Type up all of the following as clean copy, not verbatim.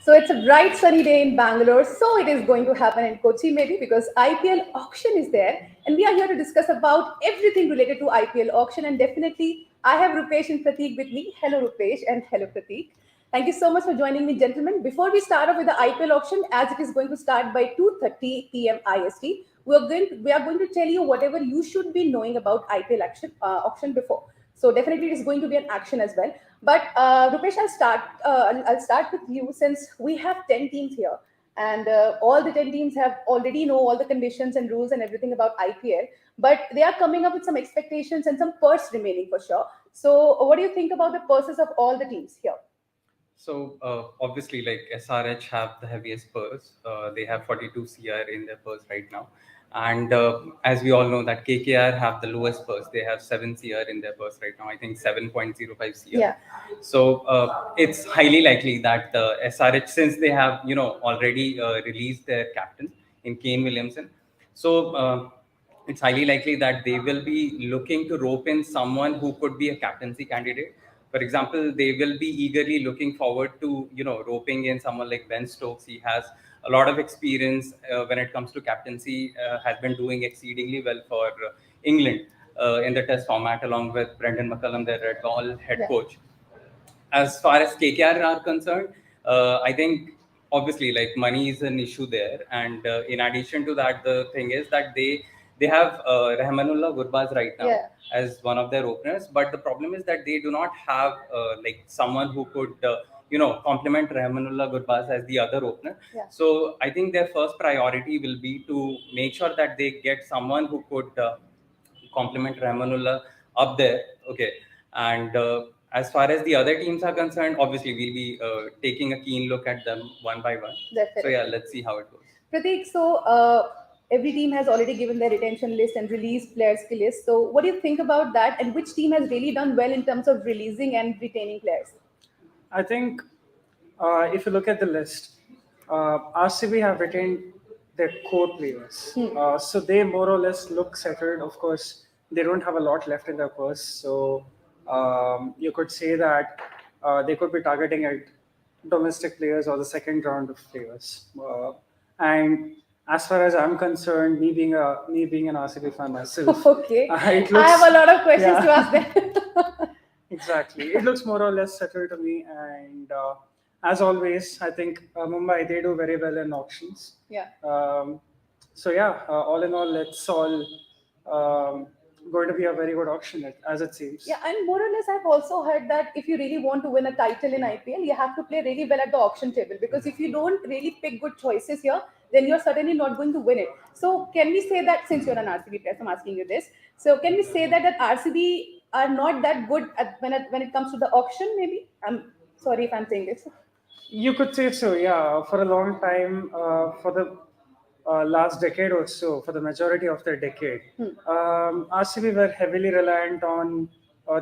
So it's a bright sunny day in Bangalore. So it is going to happen in Kochi maybe because IPL auction is there. And we are here to discuss about everything related to IPL auction. And definitely I have Rupesh and Prateek with me. Hello Rupesh and hello Prateek. Thank you so much for joining me, gentlemen. Before we start off with the IPL auction, as it is going to start by 2:30 p.m. IST, we are going to tell you whatever you should be knowing about IPL auction before. So definitely, it is going to be an action as well. But Rupesh, I'll start with you since we have 10 teams here, and all the 10 teams have already know all the conditions and rules and everything about IPL. But they are coming up with some expectations and some purse remaining for sure. So, what do you think about the purses of all the teams here? So obviously, like SRH have the heaviest purse. They have 42 CR in their purse right now, and as we all know, that KKR have the lowest purse. They have 7 CR in their purse right now. I think 7.05 CR. Yeah. So it's highly likely that the SRH, since they have already released their captain in Kane Williamson, so it's highly likely that they will be looking to rope in someone who could be a captaincy candidate. For example, they will be eagerly looking forward to roping in someone like Ben Stokes. He has a lot of experience when it comes to captaincy. Has been doing exceedingly well for England in the Test format, along with Brendan McCullum, their red ball head Yeah. coach. As far as KKR are concerned, I think obviously like money is an issue there, and in addition to that, the thing is that they have Rahmanullah Gurbaz right now Yeah. as one of their openers, but the problem is that they do not have like someone who could complement Rahmanullah Gurbaz as the other opener. Yeah. So I think their first priority will be to make sure that they get someone who could complement Rahmanullah up there. Okay. And as far as the other teams are concerned, obviously we'll be taking a keen look at them one by one. Definitely. So yeah, let's see how it goes. Prateek, so every team has already given their retention list and released players skill list. So what do you think about that? And which team has really done well in terms of releasing and retaining players? I think if you look at the list, RCB have retained their core players. So they more or less look settled. Of course, they don't have a lot left in their purse. So you could say that they could be targeting at domestic players or the second round of players. And as far as I'm concerned, me being an RCB fan myself, Okay. it I have a lot of questions yeah. to ask them. Exactly. It looks more or less settled to me. And as always, I think Mumbai, they do very well in auctions. Yeah. So, yeah, all in all, it's all going to be a very good auction, as it seems. Yeah, and more or less, I've also heard that if you really want to win a title in IPL, you have to play really well at the auction table because if you don't really pick good choices here, then you're certainly not going to win it. So, can we say that since you're an RCB player, so I'm asking you this. So, can we say that RCB are not that good when it comes to the auction? Maybe I'm sorry if I'm saying this. You could say so, yeah. For a long time, for the last decade or so, for the majority of their decade, RCB were heavily reliant on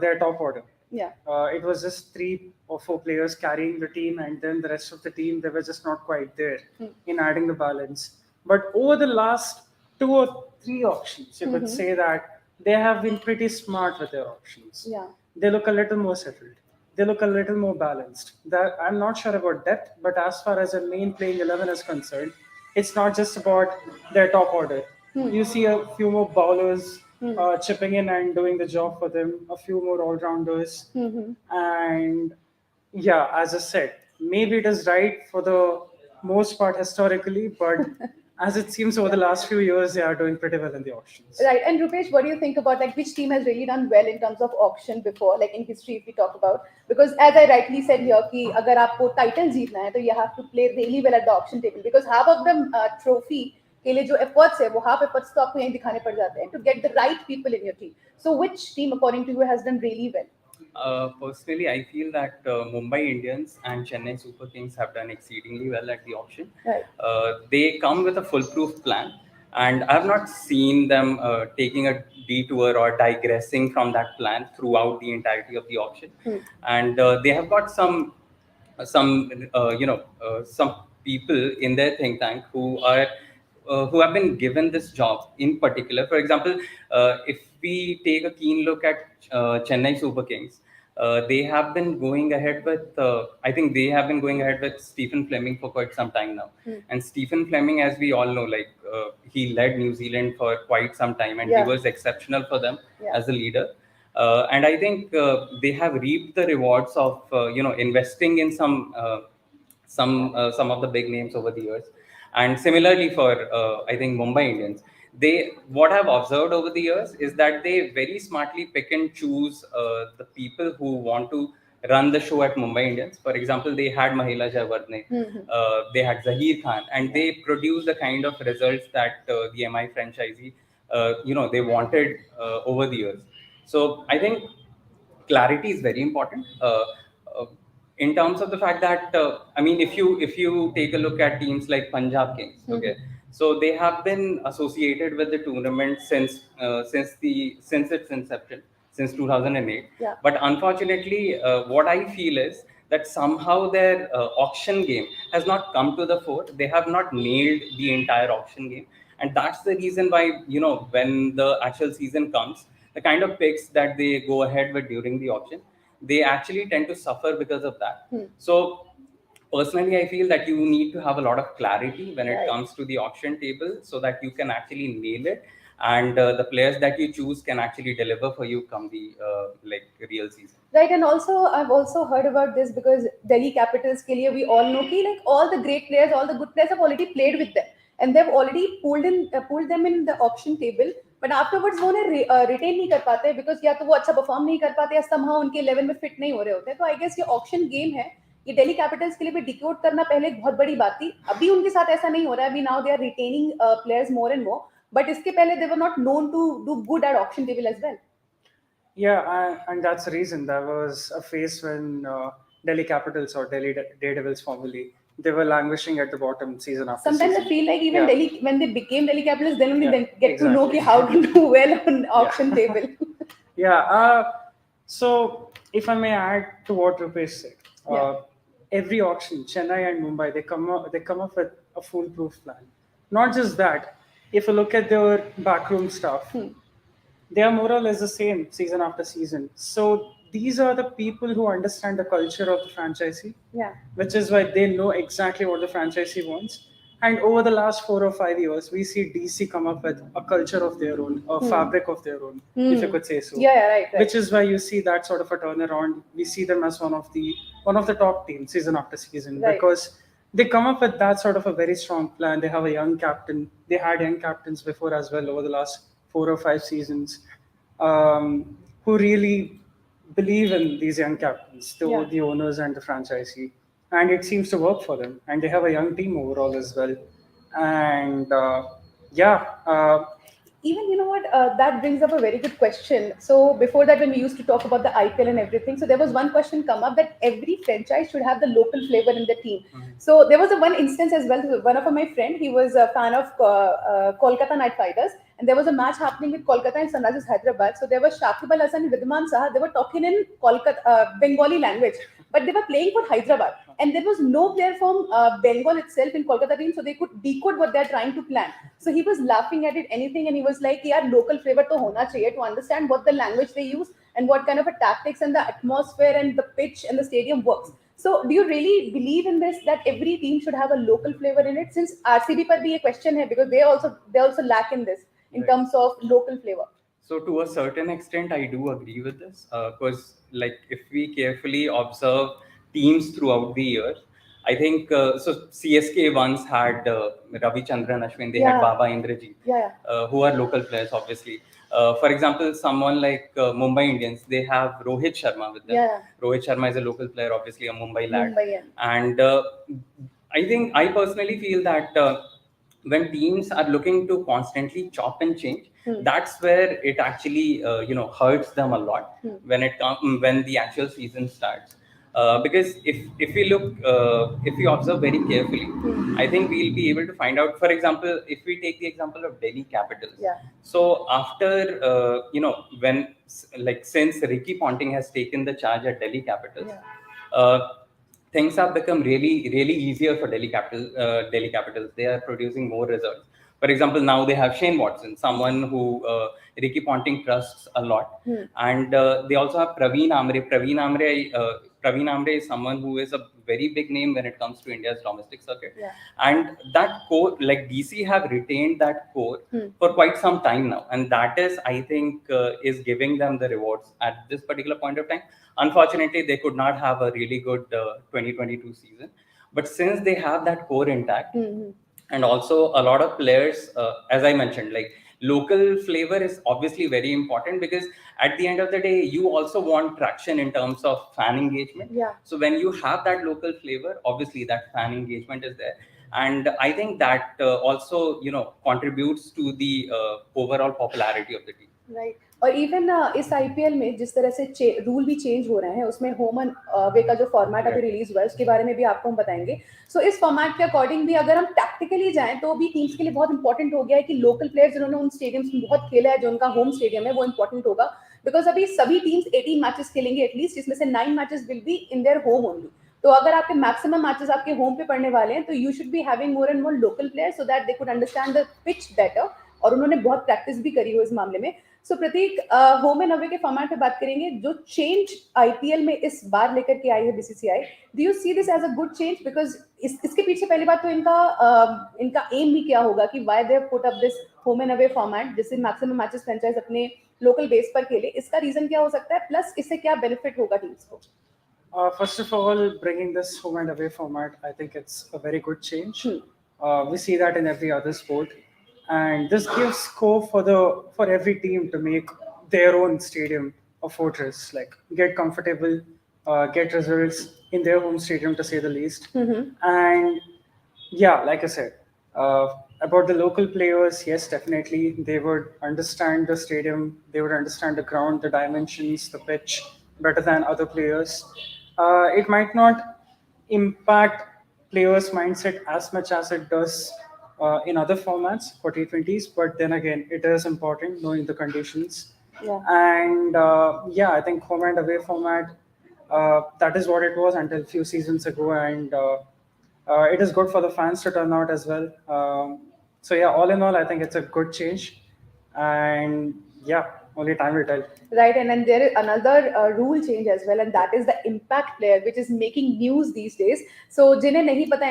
their top order. Yeah. It was just 3 or 4 players carrying the team, and then the rest of the team, they were just not quite there in adding the balance. But over the last 2 or 3 auctions, you could say that they have been pretty smart with their auctions. Yeah. They look a little more settled. They look a little more balanced. I'm not sure about depth, but as far as a main playing 11 is concerned, it's not just about their top order. You see a few more bowlers chipping in and doing the job for them, a few more all-rounders. And yeah, as I said, maybe it is right for the most part historically, but as it seems over the last few years, they are doing pretty well in the auctions. Right. And Rupesh, what do you think about like which team has really done well in terms of auction before, like in history, if we talk about? Because as I rightly said here, कि अगर आपको title जीतना है, तो you have to play really well at the auction table because half of the trophy के लिए जो efforts है, वो half efforts तो आपको यहीं दिखाने पड़ जाते हैं to get the right people in your team. So which team, according to you, has done really well? Personally, I feel that Mumbai Indians and Chennai Super Kings have done exceedingly well at the auction. Right. They come with a foolproof plan, and I've not seen them taking a detour or digressing from that plan throughout the entirety of the auction. And they have got some people in their think tank who have been given this job in particular. For example, if we take a keen look at Chennai Super Kings, they have been going ahead with, I think they have been going ahead with Stephen Fleming for quite some time now. And Stephen Fleming, as we all know, like he led New Zealand for quite some time, and he was exceptional for them as a leader. And I think they have reaped the rewards of investing in some of the big names over the years. And similarly for I think Mumbai Indians, what I've observed over the years is that they very smartly pick and choose the people who want to run the show at Mumbai Indians. For example, they had Mahela Jayawardene, they had Zahir Khan, and they produced the kind of results that the MI franchisee they wanted over the years. So I think clarity is very important. Uh, in terms of the fact that I mean, if you take a look at teams like Punjab Kings, okay, so they have been associated with the tournament since its inception, since 2008. Yeah. But unfortunately, what I feel is that somehow their auction game has not come to the fore. They have not nailed the entire auction game, and that's the reason why when the actual season comes, the kind of picks that they go ahead with during the auction, they actually tend to suffer because of that. So personally, I feel that you need to have a lot of clarity when it comes to the auction table, so that you can actually nail it, and the players that you choose can actually deliver for you come the real season. Right, and also I've also heard about this because Delhi Capitals ke liye we all know ki like all the great players, all the good players have already played with them, and they've already pulled them in the auction table. But afterwards वो उन्हें retain नहीं कर पाते because या तो वो अच्छा perform नहीं कर पाते या somehow उनके level में fit नहीं हो रहे होते. तो I guess ये auction game है, ये Delhi Capitals के लिए भी decode करना पहले एक बहुत बड़ी बात थी. अभी उनके साथ ऐसा नहीं हो रहा है. अभी now they are retaining players more and more. But इसके पहले they were not known to do good at auction table as well. Yeah, and that's the reason. There was a phase when Delhi Capitals, or Delhi Daredevils formerly, they were languishing at the bottom season after Sometimes season. I feel like even Delhi, when they became Delhi Capitals, then only they get to know exactly. ki how to do well on auction table. Yeah. So if I may add to what Rupesh said, every auction, Chennai and Mumbai, they come up with a foolproof plan. Not just that, if you look at their backroom stuff, they are more or less the same season after season. So these are the people who understand the culture of the franchisee, which is why they know exactly what the franchisee wants. And over the last 4 or 5 years, we see DC come up with a culture of their own, a fabric of their own, if you could say so. Yeah, right. Which is why you see that sort of a turnaround. We see them as one of the top teams season after season, because they come up with that sort of a very strong plan. They have a young captain. They had young captains before as well over the last 4 or 5 seasons, who really believe in these young captains, the owners and the franchisee. And it seems to work for them. And they have a young team overall as well. And even you know what, that brings up a very good question. So before that, when we used to talk about the IPL and everything, so there was one question come up that every franchise should have the local flavor in the team. So there was one instance as well. One of my friend, he was a fan of Kolkata Knight Riders, and there was a match happening with Kolkata and Sunrisers Hyderabad. So there was Shakib Al Hasan and Ridwan Saha. They were talking in Bengali language, but they were playing for Hyderabad, and there was no player from Bengal itself in Kolkata team, so they could decode what they're trying to plan. So he was laughing at it, anything, and he was like, "Yeah, local flavor to hona chahiye to understand what the language they use and what kind of a tactics and the atmosphere and the pitch and the stadium works." So do you really believe in this, that every team should have a local flavor in it? Since RCB par bhi a question hai, because they also lack in this in terms of local flavor. So to a certain extent, I do agree with this, because like if we carefully observe teams throughout the years, I think so. CSK once had Ravi Chandran Ashwin. They had Baba Indrajit, who are local players, obviously. For example, someone like Mumbai Indians, they have Rohit Sharma with them. Rohit Sharma is a local player, obviously a Mumbai lad. And I personally feel that when teams are looking to constantly chop and change, that's where it actually hurts them a lot when the actual season starts. Because if we observe very carefully, I think we'll be able to find out. For example, if we take the example of Delhi Capitals, so after since Ricky Ponting has taken the charge at Delhi Capitals, things have become really, really easier for Delhi Capitals. They are producing more results. For example, now they have Shane Watson, someone who Ricky Ponting trusts a lot, and they also have Praveen Amre. Praveen Amre is someone who is a very big name when it comes to India's domestic circuit, and that core, like DC, have retained that core for quite some time now, and that is, I think, is giving them the rewards at this particular point of time. Unfortunately, they could not have a really good 2022 season, but since they have that core intact, and also a lot of players, as I mentioned, like local flavor is obviously very important, because at the end of the day, you also want traction in terms of fan engagement. So when you have that local flavor, obviously that fan engagement is there, and I think that also contributes to the overall popularity of the team. Right और even इस IPL में जिस तरह से rule भी change हो रहे हैं, उसमें होम एंड अवे का जो फॉर्मेट अभी रिलीज हुआ है उसके बारे में भी आपको हम बताएंगे. सो इस फॉर्मेट के अकॉर्डिंग भी अगर हम टैक्टिकली जाएं तो भी टीम्स के लिए बहुत इंपॉर्टेंट हो गया है कि लोकल प्लेयर्स जिन्होंने उन स्टेडियम्स में बहुत खेला है, जो उनका होम स्टेडियम है, वो इंपॉर्टेंट होगा. बिकॉज अभी सभी टीम्स 18 मैचेस खेलेंगे एटलीस्ट, जिसमें से 9 matches will be in their home only. तो अगर आपके मैक्सिमम मैचेस आपके होम पे पड़ने वाले हैं, तो you should be having more and more local players so that they could understand the pitch better. और उन्होंने बहुत प्रैक्टिस भी करी हो इस मामले में. सो प्रतीक, होम एंड अवे के फॉर्मेट पे बात करेंगे. जो चेंज आईपीएल में इस बार लेकर के आई है BCCI, do you see this as a good change? Because इसके पीछे पहली बात तो इनका एम भी क्या होगा कि why they have put up this home and away format, जिससे मैक्सिमम मैचेस फ्रेंचाइज अपने लोकल बेस पर खेले. इसका रीजन क्या हो सकता है, प्लस इससे क्या बेनिफिट होगा टीम्स को? First of all, bringing this home and away format, I think it's a very good change. We see that in every other sport, and this gives scope for every team to make their own stadium a fortress, like get comfortable, get results in their home stadium, to say the least. And yeah, like I said, about the local players, yes, definitely they would understand the stadium, they would understand the ground, the dimensions, the pitch better than other players. It might not impact players' mindset as much as it does in other formats for T20s, but then again, it is important knowing the conditions. And I think home and away format, that is what it was until a few seasons ago, and it is good for the fans to turn out as well. So yeah, all in all, I think it's a good change, and yeah, only time will tell. Right, and then there is another rule change as well, and that is the impact player, which is making news these days. So जिन्हें नहीं पता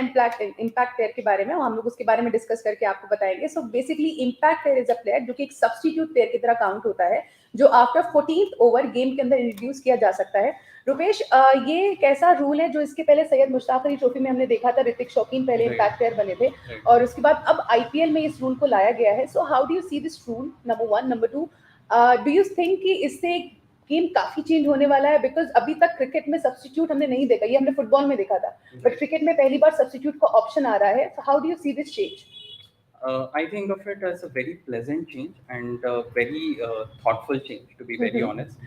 impact player के बारे में, हम लोग उसके बारे में डिस्कस करके आपको बताएंगे. So basically impact player is a player जो कि एक substitute player की तरह काउंट होता है, जो आफ्टर 14th ओवर गेम के अंदर इंट्रोड्यूस किया जा सकता है. रुपेश, ये कैसा रूल है जो इसके पहले सैयद मुश्ताक अली ट्रॉफी में हमने देखा था, ऋतिक शौकीन पहले इम्पैक्ट प्लेयर बने थे, और उसके बाद अब आईपीएल में इस रूल को लाया गया है. So how do you see this rule, number 1. Number 2, do you think कि इससे गेम काफी चेंज होने वाला है? बिकॉज अभी तक क्रिकेट में सब्स्टिट्यूट हमने नहीं देखा, ये हमने फुटबॉल में देखा था, बट क्रिकेट में पहली बार सब्स्टिट्यूट का ऑप्शन आ रहा है. So how do you see this change? I think of it as a very pleasant change and a very thoughtful change, to be very honest.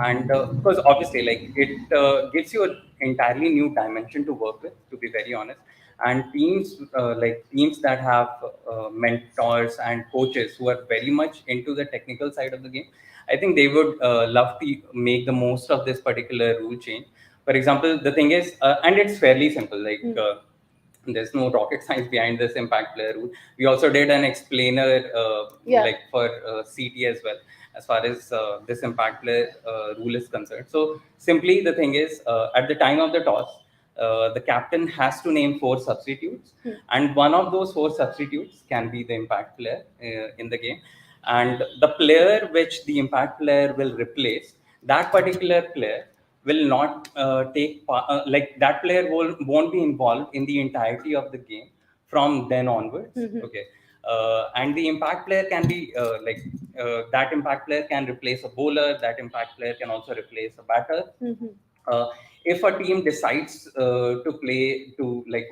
And because obviously, like, it gives you an entirely new dimension to work with, to be very honest. And teams that have mentors and coaches who are very much into the technical side of the game, I think they would love to make the most of this particular rule change. For example, the thing is, and it's fairly simple, like. There's no rocket science behind this impact player rule. We also did an explainer like for CT as well, as far as this impact player rule is concerned. So simply the thing is, at the time of the toss, the captain has to name 4 substitutes, and one of those 4 substitutes can be the impact player in the game. And the player which the impact player will replace, that particular player will not take part, like that player won't be involved in the entirety of the game from then onwards. Okay. And the impact player can be that impact player can replace a bowler, that impact player can also replace a batter. If a team decides to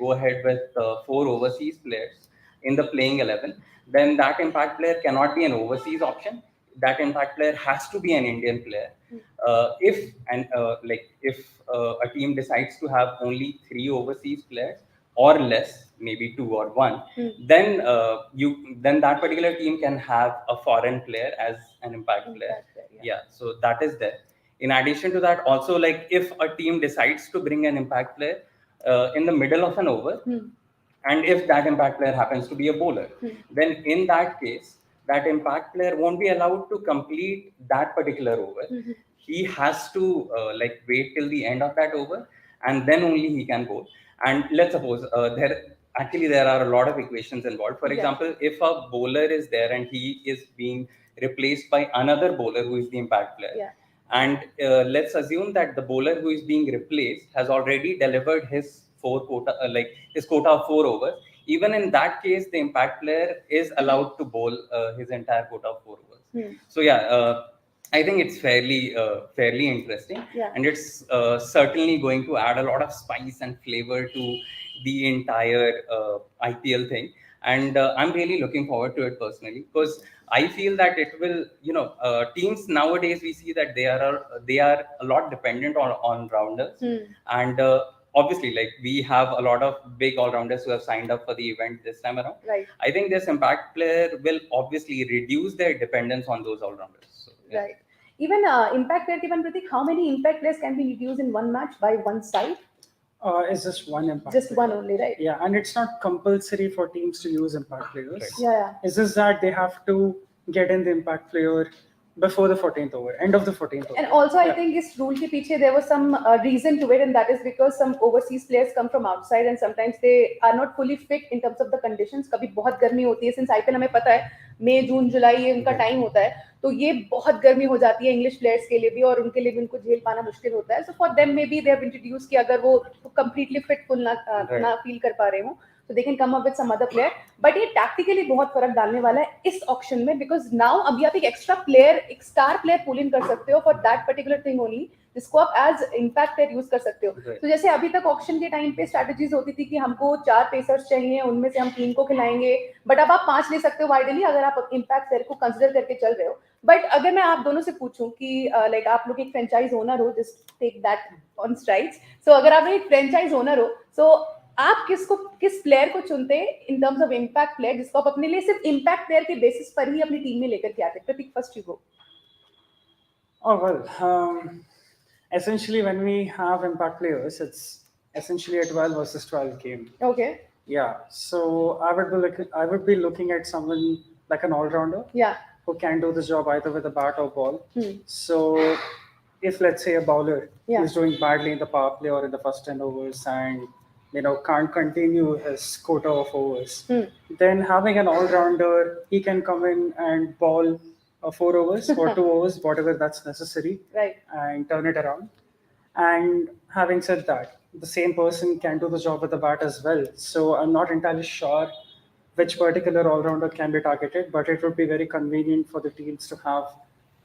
go ahead with 4 overseas players in the playing 11, then that impact player cannot be an overseas option. That impact player has to be an Indian player. If a team decides to have only 3 overseas players or less, maybe 2 or 1, then that particular team can have a foreign player as an impact player. So that is there. In addition to that, also, like, if a team decides to bring an impact player in the middle of an over, And if that impact player happens to be a bowler, then in that case, that impact player won't be allowed to complete that particular over. He has to like wait till the end of that over, and then only he can bowl. And let's suppose there are a lot of equations involved. For example, if a bowler is there and he is being replaced by another bowler who is the impact player, and let's assume that the bowler who is being replaced has already delivered his his quota of 4 overs. Even in that case, the impact player is allowed to bowl his entire quota of 4 overs. So I think it's fairly interesting, and it's certainly going to add a lot of spice and flavor to the entire IPL thing. And I'm really looking forward to it personally, because I feel that it will, teams nowadays, we see that they are a lot dependent on rounders, and obviously, like, we have a lot of big all-rounders who have signed up for the event this time around. Right. I think this impact player will obviously reduce their dependence on those all-rounders. So, yeah. Right. Even impact player, Kivan Pratik, how many impact players can be used in one match by one side? It's just one impact. Just player. one only, right? Yeah, and it's not compulsory for teams to use impact players. Right. Yeah. It's just that they have to get in the impact player before the 14th over, end of the 14th over. And also, I think this rule ke piche, there was some reason to it, and that is because some overseas players come from outside, and sometimes they are not fully fit in terms of the conditions. कभी बहुत गर्मी होती है, since IPL हमें पता है मई जून जुलाई ये उनका टाइम होता है, तो ये बहुत गर्मी हो जाती है इंग्लिश प्लेयर्स के लिए भी, और उनके लिए भी उनको झेल पाना मुश्किल होता है. So for them maybe they have introduced कि अगर वो completely fitful ना फील कर पा रहे हो, so they can come up with some other player. But ये tactically बहुत फर्क डालने वाला है इस ऑक्शन में, because now अभी आप एक एक्स्ट्रा प्लेयर, एक स्टार प्लेयर पुल इन कर सकते हो for that particular thing only, जिसको आप एज इम्पैक्ट प्लेयर यूज कर सकते हो. तो जैसे अभी तक ऑक्शन के टाइम पे स्ट्रेटजीज होती थी कि हमको 4 पेसर्स चाहिए, उनमें से हम 3 को खिलाएंगे, बट अब आप 5 ले सकते हो वाइडली अगर आप इम्पैक्ट प्लेयर को कंसिडर करके चल रहे हो. बट अगर मैं आप दोनों से पूछूं कि लाइक आप लोग एक फ्रेंचाइज ओनर हो, just take that on strikes. So अगर आप एक फ्रेंचाइज ओनर हो, सो आप किस प्लेयर को चुनते इन टर्म्स ऑफ इम्पैक्ट प्लेयर, जिसको आप अपने लिए सिर्फ इम्पैक्ट प्लेयर के बेसिस पर ही अपनी टीम में लेकर के आते? Pratik, first you go. Oh well, essentially when we have impact players, it's essentially a 12 versus 12 game. Okay. Yeah, so I would be looking at someone like an all-rounder. Yeah. Who can do the job either with a bat or ball. So if let's say a bowler is doing badly in the power play or in the first 10 overs and can't continue his quota of overs, then having an all-rounder, he can come in and bowl 4 overs or 2 overs, whatever that's necessary, right, and turn it around. And having said that, the same person can do the job with the bat as well. So I'm not entirely sure which particular all-rounder can be targeted, but it would be very convenient for the teams to have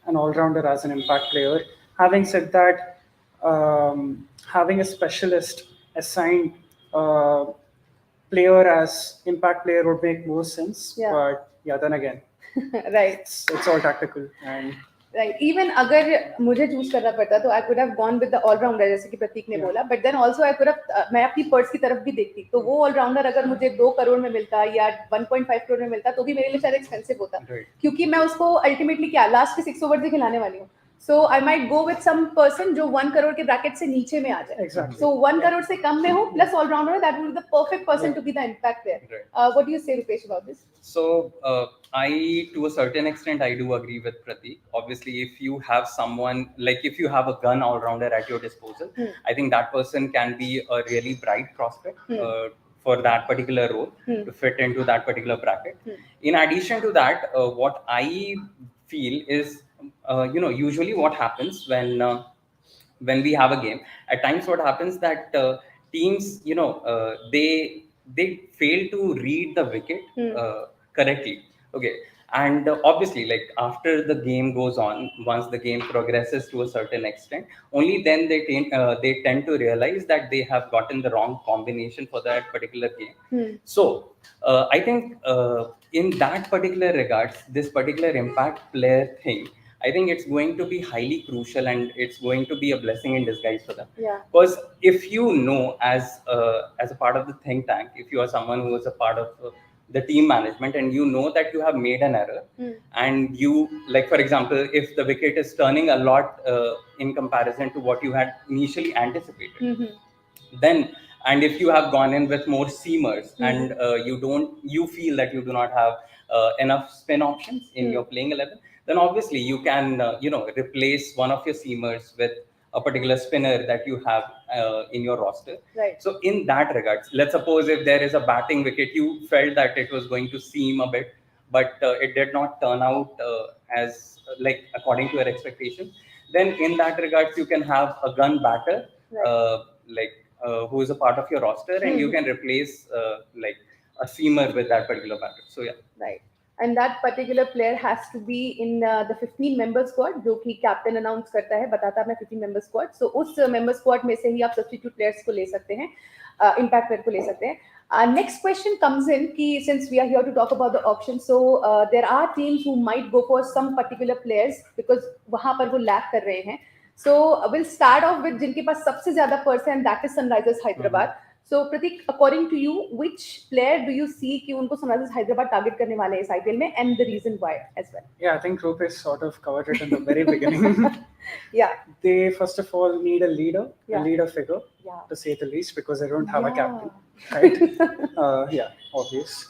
an all-rounder as an impact player. Having said that, having a specialist assigned player as impact player would make more sense. Yeah. But yeah, then again, right, it's all tactical. And right. Even अगर मुझे choose करना पड़ता तो I could have gone with the all-rounder जैसे कि प्रतीक ने बोला, but then also I could have मैं अपनी पर्स की तरफ भी देखती, तो वो all-rounder अगर मुझे 2 करोड़ में मिलता या 1.5 करोड़ में मिलता तो भी मेरे लिए शायद एक्सपेंसिव होता, क्योंकि मैं उसको अल्टीमेटली क्या लास्ट के 6 ओवर से खिलाने वाली हूँ. So I might go with some person जो 1 करोड़ के ब्रैकेट से नीचे में आ जाए. Exactly. So 1 करोड़ से कम में हो plus all-rounder, that would be the perfect person to be the impact player. Right. What do you say, Rupesh, about this? So to a certain extent, I do agree with Pratik. Obviously, if you have someone, like if you have a gun all-rounder at your disposal, I think that person can be a really bright prospect for that particular role to fit into that particular bracket. In addition to that, what I feel is, usually what happens when we have a game, at times what happens that teams, they fail to read the wicket correctly. Okay. And obviously, like after the game goes on, once the game progresses to a certain extent, only then they tend to realize that they have gotten the wrong combination for that particular game. So I think in that particular regards, this particular impact player thing, I think it's going to be highly crucial, and it's going to be a blessing in disguise for them. Yeah. Because if you know, as a part of the think tank, if you are someone who is a part of the team management, and you know that you have made an error, and you, like for example, if the wicket is turning a lot in comparison to what you had initially anticipated, then And if you have gone in with more seamers and you feel that you do not have enough spin options in your playing 11, then obviously you can replace one of your seamers with a particular spinner that you have in your roster. Right. So in that regards, let's suppose if there is a batting wicket, you felt that it was going to seam a bit, but it did not turn out as like according to your expectations. Then in that regards, you can have a gun batter, who is a part of your roster, and you can replace like a seamer with that particular batter. So yeah. Right. And that particular player has to be in the 15 member squad, जो कि captain announce करता है, बताता है मैं 15 member squad. So उस member squad में से ही आप substitute players को ले सकते हैं, impact player को ले सकते हैं. Next question comes in कि since we are here to talk about the auction, so there are teams who might go for some particular players because वहाँ पर वो lack कर रहे हैं. So we'll start off with जिनके पास सबसे ज़्यादा पर्स है, and that is Sunrisers Hyderabad. So Pratik, according to you, which player do you see कि उनको Sunrisers Hyderabad target करने वाले हैं इस IPL में, and the reason why as well? Yeah, I think Rupesh sort of covered it in the very beginning. Yeah. They first of all need a leader, Yeah. a leader figure, Yeah. to say the least, because they don't have a Yeah. captain, right? Yeah, obvious.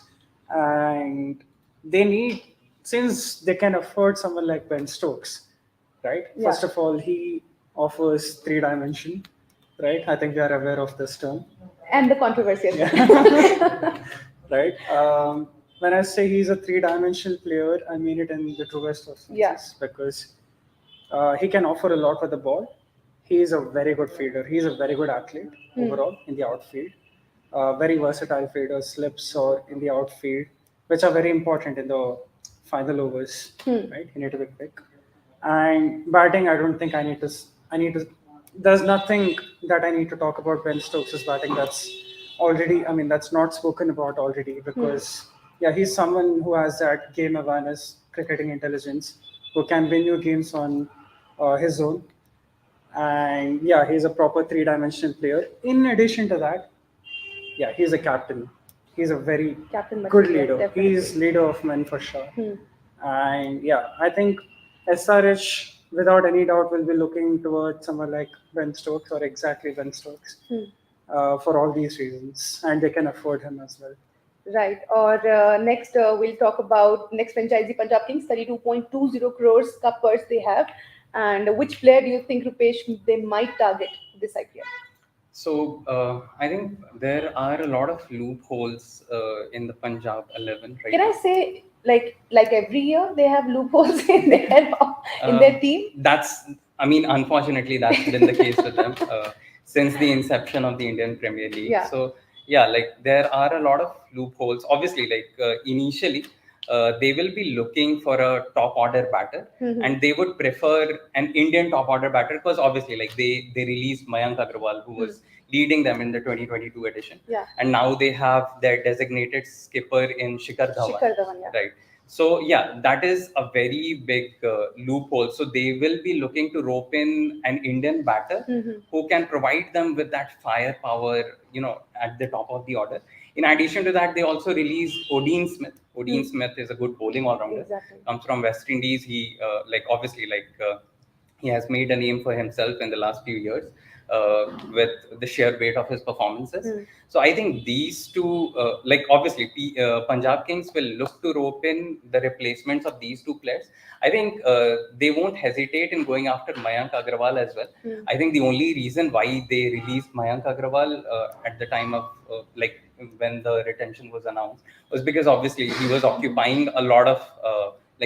And they need, since they can afford someone like Ben Stokes, right? Yeah. First of all, he offers 3-dimension, right? I think we are aware of this term. And the controversy as well. Yeah. Right. When I say he's a 3-dimensional player, I mean it in the truest of senses. Yeah. Because he can offer a lot with the ball. He is a very good fielder. He is a very good athlete overall in the outfield. Very versatile fielder, slips or in the outfield, which are very important in the final overs. Right. You need to be quick. And batting, I don't think I need to. There's nothing that I need to talk about Ben Stokes' batting that's already, I mean, that's not spoken about already, because yeah, he's someone who has that game awareness, cricketing intelligence, who can win you games on his own. And yeah, he's a proper 3-dimensional player. In addition to that, yeah, he's a captain. He's a very Captain good material, leader. definitely. He's leader of men for sure. And yeah, I think SRH, without any doubt, will be looking towards someone like Ben Stokes, or exactly Ben Stokes, for all these reasons, and they can afford him as well. Right. Or next, we'll talk about next franchisee Punjab Kings, 32.20 crores ka purse they have, and which player do you think, Rupesh, they might target this IPL? So I think there are a lot of loopholes in the Punjab 11 right Can now. I say, like every year they have loopholes in their team? I mean, unfortunately, that's been the case with them since the inception of the Indian Premier League. Yeah. So yeah, like there are a lot of loopholes. Obviously, like initially, they will be looking for a top order batter, and they would prefer an Indian top order batter because obviously, like they released Mayank Agarwal, who was leading them in the 2022 edition, Yeah. and now they have their designated skipper in Shikhar Dhawan. Shikhar Dhawan, yeah. Right. So yeah, that is a very big loophole. So they will be looking to rope in an Indian batter who can provide them with that firepower, at the top of the order. In addition to that, they also released Odin Smith. Odin Smith is a good bowling all-rounder. Exactly. Comes from West Indies. He he has made a name for himself in the last few years with the sheer weight of his performances. So I think these two, obviously, Punjab Kings will look to rope in the replacements of these two players. I think they won't hesitate in going after Mayank Agarwal as well. I think the only reason why they released Mayank Agarwal at the time of when the retention was announced was because obviously he was occupying a lot of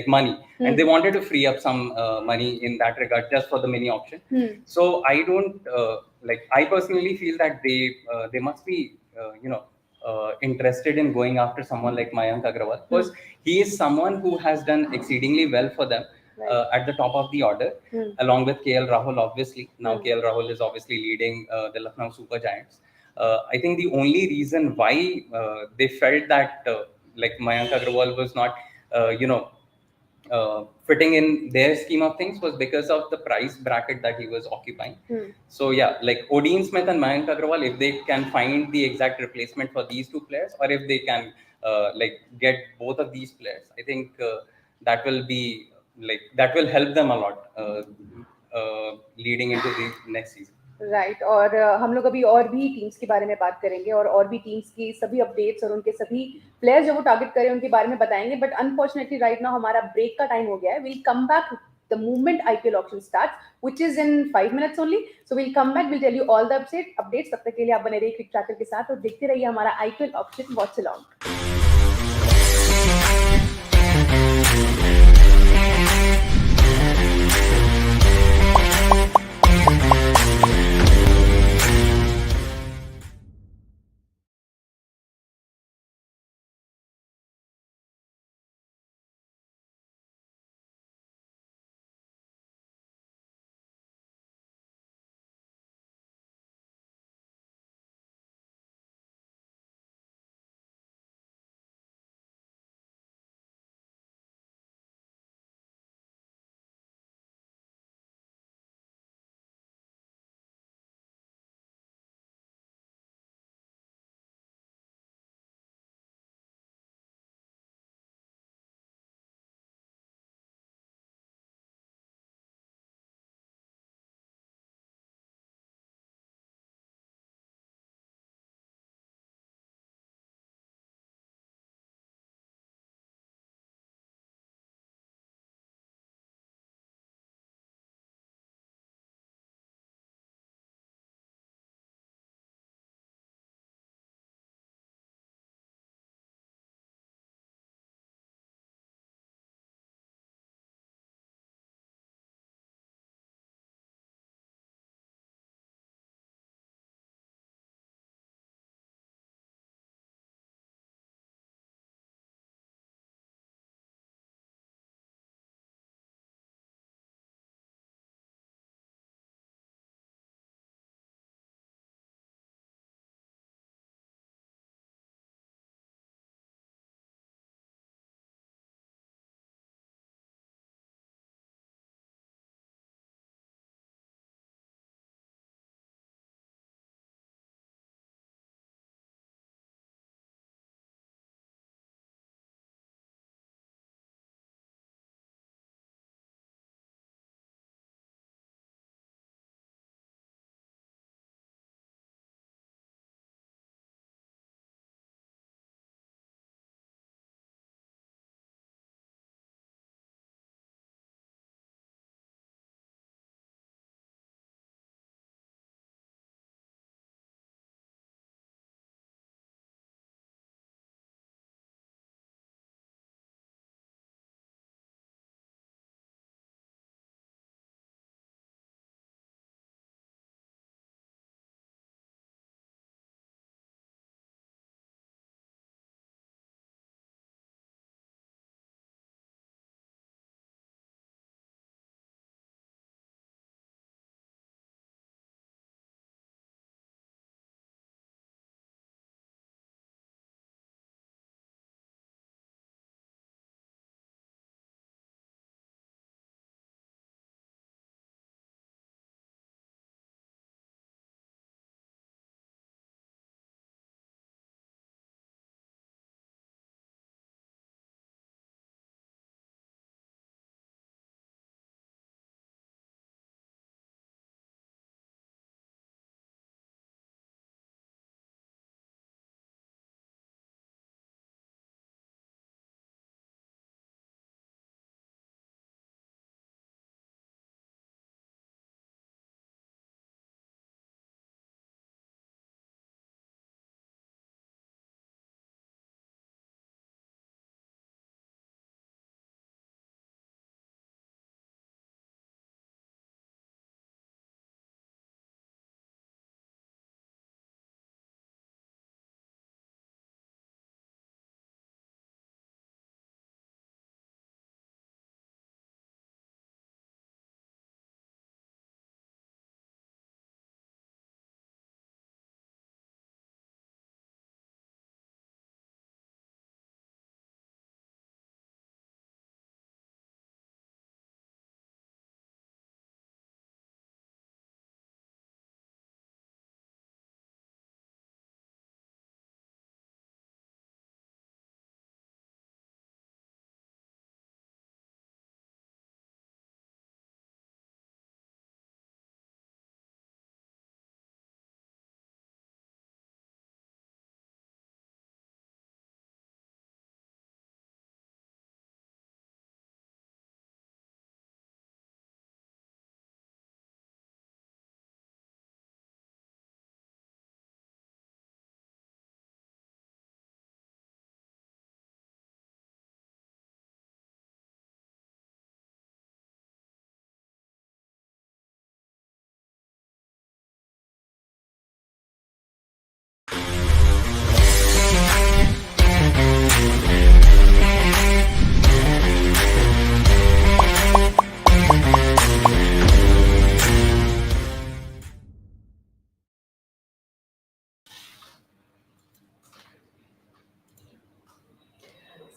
money, and they wanted to free up some money in that regard just for the mini auction. So I don't I personally feel that they must be interested in going after someone like Mayank Agarwal because he is someone who has done exceedingly well for them at the top of the order, along with KL Rahul. Obviously, now KL Rahul is obviously leading the Lucknow Super Giants. I think the only reason why they felt that Mayank Agarwal was not fitting in their scheme of things was because of the price bracket that he was occupying. So yeah, like Odin Smith and Mayank Agarwal, if they can find the exact replacement for these two players, or if they can get both of these players, I think that will be that will help them a lot leading into the next season. Right और हम लोग अभी और भी teams के बारे में बात करेंगे और भी टीम्स की सभी अपडेट्स और उनके सभी प्लेयर्स जो वो टारगेट करें उनके बारे में बताएंगे बट अनफॉर्चुनेटली राइट नाउ हमारा ब्रेक का टाइम हो गया है will come back the moment IPL auction starts, which is in 5 minutes only. So we'll come back, we'll tell you all the updates. तब तक के लिए आप बने रहिए क्विक ट्रैकर के साथ और देखते रहिए हमारा IPL auction watch along.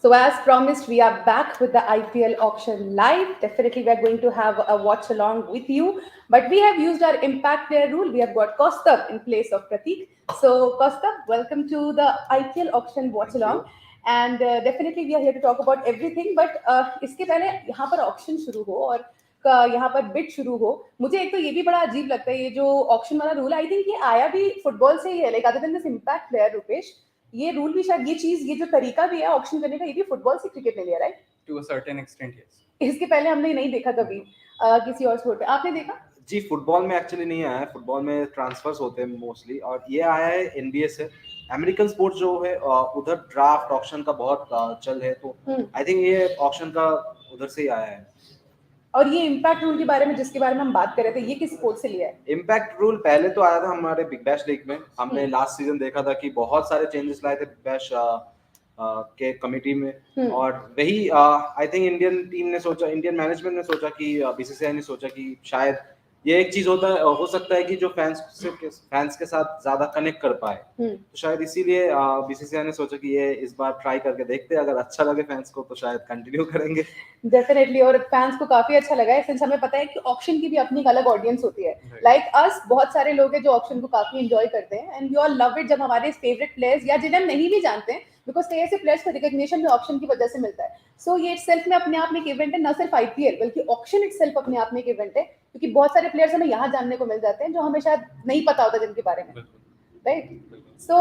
So as promised, we are back with the IPL Auction Live. Definitely, we are going to have a watch along with you. But we have used our impact player rule. We have got Kaustav in place of Pratik. So Kaustav, welcome to the IPL Auction watch along. And definitely, we are here to talk about everything. But इसके पहले यहाँ पर auction शुरू हो और यहाँ पर bid शुरू हो, मुझे एक तो ये भी बड़ा अजीब लगता है, ये जो ऑक्शन वाला रूल आई थिंक ये आया भी फुटबॉल से ही है, like other than this impact player Rupesh, ये रूल भी शायद, ये चीज, ये जो तरीका भी है ऑक्शन करने का, ये भी फुटबॉल से क्रिकेट ने लिया, right? To a certain extent, yes. इसके पहले हमने नहीं देखा कभी किसी और स्पोर्ट में. आपने देखा? जी, फुटबॉल में एक्चुअली नहीं आया है. फुटबॉल में ट्रांसफर्स होते हैं मोस्टली, और ये आया है एनबीए से. अमेरिकन स्पोर्ट्स जो है उधर ड्राफ्ट ऑक्शन का बहुत चल है, तो आई थिंक ये ऑक्शन का उधर से ही आया है. और ये इम्पैक्ट रूल के बारे में, जिसके बारे में हम बात कर रहे थे, ये किस स्पोर्ट से लिया है? इम्पैक्ट रूल पहले तो आया था हमारे बिग बैश लीग में. हमने लास्ट सीजन देखा था कि बहुत सारे चेंजेस लाए थे बिग बैश के कमिटी में, और वही आई थिंक इंडियन टीम ने सोचा, इंडियन मैनेजमेंट ने सोचा कि बीसीसीआई ने सोचा कि शायद ये एक चीज हो सकता है कि जो फैंस के साथ ज्यादा कनेक्ट कर पाए, तो शायद इसीलिए बीसीसीआई ने सोचा कि ये इस बार ट्राई करके देखते हैं, अगर अच्छा लगे फैंस को तो शायद कंटिन्यू करेंगे. डेफिनेटली, और फैंस को काफी अच्छा लगा है, सिंस हमें पता है कि ऑक्शन की भी अपनी एक अलग ऑडियंस होती है. लाइक अस, बहुत सारे लोग हैं जो ऑक्शन को काफी एंजॉय करते हैं, and we all love it जब हमारे फेवरेट प्लेयर्स, या जिन्हें हम नहीं भी जानते हैं, बिकॉज कई ऐसे प्लेयर्स को रिकॉग्निशन भी ऑक्शन की वजह से मिलता है. सो ये इटसेल्फ में अपने आप में एक इवेंट है, न सिर्फ आईपीएल बल्कि ऑक्शन इटसेल्फ अपने आप में एक इवेंट है, क्योंकि बहुत सारे प्लेयर्स हमें यहाँ जानने को मिल जाते हैं जो हमें शायद नहीं पता होता जिनके बारे में, राइट? सो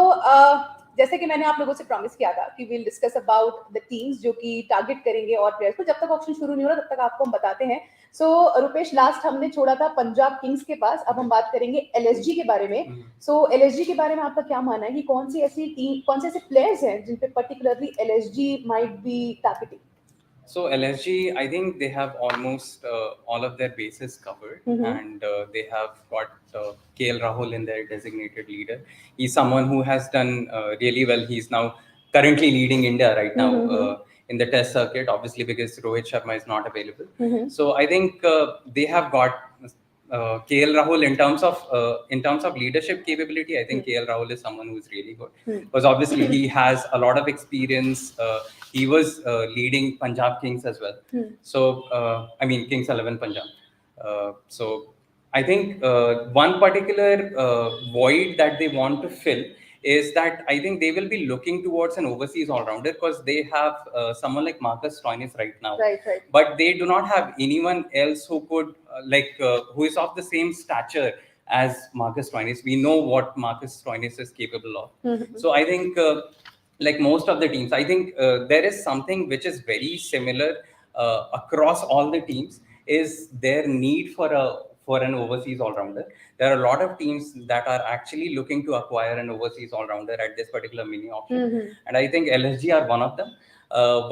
जैसे कि मैंने आप लोगों से प्रॉमिस किया था कि we'll discuss about the teams जो कि टारगेट करेंगे और प्लेयर्स को, जब तक ऑक्शन शुरू नहीं हो रहा तब तक आपको हम बताते हैं. सो रुपेश, लास्ट हमने छोड़ा था पंजाब किंग्स के पास, अब हम बात करेंगे एलएसजी के बारे में. सो एलएसजी के बारे में आपका क्या मानना है कि कौन सी ऐसी टीम, कौन से ऐसे प्लेयर्स हैं जिन पे particularly LSG might be targeting? So LSG, I think they have almost all of their bases covered, and they have got KL Rahul in their designated leader. He's someone who has done really well. He's now currently leading India right now in the Test circuit, obviously because Rohit Sharma is not available. So I think they have got KL Rahul in terms of leadership capability. I think KL Rahul is someone who is really good, because obviously he has a lot of experience. He was leading Punjab Kings as well. So I mean Kings 11 Punjab. So I think one particular void that they want to fill is that I think they will be looking towards an overseas all-rounder, because they have someone like Marcus Stoinis right now. Right. But they do not have anyone else who could who is of the same stature as Marcus Stoinis. We know what Marcus Stoinis is capable of. So I think like most of the teams, I think there is something which is very similar across all the teams, is their need for an overseas all-rounder. There are a lot of teams that are actually looking to acquire an overseas all-rounder at this particular mini auction, and I think LSG are one of them.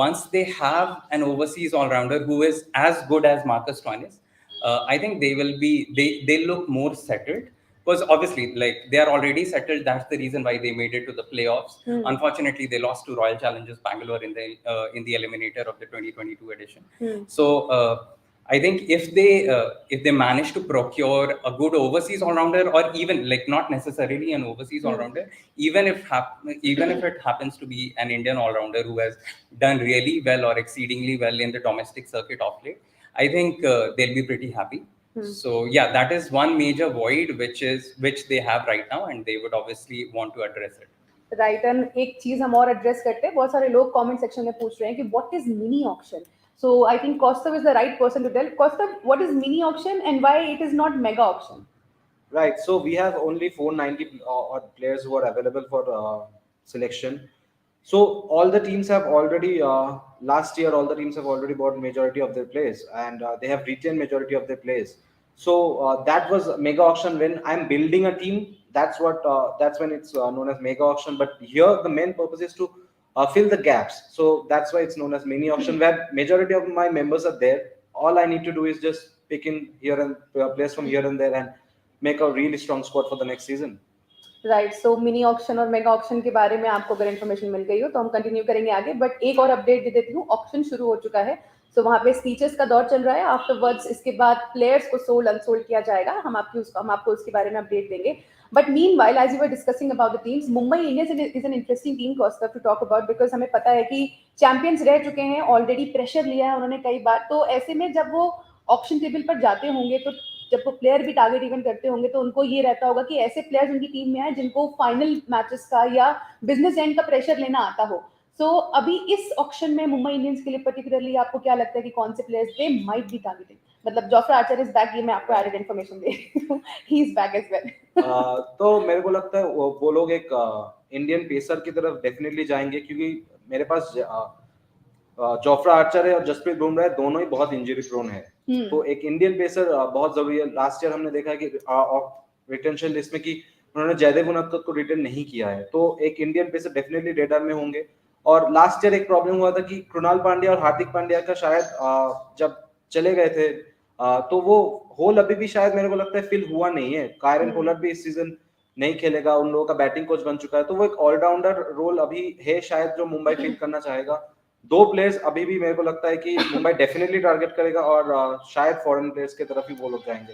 Once they have an overseas all-rounder who is as good as Marcus Stoinis, I think they look more settled, because obviously like they are already settled. That's the reason why they made it to the playoffs. Unfortunately, they lost to Royal Challengers Bangalore in the eliminator of the 2022 edition. So I think if they manage to procure a good overseas all-rounder, or even like not necessarily an overseas all-rounder, even if it happens to be an Indian all-rounder who has done really well or exceedingly well in the domestic circuit of late, I think they'll be pretty happy. So yeah, that is one major void which they have right now, and they would obviously want to address it. Right. And एक चीज हम और address करते हैं, बहुत सारे लोग comment section में पूछ रहे हैं कि what is mini auction. So I think Kaustav is the right person to tell. Kaustav, what is mini auction and why it is not mega auction? Right, so we have only 490 odd players who are available for selection. So all the teams have already last year all the teams have already bought majority of their players, and they have retained majority of their players. So that was mega auction. When I'm building a team, that's when it's known as mega auction. But here the main purpose is to fill the gaps. So that's why it's known as mini auction, where majority of my members are there. All I need to do is just pick in here and players from here and there and make a really strong squad for the next season. Right. So mini auction और mega auction के बारे में आपको अगर information मिल गई हो तो हम कंटिन्यू करेंगे आगे, बट एक और अपडेट दे देती हूँ. ऑक्शन शुरू हो चुका है. सो वहाँ पे स्पीचेस का दौर चल रहा है. आफ्टरवर्ड्स इसके बाद प्लेयर्स को सोल्ड अनसोल्ड किया जाएगा. हम आपको उसके बारे में अपडेट देंगे. But meanwhile, as you were discussing about the teams, Mumbai Indians is an interesting team, Kaustav, to talk about because हमें पता है कि चैंपियंस रह चुके हैं, ऑलरेडी प्रेशर लिया है उन्होंने कई बार. तो ऐसे में जब वो ऑक्शन टेबल पर जाते होंगे तो जब वो प्लेयर भी टारगेट इवन करते होंगे तो उनको ये रहता होगा कि ऐसे प्लेयर्स उनकी टीम में आए जिनको फाइनल मैचेस का या बिजनेस एंड का प्रेशर लेना आता हो. सो अभी इस ऑक्शन में मुंबई इंडियंस के लिए पर्टिकुलरली आपको क्या लगता है कि कौन से players they might be targeting? मतलब जोफ्रा आर्चर इज बैक, ये मैं आपको एडेड इन्फॉर्मेशन दे रही हूँ. He is back as well. तो मेरे को लगता है वो लोग एक इंडियन पेसर की तरफ डेफिनेटली जाएंगे, क्योंकि मेरे पास जोफ्रा आर्चर है और जसप्रीत बुमराह दोनों ही बहुत इंजरी प्रोन है. तो एक इंडियन पेसर बहुत जरूरी है. लास्ट ईयर हमने देखा है कि रिटेंशन लिस्ट में कि उन्होंने जयदेव उनअदकत को रिटेन नहीं किया है. तो एक इंडियन पेसर डेफिनेटली रेडार में होंगे. और लास्ट ईयर एक प्रॉब्लम हुआ था कि कृणाल पांड्या और हार्दिक पांड्या का शायद जब चले गए थे तो वो होल अभी भी शायद मेरे को लगता है फिल हुआ नहीं है. कायरन पोलार्ड भी इस सीजन नहीं खेलेगा. उन लोगों का बैटिंग कोच बन चुका है. तो वो एक ऑलराउंडर रोल अभी है शायद जो मुंबई फिल करना चाहेगा. दो प्लेयर्स अभी भी मेरे को लगता है कि मुंबई डेफिनेटली टारगेट करेगा और शायद फॉरेन प्लेयर्स की तरफ ही वो लोग जाएंगे.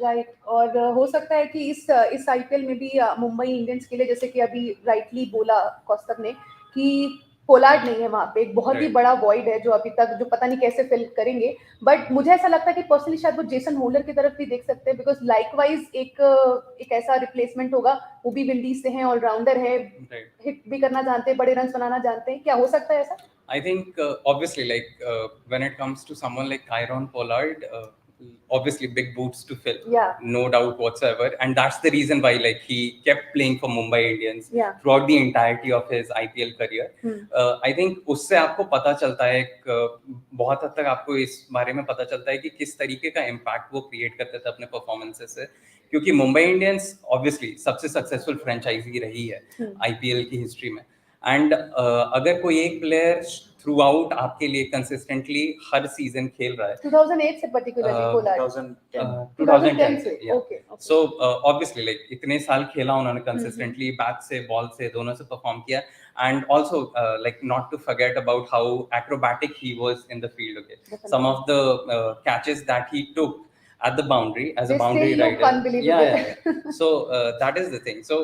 राइट. और हो सकता है कि इस आईपीएल में भी मुंबई इंडियंस के लिए, जैसे कि अभी राइटली बोला कौस्तभ ने, कि पोलार्ड नहीं है वहाँ पे, एक बहुत ही बड़ा वॉइड है जो अभी तक जो पता नहीं कैसे फिल करेंगे. बट मुझे ऐसा लगता है कि पर्सनली शायद वो जेसन होल्डर की तरफ भी देख सकते हैं, बिकॉज लाइकवाइज एक ऐसा रिप्लेसमेंट होगा. वो भी विंडीज से हैं, ऑलराउंडर है, हिट भी करना जानते हैं, बड़े रन बनाना जानते हैं. क्या हो सकता है ऐसा? I think obviously, like when it comes to someone like Kyron Pollard, obviously big boots to fill, no doubt whatsoever, and that's the reason why like he kept playing for Mumbai Indians throughout the entirety of his IPL career. I think उससे आपको पता चलता है बहुत हद तक आपको इस बारे में पता चलता है कि किस तरीके का इम्पैक्ट वो क्रिएट करते थे अपने परफॉर्मेंसेस से, क्योंकि मुंबई इंडियंस ऑब्वियसली सबसे सक्सेसफुल फ्रेंचाइजी रही है IPL की हिस्ट्री में. एंड अगर कोई एक प्लेयर थ्रू आउट आपके लिए कंसिस्टेंटली हर सीजन खेल रहा है 2008 से पर्टिकुलरली पोलार्ड 2010 से. ओके. सो ऑब्वियसली लाइक इतने साल खेला उन्होंने कंसिस्टेंटली, बैट से बॉल से दोनों से परफॉर्म किया. And also like not to forget about how acrobatic he was in the field. Okay, some of the catches that he took at the boundary as a boundary rider. Yeah. So that is the thing. So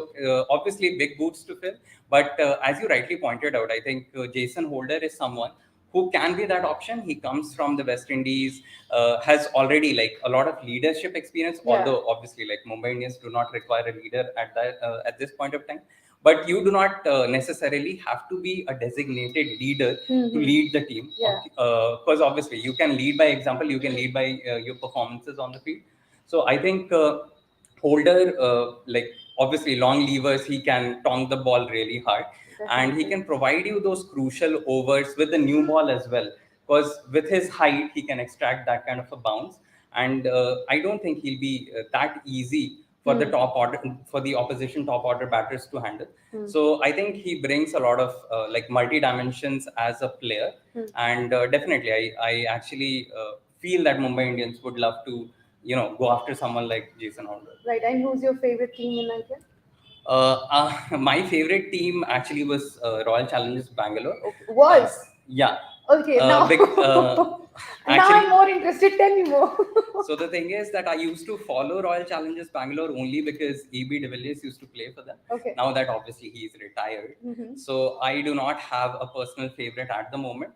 obviously big boots to fill, but as you rightly pointed out, I think Jason Holder is someone who can be that option. He comes from the West Indies, has already like a lot of leadership experience, although obviously like Mumbai Indians do not require a leader at this point of time. But you do not necessarily have to be a designated leader to lead the team. Because obviously you can lead by example, you can lead by your performances on the field. So I think Holder, like obviously long levers, he can tong the ball really hard. And he can provide you those crucial overs with the new ball as well. Because with his height, he can extract that kind of a bounce. And I don't think he'll be that easy for the top order, for the opposition top order batters to handle. So I think he brings a lot of like multi dimensions as a player. And definitely I actually feel that Mumbai Indians would love to go after someone like Jason Holder. Right. And who's your favorite team in IPL? My favorite team actually was Royal Challengers Bangalore. Was? Yeah. Okay, now, now actually, I'm more interested. Tell me more. So the thing is that I used to follow Royal Challengers Bangalore only because AB de Villiers used to play for them. Okay. Now that obviously he is retired, so I do not have a personal favorite at the moment.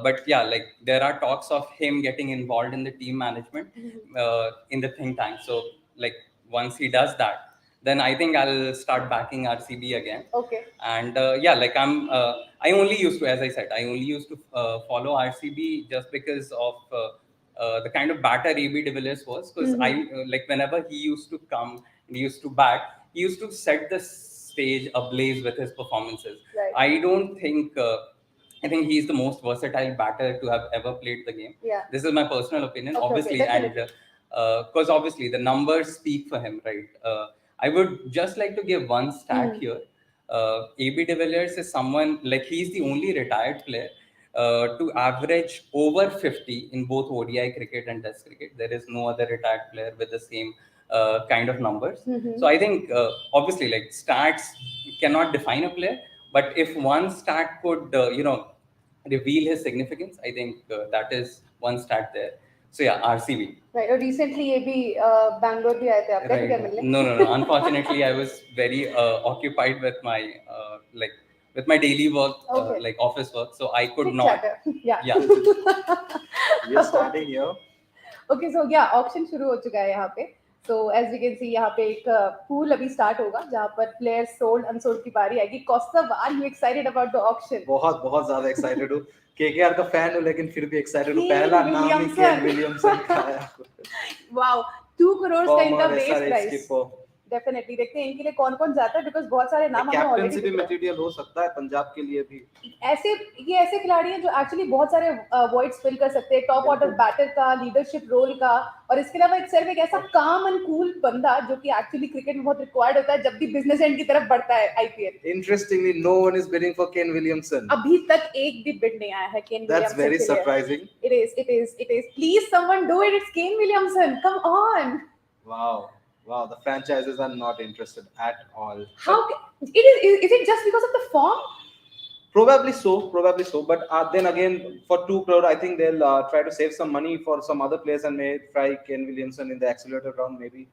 But yeah, like there are talks of him getting involved in the team management in the think tank. So like once he does that, then I think I'll start backing RCB again. Okay. And yeah, like I only used to, as I said, I only used to follow RCB just because of the kind of batter AB de Villiers was. Because I like whenever he used to come and he used to bat, he used to set the stage ablaze with his performances. Right. I don't think. I think he's the most versatile batter to have ever played the game. Yeah. This is my personal opinion, Okay, obviously, and because obviously the numbers speak for him, right? I would just like to give one stat here. AB de Villiers is someone like he's the only retired player to average over 50 in both ODI cricket and Test cricket. There is no other retired player with the same kind of numbers. So I think obviously like stats cannot define a player, but if one stat could reveal his significance. I think that is one stat there. So yeah, RCB. Right. और recently ये भी बैंगलोर भी आए थे आप कैसे क्या Right. मिलने? No. Unfortunately, I was very occupied with my with my daily work, Okay. like office work, so I could not. CricTracker. Yeah. Yeah. We are starting here. Okay, so yeah, auction शुरू हो चुका है यहाँ पे. So as we can see यहाँ पे एक pool अभी start होगा जहाँ पर players sold unsold की बारी आएगी. Kaustav, are you excited about the auction? बहुत ज्यादा excited हूँ. KKR का fan हूँ लेकिन फिर भी excited हूँ. Kane पहला नाम ही Williamson. केन विलियमसन का है. Wow, 2 crores का इनका Former base SRH price. skipper. Definitely देखते हैं इनके लिए कौन कौन जाता है बिकॉज बहुत सारे नाम हमें ऑलरेडी कैप्टनसी भी मटेरियल हो सकता है पंजाब के लिए भी. ऐसे खिलाड़ी हैं जो एक्चुअली बहुत सारे वॉइड्स फिल कर सकते हैं टॉप ऑर्डर बैटर का लीडरशिप रोल का और इसके अलावा एक ऐसा काम एंड कूल बंदा जो कि एक्चुअली क्रिकेट में बहुत रिक्वायर्ड होता है जब भी बिजनेस एंड की तरफ बढ़ता है IPL. Interestingly no one is bidding for Kane Williamson. अभी तक एक भी बिड नहीं आया है Kane Williamson. That's very surprising. It is please someone do it. It's Kane Williamson, come on. Wow, the franchises are not interested at all. How is it just because of the form? Probably so. But then again, for 2 crore, I think they'll try to save some money for some other players and may try Ken Williamson in the accelerator round. Maybe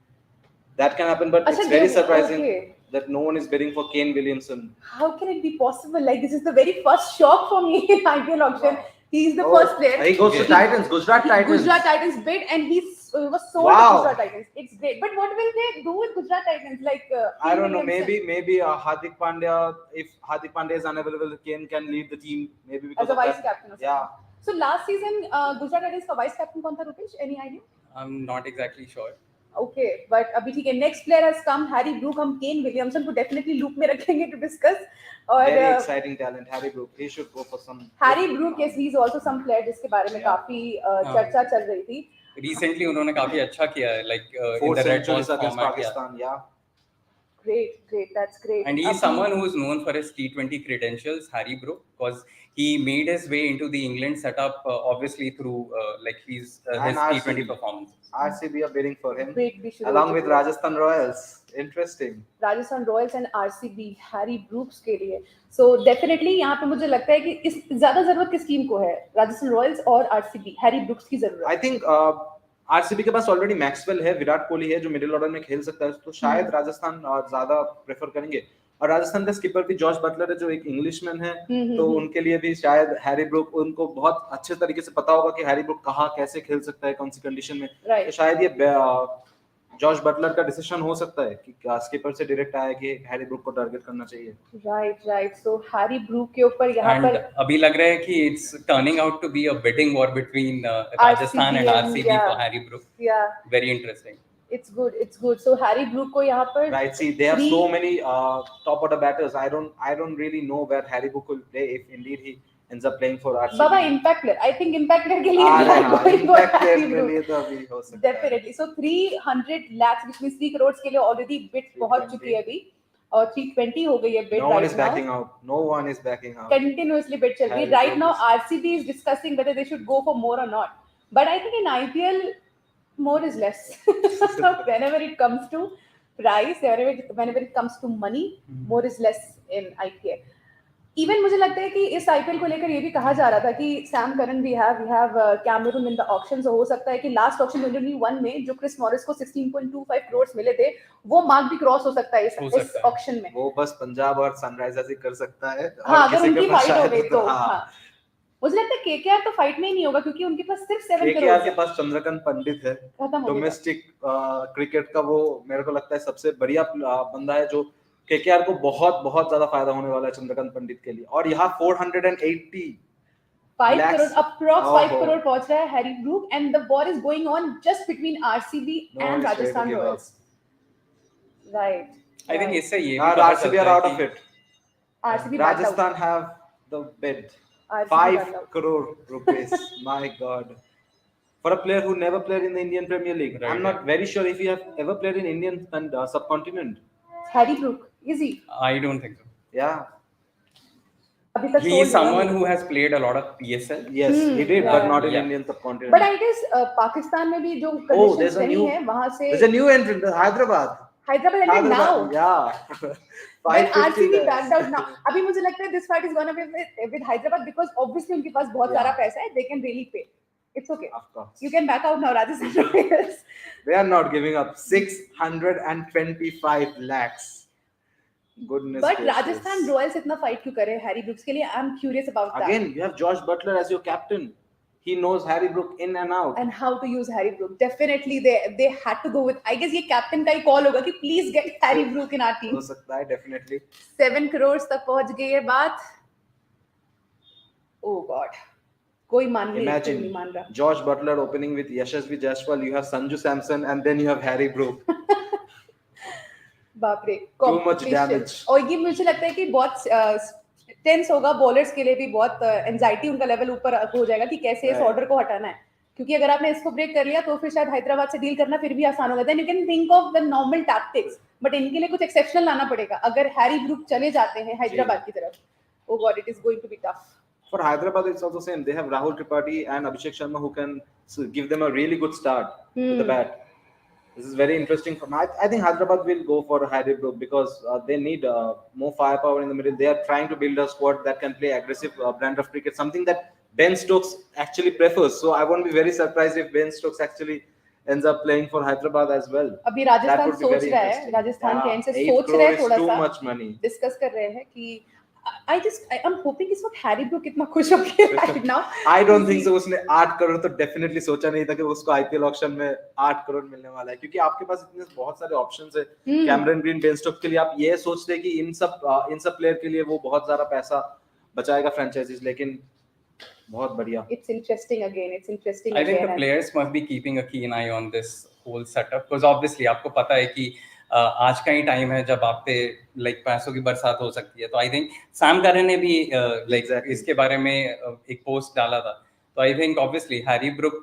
that can happen, but it's very surprising that no one is bidding for Ken Williamson. How can it be possible? Like this is the very first shock for me in IPL auction. He's the first player. He goes to Titans, Gujarat Titans. Gujarat Titans bid and he was sold to Gujarat Titans. It's great. But what will they do with Gujarat Titans? Like I don't know. Maybe Hardik Pandya. If Hardik Pandya is unavailable, Ken can lead the team. Maybe because as a vice captain. Yeah. So last season, Gujarat Titans का vice captain कौन था Rupesh? Any idea? I'm not exactly sure. Okay, but अभी ठीक है. Next player has come, Harry Brook. हम Kane Williamson को definitely loop में रखेंगे to discuss. और very exciting talent, Harry Brook. He should go for some. Harry Brook, yes, he is also some player जिसके बारे में काफी चर्चा चल रही थी. Recently उन्होंने काफी अच्छा किया है, like in 4 the red ball centuries against format. Pakistan. Yeah. Great, that's great. And he is someone who is known for his T20 credentials, Harry Brook, because he made his way into the England setup, obviously through his T20 performance. RCB are bidding for him, Great, along with Rajasthan Royals. Interesting. Rajasthan Royals and RCB, Harry Brooks के लिए. So definitely यहाँ पे मुझे लगता है कि इस ज़्यादा ज़रूरत किस टीम को है? Rajasthan Royals और RCB, Harry Brooks की ज़रूरत. I think आरसीबी के पास ऑलरेडी मैक्सवेल है, विराट कोहली है जो मिडिल ऑर्डर में खेल सकता है, तो शायद राजस्थान ज्यादा प्रेफर करेंगे. और राजस्थान का स्किपर भी जॉर्ज बटलर है जो एक इंग्लिशमैन है, तो उनके लिए भी शायद हैरी ब्रूक, उनको बहुत अच्छे तरीके से पता होगा कि हैरी ब्रूक कहाँ कैसे खेल सकता है, कौन सी कंडीशन में. तो शायद ये जॉर्ज बटलर का डिसीजन हो सकता है कि स्किपर से डायरेक्ट आया कि हैरी ब्रूक को टारगेट करना चाहिए. राइट. सो हैरी ब्रूक के ऊपर यहाँ पर अभी लग रहा है कि it's turning out to be a bidding war between Rajasthan and RCB for Harry Brook. Very interesting. It's good. So Harry Brook को यहाँ पर right. See, they have so many top order batters. I don't really know where Harry Brook will play if indeed he ends up playing for RCB. Baba impact player. I think impact player के लिए impact player के लिए तो अभी हो सकता है. Definitely. So 300 lakhs, which means 3 crores के लिए already bid पहुंच चुकी है अभी. और 320 हो गई है bid. No one is backing out. No one is backing out. Continuously bid चल रही है. Right now RCB is discussing whether they should go for more or not. But I think in IPL more is less. Whenever it comes to price, whenever it comes to money, more is less in IPL. Even मुझे लगता है कि इस IPL को लेकर ये भी कहा जा रहा था कि Sam Curran we have Cameroon in the auction, so हो सकता है कि लास्ट ऑक्शन 2021 में जो क्रिस मॉरिस को 16.25 करोड़ मिले थे वो मार्क भी क्रॉस हो सकता है इस ऑक्शन में. वो बस पंजाब और सनराइजर्स ही कर सकता है. हाँ, अगर उनकी फाइट हो गई तो हाँ. मुझे लगता है केकेआर तो फाइट में ही नहीं होगा क्योंकि उनके पास सिर्फ 7 करोड़. केकेआर के पास चंद्रकांत पंडित है, डोमेस्टिक क्रिकेट का वो मेरे को लगता है सबसे बढ़िया बंदा है जो केकेआर को बहुत ज्यादा फायदा होने वाला है चंद्रकांत पंडित के लिए. और यहाँ 480 5 करोड़ अप्रॉक्स 5 करोड़ पहुंच रहा है Harry Brook and the war is going on just between RCB and Rajasthan Royals. Right. I think इससे ये भी RCB are out of it. RCB Rajasthan have the bid 5 crore rupees. My God. For a player who never played in the Indian Premier League. Right, I'm not very sure if he have ever played in Indian and subcontinent. Harry Brook, is he? I don't think so. Yeah. He is someone who has played a lot of PSL. Yes, he did, but not in Indian subcontinent. But I guess Pakistan में भी जो conditions नहीं है वहाँ से. There's a new entrant, Hyderabad. Hyderabad ended now. Yeah. When 550 RCB lakhs. backed out now. अभी मुझे लगता है this fight is gonna be with Hyderabad because obviously उनके पास बहुत सारा Yeah. पैसा है. They can really pay. It's okay. Of course. You can back out now, Rajasthan Royals. They are not giving up 625 lakhs. Goodness But gracious. Rajasthan Royals इतना fight क्यों करे Harry Brooks के लिए? I'm curious about that. Again, you have Josh Butler as your captain. He knows Harry Brook in and out. And how to use Harry Brook. Definitely they had to go with, I guess ये captain का ही call होगा कि please get Harry Brook in our team. हो सकता है, definitely. 7 crores तक पहुंच गई है बात. Oh God. कोई मान नहीं, Imagine नहीं मान रहा. Josh Butler opening with Yashasvi Jaiswal. You have Sanju Samson and then you have Harry Brook. बाप रे. Too much Competition. damage. और ये मुझे लगता है कि बहुत टेंस होगा बॉलर्स के लिए भी, बहुत एंजाइटी उनका लेवल ऊपर हो जाएगा कि कैसे इस Right. ऑर्डर को हटाना है, क्योंकि अगर आपने इसको ब्रेक कर लिया तो फिर शायद हैदराबाद से डील करना फिर भी आसान होगा. Then you can think of the normal tactics, but इनके लिए कुछ एक्सेप्शनल लाना पड़ेगा अगर हैरी ब्रूक चले जाते हैं हैदराबाद की तरफ. Oh god, it is going to be tough. For Hyderabad, it's also same. They have Rahul Tripathi and Abhishek Sharma who can give them a really good start with the bat. This is very interesting. I think Hyderabad will go for Harry Brook because they need more firepower in the middle. They are trying to build a squad that can play aggressive brand of cricket, something that Ben Stokes actually prefers. So I won't be very surprised if Ben Stokes actually ends up playing for Hyderabad as well. अभी That Rajasthan would be सोच very रहा है, interesting. Rajasthan के and से 8 सोच रहे crore हैं, is थोड़ा too सा much money. डिस्कस कर रहे हैं कि I'm hoping इस वक्त हैरी ब्रूक कितना खुश हो गया right now. I don't think so. उसने 8 करोड़ तो डेफिनेटली सोचा नहीं था कि उसको आईपीएल ऑक्शन में 8 करोड़ मिलने वाला है, क्योंकि आपके पास इतने बहुत सारे ऑप्शंस है. कैमरन ग्रीन, बेन स्टोक्स के लिए आप ये सोचते हैं कि इन सब प्लेयर के लिए वो बहुत ज्यादा पैसा बचाएगा फ्रेंचाइजीज, लेकिन बहुत बढ़िया. It's interesting again. It's interesting I think again. the players must be keeping a keen eye on this whole setup because obviously आपको पता है कि आज का ही टाइम है जब आप पे लाइक पैसों की बरसात हो सकती है. तो आई थिंक सैम करन ने भी लाइक Exactly. इसके बारे में एक पोस्ट डाला था. तो I think obviously Harry Brook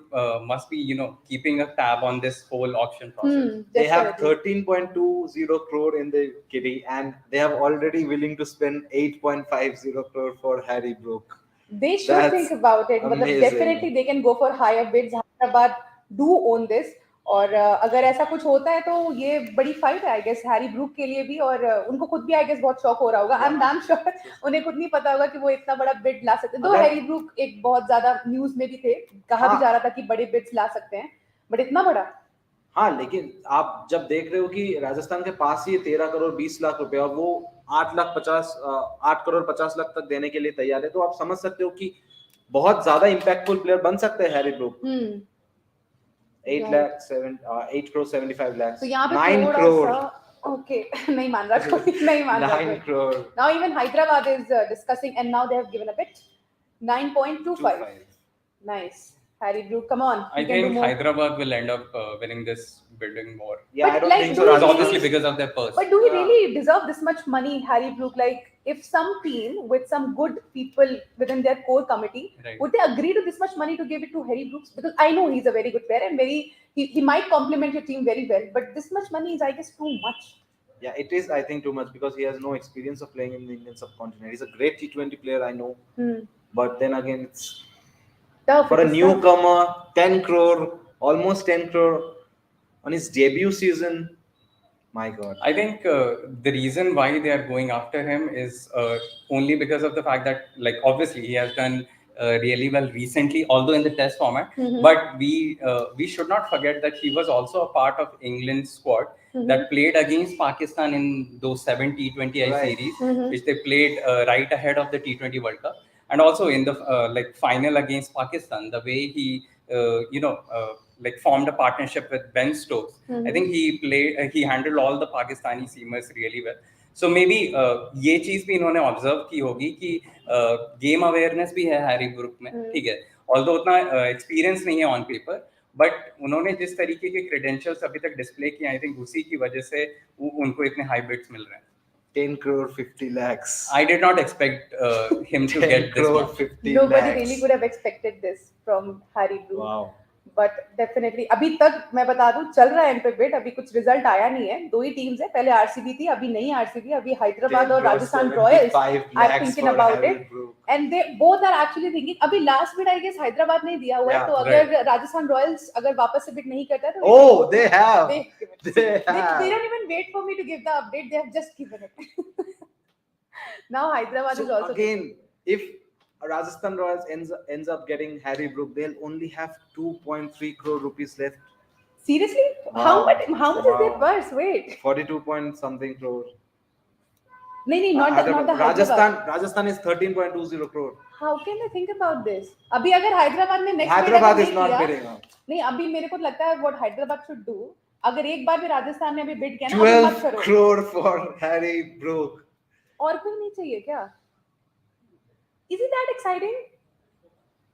must be keeping a tab on this whole auction process. They have Definitely. 13.20 crore in the kitty and they have already willing to spend 8.50 crore for Harry Brook. They should That's think about it. मतलब amazing. definitely they can go for higher bids. Hyderabad do own this. और अगर ऐसा कुछ होता है तो ये बड़ी फाइट है आई गेस हैरी ब्रूक के लिए भी, और उनको खुद भी आई गेस बहुत शॉक हो रहा होगा. आई एम डैम श्योर उन्हें खुद नहीं पता होगा कि वो इतना बड़ा बिड ला सकते हैं. दो हैरी ब्रूक एक बहुत ज्यादा न्यूज में भी थे, कहा भी जा रहा था कि बड़े बिड्स ला सकते हैं, बट इतना बड़ा. हाँ, लेकिन आप जब देख रहे हो कि राजस्थान के पास ही 13 करोड़ 20 लाख रुपए और वो 8 करोड़ 50 लाख तक देने के लिए तैयार है, तो आप समझ सकते हो कि बहुत ज्यादा इम्पैक्टफुल प्लेयर बन सकते हैं हैरी ब्रूक. 8 crore 75 lakhs. तो यहाँ पे 9 थोड़ा crore. सा ओके नहीं मान रहा कोई, नहीं मान रहा 9 कोई. crore. Now even Hyderabad is discussing and now they have given a bit. 9.25. Nice. Harry Brook, come on. I you can do think more. Hyderabad will end up winning this bidding more. Yeah, But I don't like, think do so. you It's really- obviously because of their purse. But do we Yeah. really deserve this much money, Harry Brook? Like, if some team with some good people within their core committee, Right. would they agree to this much money to give it to Harry Brooks? Because I know he's a very good player and he might complement your team very well, but this much money is, I guess, too much. Yeah, it is, I think, too much because he has no experience of playing in the Indian subcontinent. He's a great T20 player, I know. But then again, it's Tough. for a It's tough. newcomer, 10 crore, almost 10 crore on his debut season. My God. I think the reason why they are going after him is only because of the fact that, like, obviously he has done really well recently, although in the test format. But we should not forget that he was also a part of England's squad that played against Pakistan in those 7 T20I Right. series, which they played right ahead of the T20 World Cup, and also in the like final against Pakistan. The way he like formed a partnership with Ben Stokes. I think he handled all the Pakistani seamers really well. So maybe ये चीज भी इन्होंने observe की होगी कि game awareness भी है Harry Brooke में, ठीक है, ऑल्दो उतना एक्सपीरियंस नहीं है ऑन पेपर, बट उन्होंने जिस तरीके के क्रेडेंशियल्स अभी तक डिस्प्ले किए, आई थिंक उसी की वजह से उनको इतने हाई बिड्स मिल रहे हैं. 10 crore 50 lakhs. I did not expect him to 10 get this crore much. 50 Nobody lakhs. really could have expected this from Harry Brook. Wow. But definitely अभी तक मैं बता दूं चल रहा है इन पे बिड, अभी कुछ रिजल्ट आया नहीं है. 2 ही टीम्स है, पहले आरसीबी थी, अभी नहीं आरसीबी, अभी हैदराबाद और Rajasthan Royals are thinking about it and they both are actually thinking. अभी last bid I guess Hyderabad ने दिया हुआ है, तो अगर राजस्थान रॉयल्स अगर वापस से बिड नहीं करता है तो they have they don't even wait for me to give the update, they have just given it. Now Hyderabad is also again, if Rajasthan Royals ends up getting Harry Brook, they'll only have 2.3 crore rupees left. Seriously? How much is their purse? Wait. 42 point something crore. नहीं, not the Rajasthan is 13.20 crore. How can they think about this? अभी अगर हैदराबाद ने next Hyderabad is not bidding out. नहीं, अभी मेरे को लगता है what Hyderabad should do, अगर एक बार भी राजस्थान ने अभी bid किया ना, 12 crore for Harry Brook. और कोई नहीं चाहिए क्या? Is it that exciting?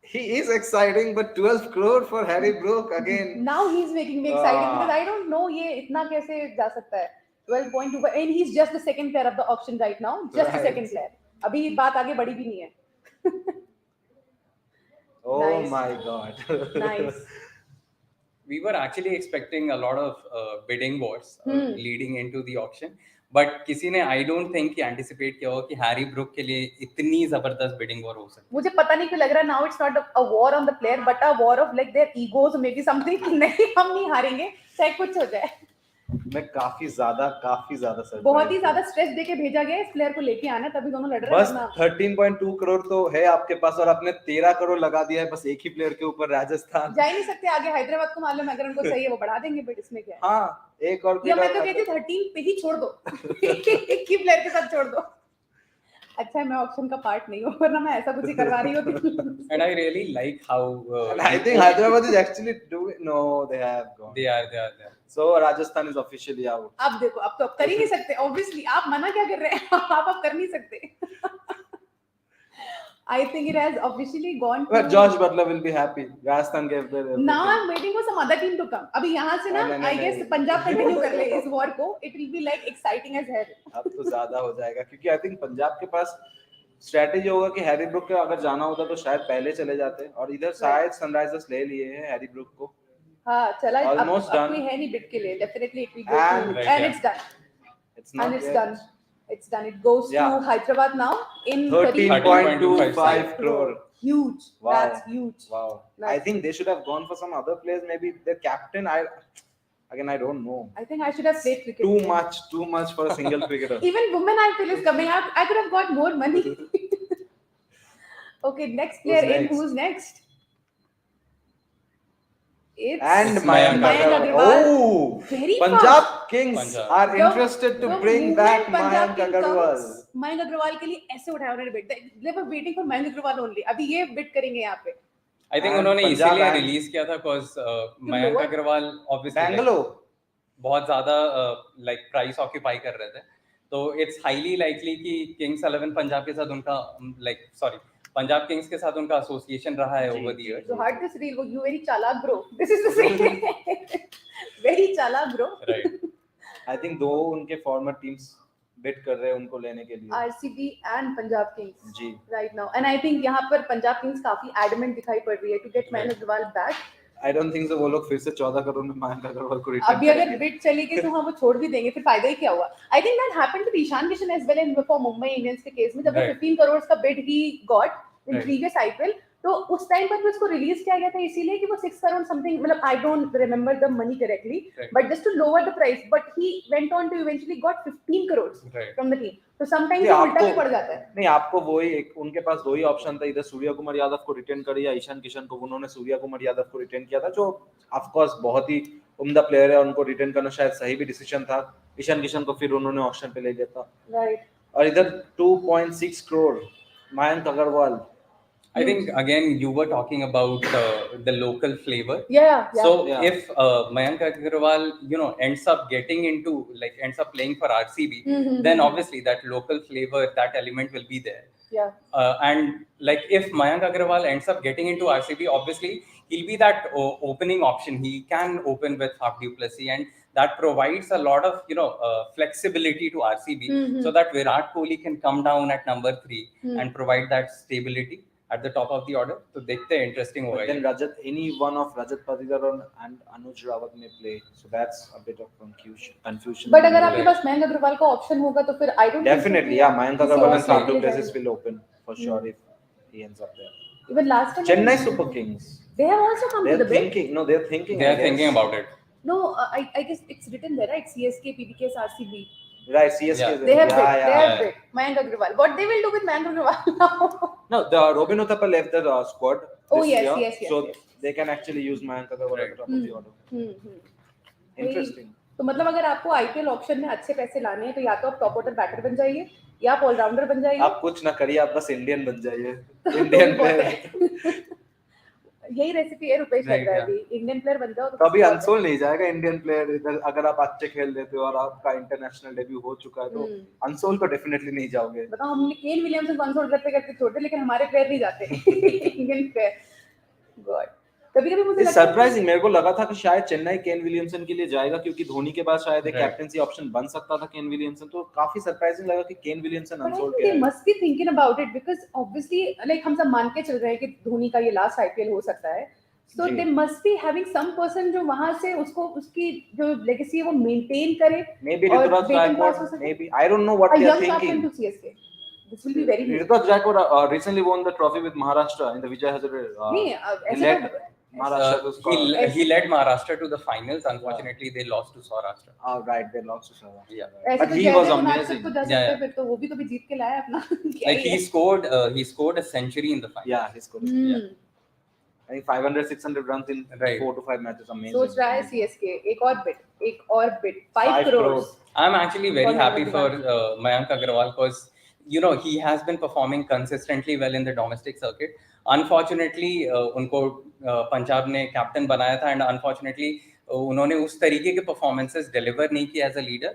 He is exciting, but 12 crore for Harry Brook again. Now he's making me excited because I don't know ये इतना कैसे जा सकता है. 12.2 and he's just the second player of the auction right now. Just the second player. अभी बात आगे बढ़ी भी नहीं है. Oh Nice. my God. Nice. We were actually expecting a lot of bidding wars leading into the auction. But किसी ने I don't think कि एंटिसिपेट किया हो कि हैरी ब्रुक के लिए इतनी जबरदस्त बिडिंग वॉर हो सकती है. मुझे पता नहीं क्यों लग रहा है now it's not a war on the player but a war of like their egos, maybe something. नहीं, हम नहीं हारेंगे चाहे कुछ हो जाए. मैं काफी ज्यादा सर बहुत ही ज्यादा स्ट्रेस देके भेजा गया इस प्लेयर को लेके आना, तभी दोनों लड़ रहे हैं. बस 13.2 करोड़ तो है आपके पास और आपने 13 करोड़ लगा दिया है बस एक ही प्लेयर के ऊपर. राजस्थान जा ही नहीं सकते आगे. हैदराबाद को मालूम है अगर उनको चाहिए वो बढ़ा देंगे, बट इसमें क्या है. हाँ, एक और या मैं तो कहती 13 पे ही छोड़ दो. एक ही प्लेयर के साथ छोड़ दो. अच्छा है मैं ऑप्शन का पार्ट नहीं हूँ, वरना मैं ऐसा कुछ ही करवा रही होती. And I really like how I think Hyderabad is actually doing. No, they have gone. they are. So Rajasthan is officially out. अब देखो, अब तो आप कर ही नहीं सकते. Obviously आप मना क्या कर रहे हैं. आप अब कर नहीं सकते. I think it has officially gone to... But Josh Butler will be happy. Rajasthan gave their everything. Now I'm waiting for some other team to come. अभी यहाँ से ना I guess पंजाब कंटिन्यू कर ले इस वॉर को. It will be like exciting as hell. अब तो ज्यादा हो जाएगा क्योंकि I think पंजाब के पास स्ट्रेटेजी होगा कि हैरी ब्रुक के अगर जाना होता तो शायद पहले चले जाते और इधर शायद सनराइजर्स ले लिए हैं हैरी ब्रुक को. हाँ चला. अब कोई है नहीं बिड के लिए. Definitely it will go through and it's done. It's not and it's yet. done. It's done. It goes to Hyderabad now in 13.25 crore. Huge. Wow. That's huge. Wow. Nice. I think they should have gone for some other players. Maybe their captain. I don't know. I think I should have played cricket. Too much for a single cricketer. Even women IPL is coming up. I could have got more money. Okay, next player in. Who's next? It's Mayank Agarwal. Oh, very Punjab fast. Kings are interested to bring back Mayank Agarwal. Mayank Agarwal के लिए ऐसे उठाया उन्होंने bid. They were waiting for Mayank Agarwal only. अभी ये bid करेंगे यहाँ पे. I think उन्होंने इसीलिए रिलीज किया था because Mayank Agarwal obviously Bangalore बहुत ज्यादा like price occupy कर रहे थे. तो it's highly likely कि Kings 11 पंजाब के साथ उनका पंजाब किंग्स के साथ उनका एसोसिएशन रहा है over the years. So hard this real. You very chalak bro. This is the same. Very chalak bro. Right. I think दो उनके former teams bid कर रहे हैं उनको लेने के लिए. RCB and Punjab Kings. Ji. Right now. And I think यहाँ पर Punjab Kings काफी adamant दिखाई पड़ रही है to get Mayank Agarwal back. I don't think so वो लोग फिर से 14 करोड़ में मयंक अग्रवाल को रिटर्न अभी अगर बिड चली गई तो हाँ वो छोड़ भी देंगे, फिर फायदा ही क्या हुआ. I think that happened to Ishan Kishan as well in for Mumbai Indians के केस में जब 15 करोड़ का bid he got in previous IPL. तो उस टाइम पर भी उसको रिलीज किया गया था इसीलिए कि वो 6 करोड़ समथिंग, मतलब I don't remember the money correctly, but just to lower the price, but he went on to eventually got 15 crores from the team. तो sometimes ये उल्टा भी पड़ जाता है. नहीं आपको वही एक उनके पास दो ही ऑप्शन था, इधर सूर्या कुमार यादव को रिटेन कर या ईशान किशन को. उन्होंने सूर्या कुमार यादव को रिटेन किया था जो ऑफ कोर्स बहुत ही उम्दा प्लेयर है, उनको रिटेन करना शायद सही भी डिसीजन था. ईशान किशन को फिर उन्होंने ऑक्शन पे ले लिया था. राइट. और इधर 2.6 crore Mayank Agarwal. I think again you were talking about the local flavor. Yeah. So if Mayank Agarwal, ends up ends up playing for RCB, then obviously that local flavor, that element will be there. Yeah. And like if Mayank Agarwal ends up getting into RCB, obviously he'll be that opening option. He can open with Faf du Plessis, and that provides a lot of flexibility to RCB, so that Virat Kohli can come down at number 3 and provide that stability. at the top of the order. तो देखते हैं, interesting होगा But ये. then Rajat, any one of Rajat Patidar and Anuj Rawat may play, so that's a bit of confusion. But अगर आपके Right. पास मयंक अग्रवाल का option होगा तो फिर I don't Definitely, yeah, Mayank Agarwal and Faf du Plessis will open for sure if he ends up there. Even last time Chennai Super Kings, they have also come to they're the bid. thinking. No, they're thinking. They I are thinking guess. about it. No, I guess it's written there, right? CSK, PBKS, RCB. Right, CSK. Yeah. They have bid. yeah, They have yeah. bid. Mayank Agarwal. What they will do with Mayank Agarwal now? No, the Robin Uthappa left the squad Oh, this yes, year, yes, yes, so yes. they can actually use Mayank Agarwal at the top of the order. Interesting. तो मतलब अगर आपको IPL auction में अच्छे पैसे लाने हैं तो या तो आप टॉप ऑर्डर बैटर बन जाइए या आप ऑलराउंडर बन जाइए. आप कुछ ना करिए, आप बस इंडियन बन जाइए. तो इंडियन बहुत प्लेयर. है. यही रेसिपी है रुपेश Right, लग रहा है yeah. अभी. इंडियन प्लेयर बन जाओ तो कभी कुछ और है. अनसोल्ड नहीं जाएगा इंडियन प्लेयर इधर. अगर आप अच्छे खेल लेते हो और आपका इंटरनेशनल डेब्यू हो चुका है तो अनसोल्ड तो डेफिनेटली नहीं जाओगे. बताओ, हमने केन विलियमसन को अनसोल्ड करते करते छोड़ दिया, लेकिन हमारे प्लेयर नहीं जाते. Indian player. गॉड. कभी-कभी मुझे इट्स लगता है सरप्राइजिंग. मेरे को लगा था कि शायद चेन्नई केन विलियमसन के लिए जाएगा क्योंकि धोनी के बाद शायद एक Right. कैप्टेंसी ऑप्शन बन सकता था केन विलियमसन. तो काफी सरप्राइजिंग लगा कि Kane Williamson But I unsold think किया they है. must be thinking about it because obviously, like हम सब मान के चल रहे हैं कि धोनी का ये लास्ट आईपीएल हो सकता है. So ji. they must be having some person जो वहां से उसको उसकी जो लेगेसी है वो मेंटेन करे. Maybe और Rituraj vacant pass हो Gaikwad, सके. maybe. I don't know what A they are young captain thinking. to CSK. This will be very new. Rituraj Gaikwad recently won the trophy with Maharashtra in the Vijay Hazare. नहीं, he ऐसे led तो Maharashtra to score. He led Maharashtra to the finals. Unfortunately, they lost to Saurashtra. Right, they lost to Saurashtra. Yeah. ऐसे But तो he Jaydev was उनादकर amazing. तो जा सकते Yeah, हैं yeah. फिर तो वो भी जीत के लाया अपना. क्या Like ही है. he scored a century in the final. Yeah, he scored. Hmm. I think 500, 600 runs in Right. 4 to 5 matches. Amazing. सोच रहा है सीएसके एक और bit 5 5 crores. crores. I'm actually very For happy for Mayank Mayank Agarwal because he has been performing consistently well in the domestic circuit. Unfortunately, उनको पंजाब ने captain बनाया था and unfortunately उन्होंने उस तरीके के performances deliver नहीं किया as a leader.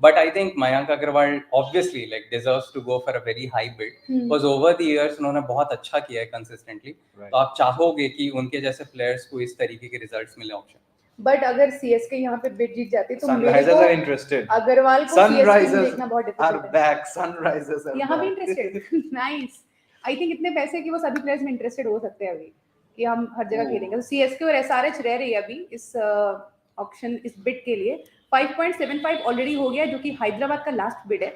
But I think Mayank Agarwal obviously deserves to go for a very high bid because over the years उन्होंने बहुत अच्छा किया है consistently. Right. तो आप चाहोगे कि उनके जैसे players को इस तरीके के results मिले ऑप्शन. बट अगर सीएसके यहाँ पे बिड जीत जाती तो मेरे Sunrisers को are interested. अग्रवाल को सीएसके में Sunrisers देखना बहुत are डिफिकल्ट है. back. Sunrisers are यहाँ भी back. Interested. Nice. I think इतने पैसे कि वो सभी प्लेयर्स में इंटरेस्टेड हो सकते हैं अभी कि हम हर जगह खेलेंगे. तो सीएसके और एसआरएच रह रही है अभी इस ऑक्शन इस बिड के लिए. 5.75 ऑलरेडी हो गया जो कि हैदराबाद का लास्ट बिड है.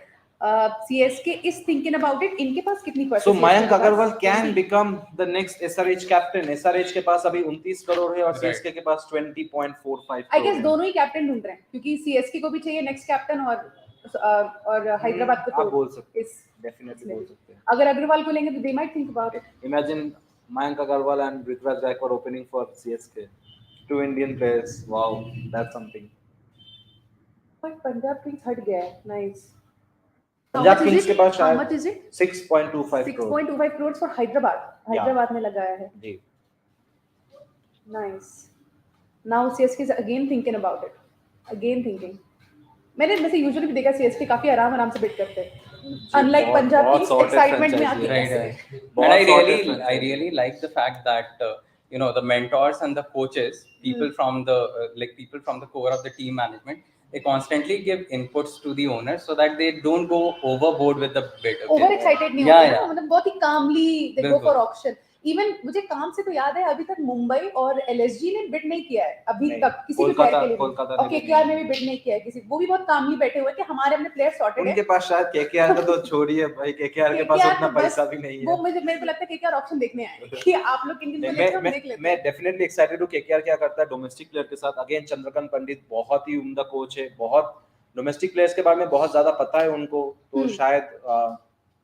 CSK is thinking about it. इनके पास कितनी So percent? Mayank Agarwal can become the next SRH captain. SRH के पास अभी 29 करोड़ है और Right. CSK के पास 20.45 आई गेस करोड़. दोनों ही कैप्टन ढूंढ रहे हैं क्योंकि सीएसके को भी चाहिए नेक्स्ट कैप्टन और हैदराबाद को आप तो बोल सकते इस Definitely बोल सकते हैं. अगर अग्रवाल को लेंगे तो they might think about it. Imagine Mayank Agarwal and Rituraj Gaikwad opening for CSK. 2 Indian players. Wow, that's something. But Punjab Kings हट गया है. नाइस. पंजाब किंग्स के पास हाउ शायद much is it? 6.25 crore. 6.25 crores for Hyderabad ने लगाया है. जी. Nice. Now CSK is again thinking about it. Again thinking. मैंने वैसे यूजुअली भी देखा सीएसके काफी आराम से बिट करते हैं. अनलाइक बहुत- पंजाब बहुत किंग्स sorted एक्साइटमेंट में franchise आके Right, कैसे. right. And बहुत sorted I franchise. really like the fact that the mentors and the coaches, people from the people from the core of the team management, they constantly give inputs to the owners so that they don't go overboard with the bid. Over excited नहीं Yeah, होते ना. yeah. मतलब बहुत ही कामली दे गो बिल्कुल. For auction. Even मुझे काम से तो याद है अभी तक मुंबई और एलएसजी ने बिड नहीं किया है अभी नहीं. तक किसी भी प्लेयर के लिए. कोलकाता और ने केकेआर bid ने भी बिड नहीं किया है किसी. वो भी बहुत कामली बैठे हुए हैं कि हमारे अपने प्लेयर सॉर्टेड है. उनके पास शायद KKR का तो छोड़िए भाई. KKR के पास KKR उतना तो बस पैसा भी नहीं वो है. मेरे को लगता है केकेआर ऑक्शन देखने आए हैं कि आप लोग इंडियन प्लेयर को देख लेते मैं हैं. डेफिनेटली एक्साइटेड हूँ KKR क्या करता है डोमेस्टिक प्लेयर के साथ. अगेन चंद्रकांत पंडित बहुत ही उम्दा कोच है. बहुत डोमेस्टिक प्लेयर्स के बारे में बहुत ज्यादा पता है उनको. तो शायद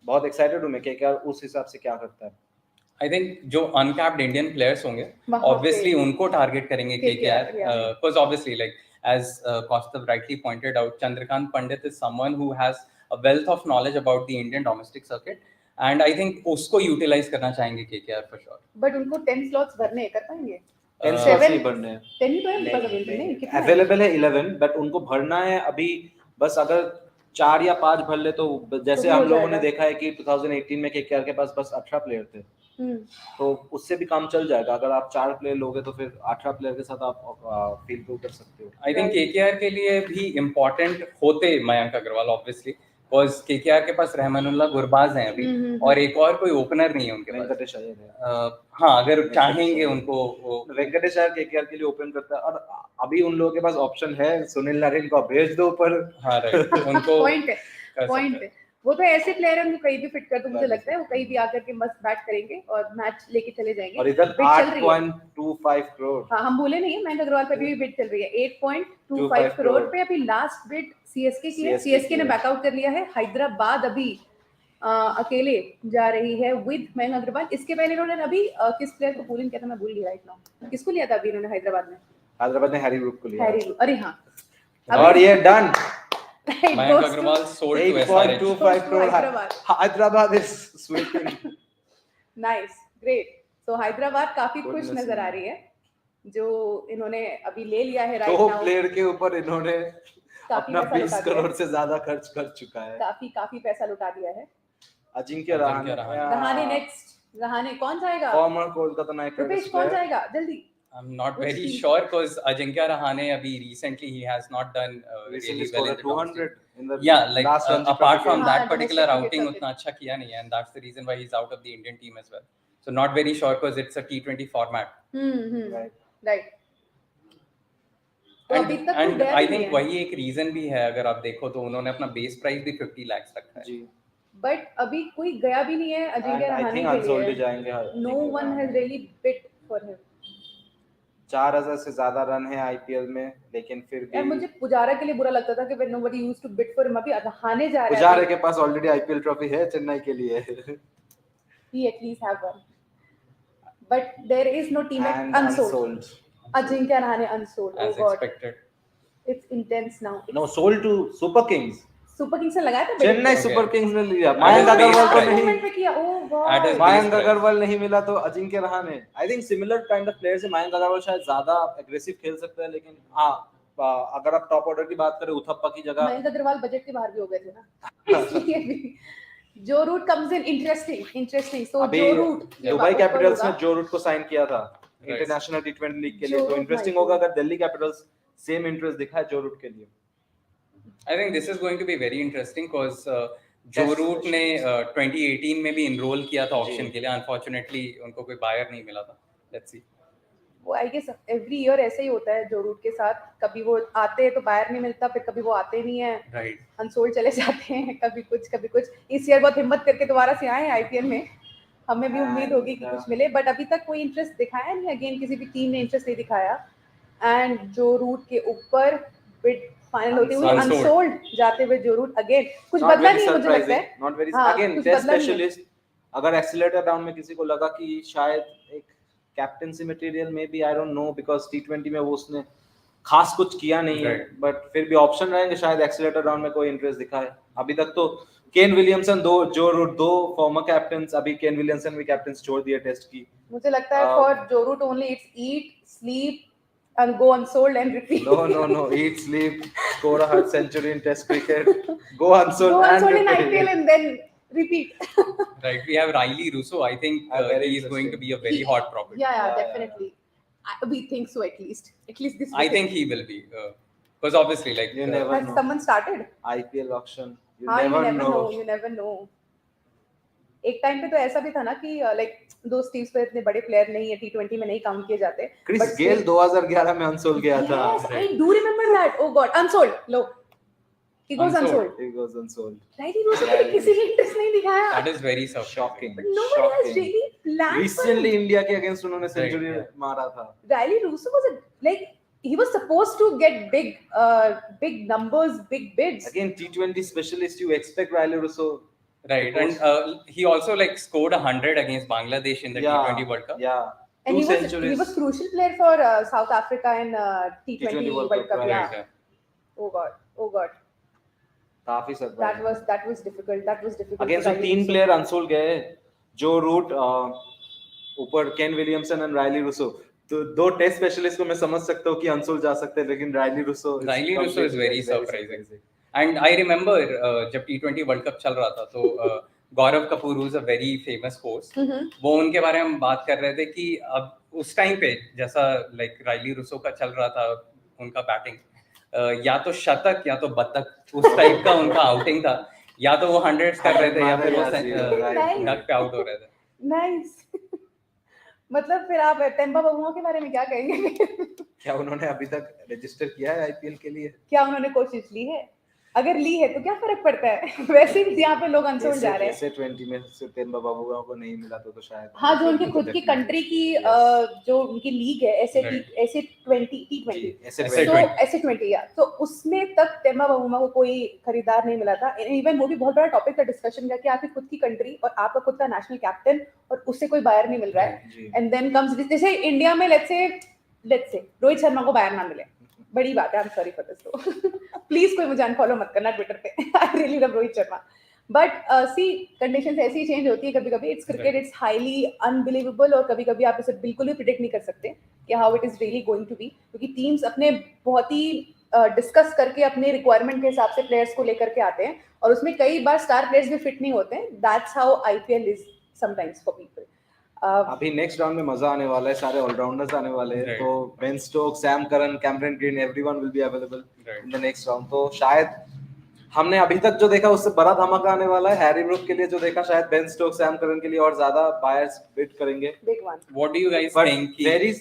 बहुत एक्साइटेड हूँ मैं KKR उस हिसाब से क्या करता है. I think जो uncapped Indian players होंगे, वहाँ obviously पे उनको target करेंगे KKR, KKR, yeah. because obviously as Kaustav rightly pointed out, Chandrakant Pandit is someone who has a wealth of knowledge about the Indian domestic circuit, and I think उसको utilize करना चाहेंगे KKR for sure. But उनको 10 slots भरने कर पाएंगे. 10 Uh, slots नहीं भरने हैं. 10 ही तो है उनके पास अवेलेबल. नहीं कितना है? अवेलेबल है 11 बट उनको भरना है अभी. बस अगर 4 या 5 भर ले तो जैसे तो हम हो लोगों ने जाएगा. देखा है कि 2018 में KKR के पास बस 18 प्लेयर थे. हम्म. तो उससे भी काम चल जाएगा. अगर आप 4 प्लेयर लोगे तो फिर 18 प्लेयर के साथ आप फील कर सकते हो. I think KKR के लिए भी important होते Mayank Agarwal obviously, because KKR के पास रहमानुल्लाह गुरबाज हैं अभी, और एक और कोई ओपनर नहीं है उनके पास। वेंकटेश अय्यर है। हाँ, अगर चाहेंगे उनको वो वेंकटेश अय्यर केकेआर के लिए ओपन करता है, और अभी उन लोगों के पास ऑप्शन है, सुनील नारायण को भेज दो ऊपर। हाँ राइट, उनको पॉइंट है, कर पॉइंट सकते है। वो तो ऐसे प्लेयर हैं, उनको कहीं भी फिट कर दो, मुझे लगता है वो कहीं भी आकर के मस्त बैट करेंगे और मैच लेके चले जाएंगे। और इधर बिड चल रही है। 8.25 करोड़। हाँ, हम भूले नहीं है, मयंक अग्रवाल पे भी बिड चल रही है 8.25 करोड़ पे। अभी लास्ट बिड सीएसके की है, सीएसके ने बैकआउट कर लिया है। हैदराबाद अभी अकेले जा रही है विद मयंक अग्रवाल। इसके पहले इन्होंने अभी किस प्लेयर को पूलिंग किया था, मैं भूल गई राइट नाउ। किसको लिया था अभी इन्होंने हैदराबाद में? हैदराबाद ने हैरी ब्रूक को लिया। हैरी, अरे हाँ, और ये done. Mayank Agarwal sold to SRH 8.25 crore. Hyderabad. Hyderabad is sweeping. Nice, great. So Hyderabad काफी खुश नजर आ रही है, जो इन्होंने अभी ले लिया है राइट दो नाउ। प्लेयर के ऊपर इन्होंने काफी अपना पैसा 20 लुटा दिया करोड़ है। से ज्यादा खर्च कर चुका है। काफी पैसा लुटा दिया है। अजिंक्य रहाणे नेक्स्ट। रहाणे कौन जाएगा? Farmer Kolkata night Rupesh Riders कौन प्लेयर। जाएगा जल्दी? I'm not very sure because Ajinkya Rahane abhi recently he has not done really well in the 200 in the yeah, like last Ranji apart Trophy from game. that हाँ, particular domestic outing cricket उतना अच्छा किया नहीं है, and that's the reason why he's out of the Indian team as well. So not very sure because it's a T20 format. Right. तो अभी तक And कोई गया I भी नहीं think है। वही एक reason भी है, अगर आप देखो तो उन्होंने अपना बेस प्राइस भी 50 lakhs रखा है। जी। बट अभी कोई गया भी नहीं है Ajinkya And I Rahane think के Unsold ही लिए। जाएंगे। No one has really bid for him. 4000 से ज्यादा रन है आईपीएल में, लेकिन फिर यार भी मुझे पुजारा के लिए बुरा लगता था कि when nobody used two bit for him. अभी रहाणे जा रहा है। पुजारा के पास ऑलरेडी आईपीएल ट्रॉफी है चेन्नई के लिए। He at least have one. But there is no team at And Unsold. Ajinkya Rahane Unsold. As Oh God. expected. It's intense now. No, sold to Super Kings. Super Kings ने लगाया था Chennai Okay. Super Kings ने लिया। At Mayank his Agarwal base को price. नहीं। Movement पे किया। Oh At God. his Mayank price. Agarwal नहीं मिला तो Ajinkya Rahane. I think similar kind of players है। मयंक अग्रवाल शायद ज्यादा एग्रेसिव खेल सकता है, लेकिन हाँ, अगर आप टॉप ऑर्डर की बात करें उथप्पा की जगह। मयंक अग्रवाल बजट के बाहर भी हो गए थे ना, इसलिए भी। जो रूट कम्स इन इंटरेस्टिंग। सो अभी जो रूट दुबई कैपिटल्स ने जो रूट को साइन किया था इंटरनेशनल टी20 लीग के लिए, जो तो रूट इंटरेस्टिंग भाई होगा अगर दिल्ली कैपिटल्स सेम इंटरेस्ट दिखाए जो रूट के लिए। I think this is going to be very interesting because जो Test रूट ने 2018 में भी इनरोल किया था ऑक्शन जी। के लिए, अनफॉर्चुनेटली उनको कोई बायर नहीं मिला था। Let's see. वो आई गेस एवरी ईयर ऐसे ही होता है जो रूट के साथ। कभी वो आते हैं तो बायर नहीं मिलता, फिर कभी वो आते नहीं है, राइट। अनसोल्ड चले जाते हैं, कभी कुछ। इस ईयर बहुत हिम्मत करके दोबारा से आए आईपीएल में। हमें भी उम्मीद होगी कि कुछ मिले, बट अभी तक कोई इंटरेस्ट दिखाया नहीं। अगेन किसी भी टीम ने इंटरेस्ट नहीं दिखाया। एंड जो रूट के ऊपर बिड फाइनल होती हुई Unsold. अनसोल्ड जाते हुए जो रूट अगेन कुछ Not बदला very नहीं है मुझे लगता है। surprising, not very हाँ, again कुछ टेस्ट बदला नहीं है। स्पेशलिस्ट। अगर एक्सीलरेटर डाउन में किसी को लगा कि शायद एक कैप्टेंसी मटेरियल में भी, आई डोंट नो, बिकॉज़ टी20 में वो उसने खास कुछ किया नहीं है, Right. बट फिर भी ऑप्शन रहेंगे शायद एक्सीलरेटर डाउन में कोई इंटरेस्ट दिखाए। अभी तक तो केन विलियमसन जो रूट दो फॉर्मर कैप्टन्स, अभी केन विलियमसन भी कैप्टन छोड़ दिए टेस्ट की। मुझे लगता है for Joe Root only it's eat sleep and go unsold and repeat. No. Eat, sleep, score a 100 century in Test cricket, go unsold, Go unsold in repeat. IPL and then repeat. Right. We have Riley Russo. I think Very he is going to interesting. be a very hot property. Yeah, definitely. We think so at least. At least this. I think he will be because obviously like You never Has know. someone started? IPL auction, you हाँ, never know. You never know. एक time पे तो ऐसा भी था ना कि like दो स्टीव्स पे इतने बड़े प्लेयर नहीं है, टी20 में नहीं काउंट किए जाते। क्रिस गेल 2011 में अनसोल्ड गया था। Yes, I do remember that. Oh God, unsold. Low, he goes unsold. He goes unsold. Riley Russo पे किसी ने इंटरेस्ट नहीं दिखाया। that is very Shocking. But nobody has really planned for Recently him. India के against उन्होंने century yeah. मारा था। Riley Russo was he was supposed to get big numbers, big bids. Again, T20 specialist, you expect Riley Russo. right, and he also like scored 100 against Bangladesh in the T20 World Cup. Yeah. And Two centuries. he was crucial player for South Africa and T20 World Cup. Right, Yeah. yeah. Oh God. काफी surprising. That was difficult. Again for से Riley 3 Russo. Player unsold गए। जो root ऊपर Kane Williamson and Rilee Rossouw, तो दो test specialist को मैं समझ सकता हूँ कि अनसोल्ड जा सकते हैं, लेकिन Rilee Rossouw is very surprising. And I remember जब T20 वर्ल्ड कप चल रहा था तो गौरव Kapoor who is a very famous host, वो उनके बारे में बात कर रहे थे कि अब उस टाइम पे जैसा लाइक राइली रूसो का चल रहा था उनका बैटिंग, या तो शतक या तो बतक उस टाइप का उनका आउटिंग था या तो वो 100s कर रहे थे या फिर वो Nice. डक पे आउट हो रहे थे. नाइस मतलब फिर आप टेम्पा बबुआ के बारे में क्या कहेंगे? क्या उन्होंने अभी तक रजिस्टर किया है आईपीएल के लिए? क्या उन्होंने कोशिश ली है? अगर ली है तो क्या फर्क पड़ता है? वैसे ही यहाँ पे लोग अनसोल्ड जा रहे हैं. ऐसे 20 में से तेंबा बाबूगा को नहीं मिला तो शायद हाँ, जो उनकी खुद की कंट्री की जो उनकी लीग है ऐसे Right. ऐसे 20 T20 ऐसे ऐसे तो 20. ऐसे 20 या तो उसमें तक टेम्बा बबूमा को कोई खरीदार नहीं मिला था. इवन वो भी बहुत बड़ा टॉपिक का डिस्कशन का कि आपकी खुद की कंट्री और आपका खुद का नेशनल कैप्टन और उससे कोई बायर नहीं मिल रहा है. जी। एंड देन कम्स जैसे इंडिया में लेट्स से रोहित शर्मा को बायर ना मिले, बड़ी बात है. I am sorry for this तो प्लीज कोई मुझे अनफॉलो मत करना ट्विटर पे. I really love Rohit Sharma but see conditions ऐसी ही चेंज होती है कभी कभी. It's cricket, it's highly unbelievable और कभी कभी आप इसे बिल्कुल भी प्रिडिक्ट नहीं कर सकते कि how it is really going to be, क्योंकि टीम्स अपने बहुत ही डिस्कस करके अपने रिक्वायरमेंट के हिसाब से प्लेयर्स को लेकर के आते हैं और उसमें कई बार स्टार प्लेयर्स भी फिट नहीं होते हैं. That's how IPL is sometimes for people. अभी नेक्स्ट राउंड में मजा आने वाला है, सारे ऑलराउंडर्स आने वाले हैं. Right. तो Ben Stokes, Sam Curran, Cameron green, everyone will be available Right. In the next round. तो शायद हमने अभी तक जो देखा उससे बड़ा धमाका आने वाला है. हैरी ब्रूक के लिए जो देखा, शायद बेन स्टोक्स, सैम करन के लिए और ज्यादा बायर्स बिड करेंगे. Big one. What do you guys but think? Very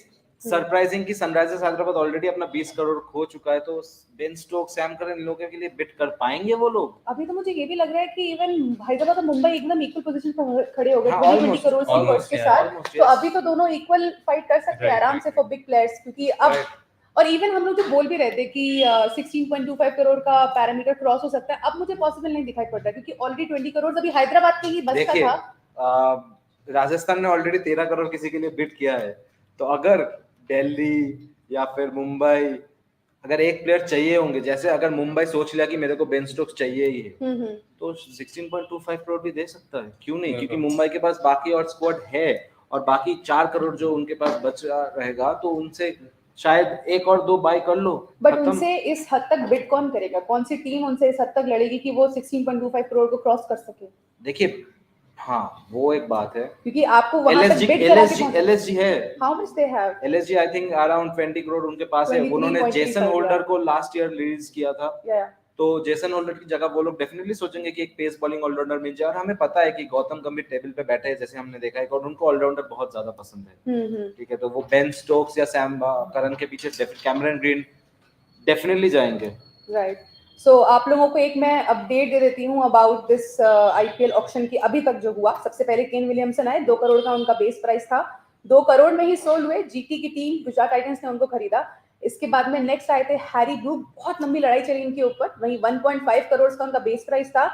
surprising कि सनराइजर्स हैदराबाद ऑलरेडी अपना 20 करोड़ खो चुका है. तो बेन स्टोक्स, सैम करन, इन लोगों के लिए बिड कर पाएंगे वो लोग? अभी तो मुझे ये भी लग रहा है कि इवन हैदराबाद और मुंबई एकदम इक्वल पोजीशन पर खड़े हो गए हाँ, 20 almost, करोड़ की almost, पर्स के yeah, साथ. almost, तो yes. अभी तो दोनों इक्वल फाइट कर सकते हैं Right, आराम right, से फॉर बिग प्लेयर्स, क्योंकि अब Right. और इवन हम लोग जो बोल भी रहे थे कि 16.25 करोड़ का पैरामीटर क्रॉस हो सकता है, अब मुझे पॉसिबल नहीं दिखाई पड़ता क्योंकि ऑलरेडी 20 करोड़ अभी हैदराबाद के ही बस का देखिए, था. राजस्थान ने ऑलरेडी 13 करोड़ किसी के लिए बिड किया है. तो अगर दिल्ली या फिर मुंबई अगर एक प्लेयर चाहिए होंगे, जैसे अगर मुंबई सोच लिया कि मेरे को बेन स्टोक्स चाहिए ही है, हम्म. तो 16.25 करोड़ भी दे सकता है. क्यों नहीं? क्योंकि बिल्कुल. मुंबई के पास बाकी और स्क्वाड है और बाकी 4 करोड़ जो उनके पास बचा रहेगा, तो उनसे शायद एक और दो बाय कर लो. बट खत्म. उनसे इस हद तक बिड कौन करेगा? कौन सी टीम उनसे इस हद तक लड़ेगी कि वो 16.25 करोड़ को क्रॉस कर सके? देखिए, हाँ वो एक बात है. क्योंकि आपको वहां तक बिड करा के पहुंचना- LSG है. How much they have? LSG I think around 20 crore उनके पास है. 23.35 उन्होंने जेसन yeah. होल्डर को लास्ट ईयर रिलीज किया था. Yeah. तो जेसन होल्डर की जगह वो लोग डेफिनेटली सोचेंगे कि एक पेस बॉलिंग ऑलराउंडर मिल जाए. और हमें पता है कि गौतम गंभीर टेबल पे बैठे हैं, जैसे हमने देखा है, और उनको ऑलराउंडर बहुत ज्यादा पसंद है. ठीक है, तो वो बेन स्टोक्स या सैम करन के पीछे कैमरन ग्रीन डेफिनेटली जाएंगे. राइट. सो आप लोगों को एक मैं अपडेट दे देती हूँ अबाउट दिस आईपीएल ऑक्शन की अभी तक जो हुआ. सबसे पहले केन विलियमसन आए, 2 करोड़ का उनका बेस प्राइस था, 2 करोड़ में ही सोल्ड हुए. जीटी की टीम गुजरात टाइटंस ने उनको खरीदा. इसके बाद में नेक्स्ट आए थे हैरी ब्रूक, बहुत लंबी लड़ाई चली इनके ऊपर. वहीं 1.5 करोड़ का उनका बेस प्राइस था.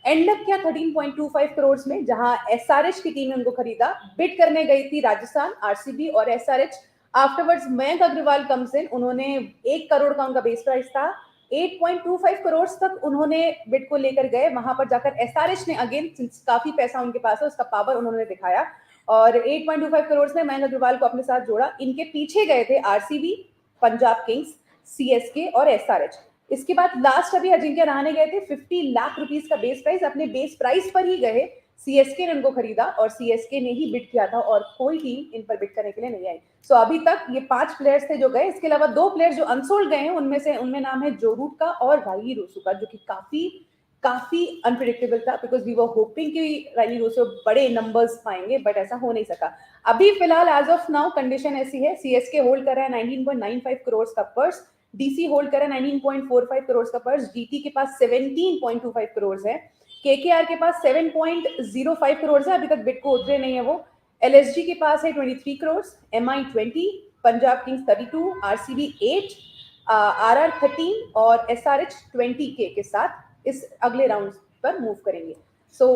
एंड अप किया 13.25 करोड़ में, जहां एसआरएच की टीम ने उनको खरीदा. बिड करने गई थी राजस्थान, आरसीबी और SRH. Afterwards Mayank Agarwal comes in, उन्होंने 1 करोड़ का उनका बेस प्राइस था. 8.25 करोड़ तक उन्होंने बिड को लेकर गए. वहां पर जाकर एसआरएच ने अगेन काफी पैसा उनके पास है, उसका पावर उन्होंने दिखाया और 8.25 करोड़ में मयंक अग्रवाल को अपने साथ जोड़ा. इनके पीछे गए थे आरसीबी, पंजाब किंग्स, सीएसके और एसआरएच. इसके बाद लास्ट अभी अजिंक्य रहाणे गए थे, 50 लाख रुपीस का बेस प्राइस. अपने बेस प्राइस पर ही गए. सीएसके ने उनको खरीदा और सीएसके ने ही बिड किया था और कोई टीम इन पर बिड करने के लिए नहीं आई. सो अभी तक ये 5 प्लेयर्स थे जो गए. इसके अलावा 2 प्लेयर्स जो अनसोल्ड गए हैं, उनमें नाम है जो रूट का और राइली रोसू का, जो कि काफी अनप्रिडिक्टेबल था बिकॉज वी वर होपिंग कि राइली रोसू बड़े नंबर्स पाएंगे, बट ऐसा हो नहीं सका. अभी फिलहाल एज ऑफ नाउ कंडीशन ऐसी है, सीएसके होल्ड कर रहा है 19.95 करोड़ का पर्स, डीसी होल्ड कर रहा है 19.45 करोड़ का पर्स, जीटी के पास 17.25 करोड़ है, केकेआर के पास 7.05 करोड़ है, अभी तक बिड को उतरे नहीं है वो. एलएसजी के पास है 23 crore, MI 20, Punjab Kings 32, RCB 8, RR 13 और एसआरएच 20K के साथ इस अगले राउंड पर मूव करेंगे. सो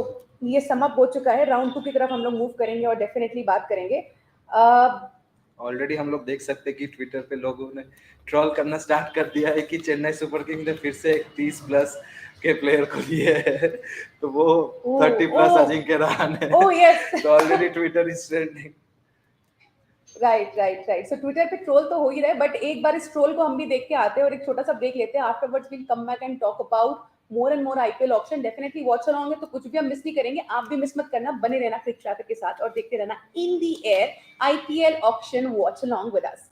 ये समअप हो चुका है. राउंड 2 की तरफ हम लोग मूव करेंगे और डेफिनेटली बात करेंगे. ऑलरेडी हम लोग देख सकते हैं कि ट्विटर पे लोगों ने ट्रोल करना स्टार्ट कर दिया है कि चेन्नई सुपर किंग ने फिर से एक 30+ के प्लेयर को लिए है, तो वो 30+ अजिंक्य रहाणे. Oh yes. तो already Twitter is trending. Right. So Twitter पे ट्रोल तो हो ही रहा है, बट एक बार इस ट्रोल को हम भी देख के आते हैं और एक छोटा सा ब्रेक लेते हैं. Afterwards we will come back and talk about more and more IPL auction. Definitely watch along है, तो कुछ भी हम मिस नहीं करेंगे. आप भी मिस मत करना, बने रहना क्रिकट्रैकर के साथ और देखते रहना in the air IPL auction. Watch along with us.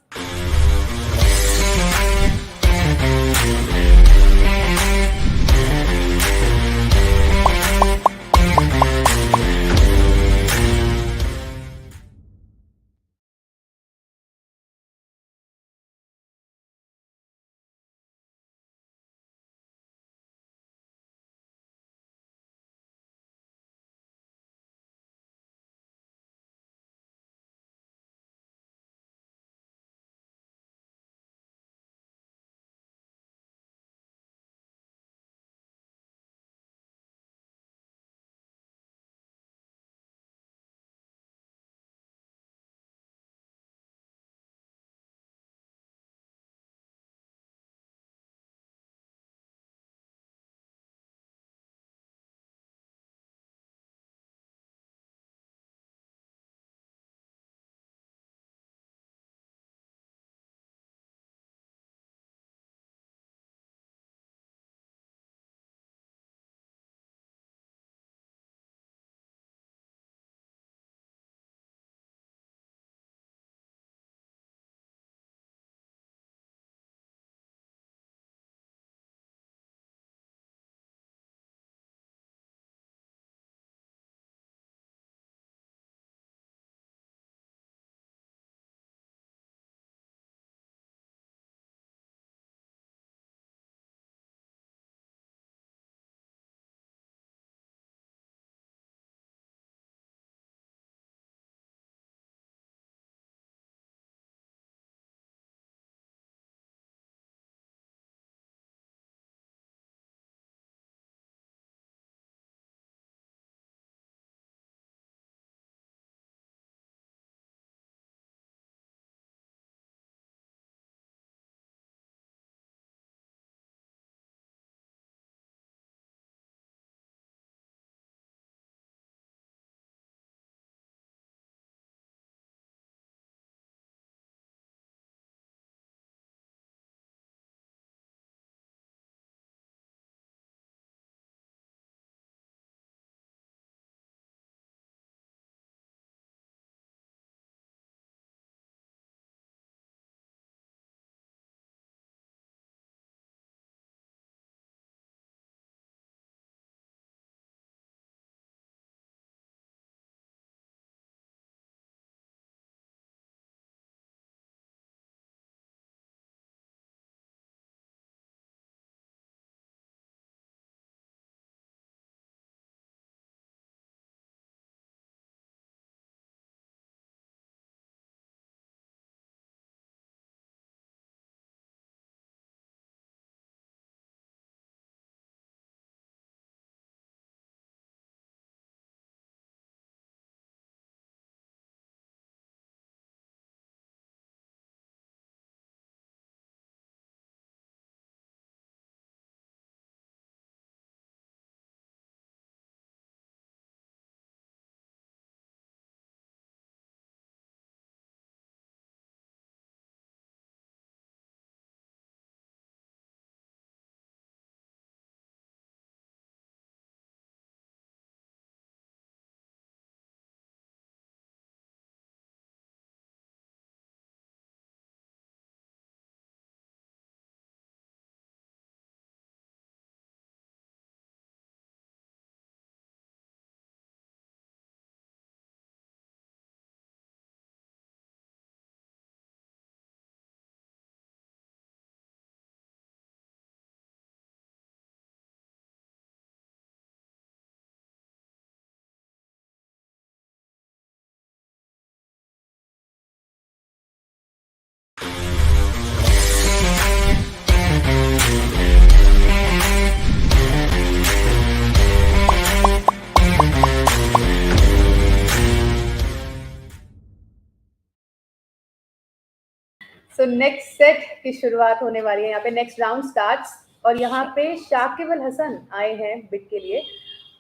So next set की शुरुआत होने वाली है. यहाँ पे नेक्स्ट राउंड स्टार्ट्स और यहाँ पे शाकिब अल हसन आए हैं बिड के लिए.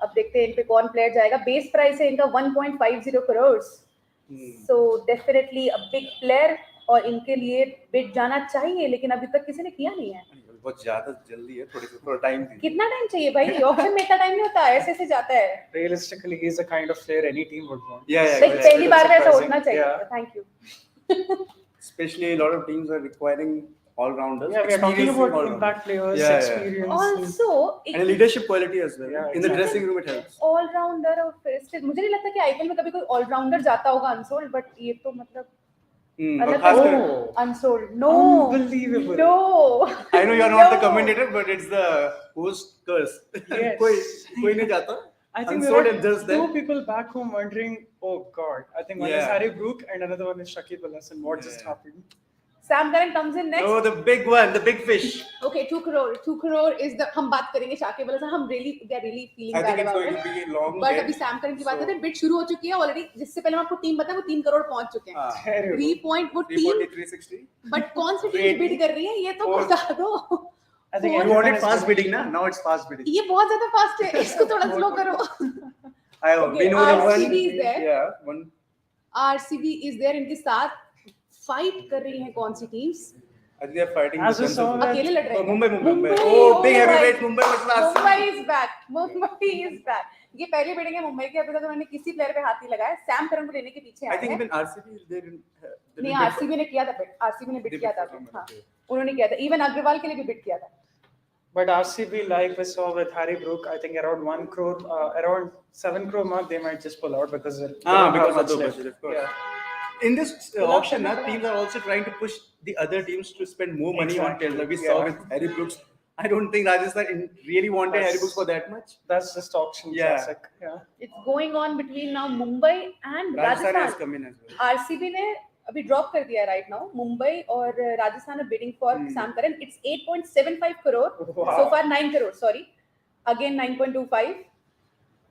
अब देखते हैं इन पे कौन प्लेयर जाएगा. बेस प्राइस है इनका 1.50 crore. So definitely a big player और इनके लिए बिड जाना चाहिए, लेकिन अभी तक किसी ने किया नहीं है. बहुत ज्यादा जल्दी है, थोड़ा टाइम दीजिए. कितना टाइम चाहिए भाई? ऑक्शन में इतना टाइम नहीं होता, ऐसे ऐसे जाता है. Realistically, he's the kind of player any team would want. Yeah, Like yeah. पहली बार में ऐसा surprising. होना चाहिए. Yeah. Thank you. Especially a lot of teams are requiring all-rounders. Yeah, we are talking experienced about all-rounders. impact players, Yeah, yeah. experience. Also And leadership quality as well. Yeah, In the exactly. dressing room, it helps. Allrounder और फिर मुझे नहीं लगता कि IPL में कभी कोई allrounder जाता होगा अनसोल्ड, बट ये तो मतलब और अलग खास कर Oh. Unsold. No Unbelievable. No I know you're not the No. commentator, but it's the host curse. Yes. कोई नहीं जाता. I think Unsold there and are just two then. people back home wondering, oh God, I think one is Yeah. Harry Brook and another one is Shakib Al Hasan. What just Yeah. happened? Sam Curran comes in Oh, next. the big one, the big fish. Okay 2 crore is the. हम बात करेंगे शाकिब अल हसन. हम really we are really feeling I bad think it's about going it. to be a long but bet. अभी Sam Curran की बात So- करते हैं. Bid शुरू हो चुकी है ऑलरेडी. जिससे पहले मैं आपको टीम बताऊं, वो 3 करोड़ पहुंच चुके हैं. हाँ. 3 पॉइंट वो टीम. 340, 360. बट कौन सी टीम बिड कर रही है ये तो Four. बता दो. I think Four. You everyone wanted is fast bidding. bidding, na? Now it's fast bidding. ये बहुत ज्यादा फास्ट है. इसको थोड़ा स्लो करो. We Okay, know the one. RCB is there. Yeah, one. RCB is there. इनके साथ फाइट कर रही हैं कौन सी teams? I think they're fighting. As we with saw Kansas. that- अकेले लड़ रहे हैं. Mumbai. Oh, Oh, big right. heavyweight Mumbai versus RCB. Mumbai is back. Mumbai is back. ये पहली बिडिंग है मुंबई की. अभी तक उन्होंने किसी प्लेयर पे हाथ नहीं लगाया. सैम करन को लेने के पीछे I आए think हैं. even RCB they didn't. They नहीं, didn't bid आरसीबी ने किया था बिड. आरसीबी ने for- बिड they किया bid था. for someone, हाँ, okay. उन्होंने किया था. इवन अग्रवाल के लिए भी बिड किया था. But RCB, like we saw with Harry Brook, I think around 1 crore, around 7 crore mark, they might just pull out because they don't have Because of much the left. budget, of course. Yeah. In this auction, teams are also trying to push the other teams to spend more money on Exactly. players. Like we saw Yeah. with Harry Brooks. I don't think Rajasthan really wanted That's- Harry Brooks for that much. That's just auction Yeah. classic. Yeah. It's going on between now Mumbai and Rajasthan has Rajasthan. come in as well. RCB ने अभी drop कर दिया right now. Mumbai और Rajasthan are bidding for Sam Curran. It's 8.75 crore. Wow. So far 9 crore. Sorry, again 9.25,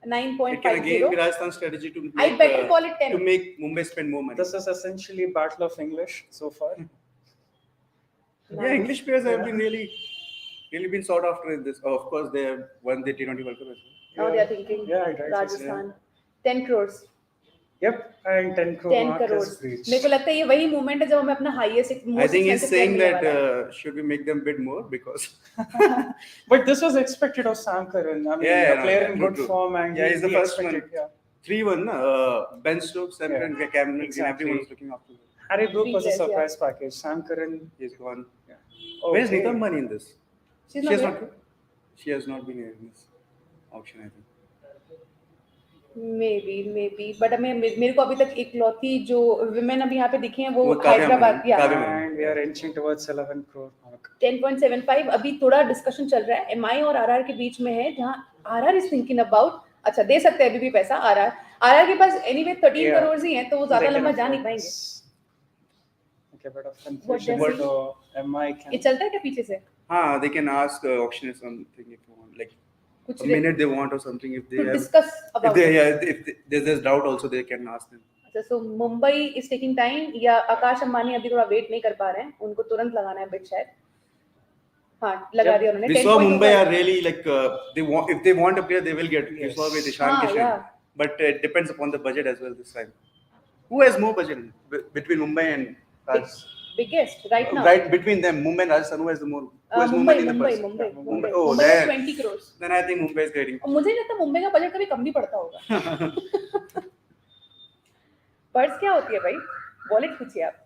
It can again be 9.50. Rajasthan's strategy to make, I better call it 10. to make Mumbai spend more money. This is essentially Battle of English so far. Yeah, English players have Yeah. been really been sought after in this. Oh, of course, they have won the T20 World Cup as well. Now they are thinking Yeah, right. Rajasthan. 10 crores. Yep, and 10 crore 10 mark crores. is reached. मेरे को लगता है ये वही moment है जब हमें अपना highest I think he's saying that should we make them bid more because But this was expected of Sam Curran. I mean, Yeah, a no, player yeah, in true, good true. form, and Yeah, he's the we first expected, one. Yeah. 3-1, Ben Stokes, Sam Yeah. Curran, Cameron, Exactly. everyone's looking after him. Harry Brook was a Weakness, yeah. surprise package. Sam Curran. He's gone. Okay. Where's Neetam Money in this? She's She not has there. not. She has not been here in this auction, I think. Maybe but हमें मेरे को अभी तक इकलौती जो women अभी यहाँ पे दिखी हैं वो वो काव्या हैदराबाद मैम, या Kavya ma'am. And we are inching towards 11 crore mark. 10.75. अभी थोड़ा डिस्कशन चल रहा है एमआई और आरआर के बीच में है, जहां आरआर इज थिंकिंग अबाउट अच्छा दे सकते हैं अभी भी पैसा. आरआर के पास एनीवे 13 Yeah. करोड़ ही हैं, तो वो ज्यादा They can लंबा जा afford नहीं पाएंगे. this. Okay, bit of What confusion. does he- So MI ये can. चलता है क्या पीछे से They can ask auctioneer something if you want, like कुछ a minute they want or something. If they to have, discuss if about they, it. yeah, if they, there's doubt also, they can ask them. अच्छा सो Mumbai is taking time या आकाश अंबानी अभी थोड़ा wait नहीं कर पा रहे हैं, उनको तुरंत लगाना है बिड शायद. हाँ लगा दिया उन्होंने. We saw 10.25. Mumbai are really like they want, if they want a player, they will get. We Yes. saw with Ishan Ah, Kishan, yeah. but it depends upon the budget as well this time. Who has more budget between Mumbai and Raj? Biggest right now. Right between them, Mumbai and Rajasthan, who has the more? Who has more Mumbai money in the Mumbai purse? Mumbai Yeah, Mumbai Oh, Mumbai there. 20 crores. Then I think Mumbai is getting. और मुझे नहीं लगता मुंबई का budget कभी कम नहीं पड़ता होगा. Purse क्या होती है भाई? वॉलेट पूछिए आप.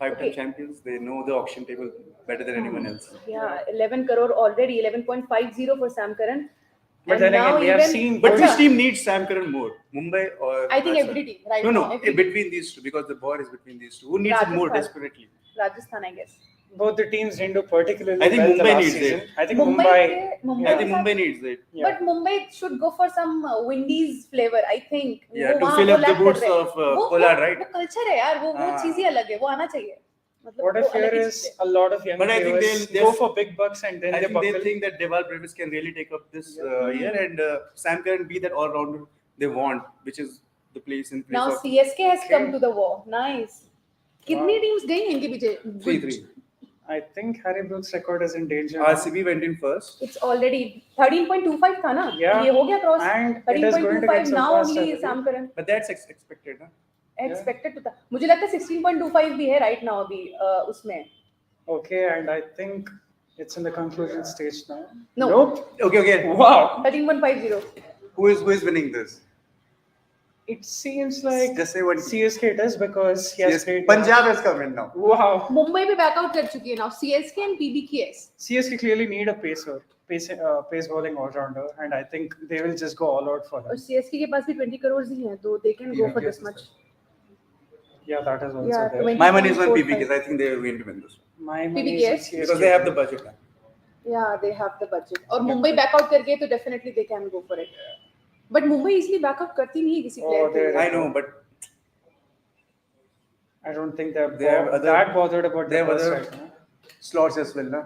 5-10 Okay. champions, they know the auction table better than anyone else. Yeah, 11 crore already, 11.50 for Sam Curran. But And then now again, we have even- seen. But Acha. which team needs Sam Curran more, Mumbai or? I think Rajasthan? every team right No, now. no, every team. between these two, because the war is between these two. Who needs it more Rajasthan. desperately? Rajasthan, I guess. Both the teams didn't do particularly I think well the Mumbai last needs season. it. I think Mumbai Mumbai. Mumbai I think के Mumbai साथ- needs it. Yeah. But Mumbai should go for some Windies flavor, I think. Yeah, वो to वहाँ fill वो up the lack कर boots रहे हैं. of वो- Pollard, right? वो culture है यार, वो हाँ. चीज ही अलग है, वो आना चाहिए. मतलब What I वो fear अलग ही is चीज है. a lot of young But I think players they'll- go for big bucks and then I they think they buckle. think that Deval Brevis can really take up this year, and Sam Curran be that all-rounder they want, which is the place in place Now of. CSK has come to the war. Nice. कितनी teams गई हैं इनके पीछे? 3-3. I think Harry Brooks' record is in danger. now. RCB went in first. It's already 13.25 था ना? Yeah. ये हो गया cross. And it is going to 13.25 get now surpassed, I only believe. Sam Curran. But that's expected, huh? Expected to था. मुझे लगता है 16.25 भी है right now अभी उसमें. Okay, and I think it's in the conclusion stage now. No. Nope. Okay. Wow. 13.50. Who is winning this? It seems like Just say what. CSK it is because he has Yes, played. Punjab has come in now. Wow. Mumbai भी backout कर चुकी है now. CSK and PBKS. CSK clearly need a pace bowling all-rounder, and I think they will just go all out for और him. CSK के पास भी 20 crores ही हैं, तो they can go for this much. Yeah, that is also Yeah, there. 20. My money is on PBKS. I think they are going to win this one. My money PBKS? is on CSK. Because they have the budget now. Yeah, they have the budget. और Mumbai backout कर गए तो definitely they can go for it. But Mumbai इसलिए backout करती नहीं है किसी player के लिए. I know, but I don't think they're They have other- that bothered about they the have first other right now. slots as well, na,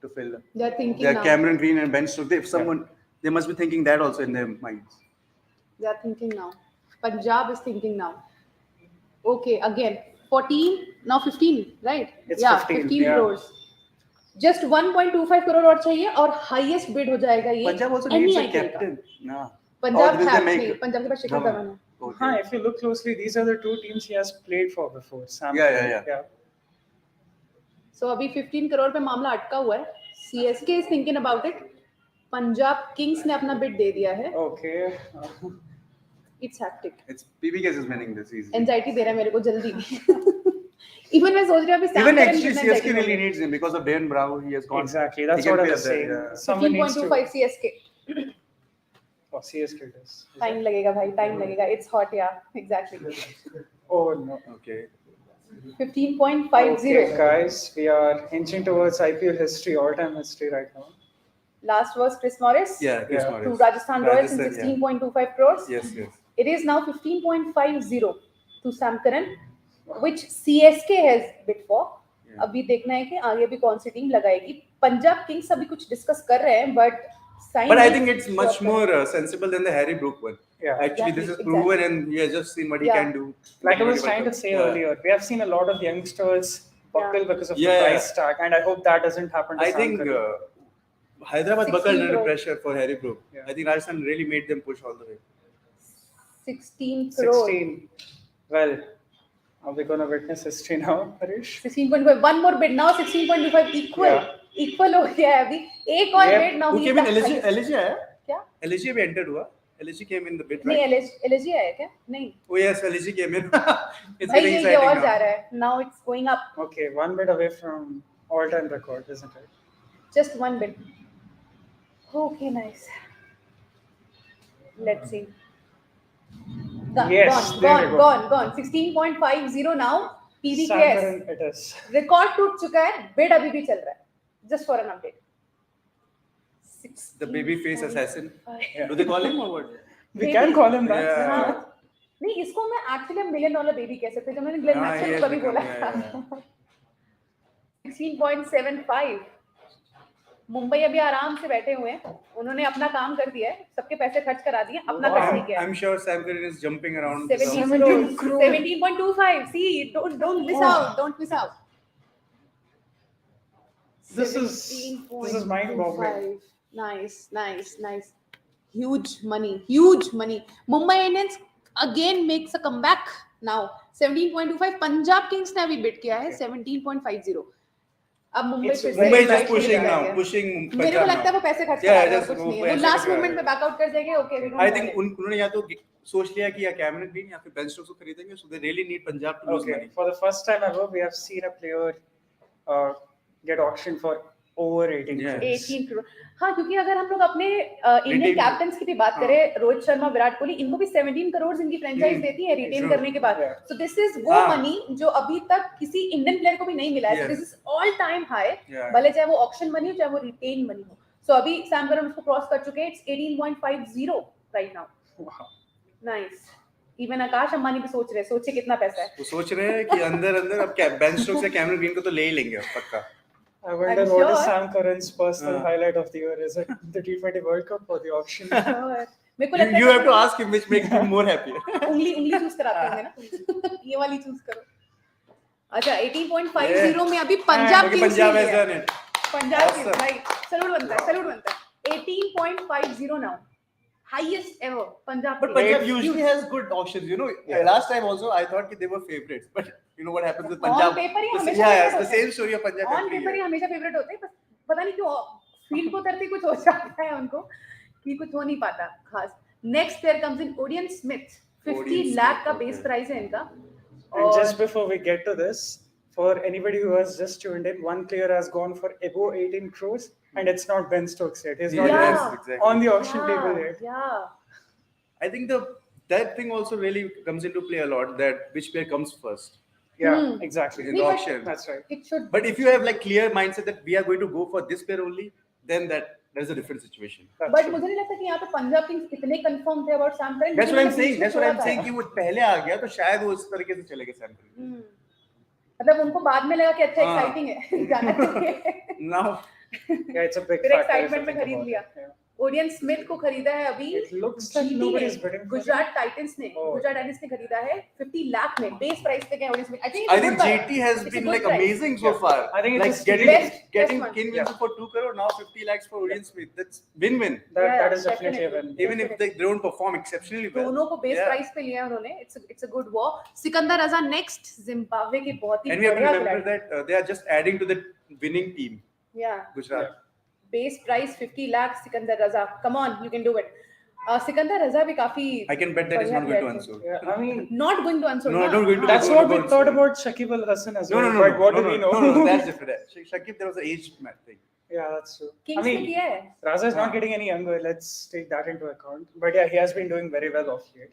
to fill. They are thinking They are now. Cameron Green and Ben Stokes. If someone, they must be thinking that also in their minds. They are thinking now. Punjab is thinking now. Okay, again 14 now 15, right? It's yeah, 15, yeah. crores. Just 1.25 crore और चाहिए और highest bid हो जाएगा ये. Punjab also Any needs a IPL का. captain. Nah. Punjab Or will they have make नहीं, पंजाब के पास शिखर Dhawan? Dhawan है. Okay. Huh, if you look closely, these are the two teams he has played for before. Sam Yeah, Curran, yeah. So अभी 15 करोड़ पे मामला अटका हुआ है. CSK is thinking about it. Punjab Kings ने अपना बिड दे दिया है. Okay. It's hectic. It's PBKS is winning this season. Anxiety दे रहा है मेरे को जल्दी. Even मैं सोच रही हूँ अभी Sam Even Curran actually कितना CSK anxiety really होगी. needs him because of Darren Brown. He has gone. Exactly. He That's can what I play was up there, saying. yeah. Someone needs to. 15.25 CSK. Oh, CSK it is. Time लगेगा भाई, time लगेगा. It's hot, yeah. Exactly. Oh no. Okay. 15.50. Okay, guys, we are inching towards IPL history, all-time history right now. Last was Chris Morris. Yeah, Chris Yeah. Morris. To Rajasthan Royals in Rajasthan, 16.25 crores. Yes, yes. It is now 15.50 to Sam Curran, which CSK has bid for. Yeah. अभी देखना है कि आगे भी कौन सी team लगाएगी. Punjab Kings अभी कुछ डिस्कस कर रहे हैं, But I think it's much more sensible than the Harry Brook one. Yeah. Actually, this is Exactly, proven, and he has just seen what he Yeah. can do. Like I was trying to say Yeah. earlier, we have seen a lot of youngsters buckle because of Yeah. the price tag, and I hope that doesn't happen to I Sam think Curran. Hyderabad 16 buckled under crore. pressure for Harry Brook. Yeah. I think Rajasthan really made them push all the way. 16 crores. 16. Well, are we going to witness history now, Harish? 16.5. One more bid now. 16.25 equal. Yeah. Equal हो गया है अभी. एक और Yep. bid now. Who he came is in? the LG? highest. LG आया? क्या? LG भी entered हुआ. LG came in the bid, नहीं right? LG आया क्या? नहीं. Oh yes, LG came in. It's भाई getting ये exciting और now. जा रहा है. Now it's going up. Okay, one bit away from all-time record, isn't it? Just one bit. Okay, nice. Let's see. Yes, there you go. Gone. 16.50 now. Sam PBKS. Curran it is. Record टूट चुका है. Bid अभी भी चल रहा है. Just for an update. The baby face assassin. Yeah. Do they call him or what? We can call him that. Yeah. हाँ. नहीं इसको मैं एक्चुअली $1 million बेबी कह सकते हैं. जब मैंने ग्लेन हाँ, मैक्सवेल yes, को कभी become, बोला. yeah. 16.75. मुंबई अभी आराम से बैठे हुए हैं. उन्होंने अपना काम कर दिया है. सबके पैसे खर्च करा दिए. अपना खर्च नहीं किया. I'm sure Sam Curran is jumping around. 17 crore. 17.25. See, don't miss out. Don't miss out. This is mind-boggling. Nice. Huge money. Mumbai Indians again makes a comeback now. 17.25. Punjab Kings ने अभी bid किया है 17.50. अब Mumbai It's फिर से Mumbai is right just pushing ले now, जाएगा. pushing. मेरे को लगता है वो पैसे खर्च Yeah, करा रहा है, just कुछ वो नहीं है. वो पैसे लास्ट करा मोमेंट रहा पे बैकआउट कर जाएंगे. ओके वी I think उन्होंने या तो सोच लिया कि या कैमरन ग्रीन या फिर बेन स्टोक्स को खरीदेंगे, so they really need Punjab to lose Okay, money. for the first time ever, we have seen a player get auctioned for over 18 Yeah. crores. 18 crore. हाँ, क्योंकि अगर हम लोग अपने इंडियन Retain- कैप्टन्स की भी बात करें, रोहित शर्मा, विराट कोहली, इनको भी 17 करोड़ इनकी फ्रेंचाइज देती है रिटेन Sure. करने के बाद. Yeah. सो दिस इज वो हाँ. मनी जो अभी तक किसी इंडियन प्लेयर को भी नहीं मिला है. Yes. This is all time high. Yeah. भले चाहे वो ऑक्शन मनी हो चाहे वो रिटेन मनी हो. सो अभी सैम करन उसको क्रॉस कर चुके हैं. It's 18.50 right now. Wow. Nice. Even Akash Ambani भी सोच रहे हैं. सोचिए कितना पैसा है. वो सोच रहे हैं कि अंदर अब बेन स्टोक्स या कैमरन ग्रीन को तो ले ही लेंगे अब पक्का. I wonder I'm what is sure. Sam Curran's personal हाँ. highlight of the year. Is it the T20 World Cup or the auction? और मेरे को लगता You है have to ask him which makes him more happier. उंगली choose कराते होंगे ना. ये वाली चूज करो. अच्छा 18.50 में अभी पंजाब Okay, किंग्स Punjab ने has लिया। done it. Punjab Kings Awesome. भाई सैल्यूट बनता है 18.50 now highest ever Punjab But Punjab usually has good auctions. You know, last time also I thought that they were favorites, but you know what happens with Punjab? On paper he The- हमेशा yeah, favorite it's the होते हैं। same story of Punjab on every paper he year. हमेशा favourite होते हैं, बस पता नहीं क्यों फील्ड को उतरते ही कुछ हो जाता है उनको कि कुछ हो नहीं पाता खास। नेक्स्ट प्लेयर कम्स इन Odean Smith 50 Odean lakh Smith, का okay. बेस प्राइस है इनका। And just before we get to this, for anybody who has just tuned in, one player has gone for above 18 crores, and it's not Ben Stokes yet. He's not Yes, even exactly. on the auction table yet. I think that thing also really comes into play a lot. That which player comes first Yeah, exactly. in the auction. That's right. It should But if you have like clear mindset that we are going to go for this player only, then there's a different situation. That's but true. मुझे नहीं लगता कि यहाँ पे Punjab Kings इतने confirm थे about Sam Curran. That's what I'm saying. That's what I'm saying. कि वो पहले आ गया तो शायद वो इस तरीके से चलेगा सैम करन। मतलब उनको बाद में लगा कि अच्छा हाँ। एक्साइटिंग है जाना चाहिए। Now Yeah, it's a big फिर factor. if you एक्साइटमेंट में think खरीद about लिया। it. Yeah. ओडियन स्मिथ को खरीदा है अभी It looks like GT nobody's ने, bidding for गुजरात टाइटंस ने Oh. गुजरात टाइटंस ने खरीदा है 50 लाख में बेस प्राइस पे गए Odean Smith. I think GT has been like amazing so far. I think it's like a steal. getting Best Kane one. Wilson for 2 crore, now 50 lakhs for Odean Smith. That's win-win. That is definitely a win. Even if they don't perform exceptionally well. दोनों को base Yeah. Price पे लिया है उन्होंने। It's a good war. Sikandar Raza next Zimbabwe की बहुत ही And we have to बढ़िया remember खिलाड़ी। that they are just adding to the winning team, या Gujarat. Base price 50 lakh Sikandar Raza. Come on you can do it. Sikandar Raza भी काफी I can bet that is not going to Unsold. Yeah, I mean, not going to unsold. No, not going to that's go what to we Unsold. thought about Shakib Al Hasan as No, well. no, no, But what no, do no, we know? no, that's different. Shakib, there was an age match thing. Yeah, that's true. Kings I ने mean, किया है। Raza is not getting any younger. Let's take that into account. But yeah, he has been doing very well off late.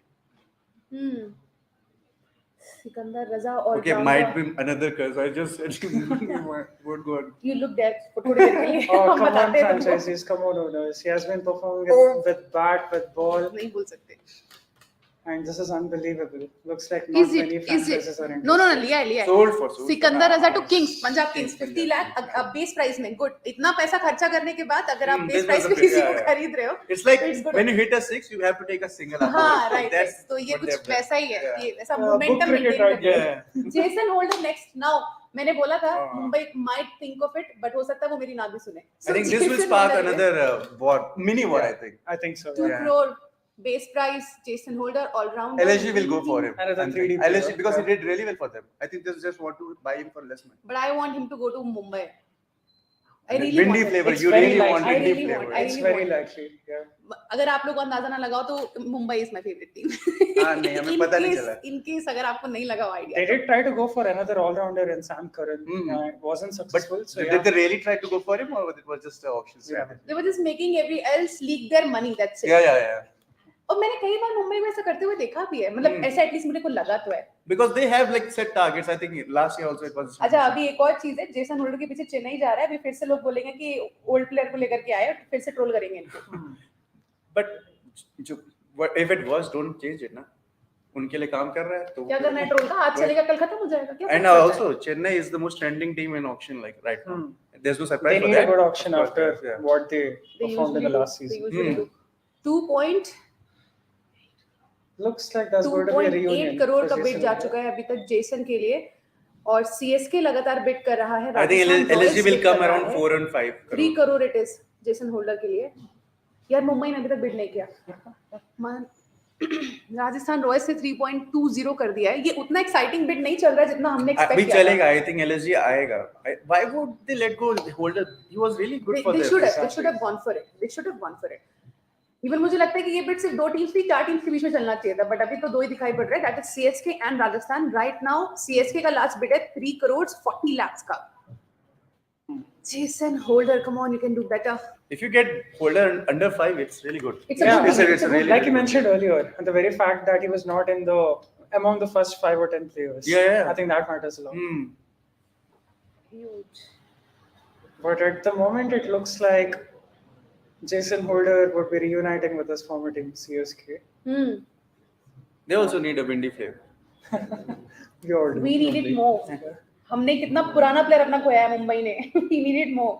Sikandar रजा और Okay, might be another curse. I just said you won't go on. You look there for थोड़ी देर के लिए। Oh, हम come on, बताते हैं तुमको। franchises. Come on, owners. He has been performing with bat, with ball, नहीं बोल सकते। and this is unbelievable. Looks like Is not many it franchises are interested. no लिया है Sold for. Sikandar Raza to Kings Punjab Kings Kings, 50 lakh अब base price में। Good. इतना पैसा खर्चा करने के बाद अगर आप बेस this प्राइस was पे a bit- किसी को yeah. खरीद रहे हो It's like It's good. when you hit a 6, you have to take a single. हाँ afterwards. राइट That's तो ये what कुछ they have done. वैसा ही है। Yeah. ये वैसा book momentum cricket maintain right करते there. हैं। जेसन होल्डर नेक्स्ट नाउ मैंने बोला था हाँ। Mumbai might think of it but हो सकता है वो मेरी ना भी सुने। I think this will spark another war, mini war. I think. I think so. 2 Yeah. crore base price Jason Holder allrounder. LSG will go for him. Another I'm 3D thinking. player. LSG because he Yeah. did really well for them. I think they just want to buy him for less money. But I want him to go to Mumbai. I really Windy want it. flavor. It's You very really light. want I windy really flavor. want- I It's really very want- likely. Yeah. अगर आप लोग अंदाजा ना लगाओ तो Mumbai is my favourite team. नहीं, हमें पता नहीं चला। इन केस अगर आपको नहीं लगा They idea. did try to go for another all-rounder in Sam Curran. It wasn't But successful. So did they really try to go for him, or it was just an auction strategy? They were just making every else leak their money, that's it. Yeah. और मैंने कई बार मुंबई में ऐसा करते हुए देखा भी है। मतलब ऐसा एटलीस्ट मुझे को लगा तो है। Because they have like set targets. I think last year also it was. अच्छा अभी एक और चीज है जेसन होल्डर के पीछे चेन्नई जा रहा है। अभी फिर से लोग बोलेंगे कि ओल्ड प्लेयर को लेकर के आए और फिर से ट्रोल करेंगे इनको। But if it was, don't change it, ना. उनके लिए काम कर रहा है तो क्या करना है ट्रोल का? आज चलेगा कल खत्म हो जाएगा क्या? And also Chennai is the most trending team in auction like right now. There's no surprise they for need that. a good auction Of course, after yeah. what they They performed in the last they season. usually do. 2.8 Looks like there's going to be a reunion. Crore for का bid Jason जा Holt. चुका है अभी तक Jason के लिए और CSK लगातार बिड कर रहा है। I think Rajasthan LSG will bid come कर रहा around है। 4 and 5 3 crore. Crore it is Jason holder के लिए। यार मुंबई ने अभी तक बिड नहीं किया। राजस्थान रॉयल्स ने 3.20 कर दिया है। ये उतना एक्साइटिंग बिड नहीं चल रहा है जितना हमने एक्सपेक्ट अभी किया था। चलेगा. I think LSG आएगा. Why would they let go Holder? He was really good for They them. should have gone for it. They should have gone for it. Even मुझे लगता है कि ये बिड सिर्फ 2 टीम्स थी, 4 टीम्स के बीच में चलना चाहिए था बट अभी तो 2 ही दिखाई पड़ रहा है। That is CSK and Rajasthan. Right now CSK का लास्ट बिड है 3 करोड़ 40 लाख का। Jason holder, come on, you can do better. If you get Holder under 5, it's really good. It's a Yeah, good it's a one. really like you good. mentioned earlier, and the very fact that he was not in the among the first 5 or 10 players. Yeah. I think that matters a lot. Huge. But at the moment, it looks like Jason Holder would be reuniting with his former team, CSK. They also need a windy flavor. We all do. We need it more. हमने कितना पुराना player अपना खोया है मुंबई ने। We need it more.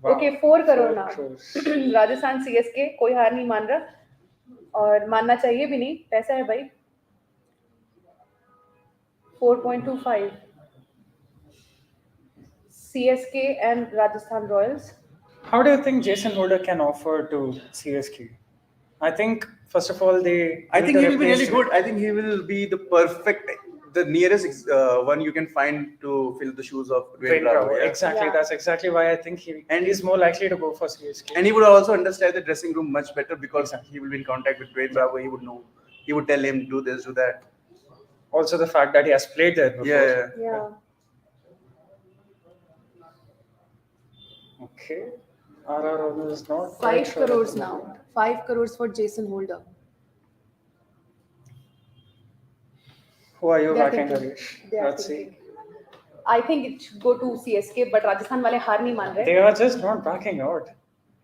Wow. Okay, 4 crore ना। 4 crores. Rajasthan CSK कोई हार नहीं मान रहा और मानना चाहिए भी नहीं। पैसा है भाई। 4.25. CSK and Rajasthan Royals. How do you think Jason Holder can offer to CSK? I think first of all they. I need think to he will be really replace- good. I think he will be the nearest one you can find to fill the shoes of Dwayne Dwayne Bravo. Bravo. Yeah. Exactly. Yeah. That's exactly why I think And he's more likely to go for CSK. And he would also understand the dressing room much better because Exactly. he will be in contact with Dwayne Bravo. He would know. He would tell him do this, do that. Also the fact that he has played there before. Yeah. Yeah. Okay. RR is not 5 quite sure crores at the now. moment. 5 crores for Jason Holder. Who are you They are backing, thinking. Harish? They are Let's see. thinking. I think it should go to CSK, but Rajasthan wale हार नहीं मान They रहे. are just not backing out.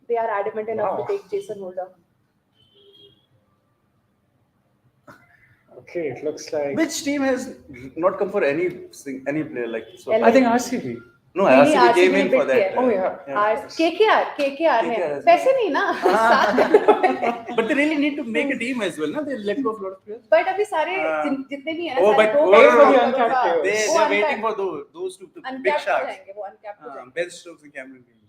They are adamant enough Wow. to take Jason Holder. Okay, it looks like. Which team has not come for any player like so? LA. I think RCB. No, नहीं, RCB came RCB in for bid किया that. है. Oh yeah. KKR ने KKR has पैसे नहीं ना. But they really need to make a team as well, no? They let go of a lot of players. But अभी सारे जितने भी हैं ना, Oh, सारे but दो wait करोड़ for the का uncapped होगा. players. वो They're uncapped- waiting for those two, the big uncapped हो sharks. जाएंगे, वो uncapped हो जाएंगे. Ben Stokes and Cameron Green.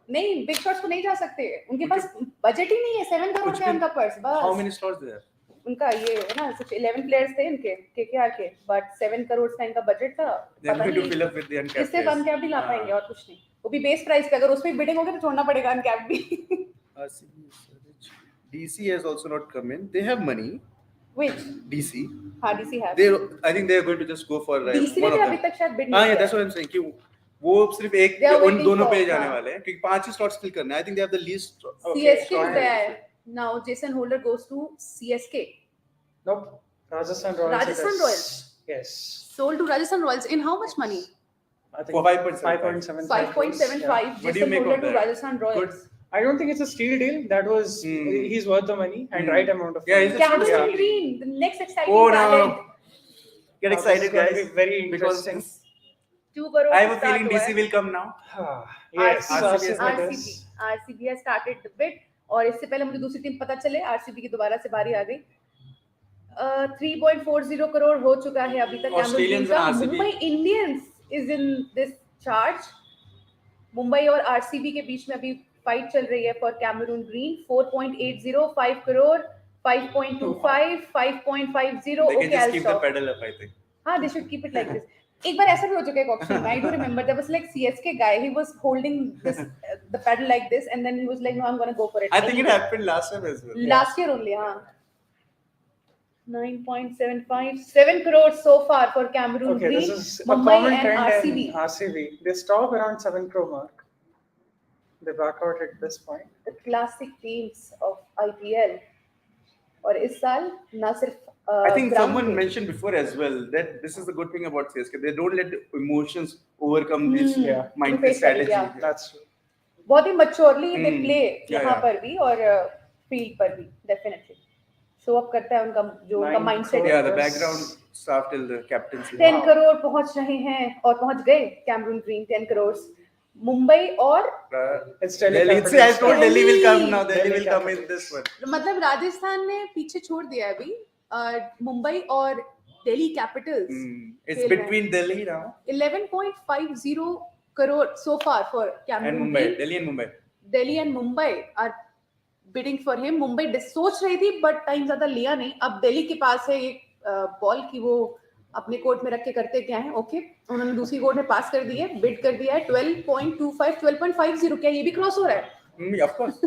नहीं, बिग शॉट्स को नहीं जा सकते. उनके पास बजट ही नहीं है. 7 करोड़ कुछ का भी- उनका पर्स बस. How many slots there? उनका ये है ना, सिर्फ 11 प्लेयर्स थे इनके केकेआर के, बट 7 करोड़ का इनका बजट था. They're पता going to नहीं fill up with the uncapped इससे players. अनकैप भी ला हाँ. पाएंगे और कुछ नहीं. वो भी बेस प्राइस पे, अगर उस पे बिडिंग होगी तो छोड़ना पड़ेगा अनकैप भी. RCB, DC has also not come in. They have money. Which DC. हाँ, DC है. I think they are going to just go for like DC ने one भी of अभी them. तक शायद बिड हाँ, नहीं yeah, किया. that's what I'm saying. कि वो सिर्फ एक They are उन waiting दोनों for- पे जाने हाँ. वाले हैं क्योंकि 5 ही slots fill करना है. I think they have the least. CSK slot is there. Now Jason Holder goes to CSK. Nope. Rajasthan Royals. Rajasthan Royals. Yes. Sold to Rajasthan Royals. In how much money? I think For 5.75. 5.75. 5.75. What do you Jason make of Holder to that? Rajasthan Royals. I don't think it's a steal deal. That was he's worth the money and right amount of Yeah, money. he's a- Cameron Yeah. Green, the next exciting Oh no! talent. Get This excited, is going to guys. be very Because interesting. 2 crore. I have a start feeling हुआ DC है. will come now. Yes. RCB. RCB has started the bid. और इससे पहले मुझे दूसरी team पता चले, RCB की दोबारा से बारी आ गई. 3.40 करोड़ हो चुका है अभी तक. Australians का. and RCB. Mumbai Indians is in this charge. Mumbai और RCB के बीच में अभी फाइट चल रही है for Cameron Green. 4.80, 5 crore, 5.25, 5.50. They can Okay, just I'll keep the stop. pedal up, I think. हाँ, they should keep it like this. एक बार ऐसा भी हो चुका है ऑक्शन में. I do remember there was like CSK guy. He was holding this the pedal like this, and then he was like, "No, I'm gonna go for it." I think it happened last time as well. Last year only, हाँ. 9.75, 7 crores so far for Cameron Okay, Green, this is a Mumbai common and trend RCB. in RCB. They stop around 7 crore mark. They back out at this point. The classic teams of IPL. और इस साल ना सिर्फ I think ground someone पे. mentioned before as well that this is the good thing about CSK. They don't let the emotions overcome this Yeah. mindset Face strategy. yeah. That's true. बहुत ही maturely they play Yeah, यहाँ yeah. पर भी और field पर भी definitely. Show up करता है उनका जो उनका 9 माइंडसेट crore. है. Yeah, the background staff till the captaincy. 10 crore पहुंच रहे हैं और पहुंच गए. Cameron Green 10 crore. मुंबई और It's Delhi. Delhi. Capitals. See, I told Delhi will come now. Delhi Delhi will come in Capitals. this one. मतलब राजस्थान ने पीछे छोड़ दिया है अभी. मुंबई और दिल्ली कैपिटल्स. It's खेल रहे हैं. between Delhi now 11.50 crore so far for and Cameron Mumbai. Green. Delhi and Mumbai. Delhi and Mumbai are bidding for him. Mumbai सोच रही थी बट टाइम ज्यादा लिया नहीं. अब दिल्ली के पास है एक बॉल की वो अपने कोर्ट में रख के करते क्या है. ओके, उन्होंने दूसरी कोर्ट में पास कर दी है. बिड कर दिया है 12.25, 12.50. क्या ये भी क्रॉस हो रहा है? Of course.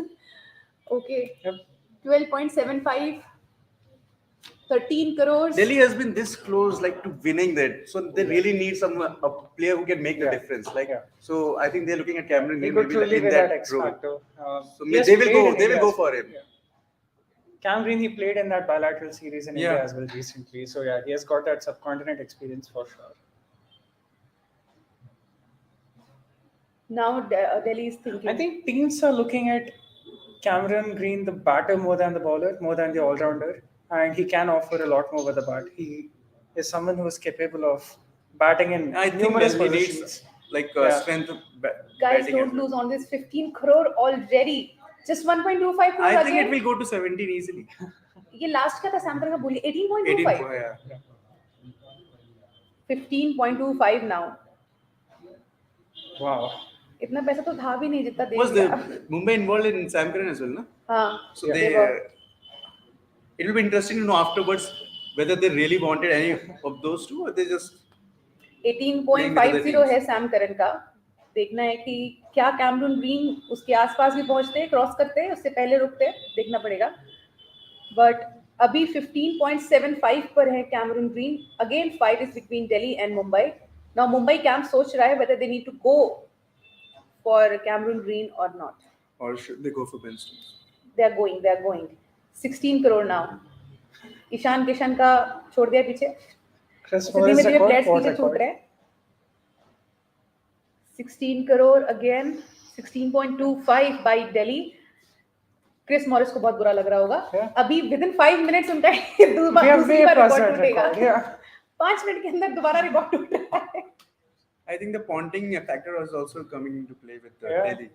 Okay, Yep. 12.75, 13 crores. Delhi has been this close, like to winning that. So they really need a player who can make the Yeah. difference. Like, Yeah. so I think they're looking at Cameron He Green could maybe truly in be that X role. factor. So He has they will played go. in They will India go as for well. him. Yeah. Cam Green, he played in that bilateral series in India Yeah. as well recently. So yeah, he has got that subcontinent experience for sure. Now Delhi is thinking. I think teams are looking at Cameron Green, the batter, more than the bowler, more than the all-rounder, and he can offer a lot more with the bat. He is someone who is capable of batting in I think numerous Delhi positions. needs like Yeah. strength of Guys, batting. don't lose on this 15 crore already. Just 1.25 crore I think again. it will go to 17 easily. ये last का था Samsung का बोली 18. 18.25. Yeah. 15.25 now. Wow. इतना पैसा तो था भी नहीं जितना दे Was दिया। the Mumbai involved in Sam Curran as well, no? हाँ, So they, were. it will be interesting to know afterwards whether they really wanted any of those two or they just 18.50 है Sam Curran का। देखना है कि क्या Cameron Green उसके आसपास भी पहुंचते हैं, क्रॉस करते हैं, उससे पहले रुकते हैं, देखना पड़ेगा। बट अभी 15.75 पर है Cameron green. Again fight is between Delhi and Mumbai. Now Mumbai camp सोच रहा है whether they need to go for Cameron Green or not. or should they go for Ben Stokes? They are going 16 crore now. Ishan Kishan का छोड़ दिया पीछे। Chris Sydney में Morris जो record, players what पीछे छूट record? रहे हैं। 16 crore again, 16.25 by Delhi. Chris Morris को बहुत बुरा लग रहा होगा। Yeah. अभी विद इन 5 मिनट्स उनका We have दूसरी way बार past रिकॉर्ड that टूटेगा। record, yeah. 5 मिनट के अंदर दोबारा रिकॉर्ड टूट रहा है। I think the ponting factor was also coming into play with Yeah. Delhi.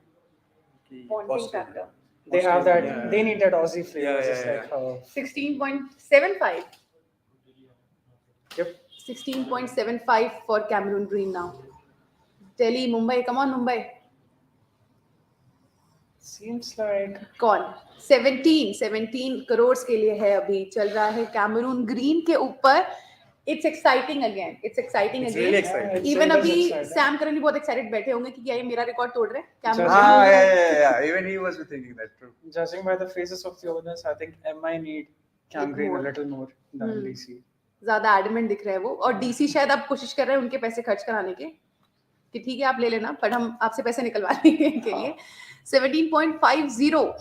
Ki Ponting Austin. factor. They have that. Yeah. They need that Aussie flavor. Yeah, just yeah, like how. 16.75. Yep. 16.75 for Cameron Green now. Delhi, Mumbai, come on Mumbai. Seems like. कौन 17 करोड़ के लिए है। अभी चल रहा है Cameron green के ऊपर। It's exciting again, It's really exciting. Even It is अभी exciting. सैम करन भी बहुत एक्साइटेड बैठे होंगे कि क्या ये मेरा रिकॉर्ड तोड़ रहे हैं Cameroon. Ah, yeah. Even he was thinking that. True. Judging by the faces of the owners, I think MI need Cam Like Green more. a little more than Hmm. DC. ज्यादा adamant दिख रहा है वो। और DC शायद अब कोशिश कर रहे हैं उनके पैसे खर्च कराने के कि ठीक है आप ले लेना पर हम आपसे पैसे निकलवा लेंगे के लिए। 17.50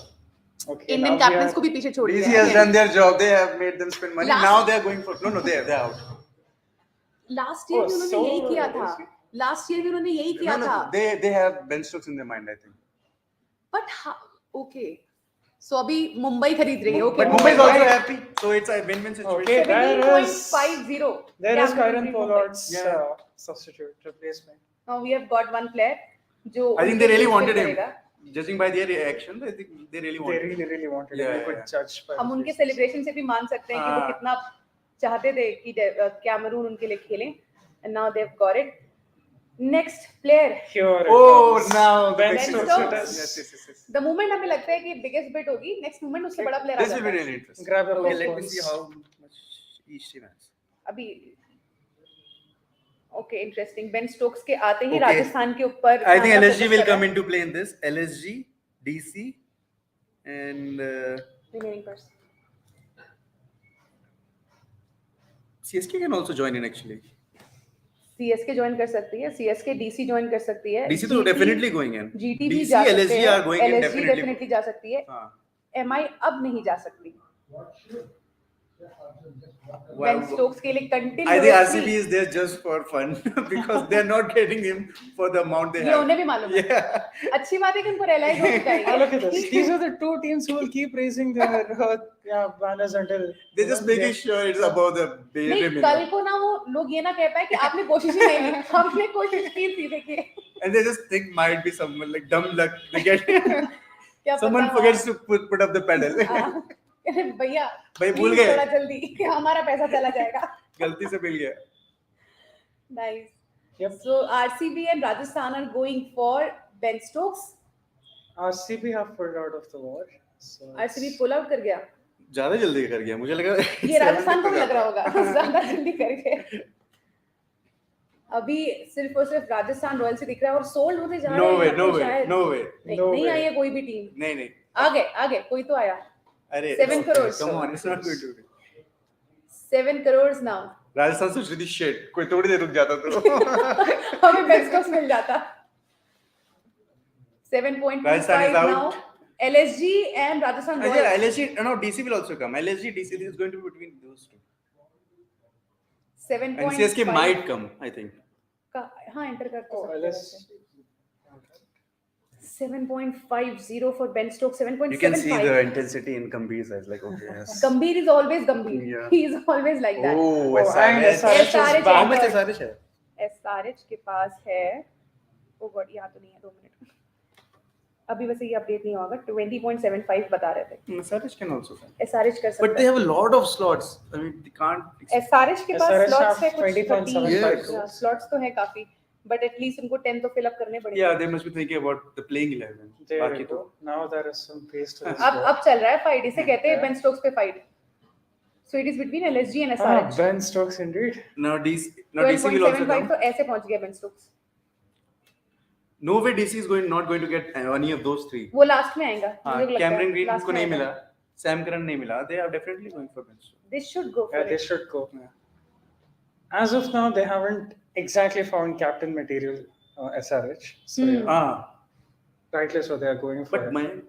Okay. Indian now we captains are- को भी पीछे छोड़ DC दिया has है। done their job. They have made them spend money. Last- Now they are going for they're out. Last year Oh, भी उन्होंने so यही किया is था। it? लास्ट ईयर भी उन्होंने यही किया No, था। they have Ben Stokes in their mind, I think. But okay so अभी मुंबई खरीद रही है। Okay But Mumbai is also happy, so it's a win-win situation. Okay, there is 17.50 there is Cameron Kyron Green Pollard's Yeah. substitute replacement. Now we have got one player जो I think they really उनके wanted fill him. करेगा। Judging by their reaction, I think they really They wanted him. really wanted Yeah, it. You yeah, could yeah. judge by हम the उनके faces. Celebration से भी मान सकते हैं कि वो हाँ। कितना चाहते थे कि कैमरून उनके लिए खेलें। And now they have got it. Next player Here it Oh, comes. now Ben Ben Stokes Stokes. it is. Yes. The moment हमें लगता है कि बिगेस्ट बिट होगी। नेक्स्ट मोमेंट उससे बड़ा प्लेयर आ This will जाता be है। really interesting. Grab your Okay, let me popcorns. see how much each team has. अभी ओके इंटरेस्टिंग। बेन स्टोक्स के आते ही Okay. राजस्थान के ऊपर I think camera LSG focus will कर रहा come है। into play in this. LSG, DC, and Remaining person. CSK can also join in actually. CSK join कर सकती है। सीएसके डीसी ज्वाइन कर सकती है। DC तो definitely going in. जीटी भी DC, जा सकते LSG हैं। are going in LSG definitely. Definitely जा सकती है। हाँ. एमआई अब नहीं जा सकती। Wow. बेन स्टोक्स के लिए I think continuously RCB is there just for fun because they're not getting him for the amount they ये have. उन्हें भी मालूम है। Yeah. अच्छी बात है कि उनको रियलाइज हो चुका है Ah, ये। look at this. These are the two teams who will keep raising their banners until They're just making sure it's above the bare नहीं minimum. कल को ना वो लोग ये ना कह पाए कि आपने कोशिश ही नहीं की। हमने कोशिश की थी देखिए। And they just think might be someone like dumb luck. They get क्या someone पता forgets to put up the pedal. हाँ। भैया भाई भूल please गए। थोड़ा जल्दी हमारा पैसा चला जाएगा। गलती से मिल गया. Nice. Yep. So RCB and Rajasthan are going for Ben Stokes. RCB have pulled out of the war. So RCB pull out कर गया। ज्यादा जल्दी कर गया मुझे लगा. ये राजस्थान को भी लग रहा होगा ज्यादा जल्दी करके। अभी सिर्फ और सिर्फ राजस्थान रॉयल से दिख रहा है और सोल्ड होते जा रहे No हैं way, यहाँ no पे way, शायद। no way. नहीं, No नहीं way. आई है कोई भी टीम। नहीं. आगे कोई तो आया। अरे 7 crores. Come on, it's not going to be. 7 crores now. Rajasthan सोच रही थी shit कोई थोड़ी देर रुक जाता तो. हमें Ben Stokes मिल जाता। 7.25 Rajasthan is out. now. LSG and Rajasthan Yeah, Royals. LSG, no, DC will also come. LSG, DC is going to be between those two. 7.5 And CSK might come, I think. हाँ enter कर Oh, सकते LS. हैं। 7.50 for Ben Stokes. 7.75. You can see the intensity in Gambhir's eyes, like, okay, yes. Gambhir is always Gambhir. Yeah. He is always like that. Oh, and SRH. SRH is SRH back. How much SRH है? SRH के पास है। Oh God, यहाँ तो नहीं है 2 minute. अभी वैसे ये अपडेट नहीं होगा, 20.75 बता रहे थे। SRH can also come. SRH कर But सकता they है। have a lot of slots. I mean, they can't. SRH के पास SRH स्लॉट्स है have कुछ 20.75 Yes. crores. स्लॉट्स तो है काफी, बट एटलीस्ट उनको 10 तो फिल अप करने पड़ेंगे। Yeah, they must be thinking about the playing 11. There बाकी you तो go. Now there is some pace to this. अब चल रहा है फाइट, इसे कहते हैं Yeah. बेन स्टोक्स पे fight. So it is between LSG and Ah, SRH. Ben Stokes indeed. now DC will also 12.75 come. तो ऐसे पहुंच गया Ben Stokes. No way DC is not going to get any of those three. वो last में आएगा हाँ, मुझे लगता है। Cameron Green last को में नहीं आएगा। मिला, Sam Curran नहीं मिला. They are definitely going for Ben Stokes. They should go for Yeah, they it. should go. As of now, they haven't exactly found captain material SRH. So yeah, rightly so, they are going for But it.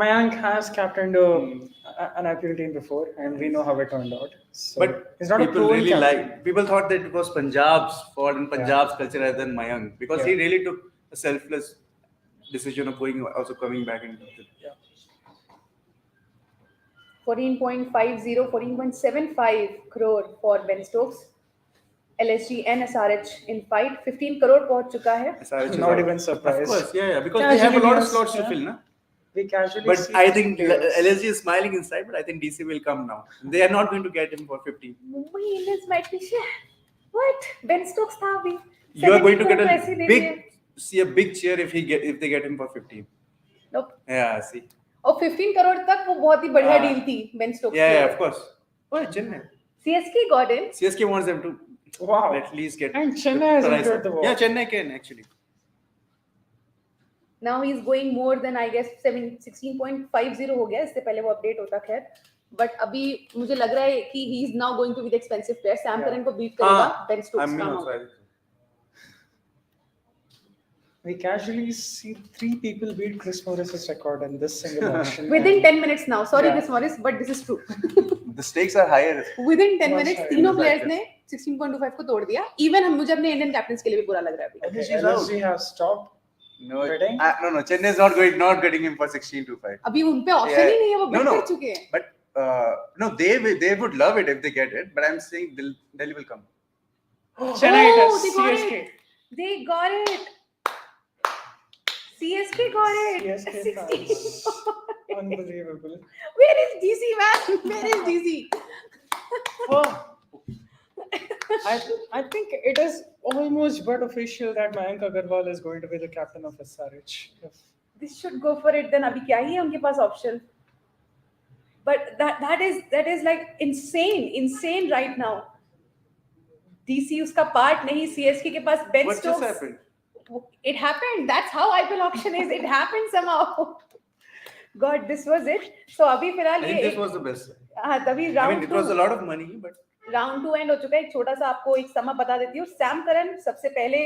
Mayank has captained an IPL team before, and we know how it turned out. So but he's not a people proven really captain. people thought that it was Punjab's fault and Punjab's culture rather than Mayank because he Yeah. really took a selfless decision of coming back into the 14.50, 14.75 crore for Ben Stokes. LSG and SRH in fight. 15 crore पहुंच चुका है। SRH is Not out. even surprised. Of course, yeah, because they have a lot of Casually, slots to yeah. fill, na? We casually But see I these think players. LSG is smiling inside, but I think DC will come now. They are not going to get him for 15. Mumbai Indians might be shit. What? Ben Stokes था अभी। You are going to 17 get crore पैसे दे दिए। see a big cheer if they get him for 15. Nope. Yeah, see. और 15 करोड़ तक वो बहुत ही बढ़िया deal थी बेन स्टोक्स Yeah, के yeah, लिए। of course. Oh, Chennai. CSK got in. CSK wants them to Wow. at least get. And Chennai has price entered up. the war. Yeah, Chennai can actually. Now he's going more than I guess 16.50 हो गया, इससे पहले वो update होता खैर। But अभी मुझे लग रहा है कि he is now going to be the expensive player. Sam Curran को बीट करेगा बेन स्टोक्स I mean, का also, I amount। think We casually see 3 people beat Chris Morris's record in this single auction. Within 10 minutes now. Sorry Yeah. Chris Morris, but this is true. so. The stakes are higher. Within 10 Much minutes higher. तीनों Exactly. Players ने 16.25 को तोड़ दिया। Even हम मुझे अपने Indian captains के लिए भी बुरा लग रहा है अभी। Okay, LSG is out. LSG have stopped. No, Bidding? no. Chennai is not getting him for 16 to 5. अभी उन पे ऑप्शन ही नहीं है, वो बिड कर चुके हैं। But no, they would love it if they get it. But I'm saying Delhi will come. Chennai Oh, has they got CSK. it. They got it. CSK got it. CSK 16. fans. Unbelievable. Where is DC, man? Where is DC? I think it is almost but official that Mayank Agarwal is going to be the captain of SRH. This should go for it. Then अभी क्या ही है उनके पास option? But that is like insane right now. DC उसका part नहीं, CSK के पास Ben What just Stokes. happened? It happened. That's how IPL auction is. It happened somehow. God, this was it. So अभी I फिलहाल think ये this was the best. हाँ तभी I round mean, it was a lot of money, but round 2 and हो चुका है। एक छोटा सा आपको एक सम अप बता देती हूँ। सैम करन सबसे पहले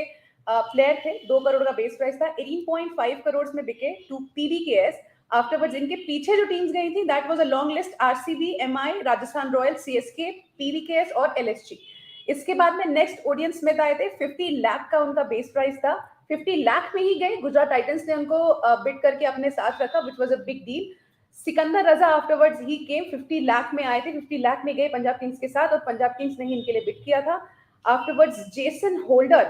प्लेयर थे, 2 करोड़ का बेस प्राइस था, 18.5 करोड़ में बिके टू PBKS। आफ्टरवर्ड्स इनके पीछे जो टीम्स गई थी that was a long list, RCB, MI, Rajasthan Royals, CSK, PBKS और LSG। इसके बाद में नेक्स्ट ओडियन स्मिथ आए थे, 50 लाख का उनका बेस प्राइस था, 50 लाख में ही गए। गुजरात टाइटंस ने उनको बिड करके अपने साथ रखा, which was a big deal. Sikandar Raza afterwards ही केम, 50 लाख में आए थे, 50 लाख में गए पंजाब किंग्स के साथ और पंजाब किंग्स ने ही इनके लिए बिड किया था। आफ्टरवर्ड्स जेसन होल्डर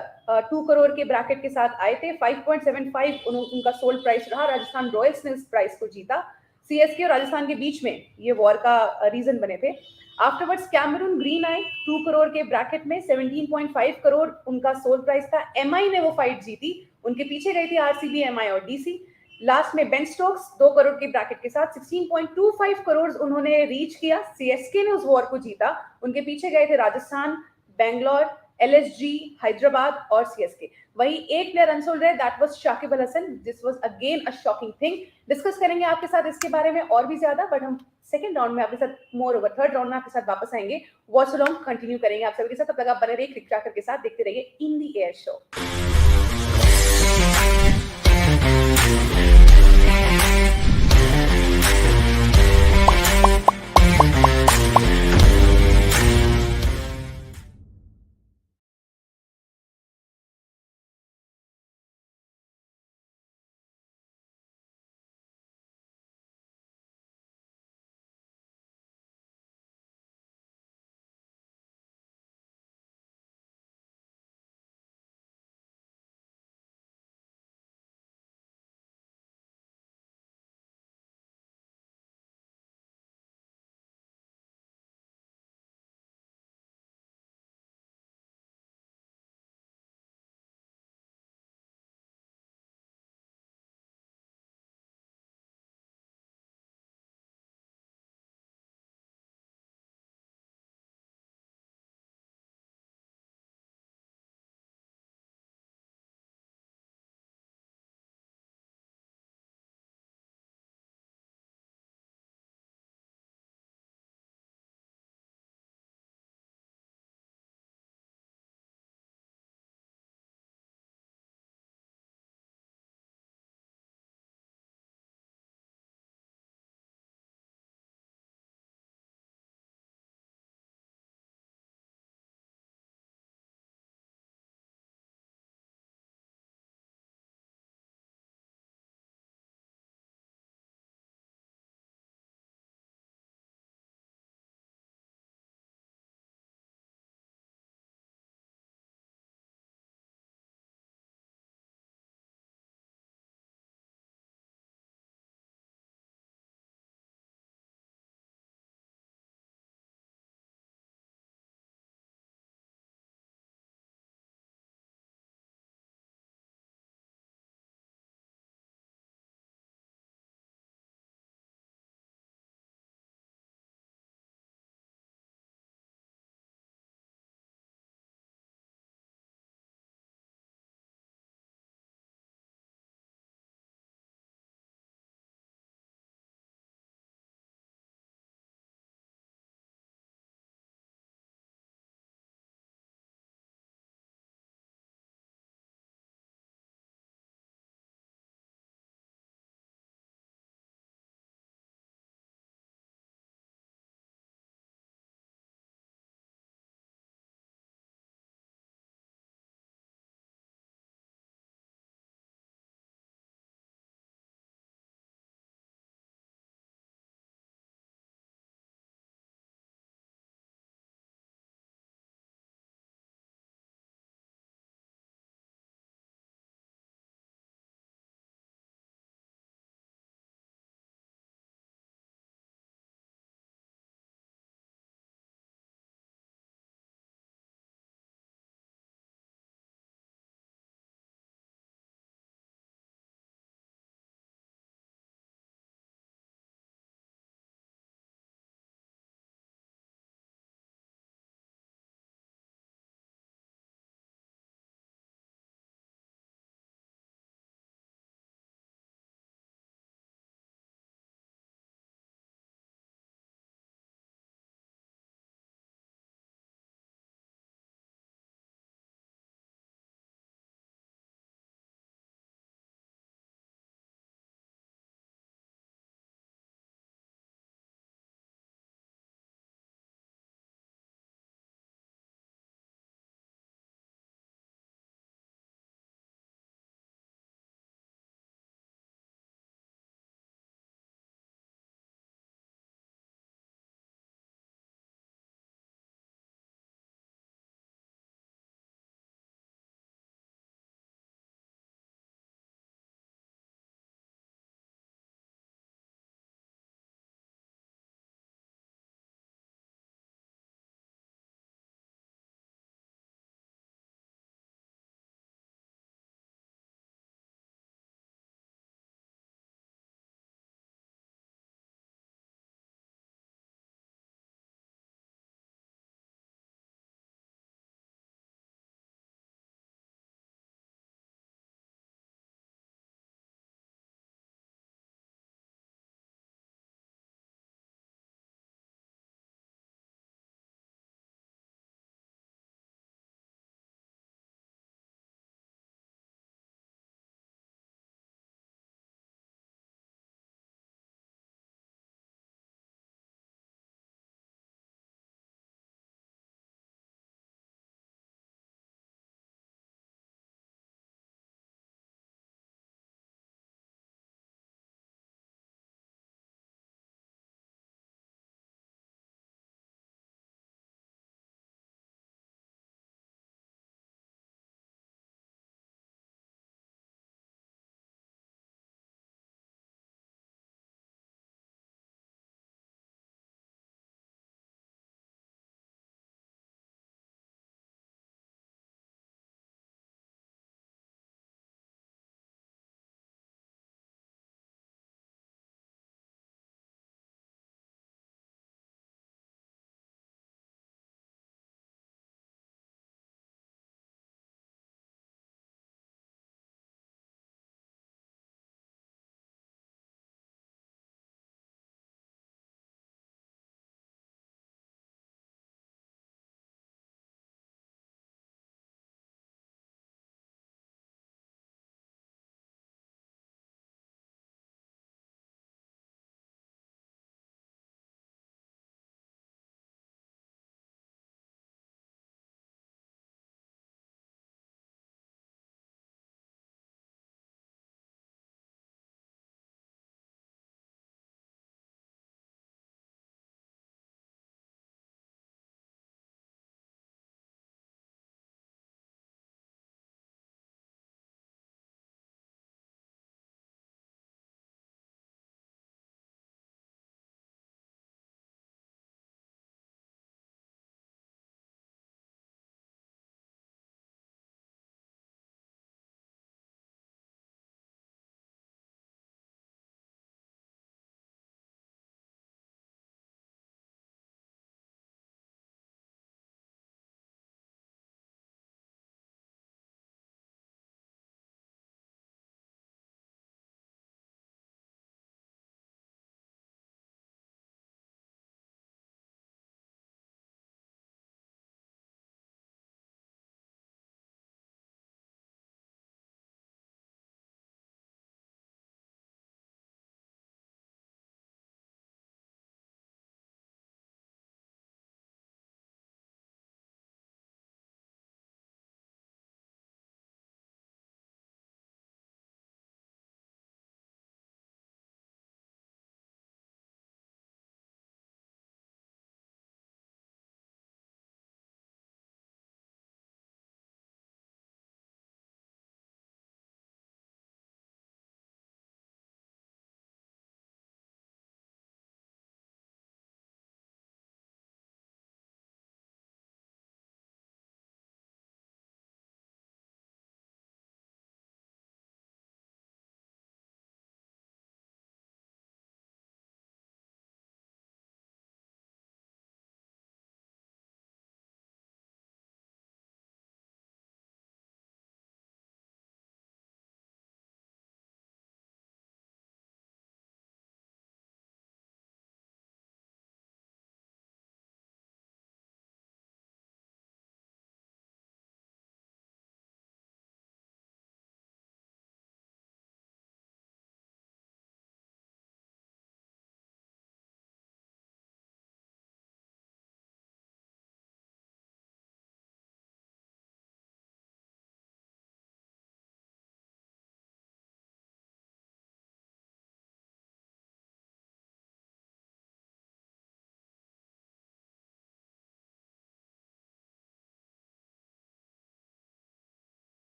2 करोड़ के ब्रैकेट के साथ आए थे, 5.75 उनका सोल्ड प्राइस रहा। राजस्थान रॉयल्स ने इस प्राइस को जीता। CSK और राजस्थान के बीच में ये वॉर का रीजन बने थे। आफ्टरवर्ड्स कैमरून ग्रीन आए 2 करोड़ के ब्रैकेट में, 17.5 करोड़ उनका सोल्ड प्राइस था। MI ने वो फाइट जीती, उनके पीछे गई थी RCB, MI और DC। लास्ट में बेन स्टोक्स 2 करोड़ के ब्रैकेट के साथ 16.25 करोड़ उन्होंने रीच किया। CSK ने उस वॉर को जीता, उनके पीछे गए थे राजस्थान, बेंगलोर, LSG, हैदराबाद और CSK। वही एक प्लेयर अनसोल्ड है, that was Shakib Al Hasan. This was again a shocking thing. Discuss करेंगे आपके साथ इसके बारे में और भी ज्यादा, बट हम सेकंड राउंड में आपके साथ, मोर ओवर थर्ड राउंड में आपके साथ वापस आएंगे। वॉच अलोंग कंटिन्यू करेंगे आप सभी के साथ। तब तक आप बने रहिए क्रिकट्रैकर के साथ, देखते रहिए in the air show.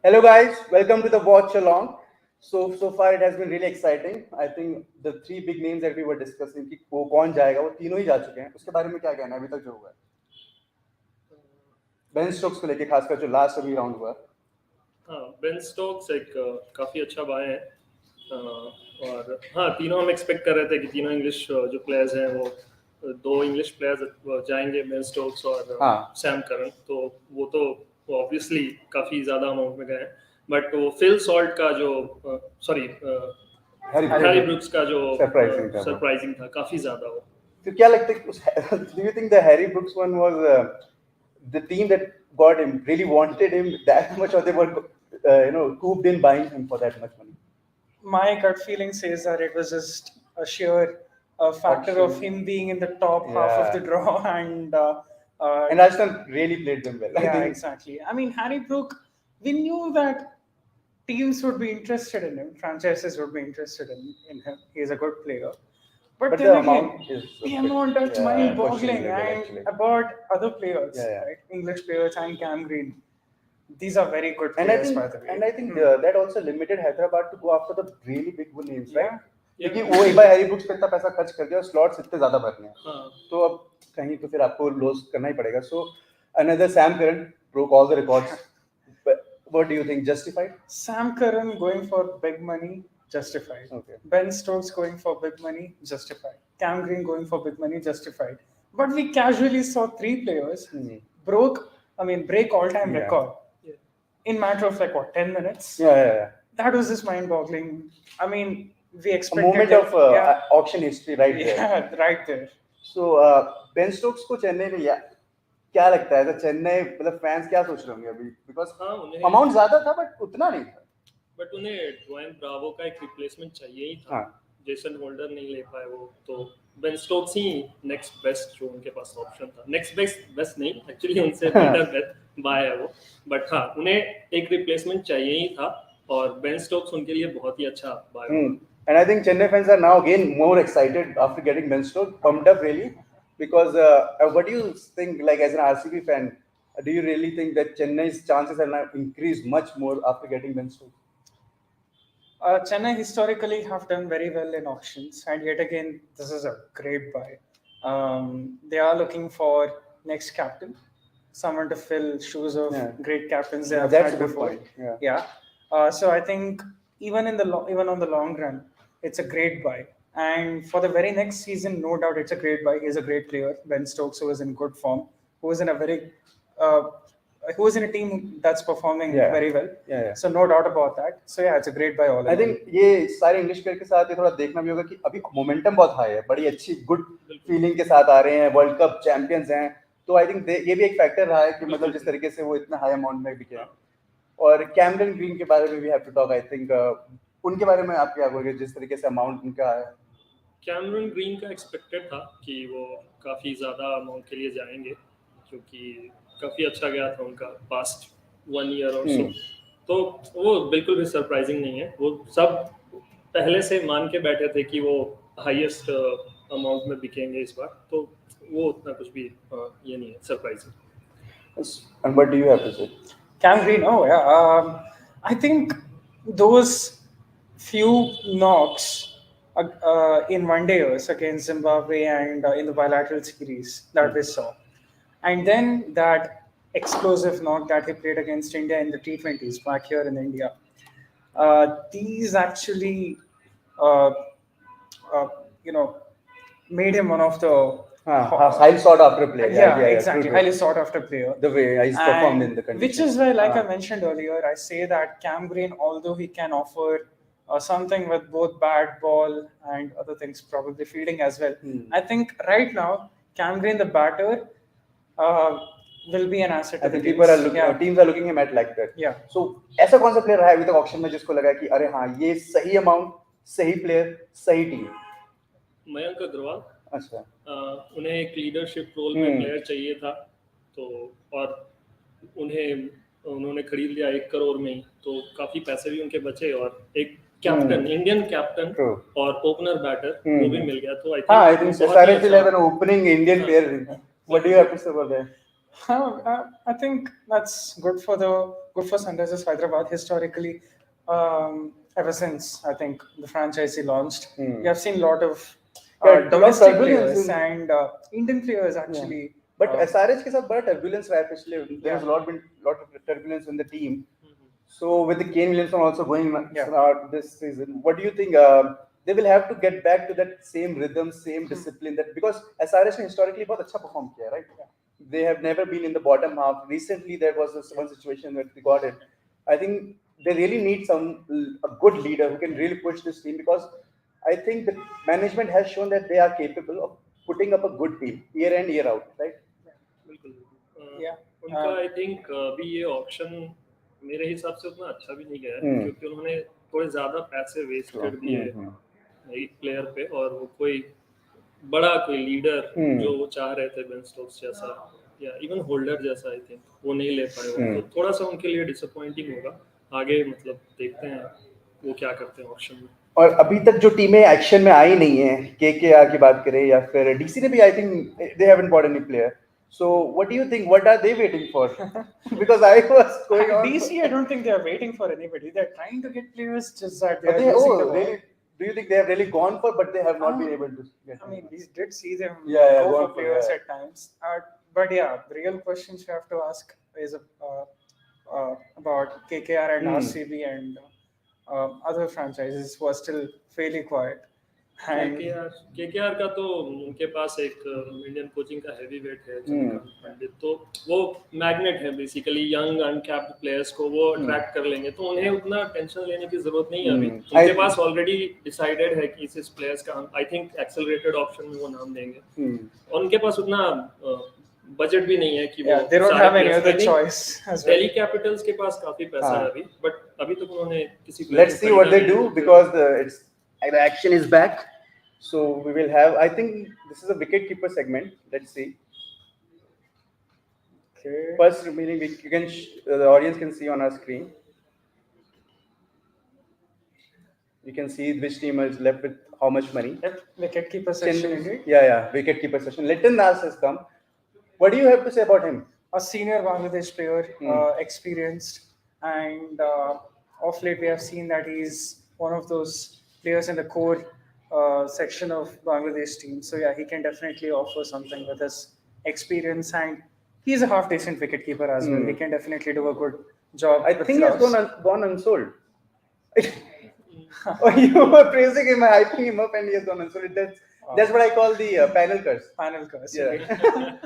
Hello guys, welcome to the watch along. So far it has been really exciting. I think the three big names that we were discussing कि वो कौन जाएगा वो तीनों ही जा चुके हैं. उसके बारे में क्या कहना है अभी तक जो हुआ है? बेन स्टोक्स को लेके खासकर जो लास्ट अभी राउंड हुआ. हाँ, बेन स्टोक्स एक काफी अच्छा बाय है और हाँ तीनों हम एक्सपेक्ट कर रहे थे कि तीनों इंग्लिश जो प्लेयर्स हैं वो दो इंग्लिश प्लेयर्स जाएंगे, बेन स्टोक्स और सैम करन, तो वो ऑब्वियसली काफी ज्यादा अमाउंट में गए हैं, बट वो फिल सॉल्ट का जो हैरी ब्रुक्स का जो सरप्राइजिंग था काफी ज्यादा वो. तो क्या लगता है, do you think the Harry Brooks one was the team that got him really wanted him that much, or they were cooped in buying him for that much money? My gut feeling says that it was just a sheer factor of him being in the top half of the draw, and Arsenal really played them well. Yeah, exactly. I mean, Harry Brook, we knew that teams would be interested in him, franchises would be interested in him. He is a good player. But then the again, amount that's mind-boggling. questionable, And about other players, right? English players and Cam Green, these are very good players, by the way. And I think that also limited Hyderabad to go after the really big names, right? Yeah. क्योंकि वो एक बार Harry brooks पे इतना पैसा खर्च कर दिया और स्लॉट्स इतने ज्यादा भरने हैं, तो अब कहीं तो फिर आपको लॉस करना ही पड़ेगा. So another Sam Curran broke all the records. What do you think? Justified? Sam Curran going for big money, justified. Okay. Ben Stokes going for big money, justified. Cam Green going for big money, justified. But we casually saw three players break all-time record in matter of 10 minutes. Yeah. That was just mind-boggling. I mean, we expected a moment of auction history right there. Yeah, right there. So Ben Stokes को चेन्नई में क्या लगता है? तो चेन्नई मतलब fans क्या सोच रहे होंगे अभी? Because अमाउंट ज्यादा था बट उतना नहीं था. बट उन्हें ड्वाइन ब्रावो का एक रिप्लेसमेंट चाहिए ही था. जेसन होल्डर नहीं ले पाए वो, तो बेन स्टोक्स ही नेक्स्ट बेस्ट जो उनके पास ऑप्शन था. नेक्स्ट बेस्ट नहीं, एक्चुअली उनसे बेटर बाय है वो, बट हाँ उन्हें एक रिप्लेसमेंट चाहिए ही था और बेन स्टोक्स उनके लिए बहुत ही अच्छा bye. And I think Chennai fans are now again more excited after getting Ben Stokes, pumped up really, because what do you think, like as an RCB fan, do you really think that Chennai's chances have now increased much more after getting Ben Stokes? Chennai historically have done very well in auctions, and yet again, this is a great buy. They are looking for next captain, someone to fill shoes of great captains they have had before. Point. Yeah. So I think even on the long run, it's a great buy. And for the very next season, no doubt it's a great buy. He's a great player, Ben Stokes, who is in good form, who is in a team that's performing very well. Yeah. So no doubt about that. So yeah, it's a great buy all. I think ये सारे English player के साथ ये थोड़ा देखना भी होगा कि अभी मोमेंटम बहुत हाई है, बड़ी अच्छी गुड फीलिंग के साथ आ रहे हैं, वर्ल्ड कप चैंपियंस हैं, तो आई थिंक ये भी एक फैक्टर रहा है कि मतलब जिस तरीके से वो इतना हाई अमाउंट में बिके हैं. और कैमरन ग्रीन के बारे में भी have to talk. I think उनके बारे में आप क्या बोलोगे जिस तरीके से अमाउंट उनका है? कैमरन ग्रीन का एक्सपेक्टेड था कि वो काफ़ी ज़्यादा अमाउंट के लिए जाएंगे, क्योंकि काफ़ी अच्छा गया था उनका पास्ट 1 ईयर और सो, तो वो बिल्कुल भी सरप्राइजिंग नहीं है. वो सब पहले से मान के बैठे थे कि वो हाईएस्ट अमाउंट में बिकेंगे इस बार, तो वो उतना कुछ भी ये नहीं है surprising. And what do you have to say? Cam Green, I think those few knocks in one-dayers against Zimbabwe and in the bilateral series that we saw, and then that explosive knock that he played against India in the T20s back here in India, these actually made him one of the highly sought after player. Yeah, exactly. Highly sought after player. The way he's performed in the conditions. Which is why, like I mentioned earlier, I say that Cam Green, although he can offer something with both bat, ball, and other things, probably fielding as well. I think right now, Cam Green, the batter, will be an asset. I think people are looking, teams are looking him at like that. Yeah. So, ऐसा कौन सा player रहा है अभी तक auction में जिसको लगा कि अरे हाँ ये सही अमाउंट, सही प्लेयर, सही टीम? मयंक अग्रवाल. अच्छा. उन्हें एक लीडरशिप रोल में प्लेयर चाहिए था, तो और उन्होंने खरीद लिया 1 करोड़ में, तो काफी पैसे भी उनके बचे और एक कैप्टन, इंडियन कैप्टन और ओपनर बैटर वो भी मिल गया. तो I think SRH 11 opening Indian player. What do you have to say about that? I think that's good for the good for Sunrisers Hyderabad historically. Ever since I think the franchise launched, we have seen a lot of Yeah, a lot of domestic turbulence players in- and Indian players actually. But SRH के साथ बड़ा turbulence रहा है पिछले. There was Yeah. lot of turbulence in the team. So with the Kane Williamson also going this season, what do you think? They will have to get back to that same rhythm, same discipline. That because SRH ने historically बहुत अच्छा perform किया, right? They have never been in the bottom half. Recently, there was this one situation where they got it. I think they really need a good leader who can really push this team, because I think the management has shown that they are capable of putting up a good team year in year out, right? बिल्कुल Yeah. उनका I think अभी ये option मेरे हिसाब से उतना अच्छा भी नहीं गया है, हम्म। क्योंकि उन्होंने थोड़े ज्यादा पैसे वेस्ट कर दिए एक प्लेयर पे, और वो कोई बड़ा कोई लीडर जो वो चाह रहे थे बेन स्टोक्स जैसा या इवन होल्डर जैसा आई थिंक वो नहीं ले पाए वो, तो थोड़ा सा उनके लिए डिसअपॉइंटिंग होगा आगे, मतलब देखते हैं वो क्या करते हैं ऑप्शन में। और अभी तक जो टीमें एक्शन में आई नहीं है, केकेआर की बात करें या फिर डीसी ने भी, I think they haven't bought any player. So what do you think? What are they waiting for? Because I was going on. DC, I don't think they are waiting for anybody. They're trying to get players, just that they But are they, losing the ball. really? Do you think they have really gone for, but they have not been able to get? I mean, we did see them Yeah, go go for for players that. at times. But yeah, the real questions you have to ask is about KKR and RCB and other franchises who are still fairly quiet. And KKR का तो उनके पास एक Indian coaching का heavy weight है चंद्रकांत पंडित, तो वो magnet है basically, young uncapped players को वो अट्रैक्ट कर लेंगे, तो उन्हें उतना टेंशन लेने की जरूरत नहीं है अभी। उनके पास ऑलरेडी डिसाइडेड है कि इस प्लेयर्स का हम आई थिंक एक्सेलरेटेड ऑप्शन में वो नाम देंगे, और उनके पास उतना बजट भी नहीं है कि वो they don't have any other choice as well. Delhi Capitals के पास काफी पैसा है अभी, बट अभी तक उन्होंने किसी Let's see what they do, because the action is back. So we will have, I think this is a wicket keeper segment. Let's see. Okay. First meaning you can the audience can see on our screen. You can see which team is left with how much money. Wicket keeper section indeed. Yeah, wicket keeper session. Liton Das has come. What do you have to say about him? A senior Bangladesh player, experienced, and of late we have seen that he's one of those players in the core section of Bangladesh team. So yeah, he can definitely offer something with his experience, and he's a half decent wicket keeper as well. He can definitely do a good job. I with think he has gloves. gone unsold. Oh, you were praising him, hyping him up, and he has gone unsold. That's what I call the panel curse. Panel curse. Yeah. indeed.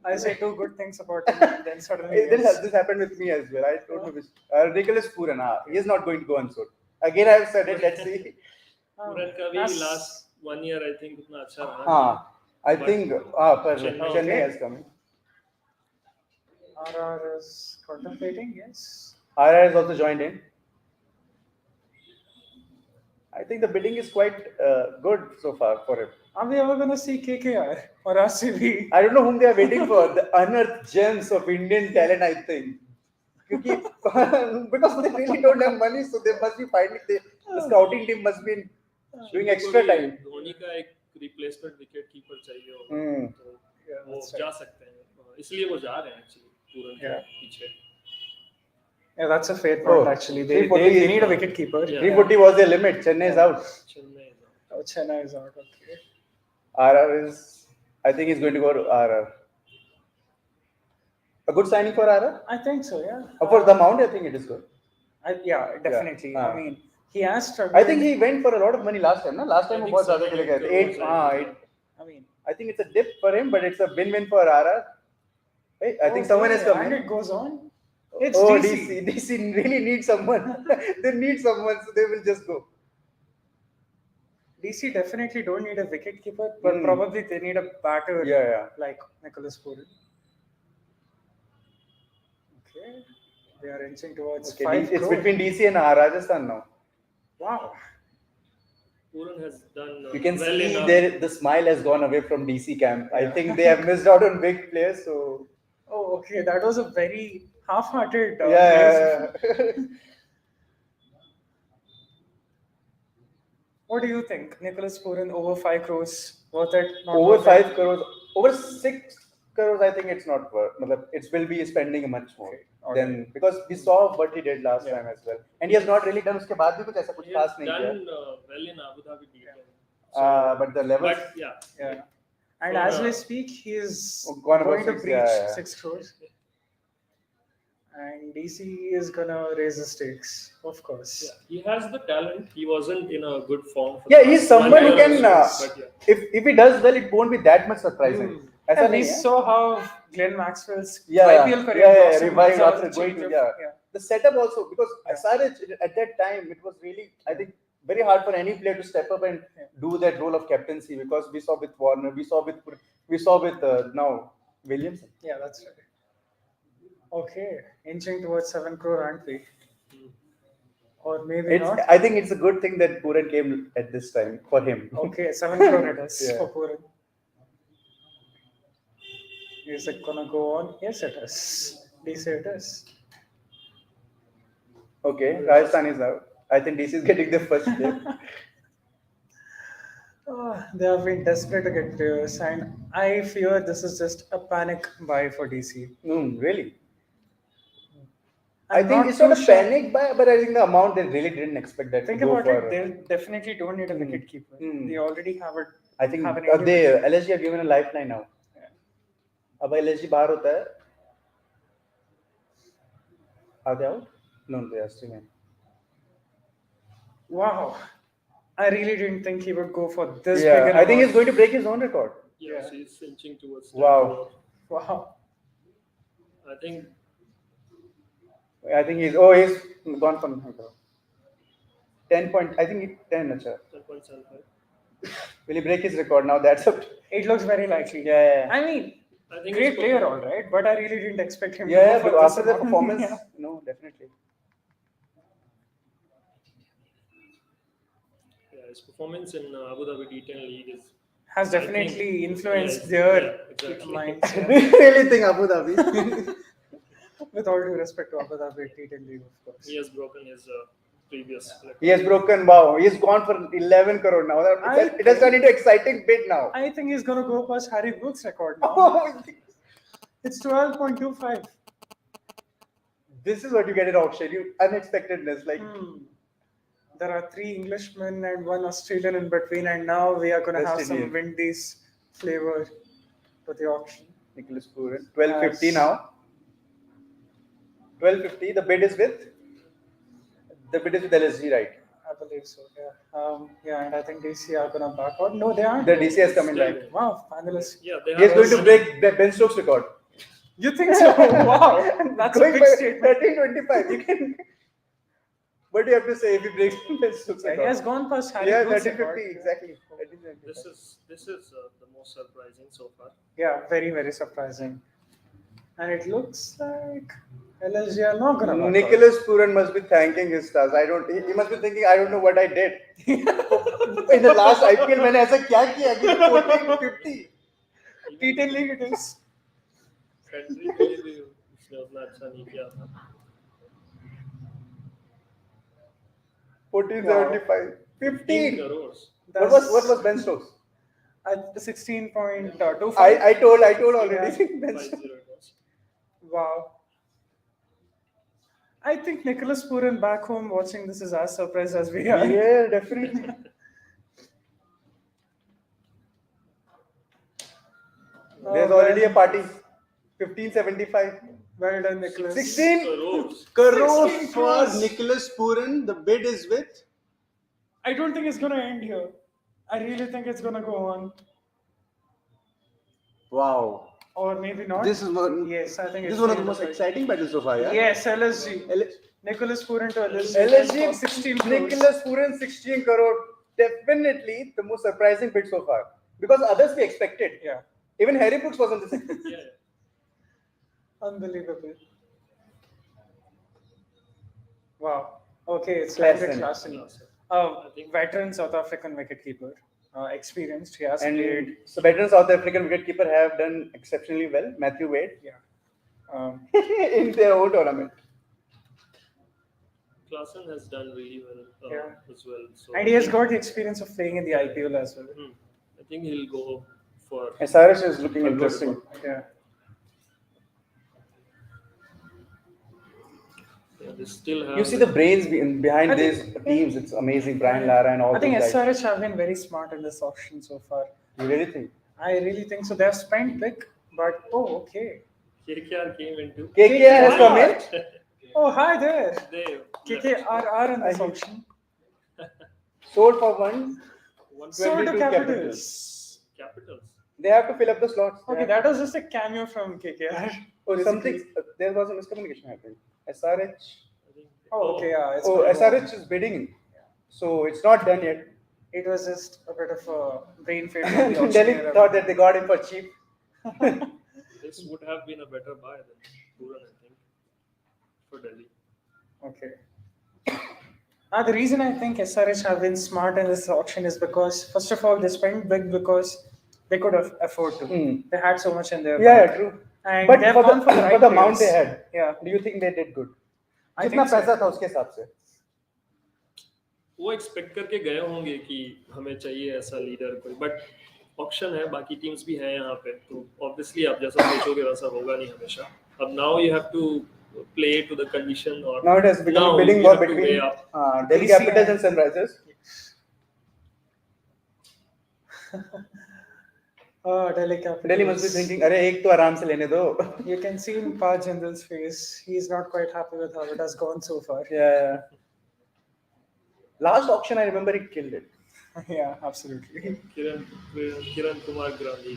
I say two good things about him, and then suddenly This happened with me as well. I told him Nicholas Puran, he is not going to go unsold. Again, I have said it. Let's see. पूरन का भी last 1 year I think उतना अच्छा रहा। हाँ, I think पर Chennai has come. RR is contemplating, yes. RR has also joined in. I think the bidding is quite good so far for him. Are we ever going to see KKR or RCB? I don't know whom they are waiting for. The unearthed gems of Indian talent, I think. Because they really don't have money, so they must be finding the scouting team must be doing extra time. Dhoni का एक replacement wicket keeper चाहिए होगा, तो वो जा सकते हैं, इसलिए वो जा रहे हैं एक्चुअली पूरन के पीछे। Yeah, that's a fair point. Actually, they need a wicket keeper. 340 was their limit. Chennai is out. Chennai is out. Okay. RR is, I think he's going to go to RR. A good signing for RR? I think so, yeah. For the amount, I think it is good. Yeah, definitely. Yeah. I mean, he has struggled. I think he went for a lot of money last time. No? Last time he was ज़्यादा चले गए थे. 8. I mean, I think it's a dip for him, but it's a win-win for RR. Hey, I think someone has come. And it goes on. It's DC. DC really needs someone. They need someone, so they will just go. DC definitely don't need a wicket keeper, but probably they need a batter like Nicholas Puran. Okay, they are inching towards 5 It's between DC and Rajasthan now. Wow. Puran has done You can well see enough. the smile has gone away from DC camp. I think they have missed out on big players. So Oh, okay. That was a very half-hearted. What do you think? Nicholas Puran over 5 crores, worth it? Not over worth 5 it? crores, over 6. crores, I think it's not worth. It will be spending much more Okay. than, because we saw what he did last time as well, and he has not really done. उसके बाद भी कुछ ऐसा कुछ He has खास नहीं किया. done well in Abu Dhabi D10. But the levels. But yeah, Yeah. And So, as we speak, he is Gone about going to 6, breach yeah. 6 crores. And DC is gonna raise the stakes, of course. yeah, he has the talent. He wasn't in a good form. For Yeah, the he's last someone 1 who year can. or so, but yeah. If he does well, it won't be that much surprising. ऐसा And we नहीं है. saw how Glenn Maxwell's Yeah, IPL career blossomed revived as after a going change to of- The setup also, because SRH at that time, it was really, I think, very hard for any player to step up and do that role of captaincy, because we saw with Warner, we saw with now Williamson. Yeah, that's right. Okay, inching towards 7 crore, aren't we? Or maybe not. I think it's a good thing that Puran came at this time for him. Okay, 7 crore it is Yeah. for Puran. Is it gonna go on? Yes, it is. DC it is. Okay, Rajasthan is out. I think DC is getting the first game. They have been desperate to get players, and I fear this is just a panic buy for DC. Really? I'm I think not it's not a too sure. panic buy, but I think the amount they really didn't expect that. Think to go about for. it. They definitely don't need a wicket keeper. They already have it. I think have an they Indian- LSG have given a lifeline now. अब LSG बाहर होता है. Are they out? No, they are still in. Wow, I really didn't think he would go for this. Yeah, big an I think he's amount. going to break his own record. Yes, he's inching towards. Wow. 10 crore. Wow. I think he's gone for 10 point. I think 10. Acha. 10.75. Will he break his record now? That's up. It looks very likely. Yeah. I mean, I think great it's player, performed. all right, but I really didn't expect him. Yeah, to go but for this after the amount. performance, Yeah. no, definitely. Yeah, his performance in Abu Dhabi D10 League is Has I definitely think- influenced yes, their yeah, exactly. minds. Yeah. really think Abu Dhabi. With all due respect to Abu Dhabi T10 League, of course. he has broken his previous record. He has broken. Wow, he's gone for 11 crore now. It has turned into exciting bid now. I think he's going to go past Harry Brooks' record now. Oh, It's 12.25. this is what you get at auction. Unexpectedness. Like There are 3 Englishmen and 1 Australian in between, and now we are going to have West some Indian. Windies flavor to the auction. Nicholas Puran. 1250 Yes. now. 1250. The bid is with LSG, right? I believe so, yeah. Yeah, and I think DC are going to back out. No, they aren't. The DC has come in Still. back. Wow, finalists. Yeah, they He is have going to also- break Ben Stokes' record. You think so? Wow, that's a Going big by statement. 1325. You can. What do you have to say if he breaks Ben Stokes' Yeah, record? he has gone past Harry Yeah, Brooks' 1350 record. exactly. This is the most surprising so far. Yeah, very, very surprising. And it looks like LSG are not going to Nicholas Puran must be thanking his stars. He must be thinking, I don't know what I did. In the last IPL, मैंने ऐसा क्या किया कि 1450. T10 League it is. Country के लिए भी उसने उतना अच्छा नहीं किया था. 1475. 15. 15 crores. What was Ben Stokes? At 16.25. I told already. Yeah. Ben 5-0 Stokes. it was. Wow. I think Nicholas Puran back home watching this is as surprised as we are. Yeah, definitely. There's already a party. 1575. Well done, Nicholas. 16 Crores. crores 16 for crores. Nicholas Puran. The bid is with. I don't think it's going to end here. I really think it's going to go on. Wow. Or maybe not. This is one. Yes, I think This it's is one of the going most to- exciting battles so far. Yeah. Yes, LSG. L- Nicholas Puran to LSG. LSG for 16 crores. Nicholas Puran 16 crore. Definitely the most surprising bid so far. Because others we expected. Yeah. Even Harry Brooks wasn't the second. Yeah. Unbelievable. Wow. Okay, it's Klassen. Klassen. I think- Veteran South African wicketkeeper. Experienced. He has played. And so veteran South African wicketkeeper have done exceptionally well. Matthew Wade in their own tournament. Klassen has done really well Yeah. as well. So And he has got the experience of playing in the IPL as well. I think he'll go for SRH is looking For good interesting. Yeah. Yeah, they still have. You see the brains behind I these think- teams. It's amazing. Brian Lara and all I think those guys. SRH have been very smart in this auction so far. You really think? I really think so. They've spent big, but okay. KKR came into. KKR has come in. Oh, hi there. They KKRR in this I- auction. Sold for 122 Sold to capitals. Capitals. Capitals. They have to fill up the slots. They Okay, have- that was just a cameo from KKR. Oh, something. basically. There was a miscommunication happening. SRH. I think. Oh, okay, yeah. It's Oh, gonna go on. SRH is bidding. So it's not done yet. It was just a bit of a brain fade. from the Delhi auctioneer. thought that they got him for cheap. This would have been a better buy than Puran, I think, for Delhi. Okay. The reason I think SRH have been smart in this auction is because, first of all, they spent big because they could afford to. They had so much in their Yeah, bank. true. And But they've for gone the, for the right for the amount they players. had, Yeah. do you think they did good? I कितना think so. पैसा था उसके हिसाब से? वो expect करके गए होंगे कि हमें चाहिए ऐसा लीडर कोई, बट ऑप्शन है, बाकी टीम्स भी हैं यहाँ पे, तो ऑब्वियसली आप जैसा सोचोगे वैसा होगा नहीं हमेशा. अब now you have to play to the condition, or Now it has become now a bidding you war have to between weigh up. Delhi DC Capitals and- and Sunrisers. Delhi Capitals. Delhi must be thinking, अरे एक तो आराम से लेने दो. You can see in Pa Jindal's face, he's not quite happy with how it has gone so far. Yeah. Last auction, I remember he killed it. Yeah, absolutely. Kiran Kumar Gandhi.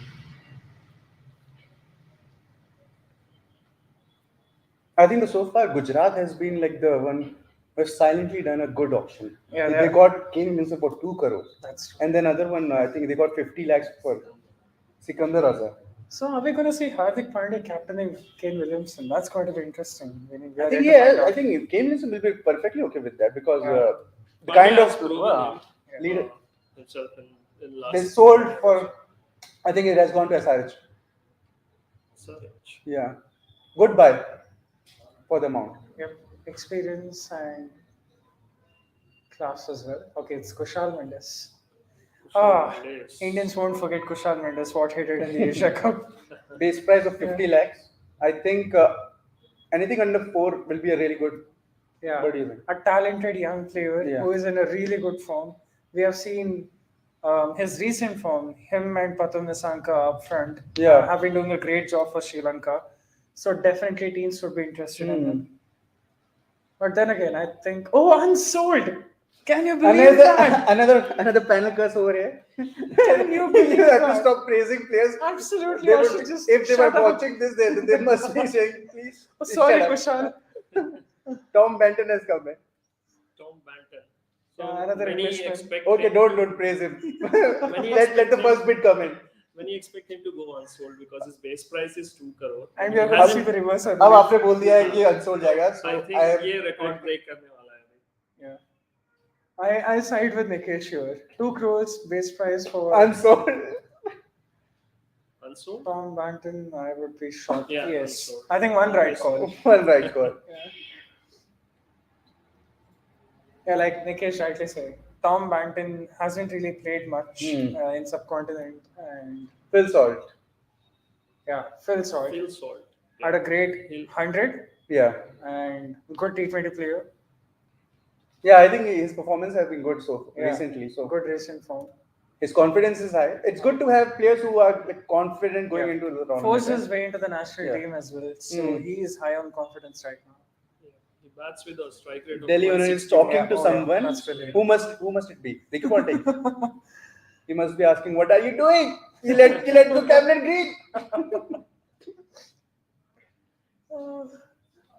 I think so far Gujarat has been like the one who has silently done a good auction. Yeah, they got Kane Williamson for 2 crore. That's true. And then other one, I think they got 50 lakhs for Sikandar Azhar. So are we going to see Hardik Pandya captaining Kane Williamson? That's going to be interesting. We I are think yet to find yeah, I out. think Kane Williamson will be perfectly okay with that because Yeah. the kind Pandya of has proven leader himself in they last. sold for. I think it has gone to SRH. Saraj. Yeah, good buy for the amount. Yep. Experience and class as well. Okay, it's Kushal Mendes. Mendes. Indians won't forget Kushal Mendes, what he did in the Asia Cup. Base price of 50 lakhs. I think anything under 4 will be a really good. Yeah, What do you think? a talented young player Yeah. who is in a really good form. We have seen his recent form, him and Patum Nisanka up front, Yeah. have been doing a great job for Sri Lanka. So definitely teams would be interested in him. But then again, I think, Unsold! Can you believe that? another panel curse over here. Can you believe You have to that? stop praising players. Absolutely, They I would- should just if they were shut up. watching this, they must be saying, please. Oh, please sorry, shut up." Kushal. Tom Benton has come in. Tom Banton. So Yeah, another many Englishman. expect Okay, him, don't praise him. Many let the first bid come in. many expect him to go unsold because his base price is 2 crore. And we are He going to see hasn't- the reverse. I अब believe. आपने बोल दिया है ये unsold जाएगा. So I think I have, ये record break करने वाला है. Yeah. I side with Nikesh here. 2 crores base price for unsold. Unsold? Tom Banton. I would be shocked. Yeah, Yes. Unsold. I think one right call. One right call. Yeah, like Nikesh rightly said, Tom Banton hasn't really played much in subcontinent, and Phil Salt. yeah, Phil Salt Phil Salt. had a great He'll- 100 Yeah. and good T20 player. Yeah, I think his performance has been good so Yeah. recently. So Good recent form. his confidence is high. It's good to have players who are like, confident going Yeah. into the tournament. Forced his way into the national Yeah. team as well, so he is high on confidence right now. Yeah. He bats with a strike rate of Delhi owner is 160. talking Yeah, to oh, yeah, someone. that's brilliant. Who must it be? Ricky Ponting. He must be asking, "What are you doing? You let go Cameron Green."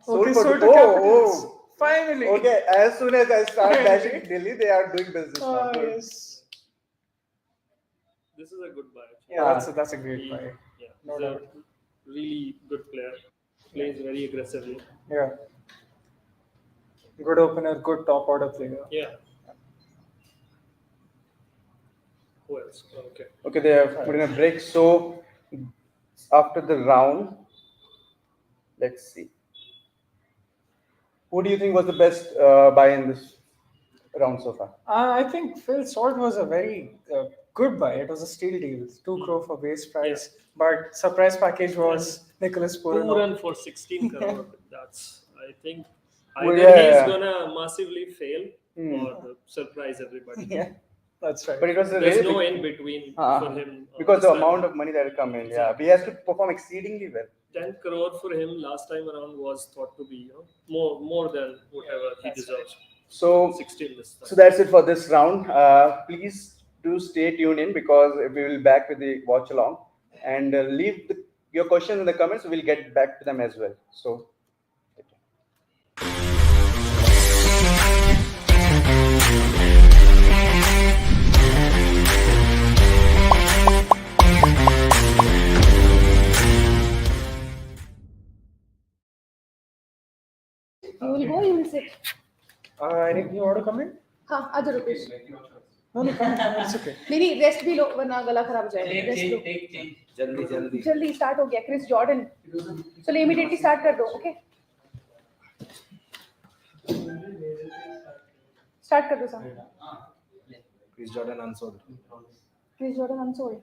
Sold Okay, for- so to Capitals. Finally. Okay, as soon as I start Finally. dashing Delhi, they are doing business now. Good. Yes. This is a good buy. Yeah, that's a great He- buy. Yeah, No he's a doubt. really good player. Plays very aggressively. Yeah. Good opener, good top order player. Yeah. Who else? Okay. Okay, they have put in a break. So after the round, let's see. Who do you think was the best buy in this round so far? I think Phil Salt was a very good buy. It was a steal deal, 2 crore for base price. But surprise package was Nicholas Puran. Puran for 16 crore. That's, I think, either yeah. he's gonna massively fail or surprise everybody. Yeah, that's right. But it was a There's very no big- in between for him. because this the time amount around. of money that will come in. Yeah, he has to perform exceedingly well. 10 crore for him last time around was thought to be more than whatever he deserves. So 16 this time. So that's it for this round. Please do stay tuned in because we will be back with the watch along and leave your questions in the comments. We'll get back to them as well. So. You will go, you will sit. You want to comment? हाँ आ जाओ Rupesh. No, it's okay. नहीं rest भी लो वरना गला खराब हो जाएगा. रेस्ट लो. जल्दी जल्दी स्टार्ट हो गया. Chris Jordan. चलो इमीडिएटली स्टार्ट कर दो. ओके स्टार्ट कर दो sir. Chris Jordan unsold. Chris Jordan unsold.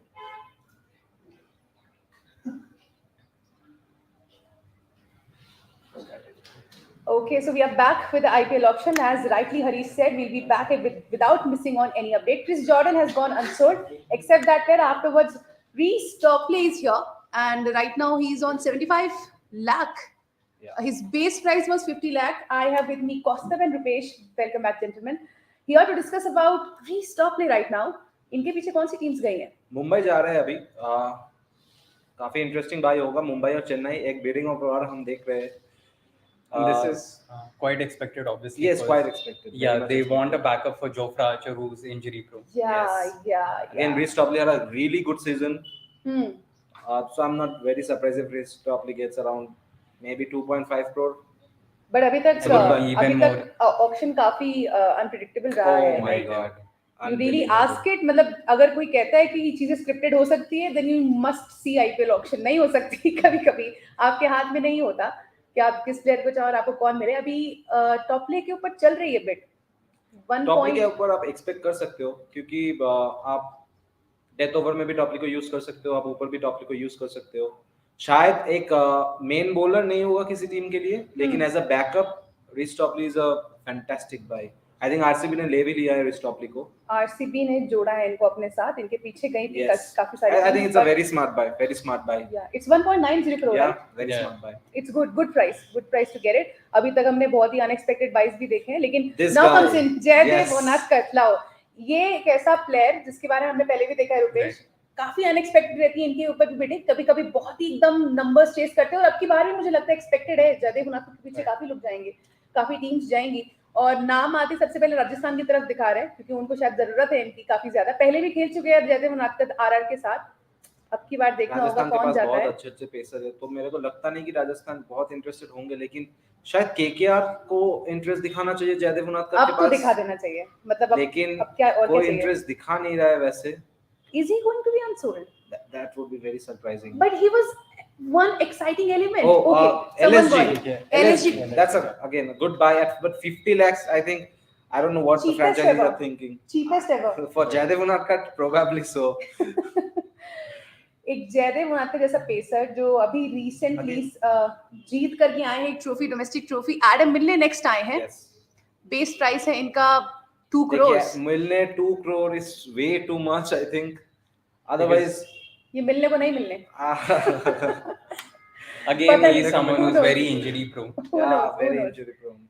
Okay, so we are back with the IPL auction. As rightly Harish said, we'll be back without missing on any update. Chris Jordan has gone unsold, except that pair afterwards. Reece Stockley is here, and right now he's on 75 lakh. Yeah. His base price was 50 lakh. I have with me Kaustav and Rupesh. Welcome back, gentlemen. Here to discuss about Reece Stockley right now. इनके पीछे कौन सी teams गई हैं? मुंबई जा रहे हैं अभी. काफी इंटरेस्टिंग बाय होगा. मुंबई और चेन्नई एक बिडिंग ऑफर हम देख रहे हैं. This is quite expected, obviously. Yes, because- quite expected. Very Yeah, much they expected. want a backup for Jofra Archer, who's injury prone. Yeah. Again, Reece Stockley had a really good season. Hmm. So I'm not very surprised if Reece Stockley gets around maybe 2.5 crore. But अभी तक Even auction काफी unpredictable रहा है. Oh my Like, god. You really ask it. मतलब अगर कोई कहता है कि ये चीजें स्क्रिप्टेड हो सकती है, then you must see IPL auction. नहीं हो सकती कभी-कभी आपके हाथ में नहीं होता कि आप किस प्लेयर को चाहो और आपको कौन मिले. अभी टॉप प्ले के ऊपर चल रही है बिट. टॉपली के ऊपर आप एक्सपेक्ट कर सकते हो क्योंकि आप डेथ ओवर में भी टॉपली को यूज कर सकते हो. आप ऊपर भी टॉपली को यूज कर सकते हो. शायद एक मेन बॉलर नहीं होगा किसी टीम के लिए, लेकिन as a backup Reece Topley is a fantastic buy. I think RCB ने ले भी लिया है रीस टॉपली को. आरसीबी ने जोड़ा है इनको अपने साथ. इनके पीछे गई थी Yes. काफी सारी. आई think it's a very smart bye. Very smart bye. Yeah, it's 1.90 crore. या right? Very Yeah. Smart bye. It's good price to get it. अभी तक हमने बहुत ही अनएक्सपेक्टेड बाइस भी देखे हैं, लेकिन This now guy. comes in Jaydev Yes. उनादकर. लाओ, ये एक ऐसा प्लेयर जिसके बारे में हमने पहले भी देखा है रुपेश. Right. काफी अनएक्सपेक्टेड रहती है इनके ऊपर भी बिडिंग. कभी-कभी बहुत ही एकदम नंबर्स चेस करते हैं और अब की बार भी मुझे लगता है एक्सपेक्टेड है. जयदेव उनादकर के पीछे काफी लोग जाएंगे, काफी टीम्स जाएंगी और नाम आते सबसे पहले राजस्थान की तरफ दिखा रहे हैं क्योंकि उनको शायद जरूरत है इनकी काफी ज्यादा. पहले भी खेल चुके हैं जयदेव उनादकर आरआर के साथ. अब की बार देखना होगा राजस्थान के कौन पास जाता बहुत है. अच्छे पेसर है, तो मेरे को लगता नहीं कि राजस्थान बहुत इंटरेस्टेड होंगे, लेकिन शायद केकेआर को इंटरेस्ट दिखाना चाहिए जयदेव उनादकर अब के तो पास. दिखा देना चाहिए. मतलब लेकिन अब क्या और क्या कोई चाहिए? इंटरेस्ट दिखा नहीं रहा है वैसे. Is he going to be unsold? That would be very surprising. But he was one exciting element. Oh, Okay, someone got LSG. it. LSG. That's again a good buy at but 50 lakhs. I think I don't know what the Cheapest franchises ever. are thinking. Cheapest ever. For Jaydev Unadkat, probably so. एक जयदेव उनादकर जैसा pacer जो अभी recently जीत करके आए हैं एक trophy, domestic trophy. Adam मिलने next आए हैं. Yes. बेस प्राइस है इनका 2 crores. देखिए, मिलने 2 crore is way too much, I think. Otherwise, ये मिलने को नहीं मिलने. Again, But he is someone who who's knows? very injury prone. Who yeah, knows, who very knows? injury prone.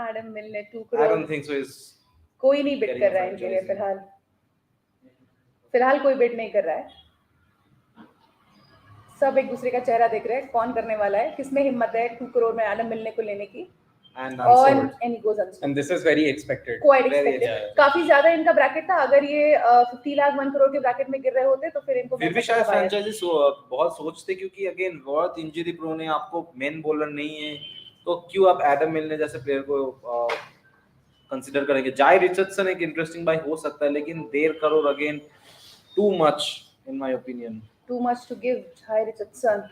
Adam मिलने 2 I don't crores. think so. Is कोई नहीं bit Getting कर a रहा है इनके लिए franchise. फिलहाल कोई बिट नहीं कर रहा है. सब एक दूसरे का चेहरा देख रहे हैं कौन करने वाला है, किसमें हिम्मत है 2 करोड़ में एडम मिलने को लेने की. and और unsold. And he goes unsold. And this is very expected. Quite Very expected. yeah. काफी ज्यादा इनका ब्रैकेट था. अगर ये 50 लाख 1 करोड़ के ब्रैकेट में गिर रहे होते तो फिर इनको फिर भी शायद फ्रेंचाइजीज बहुत सोचते, क्योंकि अगेन बहुत इंजरी प्रोन है. आपको मेन बॉलर नहीं है, तो क्यों आप एडम मिलने जैसे प्लेयर को कंसीडर करेंगे. जाय रिचर्डसन एक इंटरेस्टिंग बाय हो सकता है, लेकिन 1.5 crore again too much in my opinion. Too much to give. Jhye Richardson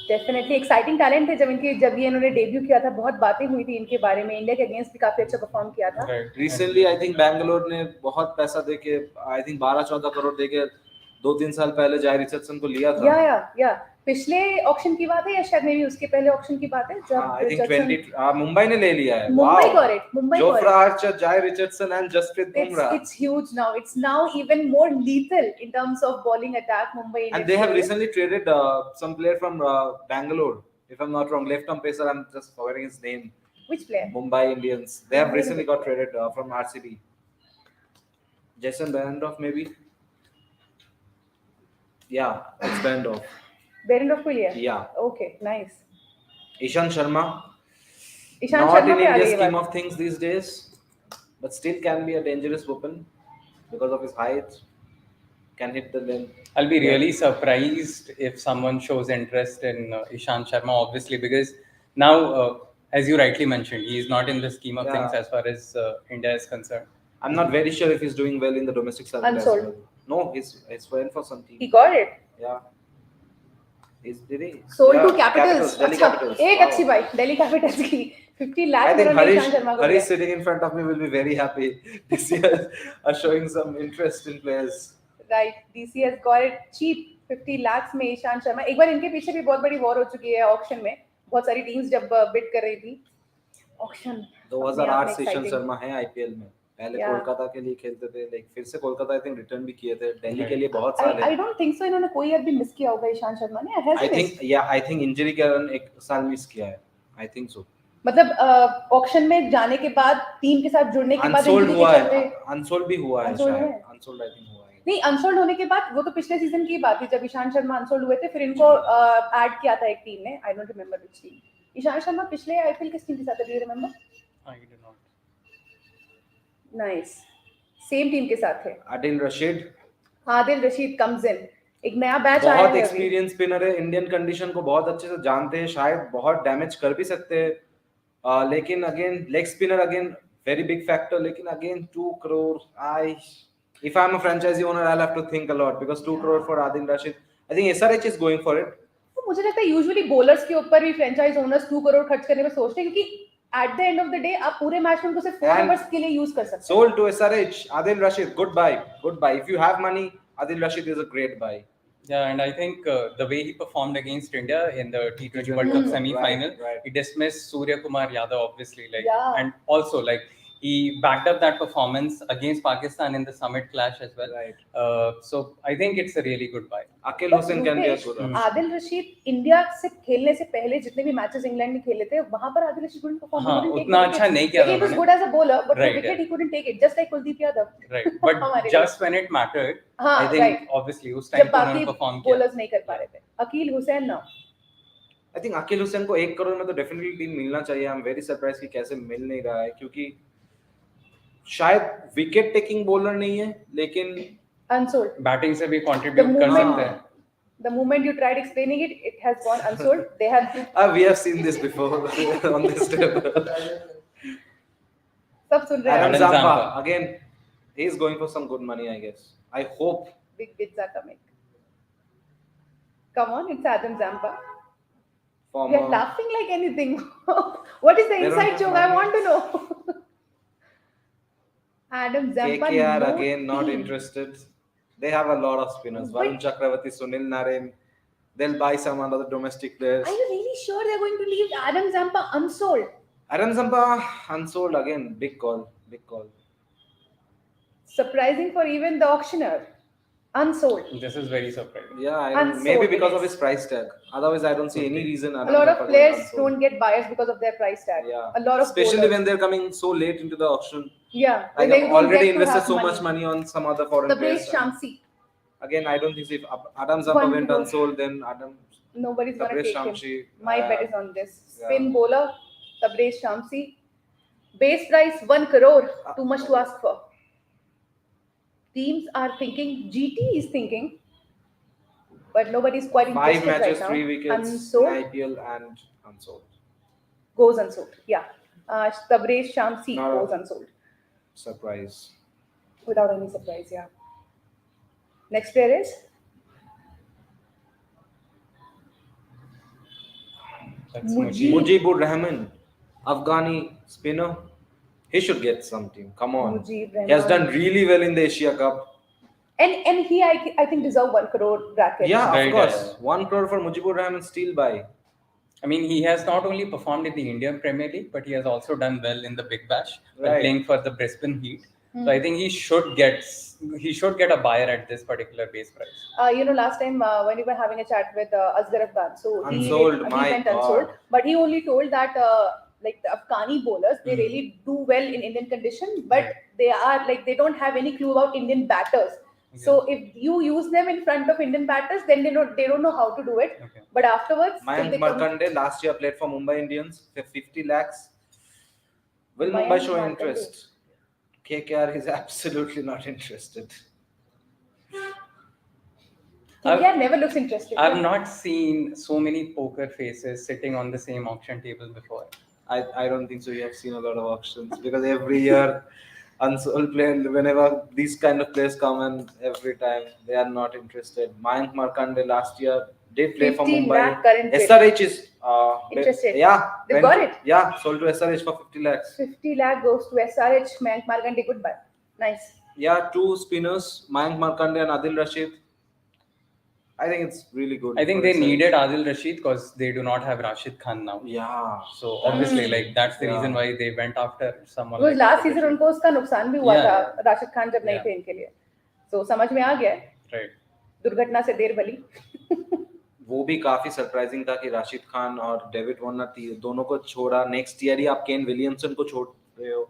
definitely exciting talent है. जब ये इन्होंने डेब्यू किया था बहुत बातें हुई थी इनके बारे में. इंडिया के अगेंस्ट भी काफी अच्छा परफॉर्म किया था. Right. Recently I think Bangalore ने बहुत पैसा देके, आई थिंक 12-14 करोड़ देके 2-3 साल पहले जाय रिचर्डसन को लिया था। या पिछले ऑक्शन की बात है या शायद मे भी उसके पहले ऑक्शन की बात है जब आई थिंक रिचर्डसन 20 मुंबई ने ले लिया है। Mumbai got it, Mumbai got Jofra it. Archer, Jhye Richardson and Jasprit Bumrah. It's huge now. It's now even more lethal in terms of bowling attack. Mumbai Indians. And they have recently traded some player from Bangalore, if I'm not wrong, left arm pacer. I'm just forgetting his name. Which player? Mumbai Indians. They have Very recently good got traded from RCB. Jason Behrendorff, maybe. Yeah, it's Behrendorff. Behrendorff को लिया? Yeah. Okay, nice. Ishan Sharma. Ishant Not Sharma in पे आ गई India's ये scheme बात. of things these days, but still can be a dangerous weapon because of his height. Can hit the length. I'll be really surprised if someone shows interest in Ishant Sharma, obviously, because now, as you rightly mentioned, he is not in the scheme of Yeah. things as far as India is concerned. I'm not very sure if he's doing well in the domestic circuit Unsold. as well. No, he's went for some team. He got it. Yeah. Did he? Sold Yeah, to Capitals. Delhi अच्छा, Capitals. एक Wow. अच्छी by Delhi Capitals की 50 lakh I think उन्होंने ईशांत शर्मा को Harish दिया. sitting in front of me will be very happy. This year are showing some interest in players. Right, DC has got it cheap 50 lakhs में ईशांत शर्मा. एक बार इनके पीछे भी बहुत बड़ी वॉर हो चुकी है ऑक्शन में. बहुत सारी टीम्स जब बिड कर रही थी. ऑक्शन 2008 से ईशान शर्मा है आईपीएल में. पहले Yeah. कोलकाता के लिए खेलते थे, लाइक फिर से कोलकाता आई थिंक रिटर्न भी किए थे. दिल्ली Right. के लिए बहुत साल आई है. डोंट थिंक सो इन्होंने कोई ईयर भी मिस किया होगा ईशांत शर्मा ने. आई थिंक इंजरी के कारण एक साल मिस किया है. I think so. मतलब ऑक्शन में जाने के बाद टीम के साथ जुड़ने के बाद अनसोल्ड injury हुआ के है. चलते अनसोल्ड भी हुआ है Unsold शायद. है? अनसोल्ड आई थिंक हुआ है. नहीं अनसोल्ड होने के बाद वो तो पिछले सीजन की बात थी जब ईशांत शर्मा अनसोल्ड हुए थे. फिर इनको ऐड किया था एक टीम ने. I don't remember which team. Ishant Sharma पिछले आईपीएल किस टीम के साथ थे? Do you remember? I do not. Nice. Same team के साथ थे. Adil Rashid Adil Rashid comes in. एक नया बैच आया है बहुत अभी. एक्सपीरियंस स्पिनर है. इंडियन कंडीशन को बहुत अच्छे से जानते हैं. शायद बहुत डैमेज कर भी सकते हैं. लेकिन again leg spinner again very big factor. लेकिन again 2 crore. If I'm a franchisee owner, I'll have to think a lot because 2 crore for Adil Rashid. I think SRH is going for it. तो मुझे लगता है usually bowlers के ऊपर भी franchise owners 2 crore खर्च करने में सोचते हैं क्योंकि at the end of the day आप पूरे मैच में उनको सिर्फ 4 And ओवर्स के लिए यूज कर सकते हैं. Sold to SRH. Adil Rashid, goodbye. Goodbye. If you have money, Adil Rashid is a great buy. Yeah, and I think the way he performed against India in the T20 World Cup semi-final, Right. he dismissed Surya Kumar Yadav, obviously, like, Yeah. and also like he backed up that performance against Pakistan in the summit clash as well. Right. So I think it's a really good buy. Akil Hussain can be a good one. Adil Rashid India से खेलने से पहले जितने भी matches England में खेले थे वहां पर आदिल रशीद couldn't perform. हाँ, उतना अच्छा नहीं किया था He was उन्होंने. good as a bowler, but Right, the wicket yeah. he couldn't take it, just like Kuldeep Yadav. Right, but हमारे just when it mattered, हाँ, I think right. obviously उस time जब पे बाकी उन्होंने perform किया. Bowlers नहीं कर पा रहे थे. अकील हुसैन ना. I think अकील हुसैन को 1 करोड़ में तो डेफिनेटली टीम मिलना चाहिए. आई एम वेरी सरप्राइज कि कैसे मिल नहीं रहा है क्योंकि शायद विकेट टेकिंग बॉलर नहीं है लेकिन Unsold. Batting से भी contribute कर moment- सकते हैं. The moment you tried explaining it, it has gone unsold. They have we have seen this before on this table. सब सुन रहे Adam हैं. Adam Zampa Zampa. again, he is going for some good money, I guess. I hope. Big bids are coming. Come on, it's Adam Zampa. Former, You're laughing like anything. What is the They don't inside have joke? I money. want to know. Adam Zampa. KKR no again not team. interested. They have a lot of spinners. But- Varun Chakravarti, Sunil Narine. They'll buy some other domestic players. Are you really sure they're going to leave Adam Zampa unsold? Adam Zampa unsold again. Big call. Big call. Surprising for even the auctioneer. Unsold. This is very surprising. Yeah, I don't, Unsold maybe because it of is. his price tag. Otherwise, I don't see any reason. A Adam lot Zampa of going players unsold. don't get buyers because of their price tag. Yeah. A lot of Especially bowlers. when they're coming so late into the auction. Yeah. Like they I've don't already get to invested have so much money on some other foreign The players. base Shamsi. Again, I don't think if Adam Zampa 1 went crore. unsold, then Adam Nobody's gonna Tabriz take him. Shamsi. My bet is on this. Spin yeah. bowler, Tabriz Shamsi. Base price 1 crore. Too much to ask for. Teams are thinking, GT is thinking, but nobody's quite 5 interested matches, right now. 3 wickets Unsold in IPL and unsold. goes unsold. Yeah. Tabriz Shamsi Not goes a- unsold. Surprise. Without any surprise, yeah. Next player is That's Mujib. Mujib. Mujibur Rahman, Afghani spinner. He should get some team. Come on. Mujib He has Rahman. done really well in the Asia Cup. And he, I think, deserve 1 crore bracket. Yeah, Right, of course. yeah. 1 crore for Mujibur Rahman still buy. I mean, he has not only performed in the Indian Premier League, but he has also done well in the Big Bash while Right. playing for the Brisbane Heat. So I think he should get a buyer at this particular base price. Last time when we were having a chat with Asghar Afghan, so Unsold, he my went God. unsold, but he only told that like the Afghani bowlers, they really do well in Indian condition, but Right. they are like they don't have any clue about Indian batters. So if you use them in front of Indian batters, then they don't know how to do it. Okay. But afterwards, so Mayank they come. Markande last year played for Mumbai Indians for 50 lakhs. Will Mayank Mumbai show Markande. interest? KKR is absolutely not interested. KKR never looks interested. I've Yeah. not seen so many poker faces sitting on the same auction table before. I don't think so. You have seen a lot of auctions because every year, Unsold player, whenever these kind of players come, and every time they are not interested. Mayank Markande last year did play for 50 Mumbai. lakh current bid. SRH is Interested. Yeah, They've got it. Yeah, sold to SRH for 50 lakhs. 50 lakh goes to SRH. Mayank Markande, goodbye. Nice. Yeah, 2 spinners, Mayank Markande and Adil Rashid. I think it's really good. I think for they SRH. needed Adil Rashid because they do not have Rashid Khan now. Yeah. So obviously, like that's the Yeah. reason why they went after someone. Because like last Adil season Rashid. उनको उसका नुकसान भी हुआ Yeah, था yeah. Rashid Khan जब नहीं Yeah. थे इनके लिए. So समझ में आ गया है. Right. दुर्घटना से देर भली. वो भी काफी सरप्राइजिंग था कि राशिद खान और डेविड वार्नर दोनों को छोड़ा. नेक्स्ट ईयर ही आप केन विलियमसन को छोड़ रहे हो.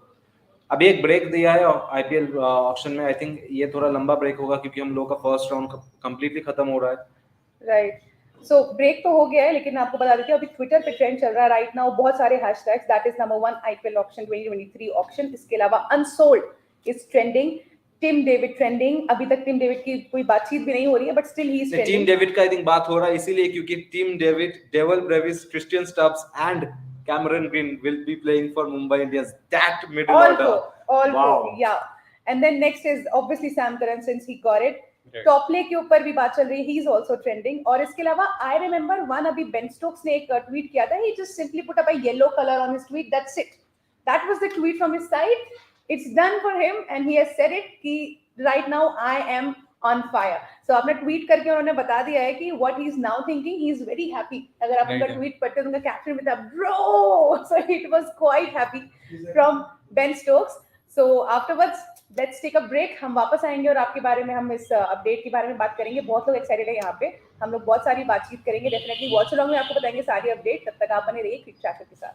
अभी एक ब्रेक दिया है आईपीएल ऑक्शन में. आई थिंक ये थोड़ा लंबा ब्रेक होगा क्योंकि हम लोग का फर्स्ट राउंड कंप्लीटली खत्म हो रहा है. राइट. सो ब्रेक तो हो गया है, लेकिन आपको बता देती हूँ अभी ट्विटर पे ट्रेंड चल रहा है राइट नाउ बहुत सारे hashtags. That is number 1 IPL auction 2023 auction. इसके अलावा unsold is trending. Tim David trending. अभी तक टिम डेविड की कोई बातचीत भी नहीं हो रही है, but still he is Tim trending. David का आई थिंक बात हो रहा है इसीलिए क्योंकि Tim David, Dewald Brevis, Christian Stubbs and Cameron Green will be playing for Mumbai Indians. That middle order. Wow. Yeah. And then next is obviously Sam Curran since he got it. Right. Top play के ऊपर भी बात चल रही है. He is also trending. और इसके अलावा आई रिमेंबर वन अभी बेन स्टोक्स ने एक ट्वीट किया था. He just simply put up a yellow colour on his tweet. That's it. That was the tweet from his side. It's done for him and he has said it कि right now I am on fire. So आपने tweet करके उन्होंने बता दिया है कि what he is now thinking. He is very happy. अगर आप उनका Right. ट्वीट पढ़ते तो उनका कैप्शन भी था bro. So it was quite happy from Ben Stokes. So afterwards let's take a break. हम वापस आएंगे और आपके बारे में हम इस अपडेट के बारे में बात करेंगे. बहुत लोग एक्साइटेड है यहाँ पे. हम लोग बहुत सारी बातचीत करेंगे. डेफिनेटली वॉच अलॉन्ग में आपको बताएंगे सारी अपडेट. तब तक आप बने रहिए क्रिकट्रैकर के साथ.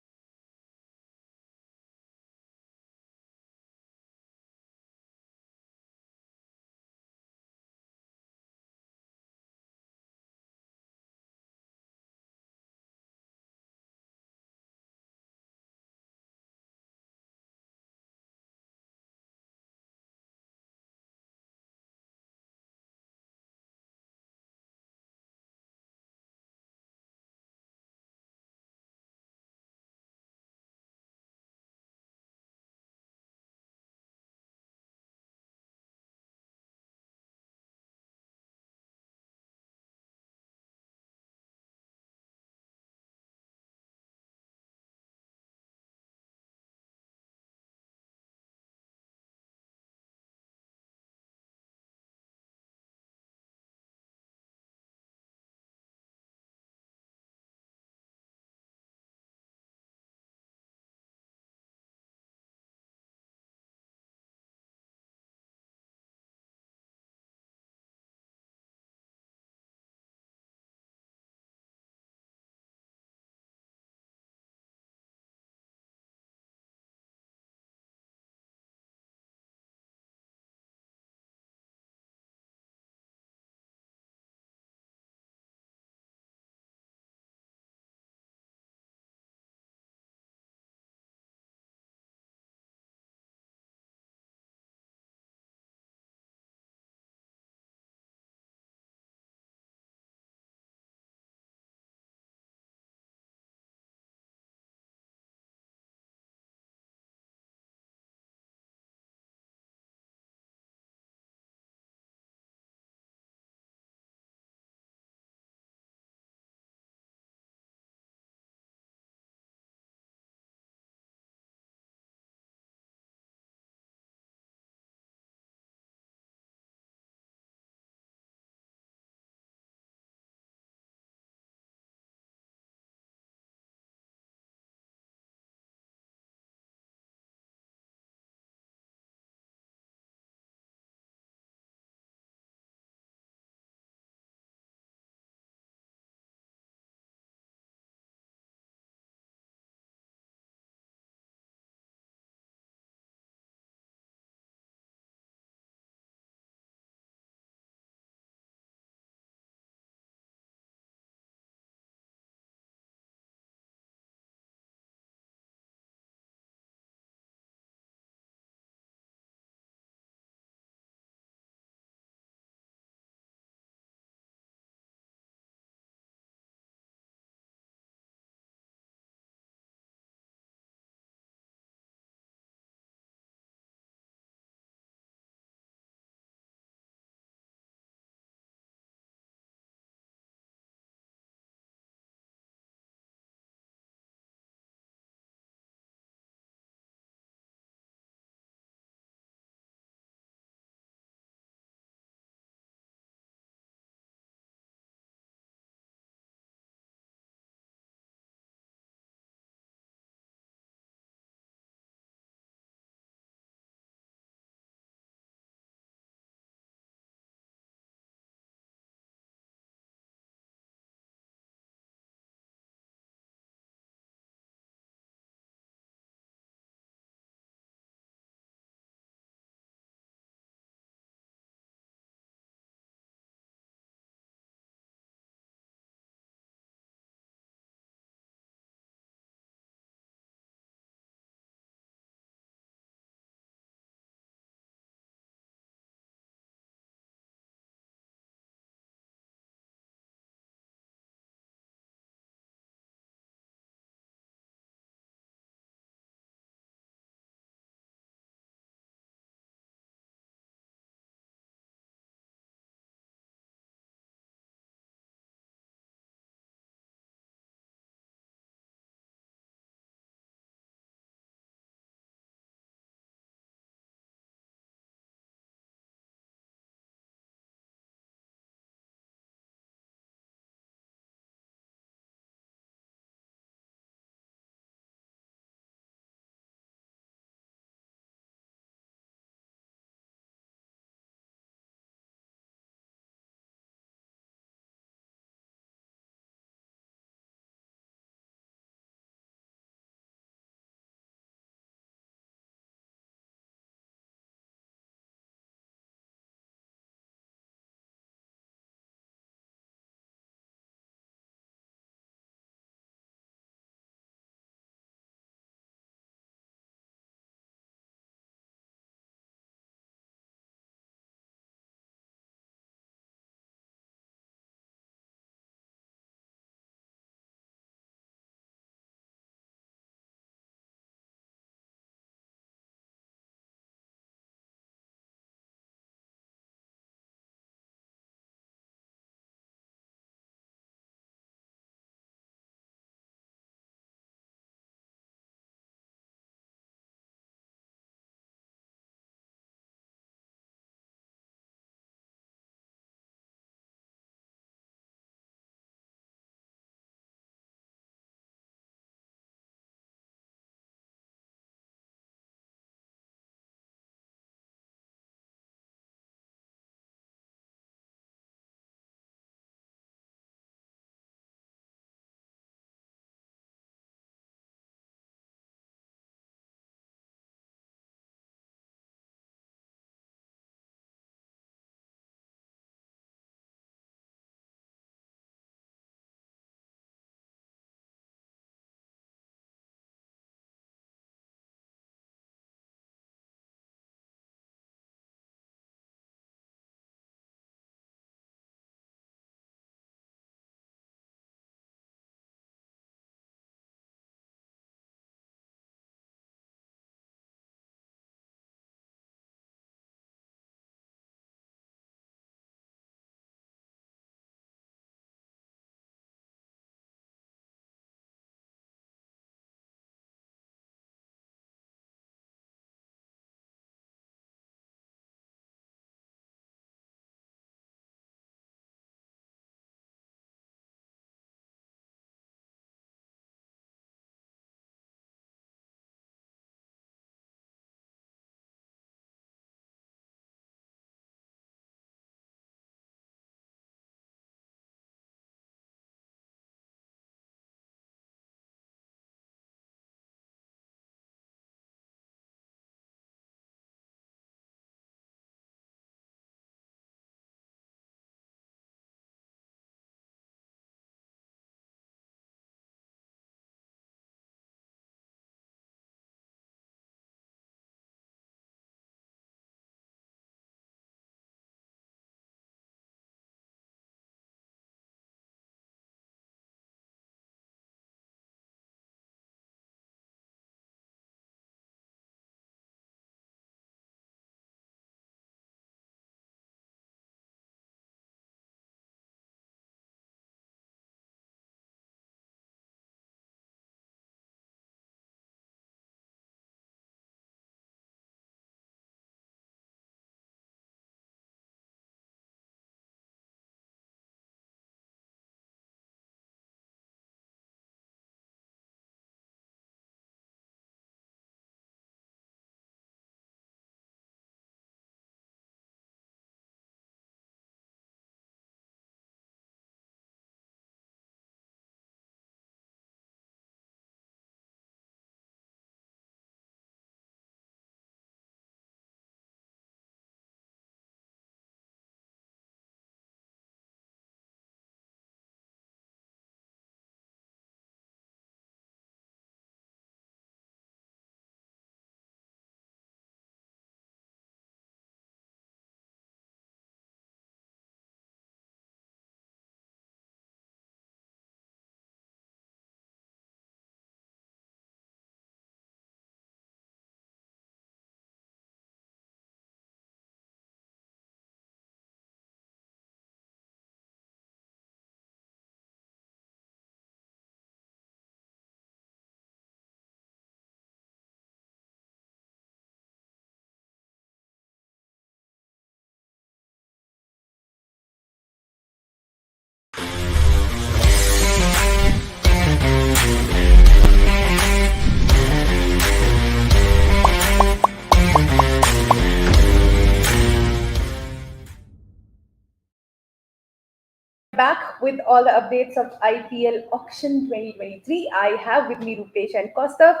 back with all the updates of IPL Auction 2023. I have with me Rupesh and Kaustav.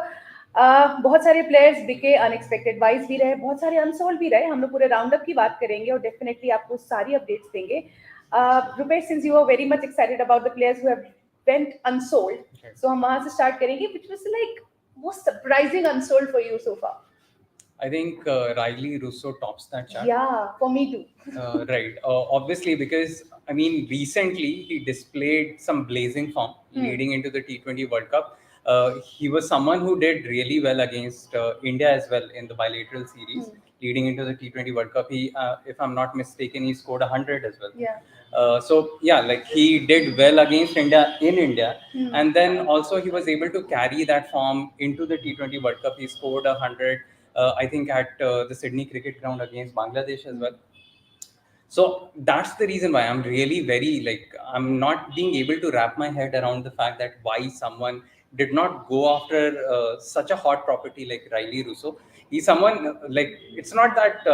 बहुत सारे प्लेयर्स बिके, अनएक्सपेक्टेड वाइज भी रहे, बहुत सारे अनसोल्ड भी रहे. हम लोग पूरे राउंड अप की बात करेंगे और डेफिनेटली आपको सारी अपडेट्स देंगे. Rupesh, since you are very much excited about the players who have went unsold, so हम वहां से स्टार्ट करेंगे. Which was like most surprising unsold for you so far? I think Riley Russo tops that chart. Yeah, for me too. Right. Obviously, because I mean, recently he displayed some blazing form leading into the T20 World Cup. He was someone who did really well against India as well in the bilateral series leading into the T20 World Cup. He, if I'm not mistaken, he scored 100 as well. Yeah. So yeah, like he did well against India in India, and then also he was able to carry that form into the T20 World Cup. He scored 100. I think at the Sydney Cricket Ground against Bangladesh as well. So that's the reason why I'm really very I'm not being able to wrap my head around the fact that why someone did not go after such a hot property like Riley Russo. He's someone it's not that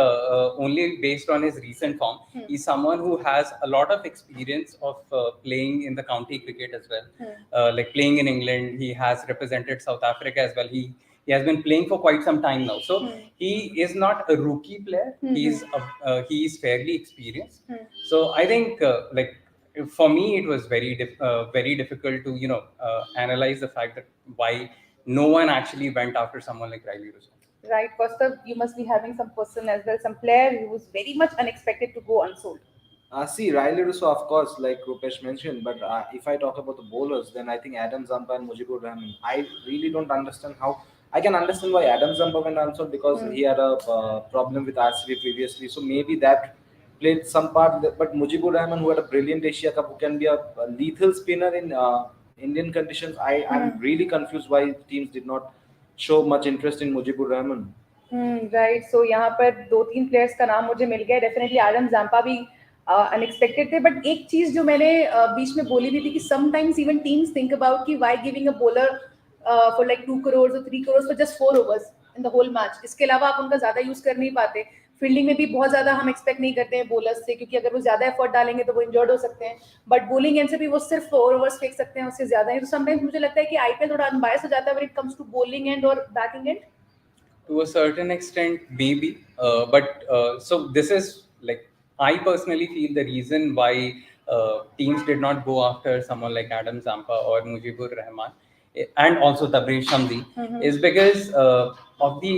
only based on his recent form. He's someone who has a lot of experience of playing in the county cricket as well. Like playing in England, he has represented South Africa as well. He has been playing for quite some time now, so he is not a rookie player. He is fairly experienced. So I think for me it was very difficult to analyze the fact that why no one actually went after someone like Riley Russo. Right, Kaustav, you must be having some person as well, some player who was very much unexpected to go unsold. See, Riley Russo, of course, like Rupesh mentioned, but if I talk about the bowlers, then I think Adam Zampa and Mujibur Rahman. I really don't understand how. I can understand why Adam Zampa went unsold because he had a problem with RCB previously, so maybe that played some part. But Mujibur Rahman, who had a brilliant Asia Cup, who can be a lethal spinner in Indian conditions, I'm really confused why teams did not show much interest in Mujibur Rahman. Right. So यहाँ पर 2-3 players का नाम मुझे मिल गया. Definitely Adam Zampa भी unexpected थे, but एक चीज जो मैंने बीच में बोली भी थी कि sometimes even teams think about कि why giving a bowler for like 2 crores or 3 crores for just 4 overs in the whole match. इसके अलावा आप उनका ज्यादा यूज कर नहीं पाते. फील्डिंग में भी बहुत ज्यादा हम एक्सपेक्ट नहीं करते हैं बॉलर्स से, क्योंकि अगर वो ज्यादा एफर्ट डालेंगे तो वो इंजर्ड हो सकते हैं. बट बॉलिंग एंड से भी वो सिर्फ 4 overs फेंक सकते हैं, उससे ज्यादा नहीं. तो समटाइम्स मुझे लगता है कि आईपीएल थोड़ा अनबायस हो जाता है when it comes to bowling end और batting end. To a certain extent, maybe. But so this is I personally feel the reason why teams did not go after someone like Adam Zampa or Mujibur Rahman and also Tabriz Shamsi is because of the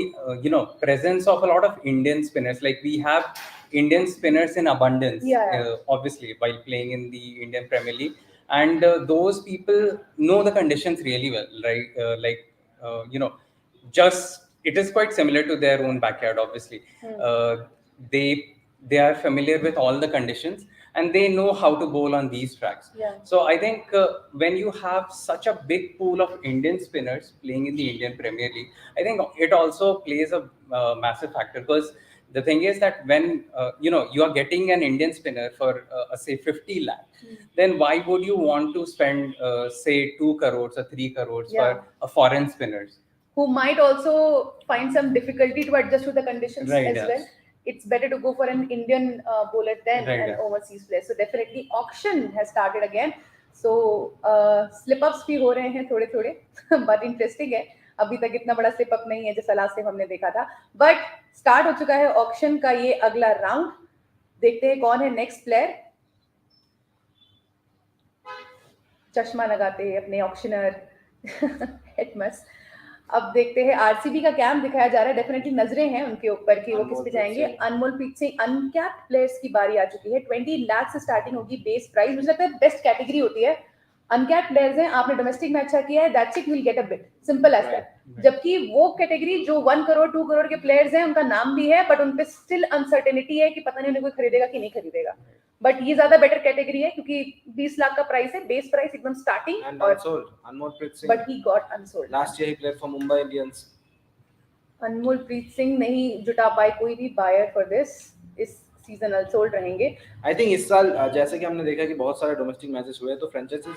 presence of a lot of Indian spinners. Like we have Indian spinners in abundance, obviously, while playing in the Indian Premier League, and those people know the conditions really well, right? Just it is quite similar to their own backyard, obviously. They are familiar with all the conditions and they know how to bowl on these tracks. So I think when you have such a big pool of Indian spinners playing in the Indian Premier League, I think it also plays a massive factor, because the thing is that when you are getting an Indian spinner for say 50 lakh, then why would you want to spend say 2 crores or 3 crores for a foreign spinners who might also find some difficulty to adjust to the conditions as well? It's better to go for an Indian bowler than an overseas player. So definitely auction has started again. So slip-ups भी हो रहे हैं थोड़े-थोड़े, but interesting है. अभी तक इतना बड़ा slip-up नहीं है जैसा लास्ट टाइम हमने देखा था. But start हो चुका है auction का ये अगला राउंड. देखते हैं कौन है नेक्स्ट प्लेयर. चश्मा लगाते हैं अपने ऑक्शनर हेडमस. अब देखते हैं आरसीबी का कैंप दिखाया जा रहा है. डेफिनेटली नजरें हैं उनके ऊपर कि वो किस पे जाएंगे. अनमोलप्रीत सिंह, अनकैप्ड प्लेयर्स की बारी आ चुकी है. 20 लाख से स्टार्टिंग होगी बेस प्राइस. मुझे लगता है बेस्ट कैटेगरी होती है. अनकैप्ड प्लेयर्स हैं, आपने डोमेस्टिक में अच्छा किया है, that's it, you will get a bit, simple as that. जबकि वो कैटेगरी जो 1 crore 2 crore के प्लेयर्स हैं, उनका नाम भी है बट उन पे स्टिल अनसर्टेनिटी है कि पता नहीं उन्हें कोई खरीदेगा कि नहीं खरीदेगा. बट ये ज्यादा बेटर कैटेगरी है क्योंकि 20 लाख का प्राइस है, बेस प्राइस एकदम starting. And unsold, Unsold Singh. But he got unsold. Last year he played for Mumbai Indians. Anmolpreet Singh नहीं जुटा पाए कोई भी बायर फॉर दिस. इस सीजन अनसोल्ड रहेंगे. आई थिंक इस साल जैसे कि हमने देखा कि बहुत सारे डोमेस्टिक मैचेस हुए, तो फ्रेंचाइजीज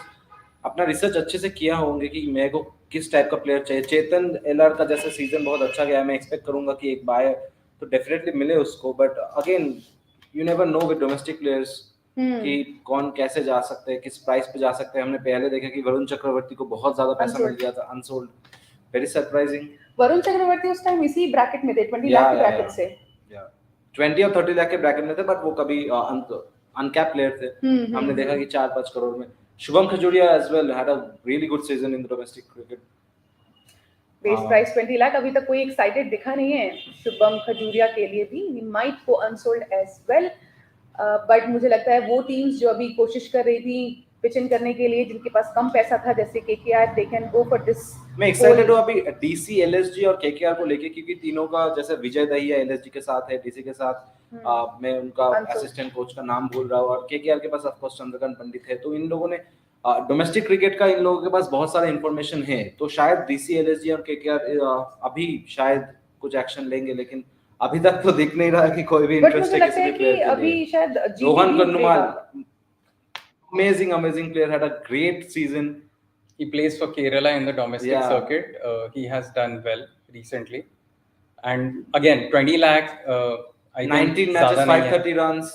अपना रिसर्च अच्छे से किया होंगे कि मेरे को किस टाइप का प्लेयर चाहिए. चेतन एलआर का जैसे सीजन बहुत अच्छा गया, मैं एक्सपेक्ट करूंगा कि एक बायर तो डेफिनेटली मिले उसको. But again you never know with domestic players कि कौन कैसे जा सकते हैं, किस प्राइस पे जा सकते हैं। हमने पहले देखा कि वरुण चक्रवर्ती को बहुत ज्यादा पैसा मिल गया था unsold, very surprising. Varun Chakravarthy उस टाइम इसी ब्रैकेट में थे, 20 लाख के ब्रैकेट से। 20 और 30 लाख के ब्रैकेट में थे, बट वो कभी अनकैप प्लेयर थे। हमने देखा कि 4-5 करोड़ में। Shubham Khajuria as well had a really good season in the domestic cricket. Base price 20 lakh, अभी तक कोई एक्साइटेड दिखा नहीं है शुभम खजूरिया के लिए भी। He might go unsold as well, but मुझे लगता है वो टीम्स जो अभी कोशिश कर रही थी पिच इन करने के लिए, जिनके पास कम पैसा था, जैसे KKR, they can go for this. मैं एक्साइटेड हूँ अभी डीसी, एलएसजी और केकेआर को लेके, क्योंकि तीनों का, जैसे विजय दहिया एलएसजी के साथ है, डीसी के साथ मैं उनका असिस्टेंट कोच का नाम भूल रहा हूँ, और केकेआर के पास ऑफ कोर्स चंद्रकांत पंडित है। तो इन लोगों ने डोमेस्टिक क्रिकेट का इन लोगों के पास बहुत सारा इंफॉर्मेशन है। तो शायद डीसी, एलएसजी और केकेआर अभी शायद कुछ एक्शन लेंगे, लेकिन अभी तक तो दिख नहीं रहा है कि कोई भी इंटरेस्ट है किसी भी प्लेयर के लिए। अभी शायद Rohan कन्नुमाल, amazing player, had a great season. He plays for Kerala in the domestic circuit. He has done well recently, and again 20 lakh. I 19 matches, 530 runs,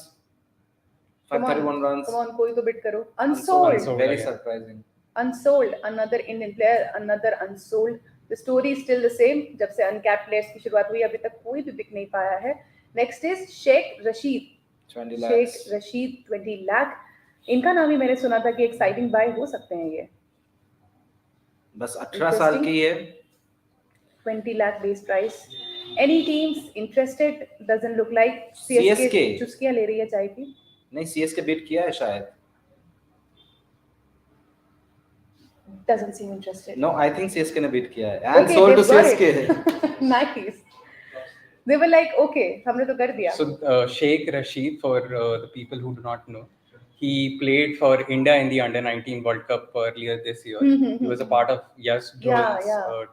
531 runs. Come on, कोई तो bid करो. Unsold. Very surprising. Unsold, another Indian player, another unsold. The story is still the same. जब से uncapped players की शुरुआत हुई, अभी तक कोई भी बिक नहीं पाया है. Next is Sheikh Rashid. 20 lakhs. Sheikh Rashid, 20 lakh. इनका नाम ही मैंने सुना था कि एक्साइटिंग बाय हो सकते हैं ये। बस 18 साल की है। 20 lakh base price. Any teams interested? Doesn't look like CSK चुस्कियां ले रही है चाय की। नहीं, सीएसके बिड किया है शायद। Doesn't seem interested. No, I think CSK ने बिड किया है and sold to CSK. Nice. They were like, okay, हमने तो कर दिया. So Sheikh Rashid, for the people who do not know, he played for India in the Under-19 World Cup earlier this year. He was a part of Yash Dhol's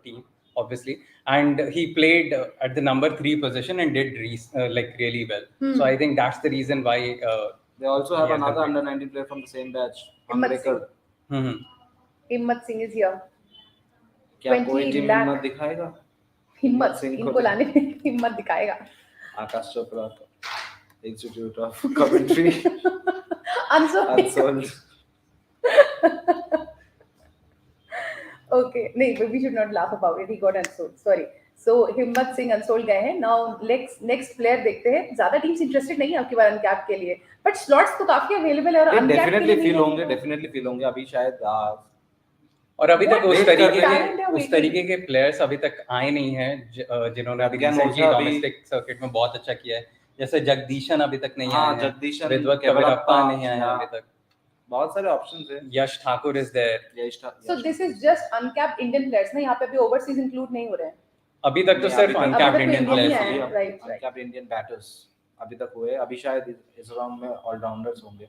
team, obviously, and he played at the number 3 position and did like really well. So I think that's the reason why. They also have another Under-19 player from the same batch, Amrekar. हिम्मत Singh is here. क्या कोई team हिम्मत दिखाएगा? हिम्मत सिंह इनको लाने में हिम्मत दिखाएगा। Akash Chopra, institute of commentary. Unsold. Okay, no, but we should not laugh about it. He got unsold. Sorry. So हिम्मत सिंह unsold गए हैं. Now next player देखते हैं. ज़्यादा teams interested नहीं है आपकी बार uncapped के लिए, but slots तो काफी available है और uncapped के लिए definitely feel होंगे अभी शायद। और अभी तक उस तरीके के प्लेयर्स अभी तक आए नहीं हैं जिन्होंने अभी रिसेंटली डोमेस्टिक सर्किट में बहुत अच्छा किया है। जैसे जगदीशन अभी तक नहीं आया है, जगदीशन, विद्वत कविरप्पा नहीं आया अभी तक। बहुत सारे ऑप्शंस हैं। Yash Thakur is there. So this is just uncapped Indian players ना, यहाँ पे अभी ओवरसीज इंक्लूड नहीं हो रहे हैं अभी तक। तो सिर्फ अनकैप्ड इंडियन प्लेयर्स हैं। अनकैप्ड इंडियन बैटर्स अभी तक हुए। अभी शायद इस राउंड में ऑलराउंडर्स होंगे।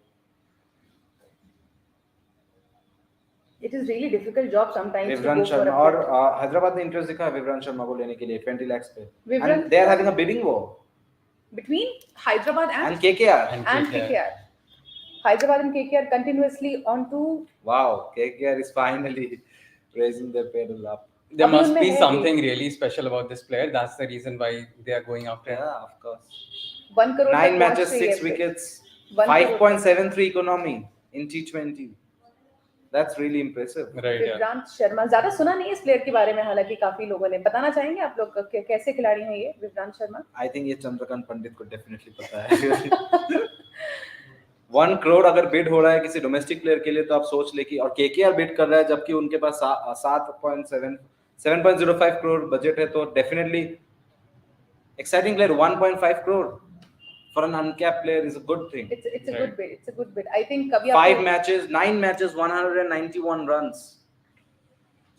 It is really difficult job sometimes. विवरण शर्मा और हैदराबाद ने इंटरेस्ट दिखा है विवरण शर्मा को लेने के लिए 20 lakhs पे। And they are having a bidding war between Hyderabad and KKR. Hyderabad and KKR continuously on to. Wow, KKR is finally raising their pedal up. There must be something really special about this player. That's the reason why they are going after him. Yeah, of course. 1 crore. 9 matches, 6 wickets, 5.73 economy in T20. That's really impressive. Right. Vikrant Sharma, ज्यादा सुना नहीं है इस player के बारे में, हालांकि काफी लोगों ने। बताना चाहेंगे आप लोग कैसे खिलाड़ी हैं ये विक्रांत शर्मा? I think ये चंद्रकांत पंडित को डेफिनेटली पता है। 1 crore अगर बिड हो रहा है किसी डोमेस्टिक प्लेयर के लिए, तो आप सोच ले कि, और केकेआर बिड कर रहा है जबकि उनके पास 7.05 करोड़ बजट है, तो definitely exciting player. 1.5 crore for an uncapped player is a good thing. It's a good bid. It's a good bid. I think कभी 9 matches, 191 runs.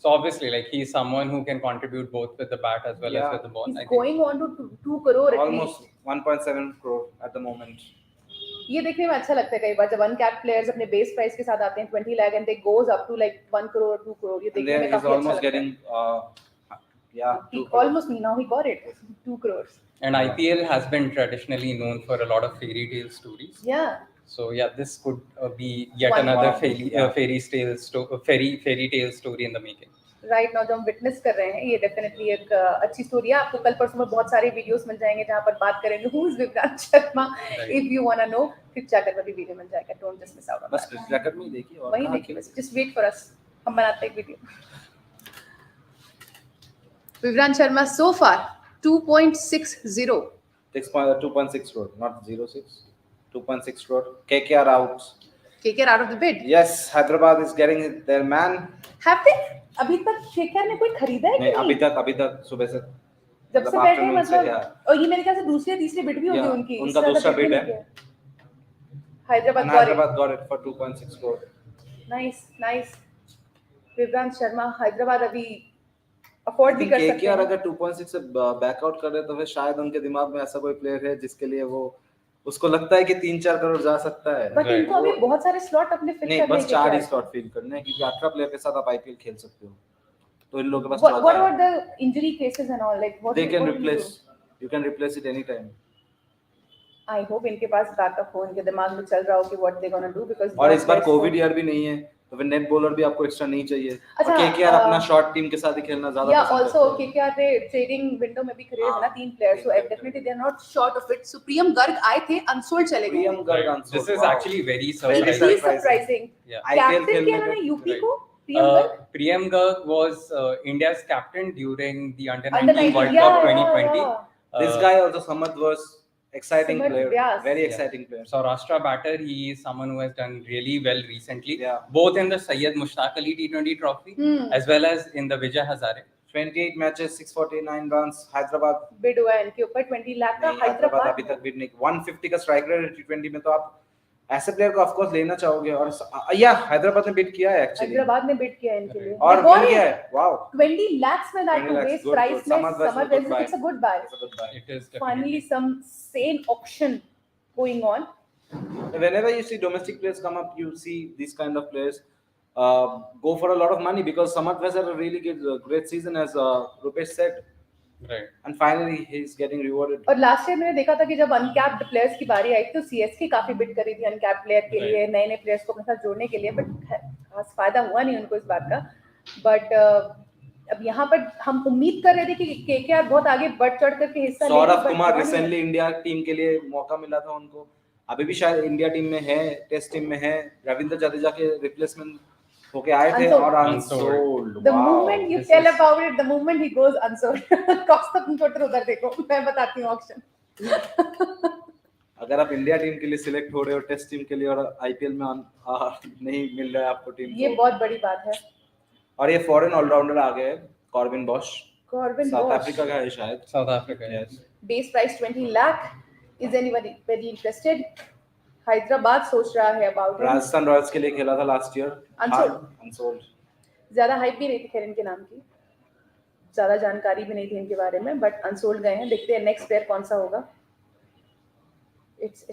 So obviously, like, he's someone who can contribute both with the bat as well as with the ball. He's going on to 2 crore at almost least. 1.7 crore at the moment. ये देखने में अच्छा लगता है कई बार जब uncapped players अपने base price के साथ आते हैं 20 lakh and they goes up to like 1 crore, 2 crore. ये देखने में काफी अच्छा लगता है। Almost now he got it. 2 crores. And IPL has been traditionally known for a lot of fairy tale stories. Yeah. So yeah, this could be yet another fairy tale story in the making. Right now जो हम witness कर रहे हैं ये definitely एक अच्छी story है। आपको कल परसों में बहुत सारे वीडियोस मिल जाएंगे जहां पर बात करेंगे who is Vikrant Sharma. If you want to know CricTracker पर भी वीडियो मिल जाएगा, don't just miss out on बस CricTracker में ही देखिए और वही कहाँ देखिए, बस जस्ट वेट फॉर अस, हम बनाते हैं एक video. Vikrant Sharma so far 2.60 2.6 crore, not 06. 2.6 crore. KKR out. KKR out of the bid. Yes, Hyderabad is getting their man. Have they अभी तक KKR ने कोई खरीदा है कि नहीं, नहीं? अभी तक सुबह से जब से बैठे afternoon से, मतलब, और ये मेरे ख्याल से दूसरी तीसरी बिड भी होगी Yeah, उनकी, उनका इससे दूसरा ज्यादा bid bid है। नहीं किया। Hyderabad got it for 2.6 crore. Nice. Vikrant Sharma Hyderabad अभी अफोर्ड भी कर सकते KKR हैं। अगर 2.6 से बैकआउट कर रहे तो फिर शायद उनके दिमाग में ऐसा कोई प्लेयर है जिसके लिए वो उसको लगता है कि 3-4 करोड़ जा सकता है। बट इनको अभी बहुत सारे स्लॉट अपने फिल नहीं, करने बस 4 ही स्लॉट फिल करने हैं क्योंकि 18 प्लेयर के साथ आप IPL खेल सकते हो, तो इन लोगों के पास What about the injury cases and all, like what they can what do you replace. do? You can replace it anytime. I hope इनके पास बैकअप हो, इनके दिमाग में चल रहा हो कि what they gonna do because और इस बार कोविड ईयर भी नहीं है तो फिर नेट बॉलर भी आपको एक्स्ट्रा नहीं चाहिए। और अच्छा, KKR अपना शॉर्ट टीम के साथ ही खेलना ज्यादा yeah, पसंद also करते हैं। KKR ने ट्रेडिंग विंडो में भी खरीदे थे ना 3 players, so definitely they are not short of it. So प्रियम गर्ग आए थे, अनसोल्ड चले गए। प्रियम Garg Unsold, This is wow. actually very Very surprising. surprising. Yeah. IPL captain खेलने किया का- उन्होंने यूपी Right. को, प्रियम Garg. Priyam Garg was India's captain during the Under Under-19 World 19, Cup yeah, 2020. yeah. This guy also Samad was exciting Samad player, Vyas. very Yeah. exciting player. Saurashtra batter, he is someone who has done really well recently, Yeah. both in the Syed Mushtaq Ali T20 trophy as well as in the Vijay Hazare. 28 matches, 649 runs. Hyderabad bid हुआ है इनके ऊपर 20 लाख का। नहीं, हैदराबाद अभी तक bid नहीं। 150 का स्ट्राइक रेट है T20 में, तो आप ऐसे प्लेयर को ऑफ कोर्स लेना चाहोगे। और या हैदराबाद ने बिड किया है एक्चुअली, हैदराबाद ने बिड किया है इनके लिए और मिल गया है। वाओ, 20 lakhs में, that 20 to lakhs, base good, price good. में Samad Vyas Samad is a good Vyas, buy. it's a good buy. It's a good buy. It is Finally definitely. some sane auction going on. Whenever you see domestic players come up, you see these kind of players go for a lot of money because Samad Vyas had a really great season, as Rupesh said. Right. And finally he's getting rewarded. और last year मैंने देखा था कि जब uncapped players की बारी आई तो CSK काफी बिड करी थी अनकैप्ड प्लेयर के लिए, नए प्लेयर्स को अपने साथ जोड़ने के लिए, बट खास फायदा हुआ नहीं उनको इस बात का। बट अब यहाँ पर हम उम्मीद कर रहे थे कि KKR बहुत आगे बढ़ चढ़ करके हिस्सा लेगी, सौरभ but कुमार हुआ नहीं। रिसेंटली इंडिया टीम के लिए मौका मिला था उनको, अभी भी शायद इंडिया टीम में है, टेस्ट टीम में है। रविंद्र जडेजा के रिप्लेसमेंट होके आए थे Unsold. और Unsold. Unsold. The moment you tell about it, the moment he goes unsold. Cost तुम ट्विटर उधर देखो, मैं बताती हूँ ऑक्शन। अगर आप इंडिया टीम के लिए सिलेक्ट हो रहे हो टेस्ट टीम के लिए और IPL में नहीं मिल रहा है आपको टीम, ये बहुत बड़ी बात है। और ये फॉरेन ऑलराउंडर आ गए, Corbin Bosch, Corbin south Bosch, Africa का है शायद। South Africa. Yes. Base price 20 lakh. Is anybody very interested? Hyderabad सोच रहा है about it. राजस्थान रॉयल्स के लिए खेला था लास्ट ईयर। अनसोल्ड। ज्यादा हाइप भी नहीं थी खैर इनके नाम की, ज्यादा जानकारी भी नहीं थी इनके बारे में, बट अनसोल्ड गए हैं। देखते हैं नेक्स्ट प्लेयर कौन सा होगा। It's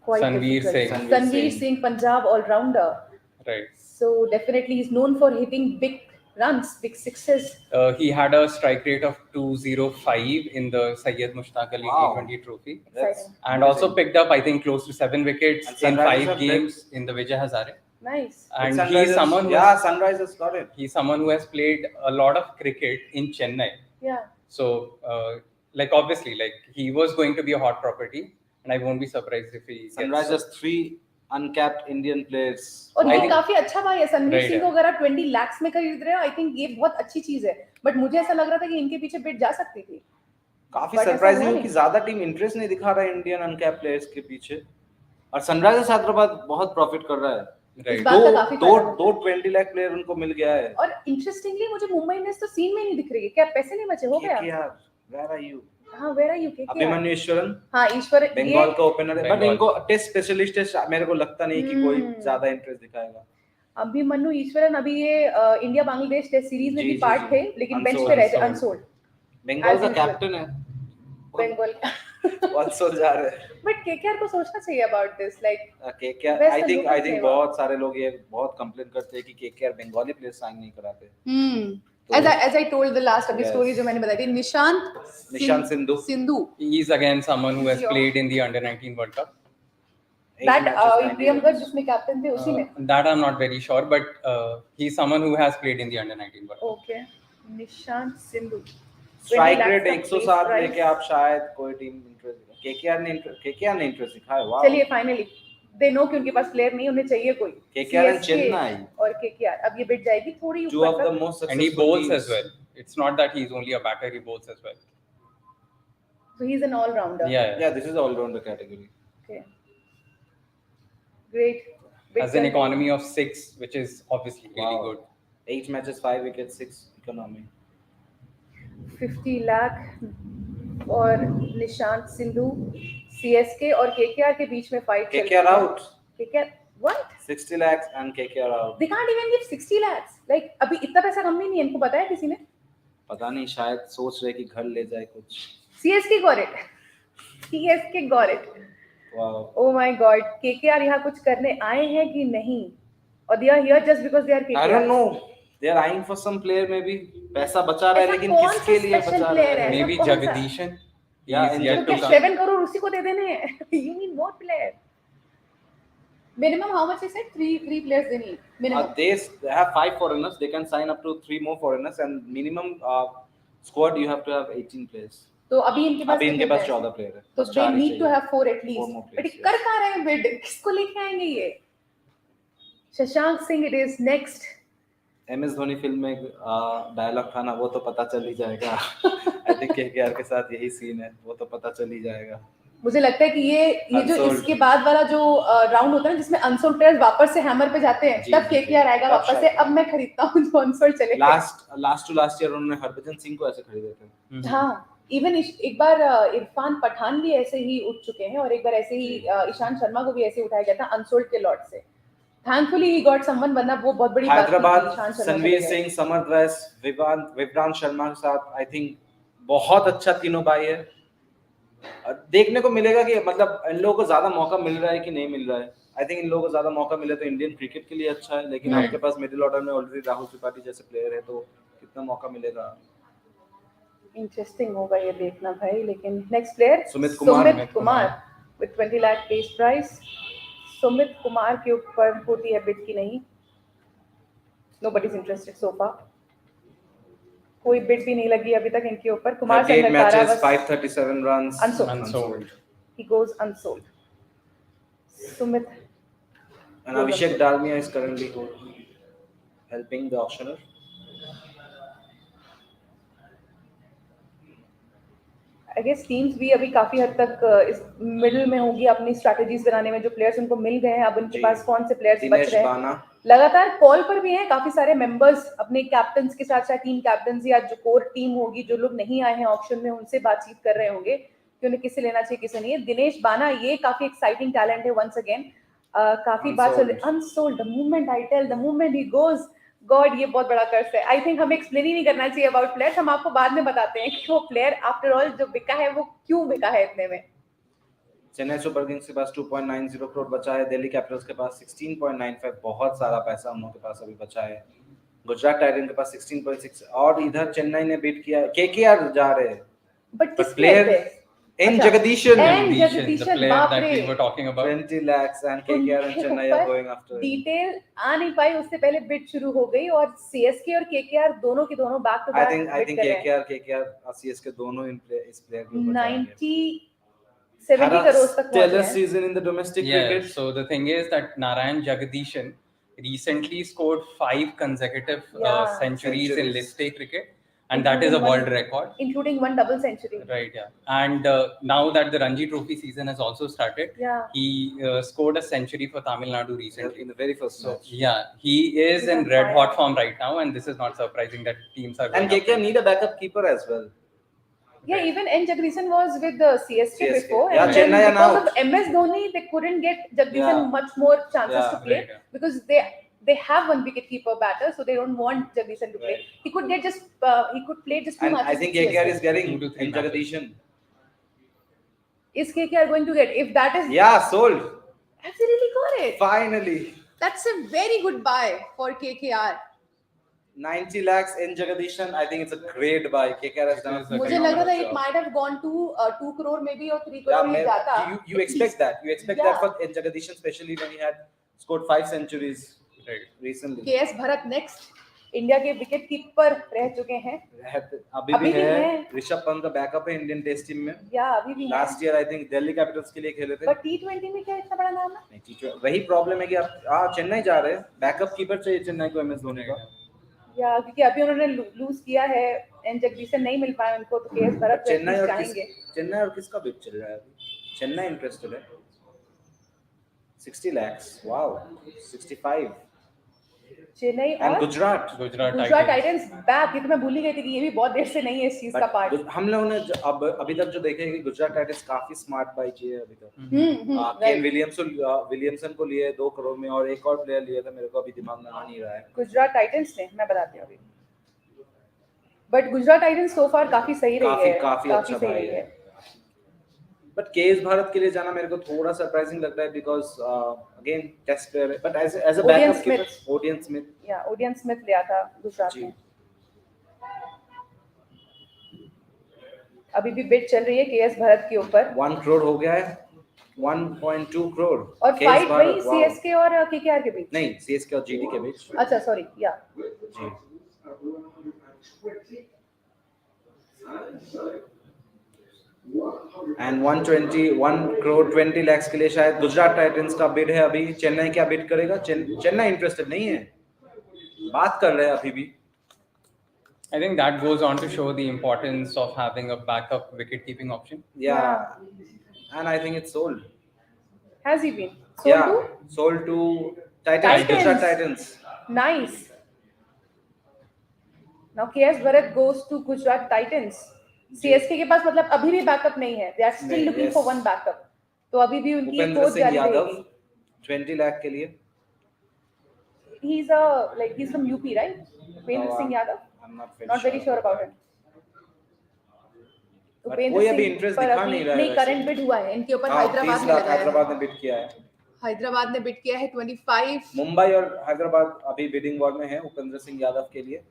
quite Sanveer difficult. Singh. Sanveer Singh, Punjab all-rounder. Right. So definitely he's known for hitting big runs, big sixes. He had a strike rate of 205 in the Syed Mushtaq Ali Wow. T20 trophy, Exciting. and also picked up, I think, close to 7 wickets And in Sunrisers 5 have games in the Vijay Hazare. Nice. And Sunrisers- he's someone who yeah, Sunrisers got it. he's someone who has played a lot of cricket in Chennai. Yeah. So, like obviously, like he was going to be a hot property, and I won't be surprised if he gets. Sunrisers 3 uncapped Indian players. और I ये think- काफी अच्छा भाई है Sanveer Right, Singh को। अगर आप 20 लाख में खरीद रहे हो, आई थिंक ये बहुत अच्छी चीज है, बट मुझे ऐसा लग रहा था कि इनके पीछे बिड जा सकती थी। काफी But ऐसा सरप्राइजिंग हुआ है कि नहीं। ज्यादा टीम इंटरेस्ट नहीं दिखा रहा है इंडियन अनकैप प्लेयर्स के पीछे, और सनराइजर्स हैदराबाद बहुत प्रॉफिट कर रहा है। Right. इस बात का काफी फायदा दो 20 लाख प्लेयर उनको मिल गया है। और इंटरेस्टिंगली मुझे मुंबई इंडियंस तो सीन में ही नहीं दिख रही है। क्या पैसे नहीं बचे? हो गया। KKR, where are you? हाँ, वेयर आर यू के? अभिमन्यु ईश्वरन, हाँ, ईश्वर बंगाल का ओपनर है, बट बंगाल। इनको टेस्ट स्पेशलिस्ट है, मेरे को लगता नहीं कि कोई ज्यादा इंटरेस्ट दिखाएगा। अभिमन्यु ईश्वरन अभी ये इंडिया बांग्लादेश टेस्ट सीरीज में जी, भी जी, पार्ट जी। थे, लेकिन बेंच Unsold, पे रहे थे। Unsold। अनसोल्ड बंगाल As का usual. कैप्टन है, बंगाल। अनसोल्ड जा रहे हैं। बट केकेआर को सोचना चाहिए about this, like KKR, Where's I the think local flavor? बहुत सारे लोग ये बहुत कंप्लेन करते हैं कि KKR बंगाली प्लेयर साइन नहीं कराते। as I told the last अभी Yes. स्टोरी जो मैंने बताई थी, Nishant Sindhu. He's again someone who has Yeah. played in the Under-19 World Cup. That 8 matches, 90 Priyam runs. Garg जिसमें कैप्टन थे उसी में। That I'm not very sure, but he's someone who has played in the Under-19 World Cup. Okay, Nishant Sindhu strike 20 rate lakh का 107 base लेके आप शायद कोई team interest KKR ने इंटरेस्ट दिखाया। वाह, चलिए फाइनली दे नो कि उनके पास प्लेयर नहीं, उन्हें चाहिए कोई KKR and CSK चेन्नई और केकेआर। अब ये बिट जाएगी थोड़ी two of ऊपर the तक। most And he successful bowls teams. as well. It's not that he's only a batter; he bowls as well. So he's an all-rounder. Yeah. Yeah, this is all-rounder category. Okay. Great. Bit Has an चल economy रही of 6, which is obviously really Wow. good. 8 matches, 5 wickets, 6 economy. है। 50 लाख और Nishant Sindhu CSK और KKR के बीच में fight चल रही KKR है। out. KKR what? 60 lakhs and KKR out. They can't even give 60 lakhs. Like अभी इतना पैसा कम भी नहीं है, इनको पता है किसी ने? पता नहीं, शायद सोच रहे कि घर ले जाए कुछ। CSK got it. CSK got it. Wow. Oh my God. KKR यहाँ कुछ करने आए हैं कि नहीं? Or they are here just because they are KKR? I don't know. They are eyeing for some player maybe. पैसा बचा रहा है ऐसा लेकिन कौन किसके सा लिए special बचा player रहा है? है? Maybe कौन सा? Jagdishan. Yeah, He's and yet तो to क्या come. 7 crore उसी को दे देने हैं? You need more player. Minimum how much is it? Three players they need. Minimum. They have 5 foreigners. They can sign up to 3 more foreigners and minimum squad you have to have 18 players. तो अभी इनके पास अभी इनके कितने पास players? 14 player है। तो बस they 4 he need to चाहिए। have 4 at 4 least. more but players, कर कहाँ रहे हैं बिड? किसको लेके आएंगे ये? Shashank Singh it is next. MS Dhoni film में डायलॉग था ना, वो तो पता चल ही जाएगा। आई थिंक KKR के साथ यही सीन है, वो तो पता चल ही जाएगा। मुझे लगता है कि ये जो Unsold. इसके बाद वाला जो राउंड होता है ना जिसमें अनसोल्ड प्लेयर्स वापस से हैमर पे जाते हैं, जी, तब जी, केकेआर आएगा तब वापस से। शायद। अब मैं खरीदता हूँ जो अनसोल्ड चले। लास्ट ईयर उन्होंने हरभजन सिंह को ऐसे खरीदे थे। हाँ, इवन एक बार इरफान पठान भी ऐसे ही उठ चुके हैं और एक बार ऐसे ही ईशांत शर्मा को भी ऐसे उठाया गया था अनसोल्ड के लॉट से। थैंकफुली ही गॉट समवन, वरना वो बहुत बड़ी बात थी। हैदराबाद ईशांत शर्मा संवीर चले गए। सिंह, समर्थ वैस, विक्रांत शर्मा के साथ आई थिंक बहुत अच्छा तीनों भाई है। देखने को मिलेगा कि मतलब इन लोगों को ज्यादा मौका मिल रहा है कि नहीं मिल रहा है। आई थिंक इन लोगों को ज्यादा मौका मिले तो इंडियन क्रिकेट के लिए अच्छा है, लेकिन आपके पास मिडिल ऑर्डर में ऑलरेडी राहुल त्रिपाठी जैसे प्लेयर है, तो कितना मौका मिलेगा? इंटरेस्टिंग होगा ये देखना भाई। लेकिन next player Sumit Kumar with 20 lakh base price. Sumit Kumar के ऊपर होती है बिड की नहीं। नोबडी इज इंटरेस्टेड सो फार। कोई बिड भी नहीं लगी अभी तक इनके ऊपर। कुमार 38 संगकारा मैचेस, बस 537 runs. Unsold. he goes unsold. Sumit And Abhishek Dalmia is currently helping the auctioneer. I guess teams भी अभी काफी हद तक इस मिडिल में होंगी अपनी स्ट्रेटजीज बनाने में। जो प्लेयर्स उनको मिल गए हैं, अब उनके जी। पास कौन से प्लेयर्स बच दिनेश रहे हैं। बाना, लगातार कॉल पर भी हैं काफी सारे मेंबर्स अपने कैप्टन्स के साथ साथ टीम कैप्टन्स या जो कोर टीम होगी, जो लोग नहीं आए हैं ऑक्शन में, उनसे बातचीत कर रहे होंगे कि उन्हें किसे लेना चाहिए किसे नहीं। दिनेश बाना ये काफी एक्साइटिंग टैलेंट है वंस अगेन। काफी बात चल रही है unsold. The moment I tell, the moment he goes, God ये बहुत बड़ा कर्स है। आई थिंक हमें एक्सप्लेन ही नहीं करना चाहिए अबाउट प्लेयर्स। हम आपको बाद में बताते हैं कि वो प्लेयर आफ्टर ऑल जो बिका है वो क्यों बिका है इतने में। चेन्नई सुपर किंग्स के पास 2.90 करोड़ बचा है। दिल्ली कैपिटल्स के पास 16.95, बहुत सारा पैसा उन लोगों के पास अभी बचा है। गुजरात टाइटंस के पास 16.6 और इधर चेन्नई ने बीट किया। केकेआर जा रहे हैं बट किस player- प्लेयर पे? इन अच्छा, Jagadeesan and- The Jagdishan, player बाप that रे। we were talking about. 20 lakhs and KKR and Chennai are going after it. Detail आ नहीं पाई, उससे पहले बिड शुरू हो गई और CSK और KKR दोनों की दोनों back to I back think KKR और CSK दोनों इस प्लेयर के ऊपर जाएंगे। 70 करोड़ तक पहुंचे stellar हैं। season in the domestic Yeah, cricket. so the thing is that Narayan Jagdishan recently scored 5 consecutive Yeah, centuries in centuries. list A cricket, and that is a Including world one- record. including one double century. Right, yeah. And now that the Ranji Trophy season has also started, Yeah. he scored a century for Tamil Nadu recently. In the very first So match. yeah, he is He's in on red fire. hot form right now, and this is not surprising that teams are. And going KKR after him. need a backup keeper as well. Yeah, even N. Jagdishan was with the CSK before, Yeah, and then Chennai are because out. of MS Dhoni, they couldn't get Jagdishan Yeah. much more chances Yeah, to play right, yeah. because they have one wicket keeper batter, so they don't want Jagdishan to play. Right. He could get he could play just 2 And matches. I think with KKR CSK. is getting 2 to 3 in Jagdishan. Is KKR going to get? If that is, Yeah, sold. absolutely got it. Finally. That's a very good buy for KKR. 90 lakhs in Jagdishan. I think it's a great buy. KKR has done It is a a मुझे लग रहा था phenomenal it job. might have gone to 2 crore maybe or 3 Yeah, crore ही जाता. you expect that. You expect Yeah. that for in Jagdishan, especially when he had scored 5 centuries Right. recently. KS Bharat next. India के wicket keeper रह चुके हैं। अभी भी है। Rishabh Pant backup है Indian test team में। या अभी भी last year I think Delhi Capitals के लिए खेले थे। पर T20 में क्या इतना बड़ा नाम है? नहीं, T20 वही प्रॉब्लम है कि आप चेन्नई जा रहे हैं, बैकअप कीपर चाहिए चेन्नई को MS धोनी का। या क्योंकि अभी उन्होंने लूज किया है एंड जगदीशन नहीं मिल पाए उनको, तो केएस भरत चेन्नई और किसका बिड चल रहा है अभी? चेन्नई इंटरेस्टेड है 60 lakhs। वाओ 65। चेन्नई और गुजरात टाइटंस बैक। ये तो मैं भूल ही गई थी कि ये भी बहुत देर से नहीं है इस चीज का पार्ट। हम लोगों ने अभी तक जो देखे हैं कि गुजरात टाइटंस काफी स्मार्ट बाई की है अभी तक। केन विलियमसन को लिए 2 करोड़ में और एक और प्लेयर लिया था, मेरे को अभी दिमाग में आ नहीं रहा है। गुजरात टाइटंस ने, मैं बताती हूँ अभी। बट गुजरात टाइटंस सो फार काफी सही रही है, काफी अच्छा सही भाई है। बट केएस भारत के लिए जाना मेरे को थोड़ा सरप्राइजिंग लगता है because again test player, but as a backup keeper Odean Smith लिया था गुजरात में। अभी भी बिड चल रही है केएस भारत के ऊपर। 1 करोड़ हो गया है, 1.2 करोड़। और फाइट वही सीएसके और केकेआर के बीच? नहीं, सीएसके और जीटी के बीच। अच्छा सॉरी, या जी। एंड 1 करोड़ 20 lakhs के लिए शायद गुजरात टाइटंस का बिड है अभी। चेन्नई क्या बिड करेगा? चेन्नई इंटरेस्टेड नहीं है, बात कर रहे हैं अभी भी। I think that goes on to show the importance of having a backup wicket-keeping option. Yeah. And I think it's sold. Has he been sold to? Sold to Titans. Gujarat Titans. Nice. Now KS Bharat goes to Gujarat Titans. CSK के पास मतलब अभी भी backup नहीं है. They are still looking for one backup. तो अभी भी उनकी एक कोच जारी रहेगी. 20 lakh के लिए. He's from UP, right? Upinder Singh Yadav. I'm not very sure about him. कोई अभी इंटरेस्ट दिखा नहीं रहा है। नहीं, करंट बिड हुआ है इनके ऊपर। हैदराबाद ने बिड किया है। हैदराबाद ने बिड किया है 25। मुंबई और हैदराबाद अभी बिडिंग वॉर में है उपेंद्र सिंह यादव के लिए।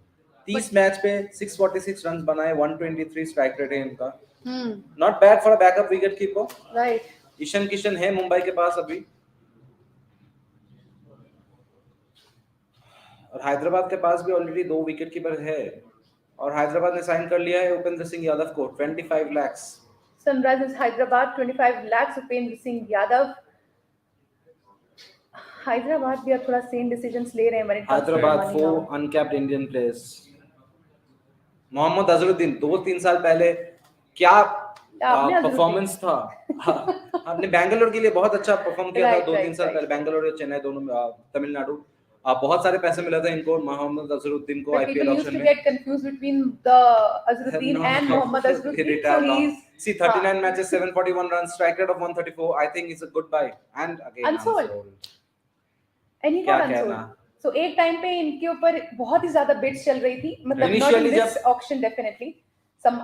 30 मैच पे 646 रन बनाए, 123 स्ट्राइक रेट है इनका। Not bad for a backup wicket keeper. Right. Ishan Kishan है मुंबई के पास अभी, और हैदराबाद के पास भी ऑलरेडी 2 विकेट कीपर है, और हैदराबाद ने साइन कर लिया है उपेंद्र सिंह यादव को 25 lakhs। Sunrisers Hyderabad 25 lakhs Upendra Singh Yadav. Hyderabad भी अब थोड़ा सेम डिसीजंस ले रहे हैं। Hyderabad 4 uncapped Indian players. Mohammad Azharuddeen 2-3 साल पहले क्या परफॉर्मेंस था। आपने बैंगलोर के लिए बहुत अच्छा परफॉर्म किया था 2-3 साल पहले, बैंगलोर और चेन्नई दोनों, तमिलनाडु। बहुत सारे पैसे मिला था इनको, मोहम्मद अजरुद्दीन को IPL ऑक्शन में। get confused between the Azharuddin and Mohammad Azharuddin. So he's 39 matches, 741 runs, strike rate of 134. I think it's a good buy. And again Unsold. And he got unsold. So एक time पे इनके ऊपर बहुत ही ज्यादा beads चल रही थी, मतलब not in this auction definitely, some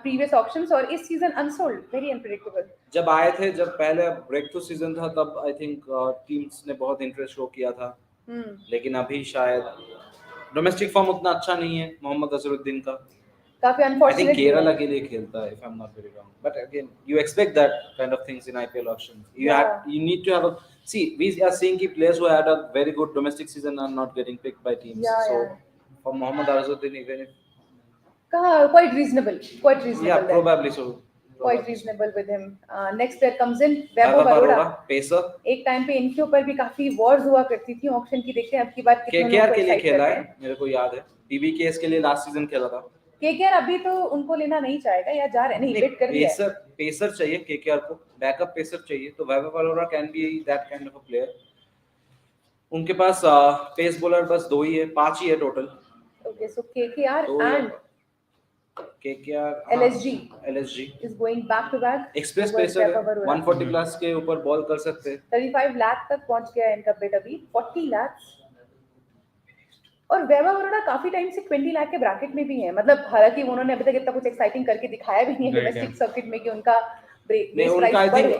previous auctions, और इस सीजन unsold, very unpredictable. जब आए थे, जब पहले ब्रेक थ्रू सीजन था, तब आई थिंक टीम्स ने बहुत इंटरेस्ट शो किया था। लेकिन अभी शायद डोमेस्टिक फॉर्म उतना अच्छा नहीं है मोहम्मद अजरुद्दीन का, काफी अनफॉर्चुनेट। आई थिंक केरला के लिए खेलता है, if I am not very wrong, but again you expect that kind of things in IPL auction. You need to have a see, we are seeing ki players who had a very good domestic season are not getting picked by teams. So for Mohammad Azharuddin, even if quite reasonable yeah, probably so, quite reasonable with him. Next player comes in, Vaibhav Arora, pacer। एक time पे इनके ऊपर भी काफी Wars हुआ करती थी auction की। देखते हैं अब की बार कितने लोग KKR के लिए खेला है, मेरे को याद है। PBKS के लिए लास्ट सीजन खेला था। KKR अभी तो उनको लेना नहीं चाहेगा या जा रहे नहीं, बिड कर दिया है। पेसर चाहिए KKR को, बैकअप पेसर चाहिए, तो Vaibhav Arora can be that kind of a player. उनके पास पेस बॉलर बस 2 ही है, 5 ही है total. Okay, so KKR and LSG is going back to back। Express pacer है, 140 प्लस के ऊपर बॉल कर सकते हैं। 35 लाख तक पहुंच गया है इनका बिड अभी, 40 लाख। और वैभव अरोड़ा काफी टाइम से 20 लाख के ब्रैकेट में भी है, मतलब हालांकि उन्होंने अभी तक इतना कुछ एक्साइटिंग करके दिखाया भी नहीं है डोमेस्टिक सर्किट में कि उनका बेस प्राइस बढ़े।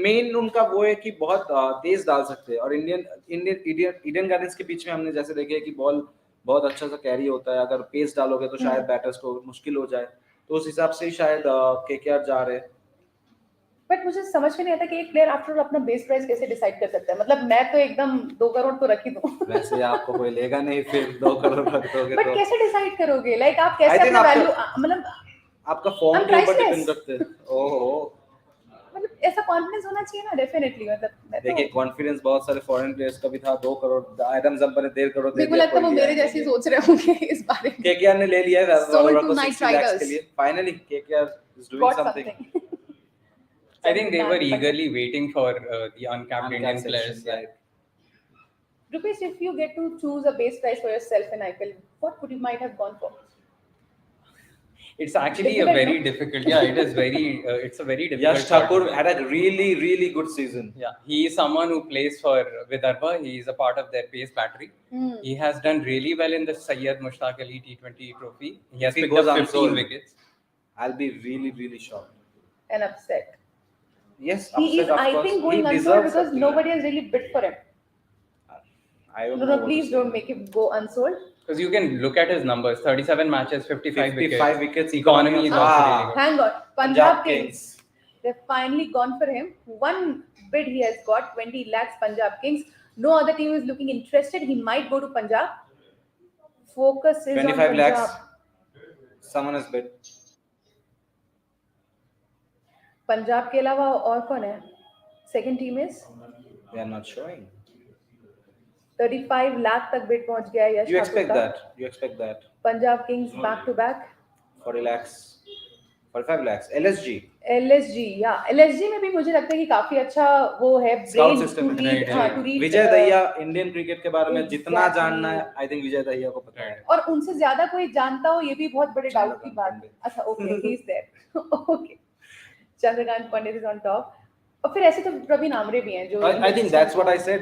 मेन उनका वो है कि बहुत तेज डाल सकते हैं, और इंडियन गार्डन्स के बीच में हमने जैसे देखे कि बॉल बहुत अच्छा सा कैरी होता है, अगर पेस डालोगे तो शायद बैटर्स को मुश्किल हो जाए, तो उस हिसाब से ही शायद KKR जा रहे हैं। बट मुझे समझ में नहीं आता कि एक प्लेयर आफ्टर अपना बेस प्राइस कैसे डिसाइड कर सकता है। मतलब मैं तो एकदम 2 करोड़ तो रख ही दूं। वैसे आपको कोई लेगा नहीं, फिर 2 करोड़ रख दोगे बट तो कैसे डिसाइड करोगे? लाइक आप कैसे I think अपना आपका- वैल्यू मतलब आपका फॉर्म I'm के ऊपर priceless. डिपेंड करते हैं। ओहो, मतलब ऐसा कॉन्फिडेंस होना चाहिए ना, डेफिनेटली। मतलब मैं देखिए तो कॉन्फिडेंस बहुत सारे फॉरेन प्लेयर्स का भी था। 2 करोड़ एडम जम्पर ने 1.5 करोड़ दे मेरे को दिया, लगता है कोई वो लिया मेरे नहीं जैसे ही लिया। सोच रहे होंगे इस बारे में। केकेआर ने ले लिया है Sold वैलोरा to को Knight 60 lakhs Riders. के लिए। Finally KKR is doing Got something. something. I think they were Punjab. eagerly waiting for the uncapped Indian players. Yeah. right? Rupesh, if you get to choose a base price for yourself in IPL, what would you might have gone for? It's actually Difficult, a very no? difficult. Yeah, it is very. It's a very difficult. Yash call to Thakur make. had a really good season. Yeah, he is someone who plays for Vidarbha. He is a part of their pace battery. He has done really well in the Syed Mushtaq Ali T20 trophy. He has If he picked goes up 15 unsold, wickets. I'll be really shocked. An upset. Yes, He upset, is, of I course. think, He going unsold deserves because something. nobody has really bid for him. I don't No, know. no, please don't make him go unsold. Because you can look at his numbers: 37 matches, 55 55 wickets, Economy is ah. also really good. Hang on. Punjab Punjab Kings. They've finally gone for him. One bid he has got, 20 lakhs, Punjab Kings. No other team is looking interested. He might go to Punjab. Focus is 25 on lakhs. Punjab. Someone has bid. Punjab के अलावा और कौन है? Second team is They are not showing. 35 lakh तक bid पहुंच गया है Yash You Thakur expect का। that? You expect that? Punjab Kings back to back. 40 lakhs, 45 lakhs. LSG. LSG या एलएसजी में भी मुझे लगता है कि काफी अच्छा वो है Scout ब्रेन system टू है, रीड। right, हाँ, right. To read Vijay Dahiya Indian cricket के बारे में जितना Exactly. जानना है, आई थिंक विजय दहिया को पता है। और उनसे ज्यादा कोई जानता हो ये भी बहुत बड़े डाउट की चंद्रकांत बात। पंडित। अच्छा, okay, he is there. Okay, Chandrakant Pandit is on top. और फिर ऐसे तो प्रवीण आमरे भी हैं जो I think that's what I said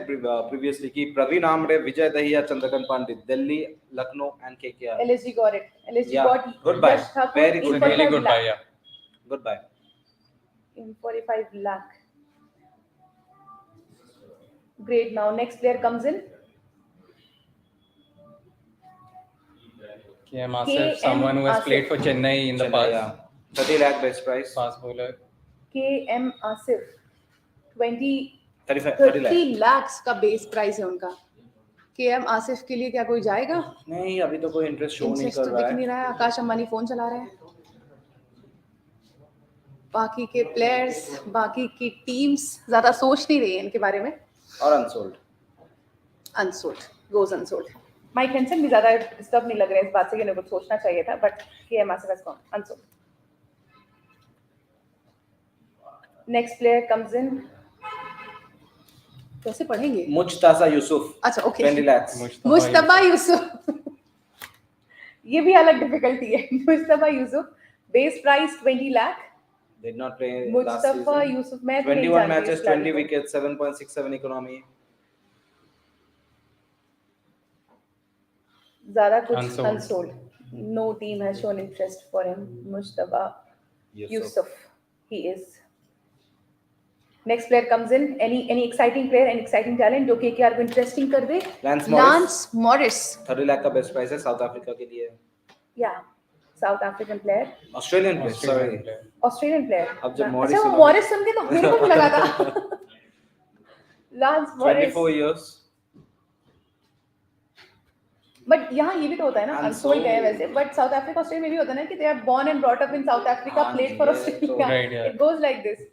previously कि Pravin Amre, Vijay Dahiya, Chandrakant Pandit, Delhi, Lucknow and KKR. LSG got it. LSG Yeah, got goodbye. Yash Thakur Very in good. It's a really 45 good lakh. buy. Yeah. Goodbye. In 45 lakh. Great. Now next player comes in. KM Asif, someone who has Asif. played for Chennai in the Chennai, past. yeah. 30 lakh best price. Fast bowler. KM Asif 30 30 lakh. lakhs का base price है उनका। KM Asif के लिए क्या कोई जाएगा? नहीं, अभी तो कोई इंटरेस्ट शो नहीं इंटरेस्ट कर तो रहा दिख नहीं है। रहा है। आकाश अंबानी फोन चला रहे हैं। बाकी के प्लेयर्स, बाकी की टीम्स ज्यादा सोच नहीं रही है इनके बारे में। और unsold. Unsold goes unsold. Mike Hesson भी ज्यादा डिस्टर्ब नहीं लग रहे हैं इस बात से कि इन्हें कुछ सोचना चाहिए था, but KM Asif has gone unsold. Next player comes इन। कैसे पढ़ेंगे? मुज्तासा यूसुफ। अच्छा, ओके। 20 lakhs. मुस्तफा यूसुफ। ये भी अलग डिफिकल्टी है। Mustafa Yusuf base price 20 lakh. Did not play last Mustafa season. Yusuf मैं तो नहीं 21 जानती matches, इस खिलाड़ी 20 को। wickets, 7.67 economy. ज्यादा कुछ Unsold. Unsold. No team has shown interest for him. Mustafa Yusuf he is. Next player comes in. Any exciting player, any exciting talent जो केकेआर को इंटरेस्टिंग कर दे? Lance Morris. Lance Morris. 30 lakh का बेस्ट प्राइस है South Africa के लिए। या South African player, Australian player, sorry. Australian player. अब जब अच्छा, मॉरिस वो मॉरिस सुन के तो मेरे को भी लगा था। Lance Morris. 24 years. बट यहाँ ये भी तो होता है ना, अनसोल्ड है वैसे, बट साउथ अफ्रीका ऑस्ट्रेलिया में भी होता है ना कि they are born and brought up in South Africa, हाँ प्लेड जी, फॉर ये Australia. right, yeah. It goes like this.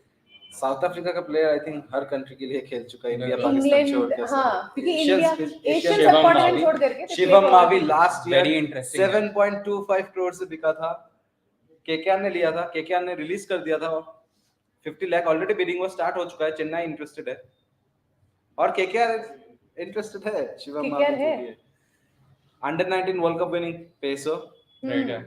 South Africa का प्लेयर आई थिंक हर कंट्री के लिए खेल चुका है, इंडिया England, पाकिस्तान छोड़ के। हाँ, क्योंकि Asians- India Asians- Asian Shivam subcontinent Mavi. छोड़ करके they Shivam play for Mavi all. Last year Very interesting. 7.25 crore से बिका था। केकेआर ने लिया था, केकेआर ने रिलीज कर दिया था। 50 लाख ऑलरेडी बिडिंग वो स्टार्ट हो चुका है। चेन्नई इंटरेस्टेड है और केकेआर इंटरेस्टेड है शिवम KKR मावी है। के लिए। Under 19 world cup winning pacer. Right. Yeah.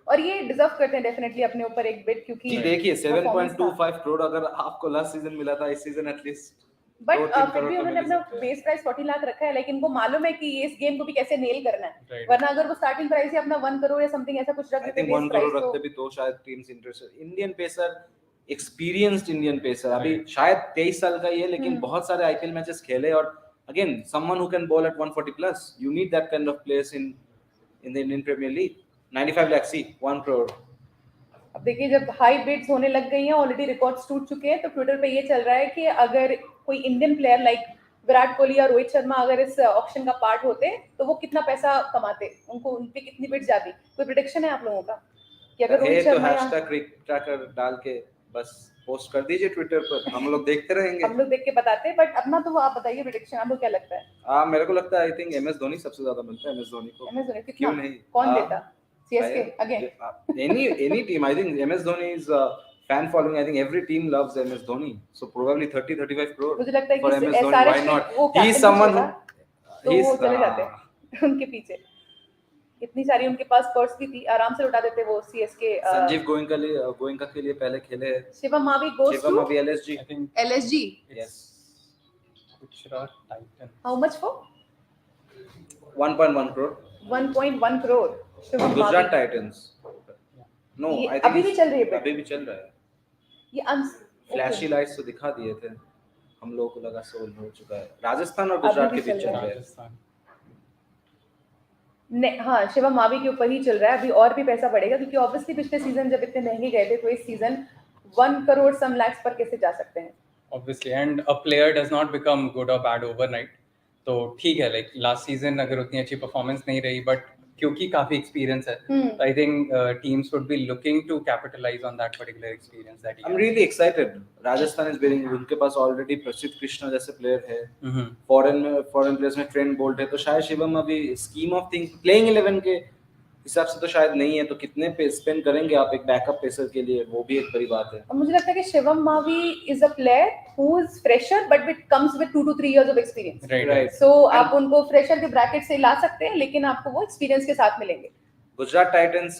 और ये डिजर्व करते हैं डेफिनेटली अपने ऊपर एक बिट, क्योंकि जी देखिए performance था। 7.25 करोड़ अगर आपको लास्ट सीजन मिला था, इस सीजन एटलीस्ट बट 2-3 फिर करोड़ भी तो उन्होंने मिल अपना सकते हैं। बेस प्राइस 40 लाख रखा है, लेकिन इनको मालूम है कि ये इस गेम को भी कैसे नेल करना है। Right. वरना अगर वो स्टार्टिंग प्राइस ही अपना 1 करोड़ या समथिंग ऐसा कुछ रख आई देते थिंक 1 बेस करोड़ प्राइस रखते तो भी तो शायद teams interested. Indian pacer, experienced Indian pacer, अभी शायद 23 साल का ही है, लेकिन बहुत सारे आईपीएल मैचेस खेले। और again someone who can bowl at 140 plus, you need that kind of players in the Indian Premier League. 95 lakh सी 1 करोड़। अब देखिए, जब हाई बिड्स होने लग गई हैं, ऑलरेडी रिकॉर्ड्स टूट चुके हैं, तो ट्विटर पे ये चल रहा है कि अगर कोई Indian player like Virat Kohli या रोहित शर्मा अगर इस ऑक्शन का पार्ट होते तो वो कितना पैसा कमाते, उनको उन पे कितनी बिड जाती। कोई प्रिडिक्शन है आप लोगों का कि अगर रोहित है तो शर्मा या #CricTracker डाल के बस पोस्ट कर दीजिए ट्विटर पर, हम लोग देखते रहेंगे। हम लोग देख के बताते हैं, बट अपना तो वो आप बताइए प्रिडिक्शन, आपको क्या लगता है? मेरे को लगता है आई थिंक MS धोनी सबसे ज्यादा मिलता है, MS धोनी को। MS धोनी कितना? क्यों नहीं? कौन देता? CSK again? Any team, I think MS Dhoni is fan following. I think every team loves MS Dhoni. So probably 30-35 crore मुझे लगता है for कि MS Dhoni. SRH Why not? वो He is someone who तो वो चले जाते हैं उनके पीछे। इतनी सारी उनके पास पर्स भी थी, आराम से उठा देते वो CSK। संजीव गोयनका के लिए पहले खेले हैं। Shivam Mavi goes Shivam to Mavi LSG. I think LSG. Yes. Gujarat Titan. How much for? 1.1 crore. 1.1 crore. Shivam Gujarat Mavi. Titans. No, ये I think अभी भी चल रही है bid? अभी भी चल रहा है। ये फ्लैशी लाइट्स तो दिखा दिए थे, हम लोगों को लगा सोल्ड हो चुका है। राजस्थान और गुजरात अभी के भी बीच चल चल रहा रहा है। Rajasthan. हाँ, शिवम मावी के ऊपर ही चल रहा है। अभी और भी पैसा बढ़ेगा, क्योंकि ऑब्वियसली पिछले सीजन जब इतने महंगे गए थे, तो इस सीजन 1 करोड़ सम lakhs पर कैसे जा सकते हैं? Obviously, and a player does not become good or bad overnight. तो ठीक है, like last season अगर उतनी अच्छी performance नहीं रही, but क्योंकि काफी experience है, I think teams would be looking to capitalize on that particular experience that he I'm has. really excited. Rajasthan is winning. उनके पास ऑलरेडी प्रसिद्ध कृष्णा जैसे प्लेयर है। Mhm. फॉरेन प्लेयर्स में ट्रेंट बोल्ट है, तो शायद शिवम अभी स्कीम ऑफ थिंग्स प्लेइंग 11 के हिसाब से तो शायद नहीं है, तो कितने पे स्पेंड करेंगे आप एक बैकअप पेसर के लिए, वो भी एक बड़ी बात है। और मुझे लगता है कि Shivam Mavi is a player who is fresher but it comes with 2 to 3 years of experience. Right. So आप उनको फ्रेशर के ब्रैकेट से ला सकते हैं, लेकिन आपको वो एक्सपीरियंस के साथ मिलेंगे। गुजरात टाइटन्स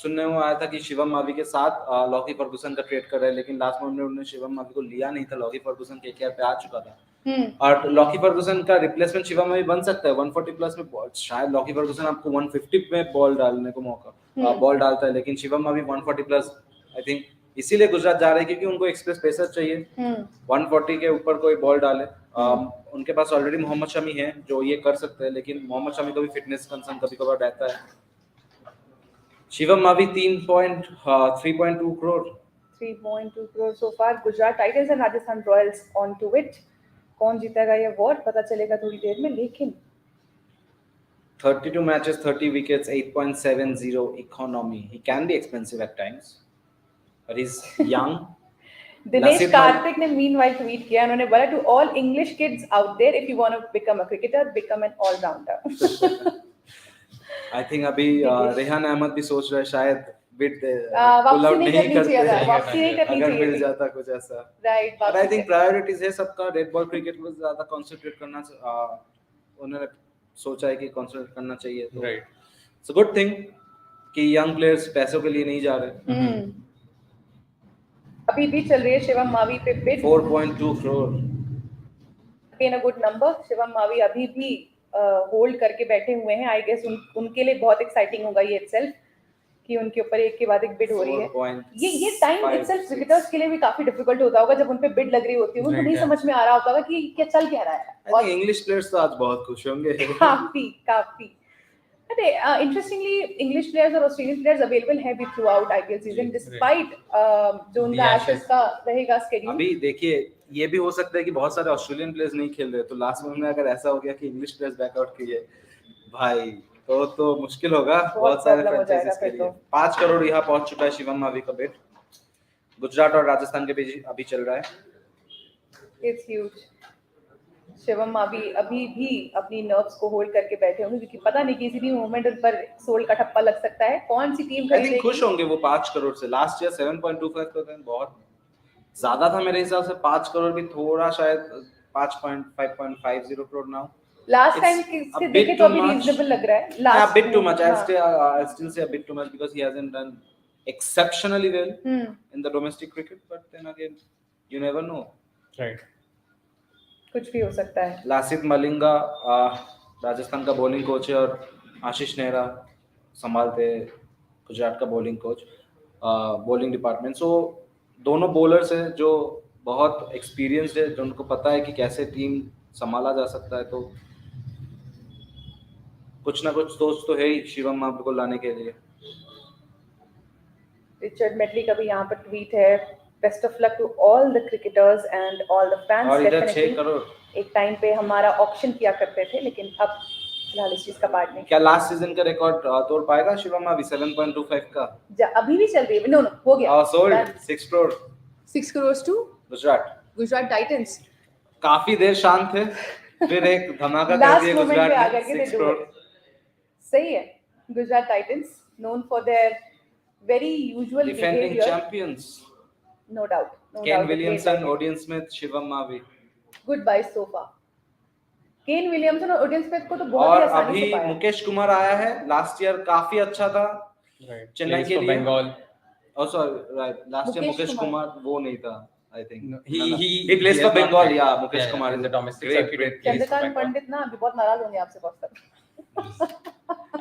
सुनने में आया था कि शिवम मावी के साथ लॉकी फर्गूसन का ट्रेड कर रहे हैं, लेकिन लास्ट मोमेंट में उन्होंने शिवम मावी को लिया नहीं था। लॉकी फर्गूसन KKR पे आ चुका था, और लॉकी फर्गूसन का रिप्लेसमेंट शिवम मावी बन सकता है 140 प्लस में। शायद लॉकी फर्गूसन आपको 150 में बॉल डालने को बॉल डालता है, लेकिन Shivam Mavi 140 plus I think इसीलिए गुजरात जा रहे हैं, क्योंकि उनको एक्सप्रेस पेसर चाहिए 140 के ऊपर कोई बॉल डाले। उनके पास ऑलरेडी मोहम्मद शमी है जो ये कर सकते हैं, लेकिन मोहम्मद शमी को भी फिटनेस कंसर्न कभी कभार रहता है। Shivam Mavi 3.2 crore. 3.2 crore so far. Gujarat Titans and Rajasthan Royals on to it. कौन जीतेगा ये अवार्ड पता चलेगा थोड़ी देर में, लेकिन 32 matches, 30 wickets, 8.70 economy. He can be expensive at times, but he's young. Dinesh Lasith Kartik ने meanwhile ट्वीट किया, उन्होंने बोला to all English kids out there, if you want to become a cricketer, become an all rounder. I think अभी रेहान अहमद भी सोच रहा है शायद बिट वापसी नहीं करनी चाहिए था, वापसी नहीं करनी अगर चाहिए मिल थी। जाता कुछ ऐसा। Right, But I think priorities है सबका, रेड बॉल क्रिकेट में ज्यादा कंसंट्रेट करना उन्होंने सोचा है कि कंसंट्रेट करना चाहिए, तो Right. It's a good thing कि यंग प्लेयर्स पैसों के लिए नहीं जा रहे। अभी भी चल रही है शिवम मावी पे bid 4.2 crore. Again a good number. Shivam Mavi अभी भी होल्ड करके बैठे हुए हैं। आई गेस उनके लिए बहुत एक्साइटिंग होगा ये इटसेल्फ कि उनके ऊपर एक के बाद एक बिड हो रही है। ये टाइम इटसेल्फ क्रिकेटर्स के लिए भी काफी डिफिकल्ट होता होगा जब उन पे बिड लग रही होती है, उनको नहीं समझ में आ रहा होता होगा कि क्या चल क्या रहा है। और इंग्लिश प्लेयर्स तो आज बहुत खुश होंगे। काफी अरे इंटरेस्टिंगली इंग्लिश प्लेयर्स और ऑस्ट्रेलियन प्लेयर्स अवेलेबल हैं भी through out IPL season, despite जो उनका एशेस का रहेगा स्केड्यूल। अभी देखिए ये भी हो सकता है कि बहुत सारे ऑस्ट्रेलियन प्लेयर्स नहीं खेल रहे, तो लास्ट में अगर ऐसा हो गया कि इंग्लिश प्लेयर्स बैकआउट किए भाई, तो मुश्किल होगा बहुत सारे फ्रेंचाइजीज के लिए। 5 करोड़ यहाँ पहुंच चुका है शिवम मावी का बिड। गुजरात और राजस्थान के बीच अभी चल रहा है। It's huge. शिवम मावी अभी भी अपनी नर्व्स को होल्ड करके बैठे होंगे, क्योंकि पता नहीं किसी भी मोमेंट उन पर सोल का ठप्पा लग सकता है। कौन सी टीम खरीदेगी? खुश होंगे वो 5 करोड़ से। लास्ट ईयर 7.25 करोड़ बहुत ज्यादा था मेरे हिसाब से। 5 करोड़ भी थोड़ा, शायद 5.50 करोड़ नाउ। लास्ट टाइम से देखे तो अभी रीजनेबल लग रहा है। Last bit too much. I still say a bit too much because he hasn't done exceptionally well in the domestic cricket, but then again you never know. Right. कुछ भी हो सकता है। लासित मलिंगा राजस्थान का बॉलिंग कोच है, और आशीष नेहरा संभालते गुजरात का बॉलिंग कोच, बॉलिंग डिपार्टमेंट। सो दोनों बॉलर्स हैं जो बहुत एक्सपीरियंस्ड है, जो उनको पता है कि कैसे टीम संभाला जा सकता है। तो कुछ ना कुछ सोच तो है ही शिवम मावी को लाने के लिए। रिचर्ड मेटली का भी यहाँ पर ट्वीट है, best of luck to all the cricketers and all the fans. और इधर 6 डेफिनेटली करोड़ एक टाइम पे हमारा ऑक्शन किया करते थे, लेकिन अब फिलहाल इस चीज का पार्ट नहीं। क्या लास्ट सीजन का रिकॉर्ड तोड़ पाएगा शिवम अभी 7.25 का? अभी भी चल रही है। नो हो गया। Sold 6 crore 6 crores to Gujarat Titans. काफी देर शांत थे, फिर एक धमाका कर लास्ट दिया मोमेंट पे गुजरात आकर के ने दे 6 डू करोड़। इट। सही है। Gujarat Titans known for their very usual defending behaviour, champions no doubt. Kane Williamson, Odean Smith, Shivam Mavi. Good buy so far. Kane Williamson और ओडियन स्मिथ को तो बहुत और ही आसानी अभी से पाया। मुकेश कुमार आया है, लास्ट ईयर काफी अच्छा था चेन्नई के लिए। Bengal. Oh sorry, right. Last year Mukesh Mukesh Kumar Kumar वो नहीं था, I think. No, No. he plays for has not Bengal. played. Yeah, Mukesh Yeah, Kumar in is the domestic great, circuit. great. plays for Chandrakant Bengal. पंडित ना अभी बहुत नाराज होंगे आपसे बहुत।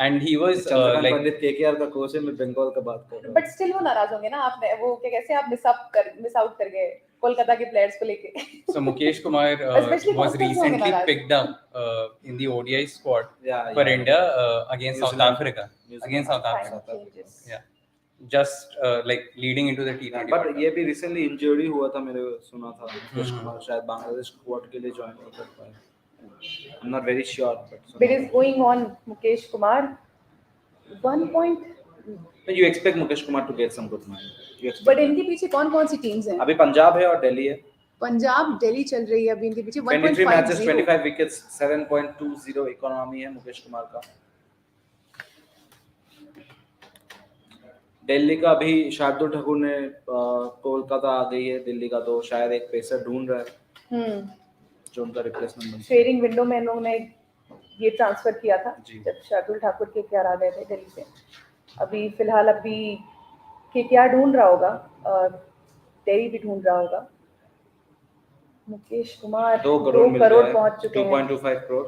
And he was Chandrakant like Pandit KKR का coach है, मैं बंगाल का बात कर रहा हूँ। बट स्टिल वो नाराज होंगे ना। आपने वो क्या कैसे आप मिस आउट कर गए कोलकाता के प्लेयर्स को लेके। so Mukesh Kumar Especially was Boston से होंगे recently नाराज। picked up in the ODI squad Yeah, for yeah. India against New South Zealand. Africa. New Zealand. Against South Fine Africa. changes. Yeah. Just like leading into the T20. But World ये Cup. भी recently injury हुआ था, मैंने सुना था मुकेश हम्म। कुमार शायद Bangladesh squad के लिए ज्वाइन नहीं कर पाए। I'm not very sure, but Bid is going on Mukesh Kumar 1 point, you expect Mukesh Kumar to get some good money. You expect but that. इनके पीछे कौन-कौन सी टीम्स हैं? अभी पंजाब है और दिल्ली है। पंजाब दिल्ली चल रही है अभी इनके पीछे 23 मैचेस 1.50। 25 विकेट्स 7.20 इकोनॉमी है मुकेश कुमार का। दिल्ली का भी शार्दुल ठाकुर ने कोलकाता आ गई है, दिल्ली का तो शायद एक पेसर ढूंढ रहा है जो उनका रिप्लेसमेंट बन। शेयरिंग विंडो में इन लोगों ने ये ट्रांसफर किया था जी। जब शार्दुल ठाकुर के केकेआर आ गए थे दिल्ली से। अभी फिलहाल केकेआर ढूंढ रहा होगा और दिल्ली भी ढूंढ रहा होगा। मुकेश कुमार 2 करोड़ मिल करोड़ गया है, पहुंच चुके हैं। 2.25 करोड़।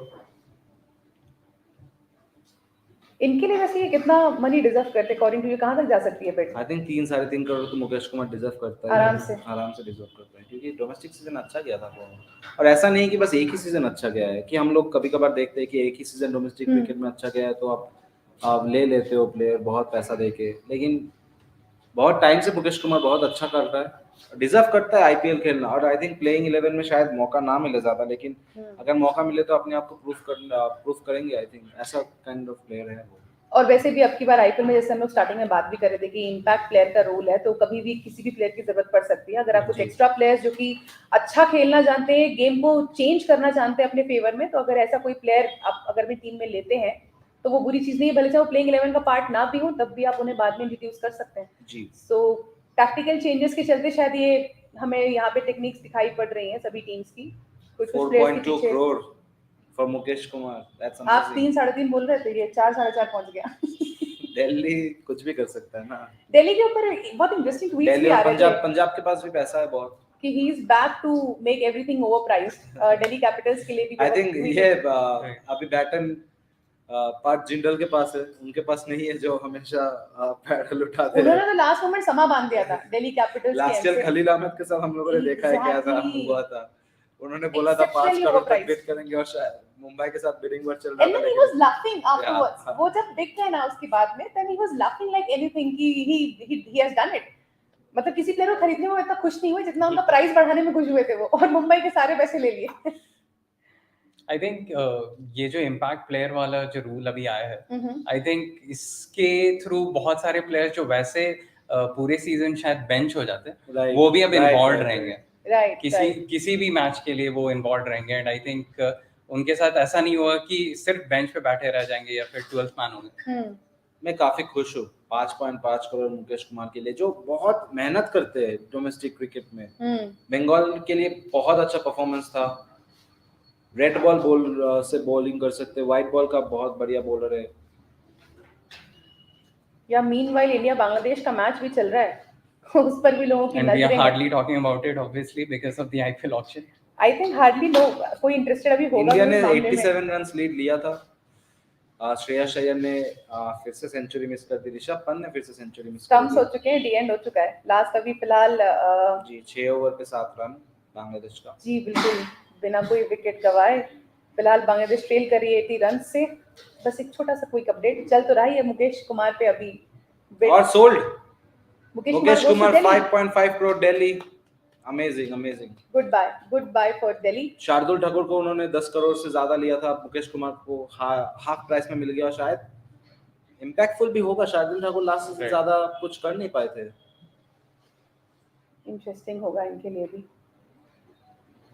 इनके लिए वैसे ये कितना मनी डिजर्व करते हैं अकॉर्डिंग टू यू? कहां तक जा सकती है बिड? आई थिंक 3-3.5 करोड़ तो मुकेश कुमार डिजर्व करता है। आराम से डिजर्व करता है क्योंकि डोमेस्टिक सीजन अच्छा गया था वो। और ऐसा नहीं कि बस एक ही सीजन अच्छा गया है, कि हम लोग कभी-कभार देखते हैं कि एक ही सीजन डोमेस्टिक क्रिकेट में अच्छा गया है तो आप ले लेते हो प्लेयर बहुत पैसा देके, लेकिन बहुत टाइम से मुकेश कुमार बहुत अच्छा कर रहा है, डिजर्व करता है आईपीएल खेलना। और आई थिंक प्लेइंग 11 में शायद मौका ना मिले ज्यादा, लेकिन अगर मौका मिले तो अपने आप को प्रूफ करेंगे। आई थिंक ऐसा काइंड ऑफ प्लेयर है वो। और वैसे भी अब की बार आईपीएल में जैसे हम लोग स्टार्टिंग में बात भी कर रहे थे कि इम्पैक्ट प्लेयर का रोल है, तो कभी भी किसी भी प्लेयर की जरूरत पड़ सकती है। अगर आप कुछ एक्स्ट्रा प्लेयर्स जो कि अच्छा खेलना जानते हैं, गेम को चेंज करना जानते हैं अपने फेवर में, तो अगर ऐसा कोई प्लेयर आप अगर भी टीम में लेते हैं तो वो बुरी चीज नहीं है। भले चाहे वो प्लेइंग 11 का पार्ट ना भी हो, तब भी आप उन्हें बाद में इंट्रोड्यूस कर सकते हैं जी। सो टैक्टिकल चेंजेस के चलते शायद ये हमें यहाँ पे टेक्निक्स दिखाई पड़ रही हैं सभी टीम्स की। कुछ प्लेयर्स के 4.2 पीछे करोड़ फॉर मुकेश कुमार, दैट्स आप अमेजिंग। 3-3.5 बोल रहे थे, ये 4-4.5 पहुंच गया। दिल्ली कुछ भी कर सकता है ना। दिल्ली के ऊपर बहुत इंटरेस्टिंग ट्वीट्स दिल्ली भी आ और रहे थे पंजाब के पास भी पैसा है बहुत कि he is back to make everything overpriced. Delhi Capitals के लिए भी आई बहुत थिंक tweet ये है। अभी बैटन पार्थ जिंदल के पास है, उनके पास नहीं है जो हमेशा पैडल उठाते उन्होंने हैं। तो लास्ट मोमेंट समा बांध दिया था Delhi Capitals last year Khaleel Ahmed के साथ हम लोगों ने देखा है क्या था Exactly. हुआ था। उन्होंने बोला था 5 Exceptionally करोड़ तक overpriced. बिड करेंगे और शायद मुंबई के साथ बिडिंग वॉर चल रहा And था then he was laughing afterwards. Yeah. वो जब बिग गए ना उसके बाद में, then he was laughing like anything कि he has done it. मतलब किसी प्लेयर को खरीदने में इतना खुश नहीं हुए जितना उनका प्राइस बढ़ाने में खुश हुए थे वो, और मुंबई के सारे पैसे ले लिए। आई थिंक ये जो इम्पैक्ट प्लेयर वाला जो रूल अभी आया है, आई थिंक इसके थ्रू बहुत सारे प्लेयर्स जो वैसे पूरे सीजन शायद बेंच हो जाते हैं, वो भी अब इन्वॉल्व रहेंगे। किसी भी मैच के लिए वो इन्वॉल्व रहेंगे। एंड आई थिंक उनके साथ ऐसा नहीं हुआ कि सिर्फ बेंच पे बैठे रह जाएंगे या फिर 12th मैन होंगे। मैं काफी खुश हूँ 5.5 करोड़ मुकेश कुमार के लिए, जो बहुत मेहनत करते हैं डोमेस्टिक क्रिकेट में। बंगाल के लिए बहुत अच्छा परफॉर्मेंस था। रेड बॉल से बॉलिंग कर सकते, व्हाइट बॉल का बहुत बढ़िया बॉलर है। या मीनवाइल इंडिया बांग्लादेश का मैच भी चल रहा है, उस पर भी लोगों की And we are नजरें hardly talking about it obviously because of the IPL auction. I think hardly कोई इंटरेस्टेड अभी होगा इंडिया भी ने इस मामले में। 87 रन लीड लिया था। श्रेयस अय्यर ने फिर से सेंचुरी मिस कर दी, ऋषभ पंत ने फिर से सेंचुरी मिस कर कम्स दी। हो चुके हैं, डी एंड हो चुका है। लास्ट अभी फिलहाल जी 6 ओवर पे 7 रन बांग्लादेश का। जी बिल्कुल बिना कोई विकेट गवाए फिलहाल बांग्लादेश ट्रेल कर रही है 80 रन से। बस एक छोटा सा क्विक अपडेट चल तो रहा है मुकेश कुमार पे अभी और sold Mukesh Kumar goes to 5.5 crore Delhi. Amazing. Goodbye for Delhi. Shardul Thakur को उन्होंने 10 करोड़ से ज्यादा लिया था, मुकेश कुमार को हाफ प्राइस में मिल गया। शायद इम्पैक्टफुल भी होगा। शार्दुल ठाकुर लास्ट से ज्यादा कुछ कर नहीं पाए थे। इंटरेस्टिंग होगा इनके लिए भी।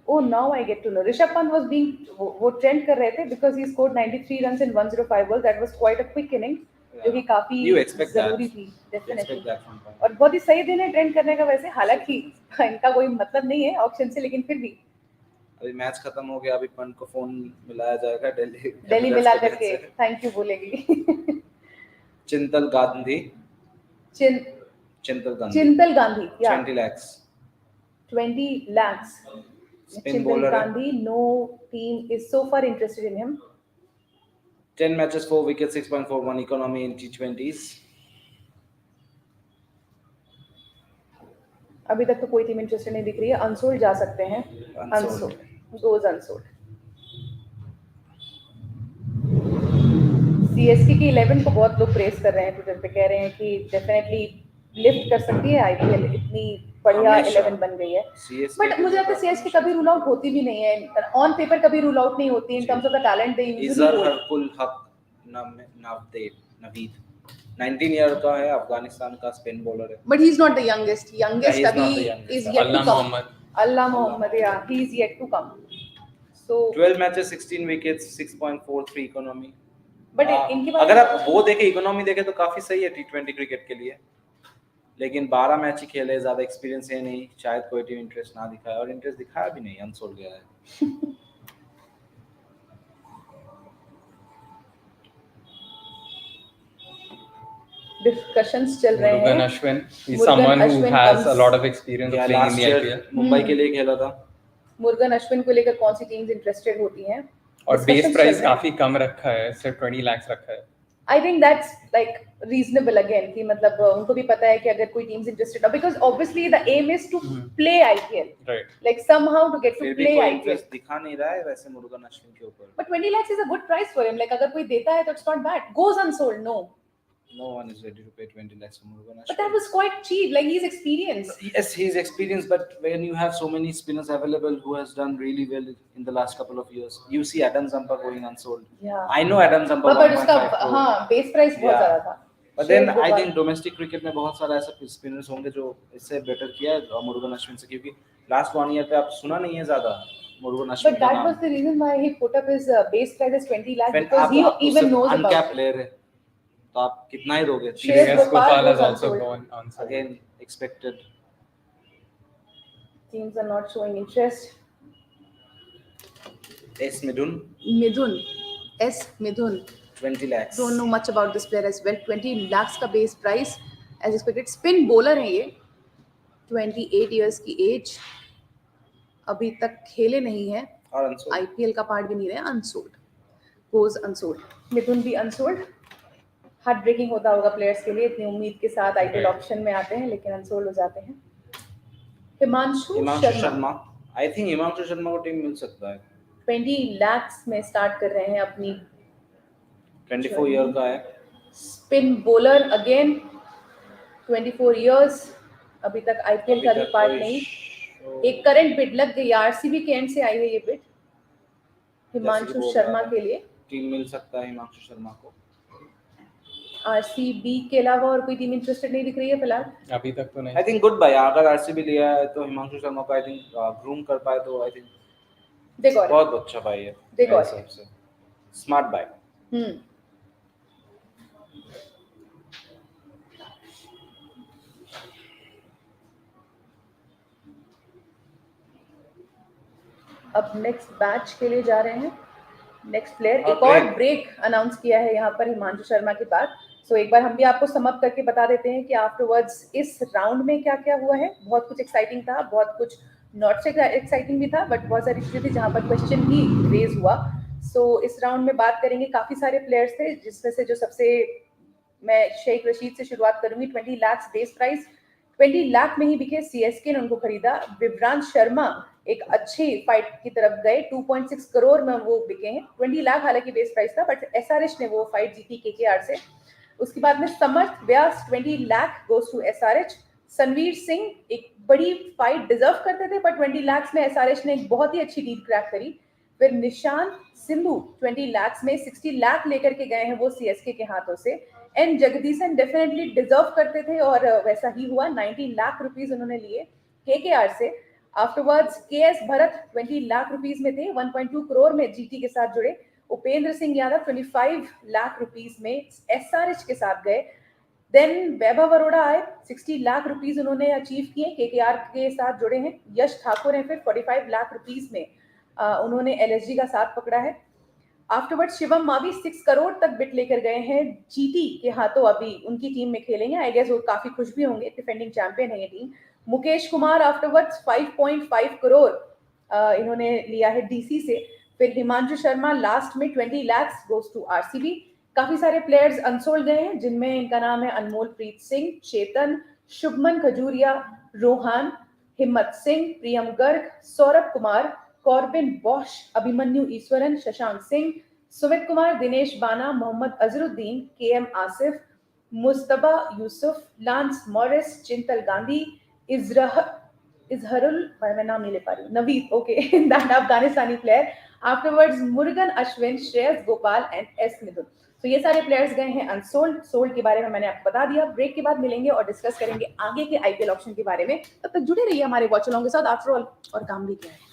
Oh, now I get to know. Rishabh Pant was being वो ट्रेंड कर रहे थे because he scored 93 runs in 105 balls. That was quite a quick inning, जो कि काफी जरूरी थी डेफिनेटली। और बहुत ही सही दिन है ट्रेंड करने का वैसे, हालांकि इनका कोई मतलब नहीं है ऑक्शन से, लेकिन फिर भी अभी मैच खत्म हो गया, अभी पंत को फोन मिलाया जाएगा दिल्ली मिला करके थैंक यू बोलेगी। Chintal Gandhi Chintal Gandhi 20 lakhs 20 lakhs Spin Chintal bowler Gandhi, no team is so far interested in him. 10 matches, 4 wickets, 6.41 economy in T20s. अभी तक तो कोई टीम इंटरेस्टेड नहीं दिख रही है। अनसोल्ड जा सकते हैं। Unsold goes unsold. सीएसके की 11 को बहुत लोग प्रेस कर रहे हैं ट्विटर पे, कह रहे हैं कि डेफिनेटली लिफ्ट कर सकती है आईपीएल, इतनी बढ़िया 11 बन गई है। बट मुझे लगता है सीएसके कभी रूल आउट होती भी नहीं है, ऑन पेपर कभी रूल आउट नहीं होती in terms of the talent they usually. हरकुल हक नवीद 19 ईयर का है, अफगानिस्तान का स्पिन बॉलर है। But he is not the youngest अभी is yet to come. Allah Mohammad, या he is yet to come. So 12 matches, 16 wickets, 6.43 economy. But इनके बाद अगर आप वो देखे, इकोनॉमी देखे तो काफी सही है टी20 क्रिकेट के लिए, लेकिन 12 मैच ही खेले, ज्यादा एक्सपीरियंस है नहीं, शायद कोई टीम इंटरेस्ट ना दिखाया, और इंटरेस्ट दिखाया भी नहीं, अनसोल्ड गया है। डिस्कशंस चल रहे हैं। Murugan Ashwin is someone who has a lot of experience of playing in the IPL. Mumbai के लिए खेला था। मुरुगन अश्विन को लेकर कौन सी टीम्स इंटरेस्टेड होती हैं? और बेस प्राइस काफी कम रखा है, सिर्फ 20 लाख रखा है। I think that's like reasonable again, कि मतलब उनको भी पता है कि अगर कोई टीम्स इंटरेस्टेड है, because obviously the aim is to play IPL, right, like somehow to get to play IPL। Interest दिखा नहीं रहा है वैसे मुरुगन अश्विन के ऊपर। But 20 lakhs is a good price for him, like अगर कोई देता है तो it's not bad। Goes unsold, no one is ready to pay 20 lakhs for Murugan Ashwin. But that was quite cheap, like he's experienced। Yes, he's experienced, but when you have so many spinners available who has done really well in the last couple of years, you see Adam Zampa going unsold। Yeah, I know Adam Zampa but उसका हाँ base price बहुत ज़्यादा था। But then I think domestic cricket में बहुत सारा ऐसा spinners होंगे जो इससे बेटर किया है मुरुगन अश्विन से, क्योंकि लास्ट 1 ईयर पे आप सुना नहीं है ज्यादा Murugan Ashwin. But that was the reason why he put up his base price as 20 lakhs, because he even knows about uncapped player है, तो आप कितना ही दोगे? Shreyas Gopal has also gone unsold. Again expected. Teams are not showing interest। Midun 20 lakhs। Don't know much about this player as well। 20 lakhs का base price as expected। Spin bowler है ये, 28 years की as, अभी तक खेले नहीं है और IPL का पार्ट भी नहीं रहे। Unsold goes unsold. मिथुन भी अनसोल्ड। हार्ट ब्रेकिंग होता होगा प्लेयर्स के लिए, इतनी उम्मीद के साथ IPL ऑप्शन में आते हैं लेकिन अनसोल्ड हो जाते हैं। हिमांशु शर्मा, आई थिंक हिमांशु शर्मा को टीम मिल सकता है। 20 lakhs में स्टार्ट कर रहे हैं अपनी। 24 ईयर का है, स्पिन बॉलर अगेन, 24 इयर्स, अभी तक IPL का भी पार्ट नहीं। एक करंट बिड लग गई, आरसीबी के एंड से आई है ये बिड हिमांशु शर्मा के लिए। टीम मिल सकता है हिमांशु शर्मा को। आरसीबी के अलावा और कोई टीम इंटरेस्टेड नहीं दिख रही है फिलहाल अभी तक तो नहीं। आई थिंक गुड बाय, अगर आरसीबी लिया है तो हिमांशु शर्मा को आई थिंक ग्रूम कर पाए तो आई थिंक बहुत अच्छा बाय है। देखो स्मार्ट बाय। अब नेक्स्ट बैच के लिए जा रहे हैं। नेक्स्ट प्लेयर, एक और ब्रेक अनाउंस किया है यहाँ पर हिमांशु शर्मा के बाद। सो एक बार हम भी आपको सम अप करके बता देते हैं कि आफ्टरवर्ड्स इस राउंड में क्या क्या हुआ है। बहुत कुछ एक्साइटिंग था, बहुत कुछ नॉट सो एक्साइटिंग भी था, बट बहुत सारी चीजें थी जहाँ पर क्वेश्चन भी रेज हुआ। सो इस राउंड में बात करेंगे, काफी सारे प्लेयर्स थे जिसमें से जो सबसे, मैं शेख रशीद से शुरुआत करूंगी। 20 लाख बेस प्राइस, 20 लाख में ही बिके, सीएसके ने उनको खरीदा। विवरांश शर्मा एक अच्छी फाइट की तरफ गए, 2.6 करोड़ में वो बिके हैं। 20 लाख हालांकि बेस प्राइस था, बट एसआरएच ने वो फाइट जीती केकेआर से। उसके बाद में Samarth Vyas, 20 lakh goes to SRH. Sanvir Singh एक बड़ी फाइट डिजर्व करते थे, पर 20 लाख में एसआरएच ने एक बहुत ही अच्छी डील क्रैक करी। फिर निशांत सिंधु 20 लाख में 60 लाख लेकर के गए हैं वो सीएसके के हाथों से। एंड जगदीशन डेफिनेटली डिजर्व करते थे और वैसा ही हुआ, 90 लाख रुपीस उन्होंने लिए केकेआर से। Afterwards KS Bharat 20 lakh rupees में थे, 1.2 करोड़ में जीटी के साथ जुड़े। उपेंद्र सिंह यादव 25 लाख रुपीस में एसआरएच के साथ गए। देन वैभव अरोड़ा आए, 60 लाख रुपीस उन्होंने अचीव किए, केकेआर के साथ जुड़े हैं। यश ठाकुर हैं, फिर 45 लाख रुपीस में उन्होंने एलएसजी का साथ पकड़ा है। आफ्टरवर्ड शिवम मावी 6 करोड़ तक बिट लेकर गए हैं जीटी के हाथों, अभी उनकी टीम में खेलेंगे। आई गेस वो काफी खुश भी होंगे, डिफेंडिंग चैंपियन है ये टीम। मुकेश कुमार आफ्टरवर्ड्स 5.5 करोड़ इन्होंने लिया है डीसी से। फिर हिमांशु शर्मा लास्ट में 20 लाख गोज टू आरसीबी। काफी सारे प्लेयर्स अनसोल्ड गए हैं, जिनमें इनका नाम है अनमोल प्रीत सिंह, चेतन, Shubman Khajuria, Rohan, Himmat Singh, Priyam Garg, Saurabh Kumar, Corbin Bosch, Abhimanyu Easwaran, Shashank Singh, Sumit Kumar, Dinesh Bana, Mohammed Azharuddeen, KM Asif, Mujtaba Yousuf, Lance Morris, Chintal Gandhi, Izharul, मैं नाम नहीं ले पा रही हूँ, नवीद, ओके, दैट अफगानिस्तानी player. Afterwards Murugan Ashwin, Shreyas Gopal and S Mithun. तो ये सारे प्लेयर्स गए हैं अनसोल्ड। सोल्ड के बारे में मैंने आपको बता दिया। ब्रेक के बाद मिलेंगे और डिस्कस करेंगे आगे के आईपीएल ऑक्शन के बारे में। तब तक जुड़े रहिए हमारे वॉच अलोंग के साथ। आफ्टर ऑल और काम भी क्या है।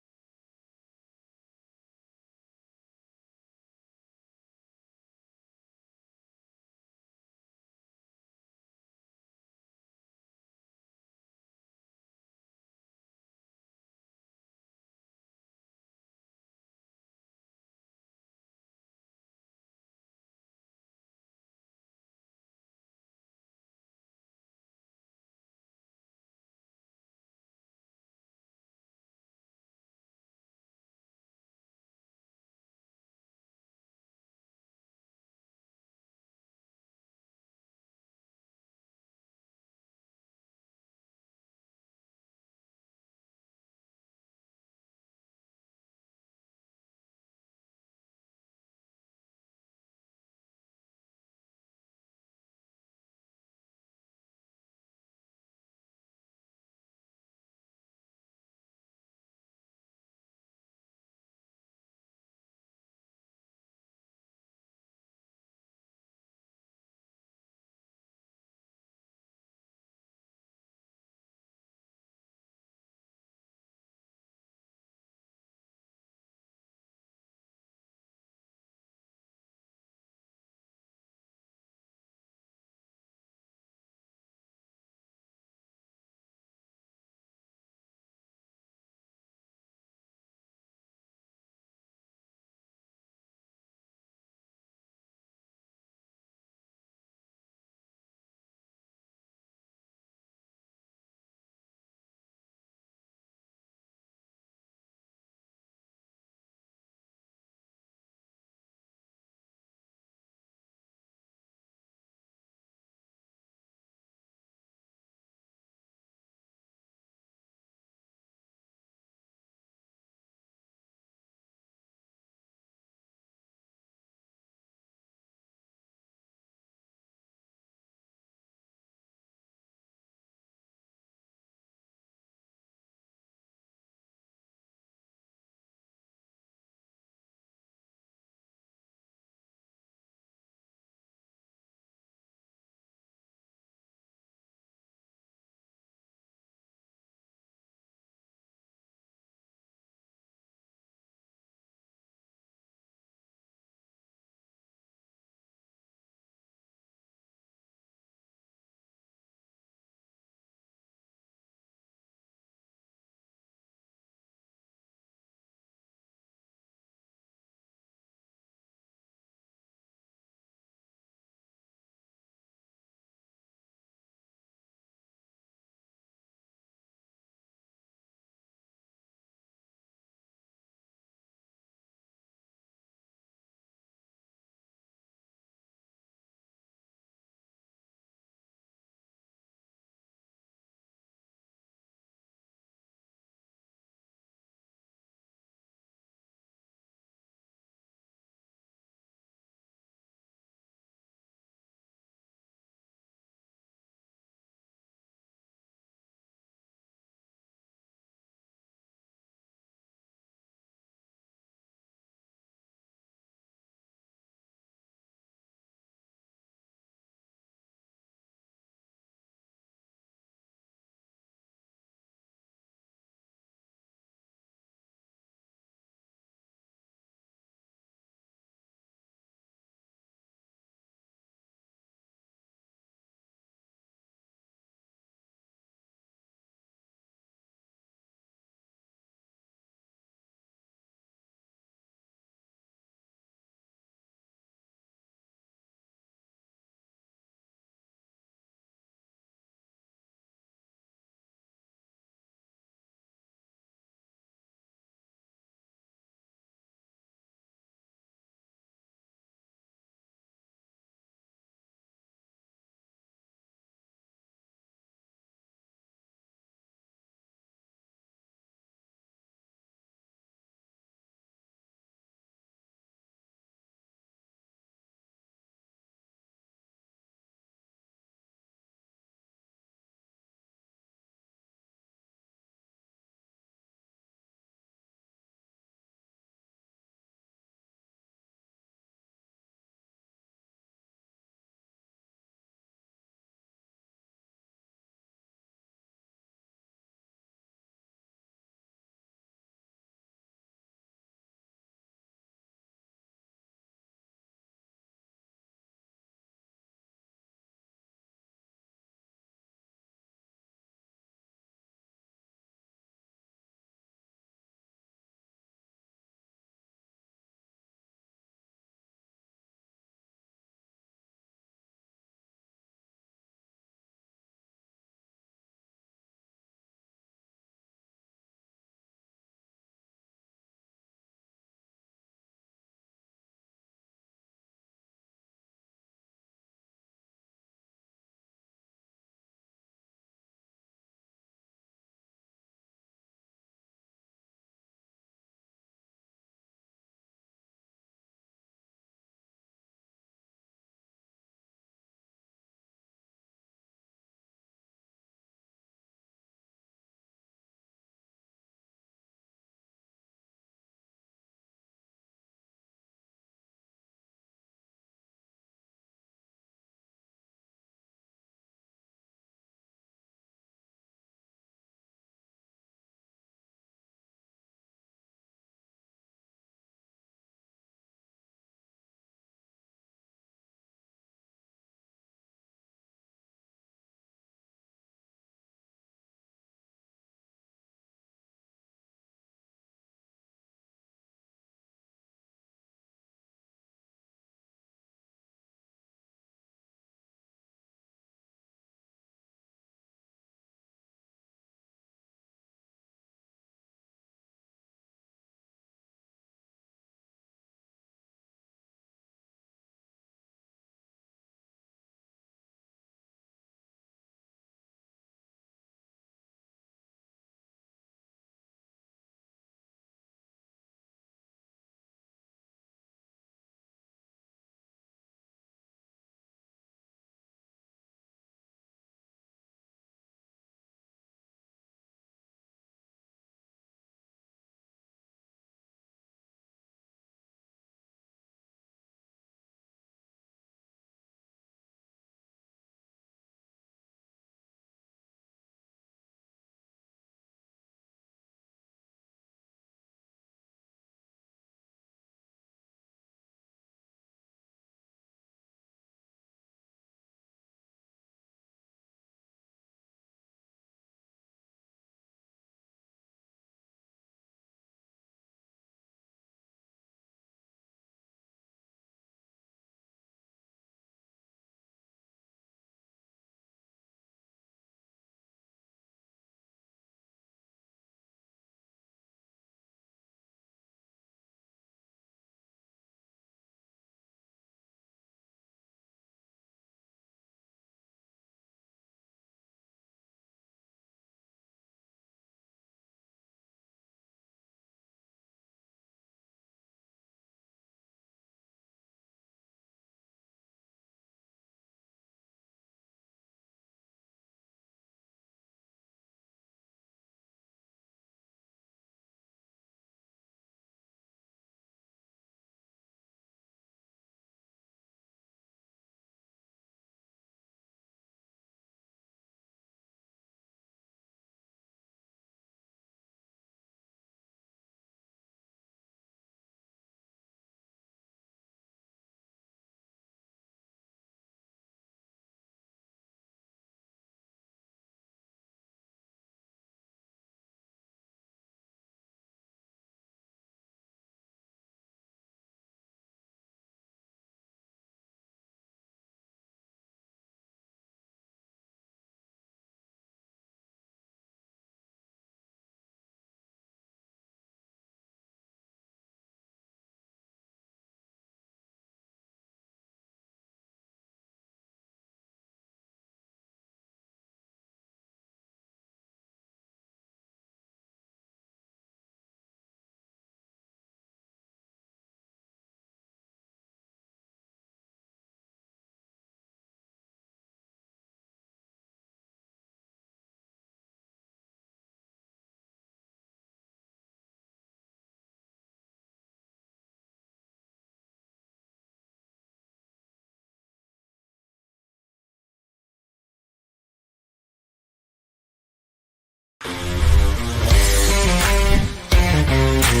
Watch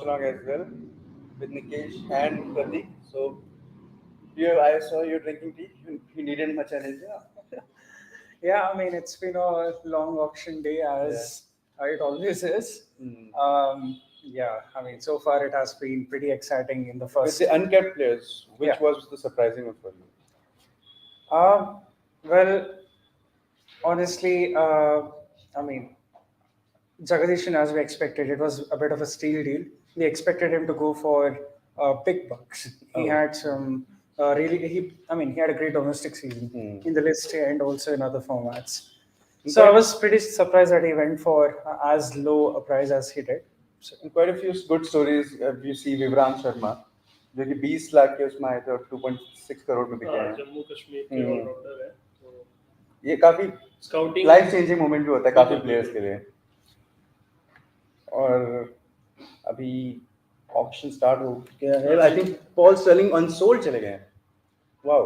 along as well with Nikesh and Pratik. So, I saw you drinking tea. You needed much energy. Yeah, I mean, it's been a long auction day as it always is. Yeah, I mean, so far it has been pretty exciting in the With first. the uncapped players, which Yeah. was the surprising one for you? Well, honestly, I mean, Jagadishan, as we expected, it was a bit of a steal deal. We expected him to go for big bucks. He had some he had a great domestic season in the list and also in other formats. So I was pretty surprised that he went for as low a price as he did. So, And quite a few good stories. You see Vivran Sharma, जो कि 20 लाख के उसमें आए थे और 2.6 करोड़ में बिके हैं. जम्मू कश्मीर के ऑलराउंडर है तो ये काफी स्काउटिंग लाइफ चेंजिंग मोमेंट भी होता है काफी प्लेयर्स के लिए. और अभी ऑक्शन स्टार्ट हो गया है. I think Paul Stirling unsold चले गए हैं. Wow.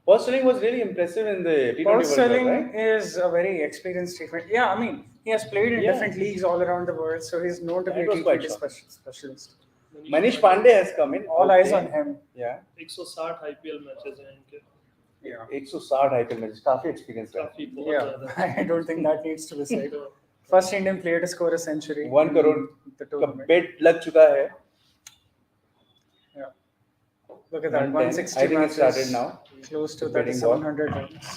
Paul Sterling was really impressive in the T20 Paul World Cup, Sterling right? is a very experienced defender. Yeah, I mean, he has played in different leagues all around the world, so he's known to be a That was quite T20 specialist. Manish Pandey has come in. All eyes on him. Yeah. 160 IPL matches हैं इनके Yeah. 160 IPL matches काफी experience है. काफी बहुत Yeah, ज्यादा I don't think that needs to be said. First Indian player to score a century. 1 crore the का tournament. बेट लग चुका है. Yeah. Look at that, 110. 160 I think it matches, started now. close to The betting war. 3,700 runs.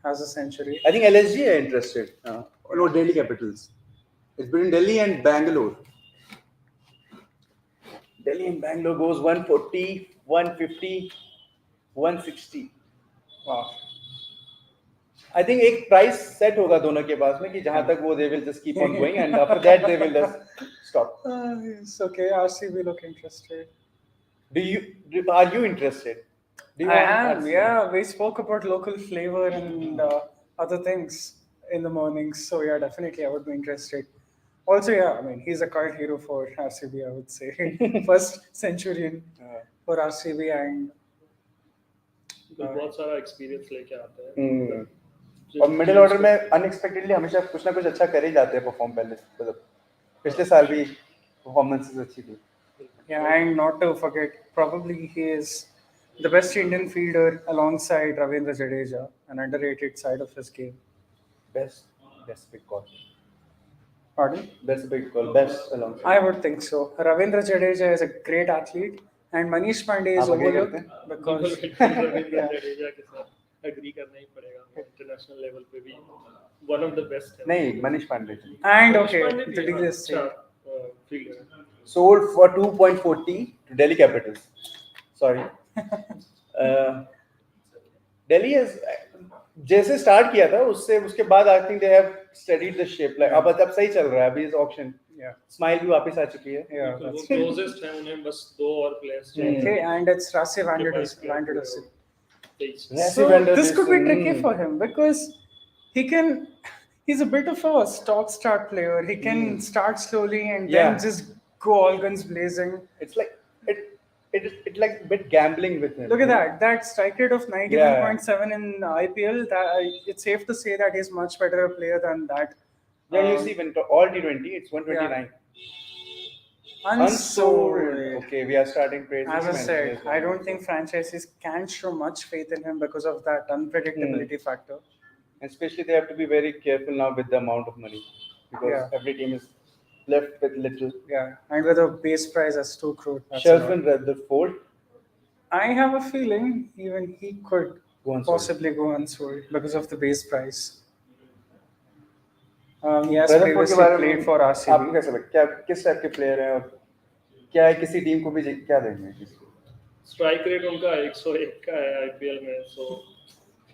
Has a century. I think LSG are interested. No, Delhi Capitals. It's between Delhi and Bangalore. Delhi and Bangalore goes 140, 150, 160. Wow. I think एक price set होगा दोनों के पास में कि जहां तक वो they will just keep on going and after that they will just stop. It's okay. RCB look interested. Are you interested? Do you I want am. RCB? Yeah, we spoke about local flavor and other things in the mornings. So yeah, definitely I would be interested. Also, yeah, I mean, he's a cult hero for RCB, I would say. First centurion for RCB and बहुत सारा experience लेके आते हैं और middle order में unexpectedly हमेशा कुछ ना कुछ अच्छा कर ही जाते हैं परफॉर्म पहले. मतलब पिछले साल भी परफॉर्मेंसेस अच्छी थी. yeah, and not to forget, probably he is the best Indian fielder alongside Ravindra Jadeja, an underrated side of his game. Best big call. Pardon? That's a big call. Best alongside. I would think so. Ravindra Jadeja is a great athlete, and Manish Pandey is आप agree overlooked करते because Ravindra Jadeja के साथ agree करना ही पड़ेगा international level पे भी one of the best है नहीं मनीष पांडे जी. and मनीष okay, पांडे भी the deal is अच्छा safe. फील्डर है Sold for 2.40 to Delhi Capitals. Sorry. Delhi has जैसे स्टार्ट किया था उससे उसके बाद आई think they have studied the shape like अब सही चल रहा है अभी इस ऑक्शन. Yeah. स्माइल भी वापस आ चुकी है. Yeah, वो that's क्लोजेस्ट है उन्हें बस दो और प्लेयर्स चाहिए okay, and it's Rassi Vanderdussen. So Vanderdussen. this could be tricky for him because he's a bit of a stop-start player. He can start slowly and then just go all guns blazing. It's like it like a bit gambling with him. Look at that strike rate of 91.7 in IPL. It's safe to say that he's much better a player than that. When you see when all T20 it's 129. Unsold. Okay, we are starting praising As I him and said, praising I him. don't think franchises can show much faith in him because of that unpredictability factor. And especially they have to be very careful now with the amount of money because every team is left with little. Yeah, and with a base price as 2 crore. that's a lot. Shelvin Rutherford I have a feeling even he could go on. possibly go unsold because of the base price. He has Rutherford के previously बारे played में for आपको RCB. कैसा लगता है? क्या किस type के प्लेयर हैं और क्या है किसी टीम को भी क्या देंगे किसी स्ट्राइक रेट उनका 101 का है आईपीएल में सो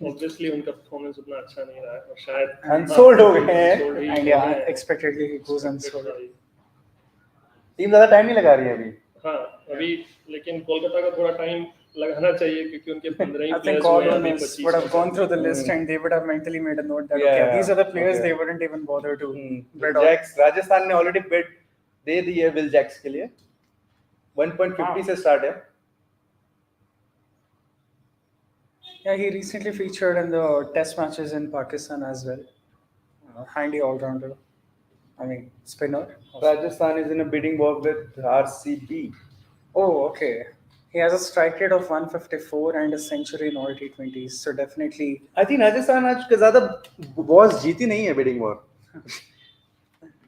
ऑब्वियसली उनका परफॉर्मेंस उतना अच्छा नहीं रहा है और शायद Unsold हो गए हैं. And yeah, expectedly he goes unsold. Team ज्यादा टाइम नहीं लगा रही है अभी. हाँ अभी लेकिन कोलकाता का थोड़ा टाइम लगाना चाहिए क्योंकि उनके 15 ही I think players all हुए हैं, अभी owners 25 would have gone through the list and they would have mentally made a note that okay, these are the players they wouldn't even bother to bid on. Jacks Rajasthan ने already bid दे दी है Will Jacks के लिए 1.50 से start है. Yeah, he recently featured in the test matches in Pakistan as well. Handy all-rounder. I mean, spinner. Rajasthan is in a bidding war with RCB. Oh, okay. He has a strike rate of 154 and a century in all T20s. So definitely, I think Rajasthan आज के ज़्यादा Wars जीती नहीं है bidding war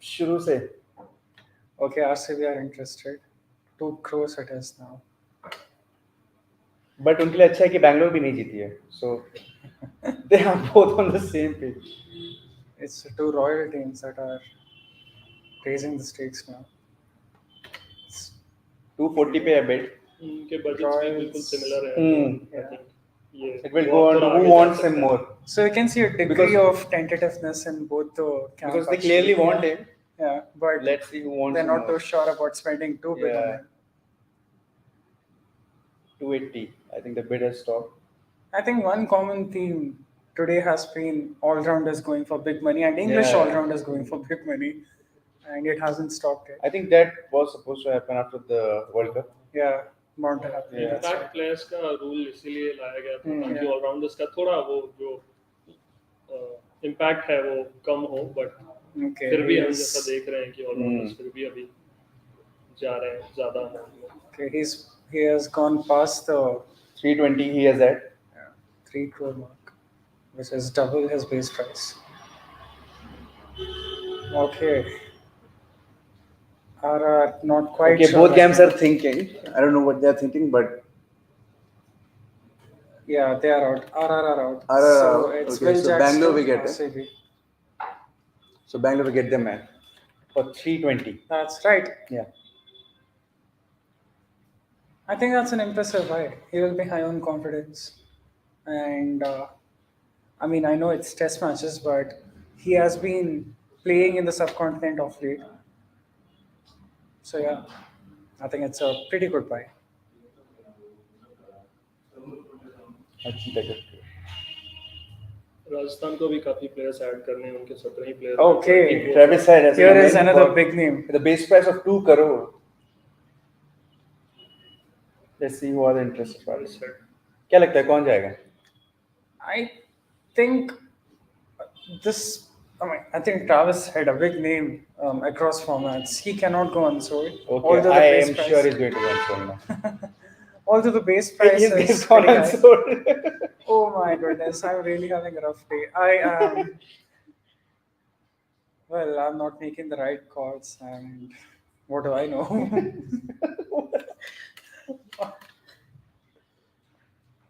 शुरू से. okay, RCB are interested. 2 crores it is now. But उनके लिए अच्छा है कि बैंगलोर भी नहीं जीती है. So they are both on the same page. It's 2 royal teams that are raising the stakes now. 240 पे है bid. उनके बजट्स भी बिल्कुल सिमिलर है आई थिंक ये It will go on to who wants him more. So you can see a degree of tentativeness in both the camps. Because they clearly want him. Yeah, but Let's see who wants they're him not more. too sure about spending too big on Yeah. him. 280. I think the bid has stopped. I think one common theme today has been all-rounders going for big money and English Yeah. all-rounders going for big money, and it hasn't stopped yet. I think that was supposed to happen after the World Cup. Yeah, bound to happen. Yeah. That's impact right. Players का rule इसीलिए लाया गया था ताकि yeah. Allrounders का थोड़ा वो जो इम्पैक्ट है वो कम हो बट Okay. फिर भी हम he's- जैसा देख रहे हैं कि ऑलराउंडर्स फिर भी अभी जा रहे हैं ज्यादा amount में. Okay, he has gone past the 320 he has had. 3 crore mark, which is double his base price. Okay. RR not quite Okay, sure both right camps now. are thinking. I don't know what they are thinking, but Yeah, they are out. RR are out. RR so out. it's Okay, Will so Jacks Bangalore to we get it. RCB. so Bangalore will get them man for 320. That's right. Yeah. I think that's an impressive buy. He will be high on confidence. And I mean, I know it's test matches, but he has been playing in the subcontinent of late. So yeah, I think it's a pretty good buy. अच्छी टक्कर. राजस्थान को भी काफी players add करने हैं उनके 17 ही player Okay. Travis Head has Here come is in another for big name. the base price of 2 crore. Let's see who are the interested parties. क्या लगता है कौन जाएगा? I think I think Travis had a big name across formats. He cannot go unsold. Okay, Although I the base am price, sure he's going to go unsold now. although the base price He's is based on pretty high. unsold. Oh my goodness, I'm really having a rough day. I am. Well, I'm not making the right calls, and what do I know?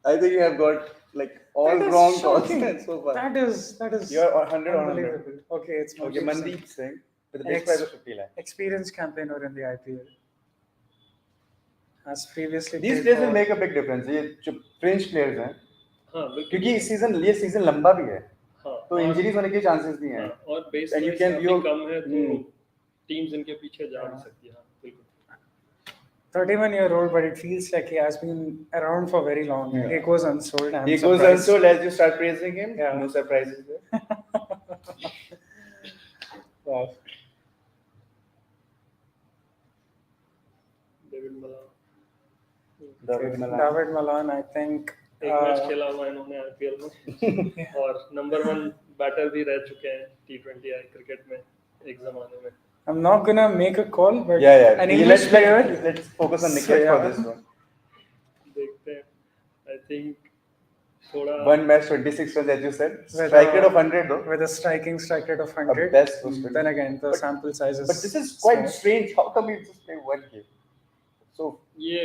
I think you have got like all That is wrong shocking. calls so far. That is. You're 100 on 100. unbelievable. Okay, it's Okay, Mandeep Mandeep Singh with the Ex- base price of 50 lakh. experienced campaigner in the IPL. Has previously These played players for- will make a big difference. ये जो fringe players हैं हाँ बिल्कुल क्योंकि ये season लंबा भी है हाँ तो इंजरीज होने के चांसेस नहीं है. हाँ, और base And you price can- काफी you- कम है तो Hmm. टीम्स इनके पीछे जा नहीं सकती. हाँ बिल्कुल 31-year-old, but it feels like he has been around for very long. Yeah. He goes unsold. I'm He goes surprised. unsold as you start praising him. Yeah. No surprises there. Wow. David Malan David Malan. David Malan, I think. एक match खेला हुआ इन्होंने IPL में और number 1 batter भी रह चुके हैं टी20 क्रिकेट में एक जमाने में. I'm not gonna make a call, but Yeah. an English player. Let's focus on So, Nikhil yeah. for this one. देखते हैं. आई थिंक थोड़ा One match, 26 runs, as you said. With Strike rate a- of 100 though. With a striking strike rate of 100. best was 20. Then again, the But- sample size is. But this is quite small. strange. How come you just play one game? So ये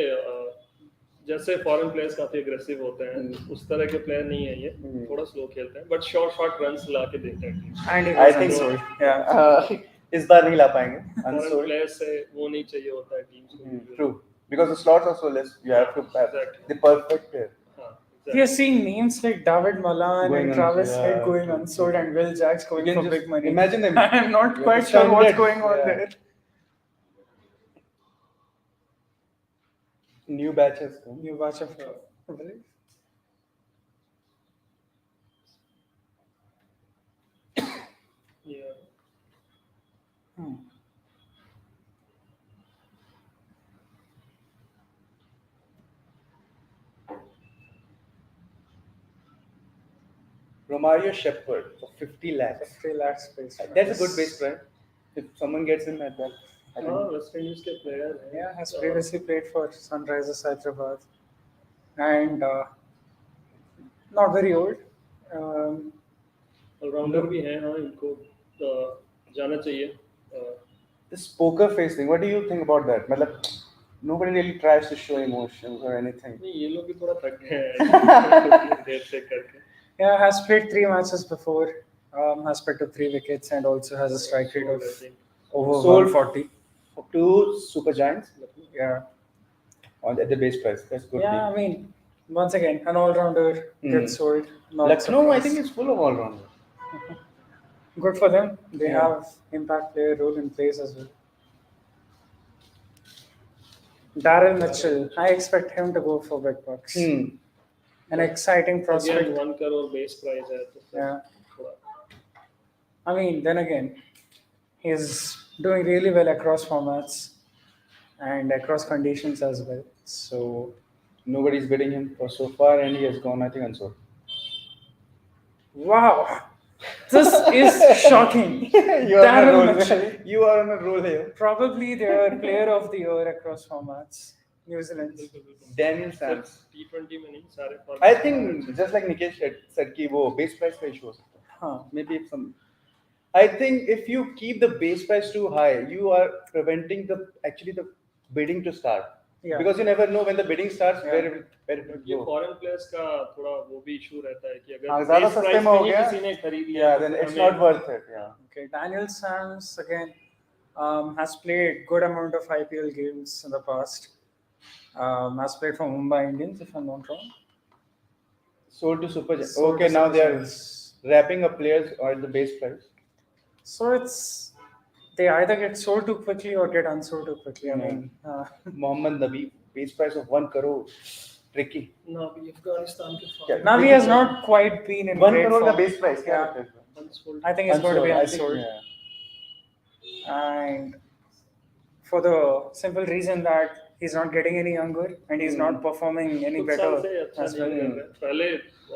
जैसे foreign players काफी aggressive होते हैं उस तरह के player नहीं है ये. थोड़ा स्लो खेलते हैं बट शॉर्ट रन्स ला के देते हैं. And he I goes think so. unsold. Yeah. इस बार नहीं ला पाएंगे. Foreign Unsold. प्लेयर्स से वो नहीं चाहिए होता है टीम्स को. True. Because the slots are so less, you have to have Exactly. the perfect player. हाँ We are seeing names like David Malan Going and unsold, Travis yeah, Head going true, unsold true. and Will Jacks going You can for just big money. imagine them. I'm not You quite have sure what's standard, going on yeah. there. New batches. New batch of, I believe. Yeah. Hmm. Romario Shepherd for 50 lakhs. 50 lakhs base price. That's a good base price. If someone gets him at that, I think. हाँ West Indies के player हैं Yeah, has previously played for Sunrisers Hyderabad, and not very old. Allrounder भी हैं हाँ इनको जाना चाहिए This poker face thing, what do you think about that? Matlab, nobody really tries to show emotions or anything. नहीं ये लोग भी थोड़ा थक गए हैं देर से करके Yeah, has played 3 matches before. Has picked up 3 wickets and also has a strike rate of over Sold 140. Two super giants Yeah. at the base price. That's good. Yeah, I mean, once again, an all-rounder gets sold. Not Lucknow, I surprised. think it's full of all rounders. Good for them. They Yeah. have impact player role in place as well. Daryl Mitchell, I expect him to go for big bucks. An exciting prospect. Again 1 crore base price है तो Yeah. थोड़ा I mean, then again, he's doing really well across formats and across conditions as well. So, Nobody's bidding him for so far, and he has gone, I think, unsold. wow, this is shocking. You are on a Daryl roll. Mitchell, You are on a roll here. probably their player of the year across formats. New Zealand. Daniel Sams. T20 में नहीं सारे I think just like Nikesh said कि वो base price का issue हो सकता है. Huh. Maybe if some. I think if you keep the base price too high, you are preventing the bidding to start. Yeah. Because you never know when the bidding starts Yeah. where it will ये go. Foreign players का थोड़ा वो भी issue रहता है कि अगर हाँ, ज़्यादा base सस्ते price में हो ही गया, किसी ने खरीद लिया Yeah, तो then it's हमें- not worth it. Yeah. Okay, Daniel Sams again has played good amount of IPL games in the past. Has played for Mumbai Indians, if I'm not wrong. Sold to Super Giants. Sold Okay, to now Super they are Giants. wrapping up players at the base price. So they either get sold too quickly or get unsold too quickly. I Yeah. mean, Mohammad Nabi, base price of 1 crore. Tricky. ना भी अफगानिस्तान के Yeah. Navi has not quite been in 1 great crore का form. base price. क्या Yeah. रहता है? Unsold. I think it's going to be I think, unsold. yeah. And for the simple reason that he's not getting any younger and he's not performing any कुछ better साल से अच्छा as नहीं well. कर रहे हैं। पहले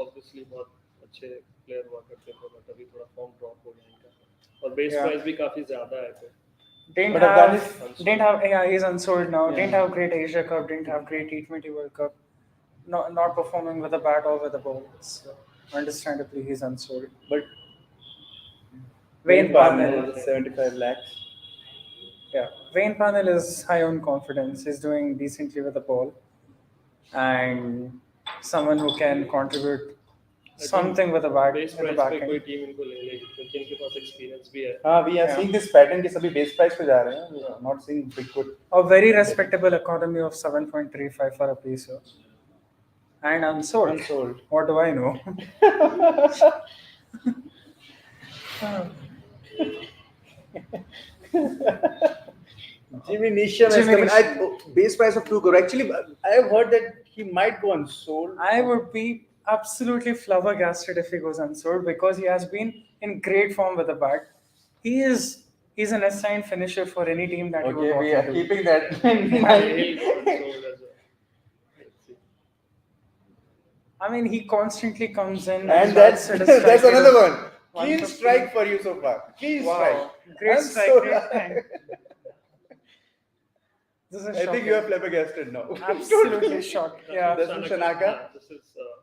ऑब्वियसली बहुत अच्छे प्लेयर हुआ करते थे बट अभी थोड़ा फॉर्म ड्रॉप हो गया इनका और बेस Yeah. प्राइस भी काफी ज्यादा है तो Didn't But have, Afghanistan- yeah, he's unsold now. Yeah. Didn't have great Asia Cup, didn't have great T20 World Cup. Not performing with the bat or with the ball. So, understandably, he's unsold. But Wayne Parnell. 75 lakhs. Yeah, Wayne Parnell is high on confidence. He's doing decently with the ball. And someone who can contribute something with the bat, base with the price back पे end. कोई team इनको ले लेगी क्योंकि इनके पास experience भी है हाँ, we are Yeah. seeing this pattern कि सभी base price पे जा रहे हैं. We are not seeing big good. A very respectable economy of 7.35 for a piece. And unsold. Unsold. What do I know? Jimmy Neesham is Jimmy coming. Base price of 2 crore. Actually, I have heard that he might go unsold. I would be absolutely flabbergasted if he goes unsold because he has been in great form with the bat. He's an assigned finisher for any team that he would Okay, walk we are into. keeping that in He'll mind. go unsold as well. Let's see. I mean, he constantly comes in And bats that's at a strike that's rate another of one. Clean 150. strike for you so far. Clean Wow, strike. great I'm strike so- rate. And this is I think shocking. you are flabbergasted now. Absolutely shocked. Yeah. Dasun Shanaka?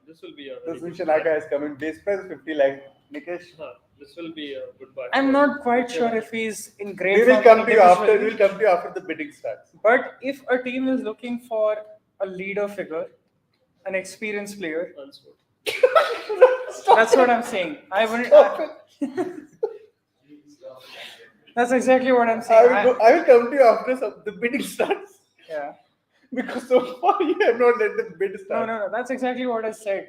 This will be a Dasun very good Shanaka buy. is coming. Base price 50 lakh. Nikesh, This will be a good buy. I'm not quite sure if he's in great we will form come to you after. individually. We will come to you after the bidding starts. But if a team is looking for a leader figure, an experienced player, Unsold. that's what I'm saying. I wouldn't. Stop it. That's exactly what I'm saying. I will come to you after the bidding starts. Yeah. Because so far you have not let the bid start. No. That's exactly what I said.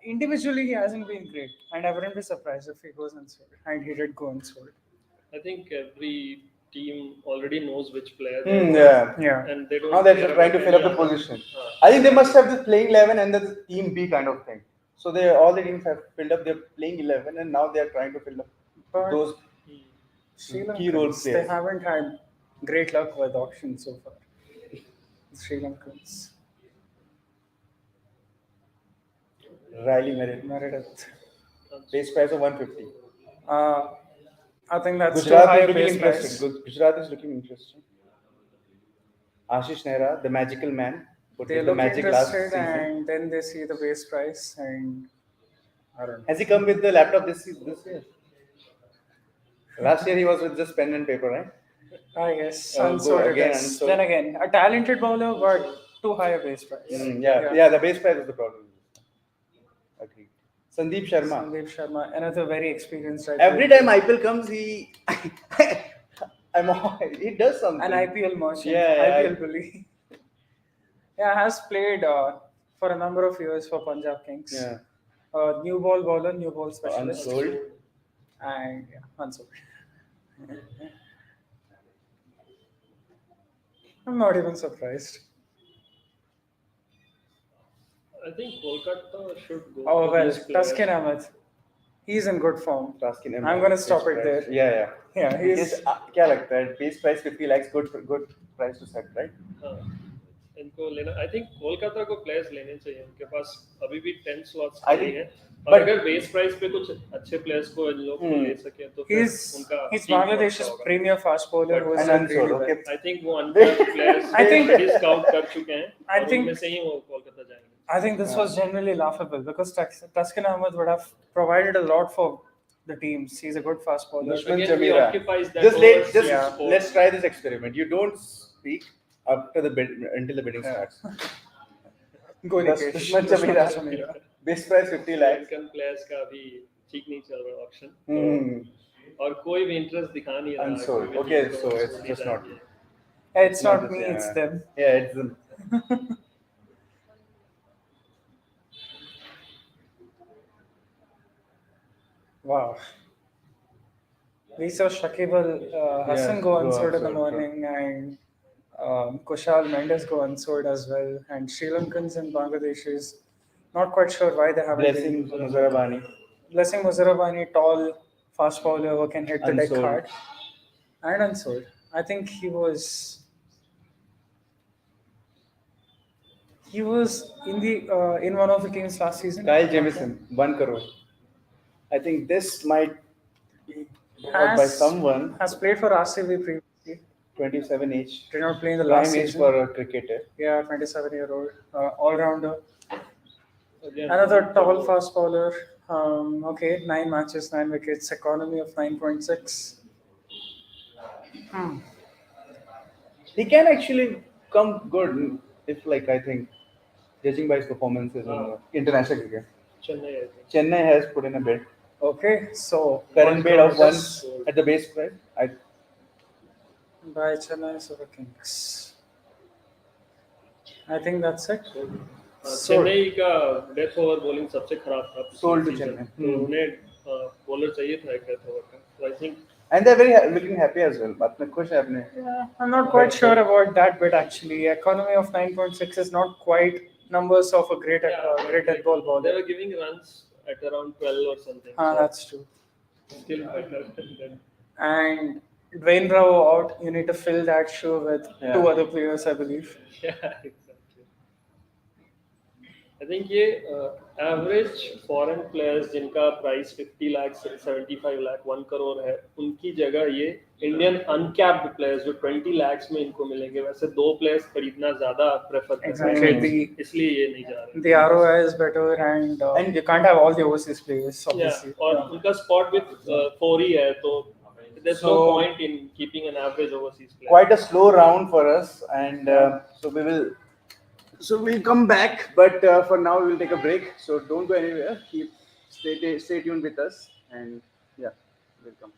Individually, he hasn't been great, and I wouldn't be surprised if he goes unsold. And he did go unsold. I think every team already knows which player. Yeah. Yeah. And they don't. Now they're care trying to about fill up any the other. position. I think they must have this playing 11 and the team B kind of thing. So all the teams have filled up their playing 11 and now they are trying to fill up But those Sri key role Lankans, they players. haven't had great luck with auctions so far. Sri Lankans. Riley Meredith. Meredith. Base price of 150. I think that's too Gujarat high is a looking base price. interesting. Gujarat is looking interesting. Ashish Nehra, the magical man, put They in the look magic last interested, season. and then they see the base price, and I don't know. Has he come with the laptop this year? Last year he was with just pen and paper, right? I guess Go unsold it again, is. unsold. Then again, a talented bowler, but too high a base price. Yeah, the base price is the problem. Agreed. Sandeep Sharma. Sandeep Sharma, another very experienced IPL Every time IPL comes, he does something. an IPL merchant, Yeah, IPL bully. Yeah, has played for a number of years for Punjab Kings. Yeah. New ball bowler, new ball specialist, Unsold. and unsold. I'm not even surprised. I think Kolkata should go. Oh for well, these players. Taskin Ahmed, he's in good form. Taskin I'm gonna stop it there. Yeah. Yeah, he's क्या लगता है? Base price 50 lakhs, good price to set, right? हाँ, इनको लेना I think Kolkata को players लेने चाहिए उनके पास अभी भी 10 स्लॉट्स I खाली think- हैं और but- अगर बेस प्राइस पे कुछ अच्छे प्लेयर्स को इन लोग को ले सके तो फिर उनका he's team Bangladesh's अच्छा होगा। premier fast bowler who has And done unsold, really well. okay. I think वो untapped players I think- already scout कर चुके हैं I और think- उनमें से ही वो कोलकाता जाएंगे I think this was generally laughable because Taskin Ahmed would have provided a lot for the teams. He's a good fast bowler. Dushman Again, he Chamira. occupies that Just overseas yeah. sport. let's try this experiment. You don't speak up to the bid until the bidding starts. Go Dushman Nikesh. Chamira. Chamira. Base price 50 lakhs. Sri Lankan players का अभी ठीक नहीं चल रहा auction Hmm. और कोई भी interest दिखा नहीं रहा Unsold. कोई भी Okay, team को so it's unsold just he not. चाहिए। It's not me, just- it's yeah. them. Yeah, it's them. Wow. We saw Shakib Al Hassan go go unsold in the unsold, morning, and Kushal Mendes go unsold as well. And Sri Lankans and Bangladeshis, not quite sure why they haven't Blessing been. Muzarabani. Blessing Muzarabani, tall, fast bowler who can hit the deck Unsold. hard. And unsold. I think he was in the in one of the games last season. Kyle Jamieson, 1 crore. I think this might be bought by someone. Has played for RCB previously. 27 age. Did not play in the Prime last age season. for a cricketer. Yeah, 27-year-old all-rounder. Again, Another tall fast bowler. Okay, 9 matches, 9 wickets, economy of 9.6. He can actually come good if, like, I think, judging by his performances in the international cricket. Chennai, I think. Chennai has put in a bid. Okay, so Current bid of 1 at the base price. by Chennai Super Kings. I think that's it. Chennai का death over bowling सबसे खराब था Sold to season। Chennai. तो उन्हें bowler चाहिए था एक death over का तो I think And they're very looking happy as well. अपने खुश है अपने. Yeah, I'm not quite sure about that bit actually. Economy of 9.6 is not quite numbers of a great dead ball they bowler. were giving runs at around 12 or something Ah, so that's true. still better than And Dwayne Bravo out. You need to fill that shoe with Yeah. 2 other players, I believe. yeah exactly I think ये average foreign players जिनका price 50 lakh 75 lakh 1 crore है उनकी जगह ये Indian uncapped players जो 20 लाख में इनको मिलेंगे वैसे 2 प्लेयर्स खरीदना ज्यादा प्रेफर करते हैं Exactly. इसलिए ये नहीं जा रहे The ROI is better, and you can't have all the overseas players, obviously. और Yeah. उनका स्पॉट विद 4 ही है तो there's no So- point in keeping an average overseas player Quite a slow round for us, and so we'll come back. But for now, we will take a break. So don't go anywhere. Stay tuned with us, and yeah, welcome.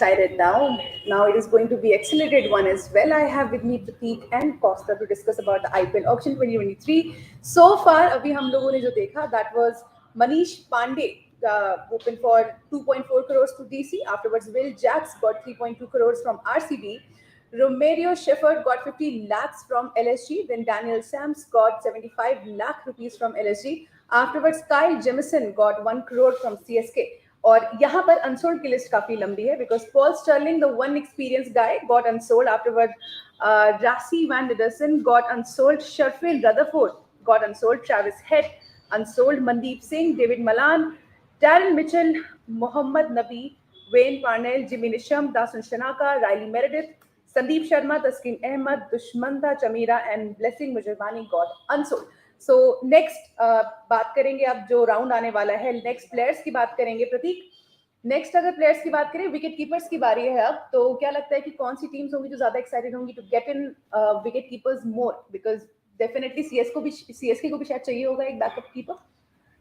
decided now. Now it is going to be accelerated one as well. I have with me Prateek and Costa to discuss about the IPL auction 2023. So far, अभी हम लोगों ने जो देखा, that was Manish Pandey opened for 2.4 crores to DC. Afterwards, Will Jacks got 3.2 crores from RCB. Romario Shepherd got 50 lakhs from LSG. Then Daniel Sams got 75 lakh rupees from LSG. Afterwards, Kyle Jemison got 1 crore from CSK. और यहाँ पर unsold की list काफी लंबी है because Paul Stirling the one experience guy got unsold afterward Rassie van der Dussen got unsold Sherfane Rutherford got unsold Travis Head unsold Mandeep Singh David Malan Daryl Mitchell Mohammad Nabi Wayne Parnell Jimmy Neesham Dasun Shanaka Riley Meredith Sandeep Sharma Taskin Ahmed Dushmantha Chameera and Blessing Muzarabani got unsold so next बात करेंगे अब जो round आने वाला है next players की बात करेंगे प्रतीक नेक्स्ट अगर प्लेयर्स की बात करें विकेट कीपर्स की बारी है अब तो क्या लगता है कि कौन सी टीम्स होंगी जो ज्यादा एक्साइटेड होंगी to get in wicket keepers more because definitely CSK को भी शायद चाहिए होगा एक backup keeper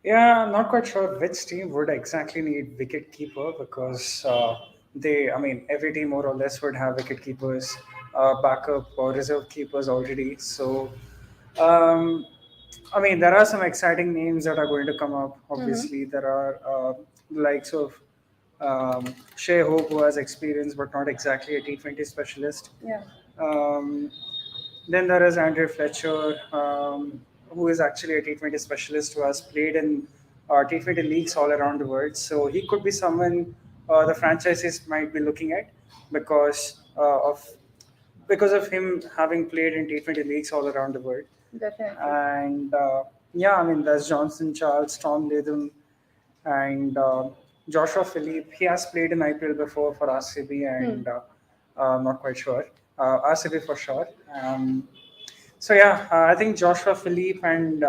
Yeah, I'm not quite sure which team would exactly need wicket keeper because every team more or less would have wicket keepers, backup or reserve keepers already. So, there are some exciting names that are going to come up. Obviously, there are the likes of Shea Hope, who has experience but not exactly a T20 specialist. Yeah. Then there is Andre Fletcher, who is actually a T20 specialist who has played in T20 leagues all around the world. So he could be someone the franchises might be looking at because of him having played in T20 leagues all around the world. Definitely. And there's Johnson Charles, Tom Latham, and Joshua Philippe. He has played in IPL before for RCB and I'm not quite sure. RCB for sure. I think Joshua Philippe and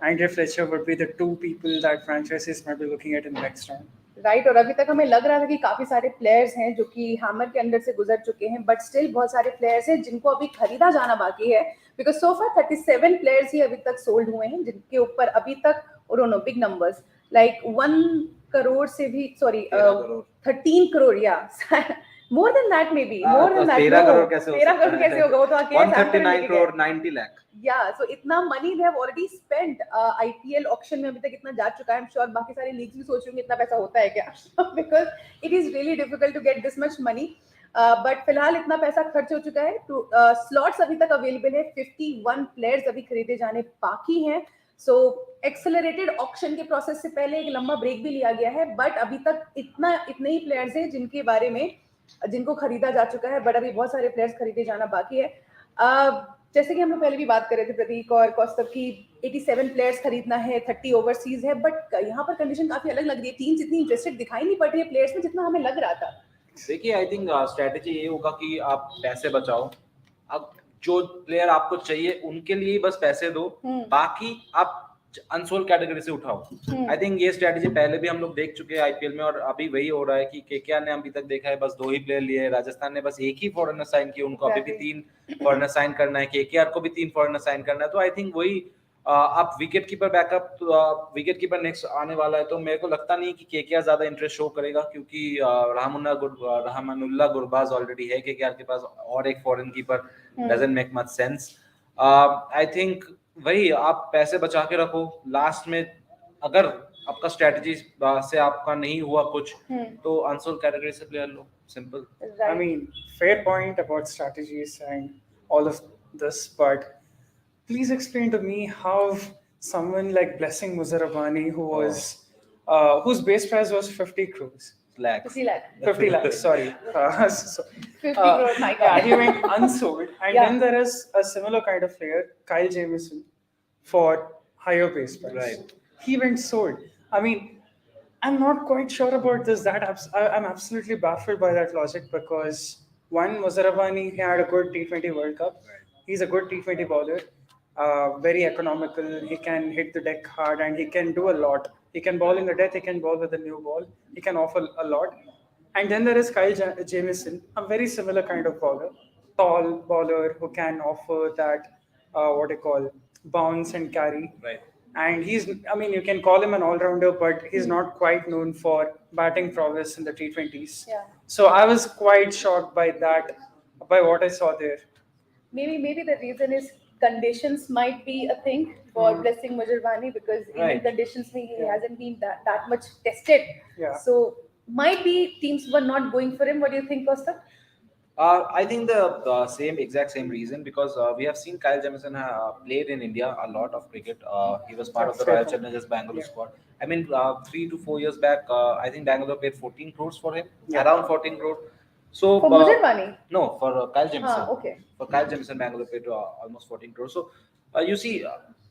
Andre Fletcher would be the two people that franchises might be looking at in the next round. Right और अभी तक हमें लग रहा था कि काफी सारे प्लेयर्स हैं जो कि हैमर के अंडर से गुजर चुके हैं बट स्टिल बहुत सारे प्लेयर्स हैं जिनको अभी खरीदा जाना बाकी है बिकॉज सो फार 37 प्लेयर्स ही अभी तक सोल्ड हुए हैं जिनके ऊपर अभी तक और बिग नंबर्स लाइक 1 करोड़ से भी सॉरी 13 करोड़ या more than that maybe more than that 13 crore कैसे होगा वो तो अकेले 139 crore 90 lakh yeah so इतना money they have already spent IPL auction में अभी तक इतना जा चुका है I'm sure बाकी सारे लीग्स भी सोच रहे इतना पैसा होता है क्या because it is really difficult to get this much money but फिलहाल इतना पैसा खर्च हो चुका है तो slots अभी तक अवेलेबल है 51 प्लेयर्स अभी खरीदे जाने बाकी हैं सो एक्सेलरेटेड ऑक्शन के प्रोसेस से पहले एक लंबा ब्रेक भी लिया गया है बट अभी तक इतने ही प्लेयर्स हैं जिनके बारे में जिनको खरीदा जा चुका है बट अभी बहुत सारे प्लेयर्स खरीदे जाना बाकी है जैसे कि हम लोग पहले भी बात कर रहे थे प्रतीक और कौस्तभ की 87 प्लेयर्स खरीदना है 30 ओवरसीज है बट यहाँ पर कंडीशन काफी अलग लग रही है टीम्स इतनी इंटरेस्टेड दिखाई नहीं पड़ रही है प्लेयर्स में जितना हमें लग रहा था देखिए आई थिंक स्ट्रेटेजी ये होगा कि आप पैसे बचाओ अब जो प्लेयर आपको चाहिए उनके लिए बस पैसे दो बाकी आप अनसोल्ड कैटेगरी से उठाओ आई थिंक ये स्ट्रेटजी पहले भी हम लोग देख चुके हैं आईपीएल में और अभी वही हो रहा है कि केकेआर ने अभी तक देखा है बस 2 ही प्लेयर लिए राजस्थान ने बस एक ही फॉरेनर साइन किया उनको अभी भी 3 फॉरेनर साइन करना है केकेआर को भी 3 फॉरेनर साइन करना है तो आई थिंक वही आप wicket keeper backup wicket keeper next आने वाला है तो मेरे को लगता नहीं कि केकेआर ज्यादा इंटरेस्ट शो करेगा क्योंकि रहमानुल्लाह गुरबाज ऑलरेडी है केकेआर के पास और एक foreign keeper doesn't make much sense I think वही आप पैसे बचा के रखो लास्ट में अगर आपका स्ट्रेटजी से आपका नहीं हुआ कुछ तो अनसोल्ड कैटेगरी से player low simple fair point about strategies and all of this but please explain to me how someone like Blessing Muzarabani who was whose base price was 50 crores 50 lakhs sorry 50 crores my god he went unsold and then there is a similar kind of player Kyle Jamieson for higher base price right he went sold I'm not quite sure about this I'm absolutely baffled by that logic because one Muzarabani he had a good T20 World Cup he's a good T20 bowler very economical he can hit the deck hard and he can do a lot he can bowl in the death he can bowl with a new ball he can offer a lot and then there is Kyle Jamieson a very similar kind of bowler tall bowler who can offer that what they call bounce and carry right and I mean, you can call him an all-rounder, but he's not quite known for batting prowess in the T20s. Yeah. So I was quite shocked by that, by what I saw there. Maybe the reason is conditions might be a thing for Blessing Mujirvani, because Indian Right. conditions he hasn't been that much tested. Yeah. So might be teams were not going for him. What do you think, Costa? I think the exact same reason, because we have seen Kyle Jamieson played in India a lot of cricket. He was part of the Fair Royal point. Challengers Bangalore Yeah. squad. I mean, 3 to 4 years back, I think Bangalore paid 14 crores for him, Yeah. around 14 crores. So For Mujirvani? no, for Kyle Jamieson. Okay. For Kyle Jamieson, Bangalore paid almost 14 crores. So you see,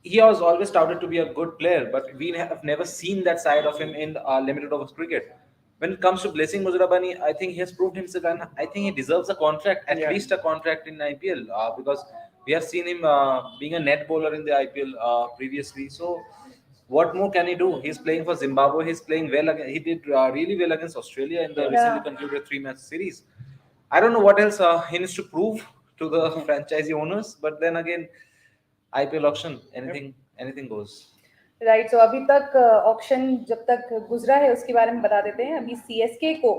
he was always touted to be a good player, but we have never seen that side of him in limited overs cricket. When it comes to Blessing Mujirabani, I think he has proved himself, and I think he deserves a contract, at Yeah. least a contract in IPL, because we have seen him being a net bowler in the IPL previously. So, what more can he do? He's playing for Zimbabwe. He's playing well. He did really well against Australia in the recently concluded 3-match series. I don't know what else he needs to prove to the franchisee owners, but then again, IPL auction, anything goes. Right so अभी तक auction जब तक गुजरा है उसके बारे में बता देते हैं. अभी सीएसके को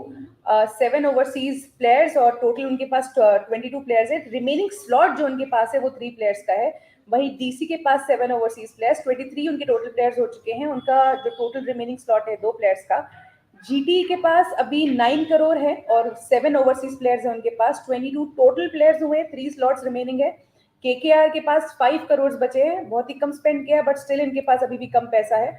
7 ओवरसीज प्लेयर्स और टोटल उनके पास 22 प्लेयर्स है. रिमेनिंग स्लॉट जो उनके पास है वो 3 प्लेयर्स का है. वही डीसी के पास 7 ओवरसीज प्लेयर्स, 23 उनके टोटल प्लेयर्स हो चुके हैं. उनका जो टोटल रिमेनिंग स्लॉट है 2 प्लेयर्स का. जीटी के पास अभी 9 करोड़ है और 7 ओवरसीज प्लेयर्स है उनके पास. 22 टोटल प्लेयर्स हुए, 3 स्लॉट्स रिमेनिंग है. केकेआर के पास 5 करोड़ बचे हैं, बहुत ही कम स्पेंड किया, बट स्टिल इनके पास अभी भी कम पैसा है.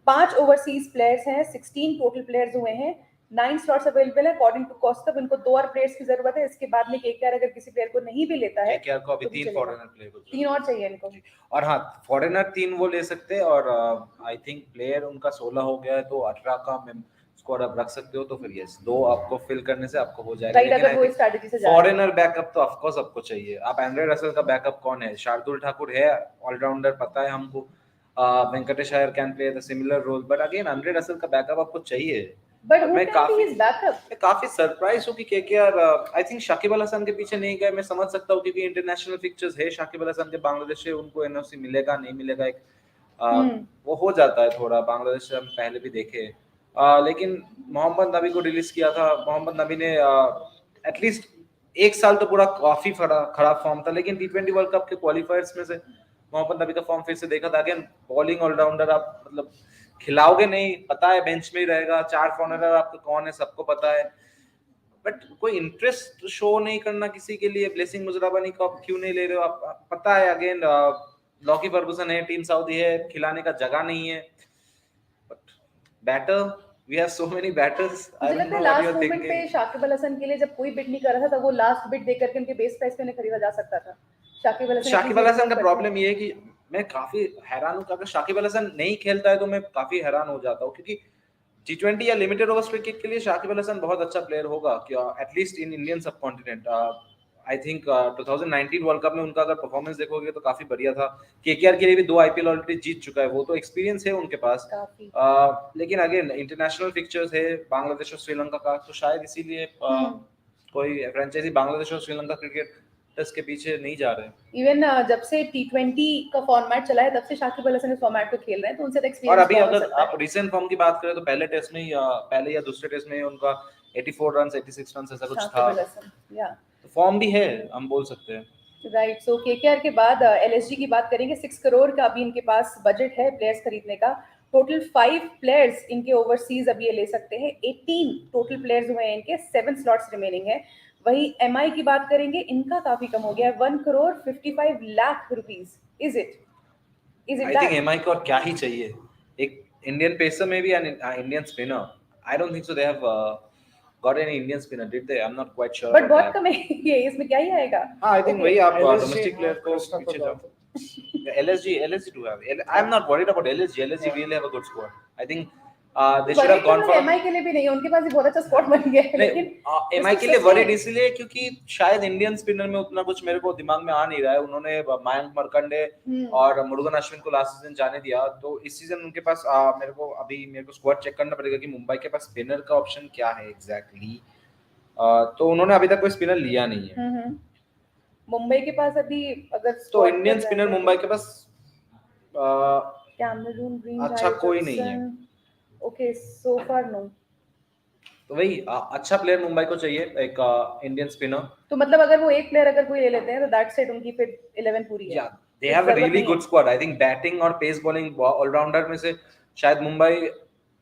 5 ओवरसीज प्लेयर्स हैं, 16 टोटल प्लेयर्स हुए हैं, 9 स्लॉट्स अवेलेबल है. अकॉर्डिंग टू कॉस्टअप इनको 2 और प्लेयर्स की जरूरत है. इसके बाद में केकेआर अगर किसी प्लेयर को नहीं भी लेता है, केकेआर को अभी तो भी 3 चलेगा. फॉरेनर प्लेयर 3 और चाहिए इनको. और हाँ, फॉरेनर 3 वो ले सकते हैं, और आई थिंक प्लेयर उनका 16 हो गया है, तो 18 का स्क्वाड आप रख सकते हो. तो फिर यस, 2 आपको फिल करने से आपको हो जाएगा. राइट, अगर वो इस स्ट्रेटजी से जा रहे हैं. फॉरेनर बैकअप तो ऑफ कोर्स आपको चाहिए. आप एंड्रे रसल का बैकअप कौन है? शार्दुल ठाकुर है, ऑलराउंडर, पता है हमको. Venkatesh Iyer can play the similar role, but again Andre Russell का बैकअप आपको चाहिए. बट मैं बैकअप काफी सरप्राइज हूँ कि KKR I think Shakib Al Hasan के पीछे नहीं गए. मैं समझ सकता हूँ क्योंकि इंटरनेशनल फिक्चर्स है शाकिब अल हसन के बांग्लादेश से, उनको एनओसी मिलेगा नहीं मिलेगा, एक वो हो जाता है थोड़ा. बांग्लादेश से हम पहले भी देखे. लेकिन मोहम्मद नबी को रिलीज किया था. मोहम्मद नबी ने एटलीस्ट 1 साल तो पूरा काफी खराब फॉर्म था, लेकिन T20 वर्ल्ड कप के क्वालिफायर्स में से मोहम्मद नबी का फॉर्म फिर से देखा था. अगेन बॉलिंग ऑलराउंडर, आप मतलब खिलाओगे नहीं, पता है बेंच में ही रहेगा. 4 फॉरनर आपको कौन है सबको पता है, बट कोई इंटरेस्ट शो नहीं करना किसी के लिए. ब्लेसिंग मुजराबानी को आप क्यों नहीं ले रहे हो? आप पता है अगेन लॉकी फर्गुसन है, टीम साउदी है, खिलाने का जगह नहीं है. But batter, we have so many batters. I don't know what you are moment पे थिंकिंग. शाकिब अल हसन के लिए जब कोई बिड नहीं कर रहा था, तब वो लास्ट बिड दे करके उनके बेस प्राइस पे उन्हें खरीदा जा सकता था. शाकिब अल हसन का प्रॉब्लम ये है कि मैं काफी हैरान हूँ. अगर शाकिब अल हसन नहीं खेलता है तो मैं काफी हैरान हो जाता हूँ, क्योंकि T20 या लिमिटेड ओवर्स क्रिकेट के लिए शाकिब अल हसन बहुत अच्छा प्लेयर होगा, क्या एटलीस्ट इन इंडियन सब continent. I think 2019 world cup में उनका अगर परफॉर्मेंस देखोगे तो काफी बढ़िया था. केकेआर के लिए भी 2 आईपीएल ऑलरेडी जीत चुका है, वो तो एक्सपीरियंस है उनके पास. लेकिन अगेन इंटरनेशनल फिक्चर्स है बांग्लादेश और श्रीलंका का, तो शायद इसीलिए कोई फ्रेंचाइजी बांग्लादेश और श्रीलंका क्रिकेट के पीछे नहीं जा रहे. इवन जब से T20 का फॉर्मेट चला है, तब से शाकिब अल हसन इस फॉर्मेट को खेल रहे हैं, तो उनसे और एक्सपीरियंस. अभी अगर आप रिसेंट फॉर्म की बात करें तो पहले टेस्ट में पहले या दूसरे टेस्ट में उनका 84 रन 86 रन ऐसा कुछ था. तो फॉर्म भी है, हम बोल सकते हैं. राइट. सो केकेआर के बाद एलएसजी की बात करेंगे. 6 करोड़ का अभी इनके पास बजट है प्लेयर्स खरीदने का. टोटल 5 प्लेयर्स इनके ओवरसीज अभी ये ले सकते हैं. 18 टोटल प्लेयर्स हुए हैं इनके, 7 स्लॉट्स रिमेनिंग है. वही एमआई की बात करेंगे, इनका काफी कम हो गया है. 1 crore 55 lakh rupees. Is it I think MI को और क्या ही चाहिए. एक इंडियन पेसर में भी Indian spinner. I don't think so they have got any Indian spinner, did they? I'm not quite sure. But बहुत कम है ये, इसमें क्या ही आएगा. हाँ, I think वही आप LSG domestic player को पीछे जाओ. LSG do have. I'm not worried about LSG. LSG really have a good squad. I think they should have gone for. MI के लिए भी नहीं, उनके पास भी बहुत अच्छा स्क्वाड बन गया है, लेकिन एमआई के लिए वरीड इसलिए क्योंकि शायद इंडियन स्पिनर में उतना कुछ मेरे को दिमाग में आ नहीं रहा है. उन्होंने मयंक मरकंडे और मुरुगन अश्विन को लास्ट सीजन जाने दिया, तो इस सीजन उनके पास मेरे को स्क्वाड चेक करना पड़ेगा कि मुंबई के पास स्पिनर का ऑप्शन क्या है एग्जैक्टली. तो उन्होंने अभी तक कोई स्पिनर लिया नहीं है. मुंबई के पास अभी अगर तो इंडियन स्पिनर मुंबई के पास Cameroon Green अच्छा कोई नहीं है। Richardson. Okay, so far no. तो वही अच्छा प्लेयर मुंबई को चाहिए, एक इंडियन स्पिनर। तो मतलब अगर वो एक प्लेयर अगर कोई ले लेते हैं तो दैट्स इट, उनकी फिर 11 पूरी है। या they have a really good squad. I think batting और पेस बॉलिंग ऑलराउंडर में से शायद मुंबई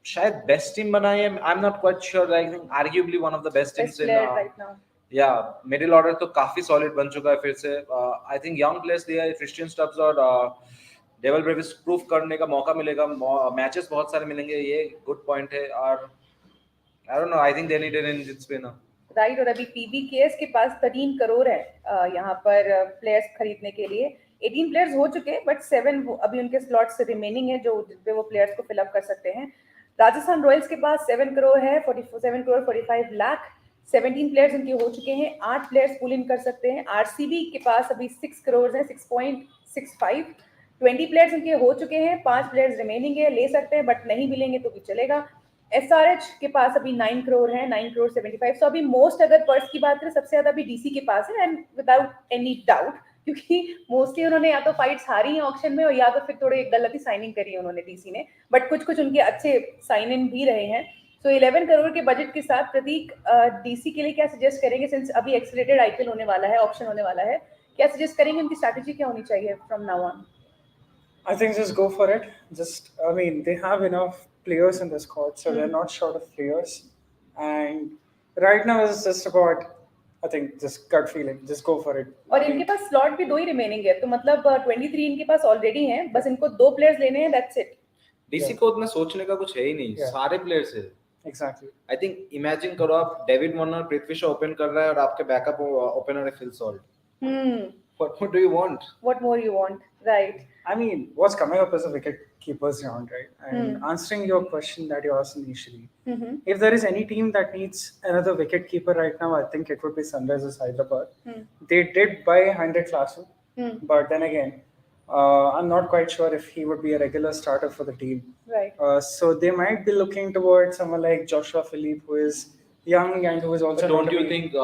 शायद बेस्ट टीम बनाई है। I am not quite sure. I think arguably one of the best teams in right now. या मिडिल ऑर्डर तो काफी सॉलिड बन चुका है फिर से। आई थिंक यंग प्लेयर्स दिया है, क्रिस्टियन स्टब्स और डेवल ब्रेविस प्रूफ करने का मौका मिलेगा, मैचेस बहुत सारे मिलेंगे, ये गुड पॉइंट है। और आई don't no, I think they need an Indian spinner. Right, और अभी PBKS के पास 13 करोड़ है यहाँ पर प्लेयर्स खरीदने के लिए। 18 प्लेयर्स हो चुके हैं बट 7 अभी उनके स्लॉट्स रिमेनिंग है जो जिसपे वो प्लेयर्स को फिलअप कर सकते हैं। राजस्थान रॉयल्स के पास 7 करोड़ है, 7 करोड़ 45 लाख। 17 प्लेयर्स उनके हो चुके हैं, 8 प्लेयर्स पुल इन कर सकते हैं। RCB के पास अभी 6 करोड़ है, 6.65। 20 प्लेयर्स उनके हो चुके हैं, 5 प्लेयर्स रिमेनिंग है, ले सकते हैं बट नहीं मिलेंगे तो भी चलेगा। SRH के पास अभी 9 करोड़ है, 9 करोड़ 75। सो अभी मोस्ट अगर पर्स की बात करें सबसे ज्यादा अभी DC के पास है, एंड विदाउट एनी डाउट, क्योंकि मोस्टली उन्होंने या तो फाइट्स हारी हैं ऑक्शन में और या तो फिर थोड़े गलती साइनिंग करी है उन्होंने DC ने, बट कुछ कुछ उनके अच्छे साइन इन भी रहे हैं। सो 11 करोड़ के बजट के साथ प्रतीक DC के लिए क्या सजेस्ट करेंगे, सिंस अभी एक्सीलरेटेड IPL होने वाला है, ऑक्शन होने वाला है, क्या सजेस्ट करेंगे, उनकी स्ट्रैटेजी क्या होनी चाहिए from now on? I think just go for it. Just, I mean, they have enough players in the squad, so they're not short of players. And right now it's just about, I think, just gut feeling. Just go for it. और इनके पास slot भी 2 ही remaining है, तो मतलब 23 इनके पास already हैं, बस इनको 2 प्लेयर्स लेने हैं, दैट्स इट। डीसी को उतना सोचने का कुछ है ही नहीं, सारे प्लेयर्स है। Exactly. आई थिंक इमेजिन करो आप David Warner Prithvi Shaw open कर रहा है और आपके बैकअप ओपनर है Phil Salt. What more do you want? What more you want? Right. I mean, what's coming up is a wicket keepers round, right? And answering your question that you asked initially, if there is any team that needs another wicket keeper right now, I think it would be Sunrisers Hyderabad. They did buy Hundred Klassen, but then again, I'm not quite sure if he would be a regular starter for the team. Right. So they might be looking towards someone like Joshua Philippe, who is young and who is also. But don't you think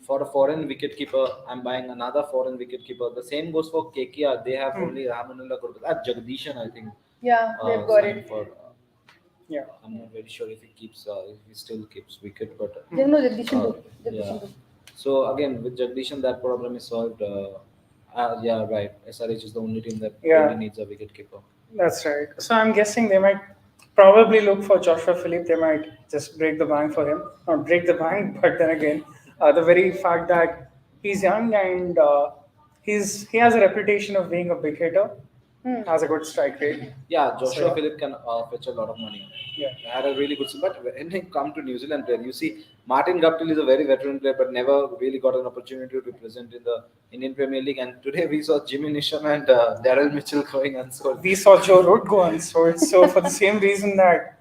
for a foreign wicketkeeper, I'm buying another foreign wicketkeeper. The same goes for KKR. They have only Ramanullah Gurbatas. Jagdishan, I think. Yeah, they've got it. For, Yeah. I'm not very sure if he keeps, if he still keeps wicket, but. No, Jagdishan too. Yeah. So again, with Jagdishan, that problem is solved. Yeah, right. SRH is the only team that really needs a wicketkeeper. That's right. So I'm guessing they might probably look for Joshua Philippe. They might just break the bank for him. Not break the bank, but then again, the very fact that he's young and he has a reputation of being a big hitter, has a good strike rate. Yeah, Joshua Philippe can fetch a lot of money. Yeah. Had a really good. But when they come to New Zealand player, you see Martin Guptill is a very veteran player, but never really got an opportunity to represent in the Indian Premier League. And today we saw Jimmy Neesham and Daryl Mitchell going unsold. We saw Joe Root go unsold. So for the same reason that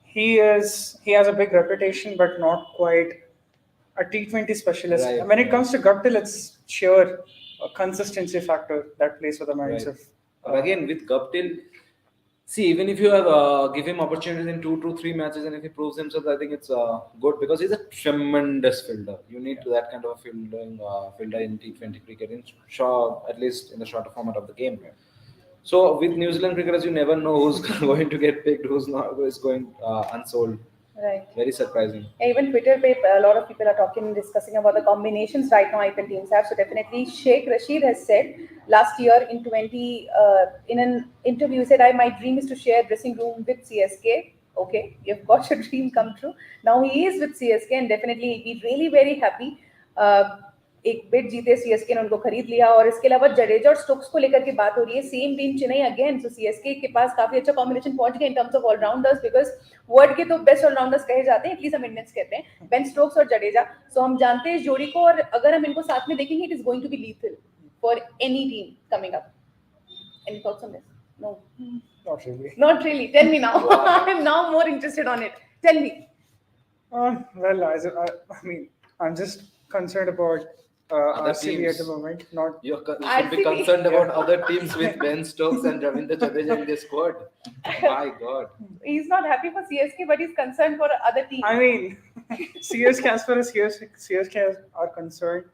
he has a big reputation, but not quite a T20 specialist. Right, When it comes to Guptill, it's sheer consistency factor that plays for the minds of. But again, with Guptill, see, even if you have give him opportunities in 2 to 3 matches, and if he proves himself, I think it's good because he's a tremendous fielder. You need that kind of fielder in T20 cricket, at least in the shorter format of the game. So with New Zealand cricketers, you never know who's going to get picked, who's not, who is going unsold. Right. Very surprising. Even Twitter पे a lot of people are discussing about the combinations right now IPL teams have. So definitely Sheikh Rashid has said last year in an interview, he said, I, my dream is to share dressing room with CSK. Okay, you've got your dream come true. Now he is with CSK and definitely he'll be really very happy. एक bid जीते CSK ने उनको खरीद लिया, और इसके अलावा जडेजा और स्टोक्स को लेकर के बात हो रही है, सेम टीम चेन्नई अगेन। सो सीएसके के पास काफी अच्छा कॉम्बिनेशन पहुंच गया इन terms of allrounders, because world के तो बेस्ट ऑलराउंडर्स कहे जाते हैं, एटलीस्ट हम इंडियंस कहते हैं, बेन स्टोक्स और जडेजा। सो हम जानते हैं इस जोड़ी को, और अगर हम इनको साथ में देखेंगे, it is going to be lethal for any team coming up. Any thoughts on this? No, Not really. Not really. Tell me now. I'm now more interested on it. Tell me. Well, I mean, I'm just concerned about RCB teams. at the moment. Not You should be concerned about other teams with Ben Stokes and Ravindra Jadeja in their squad. My God. He's not happy for CSK, but he's concerned for other teams. I mean, CSK, as far as CSK are concerned,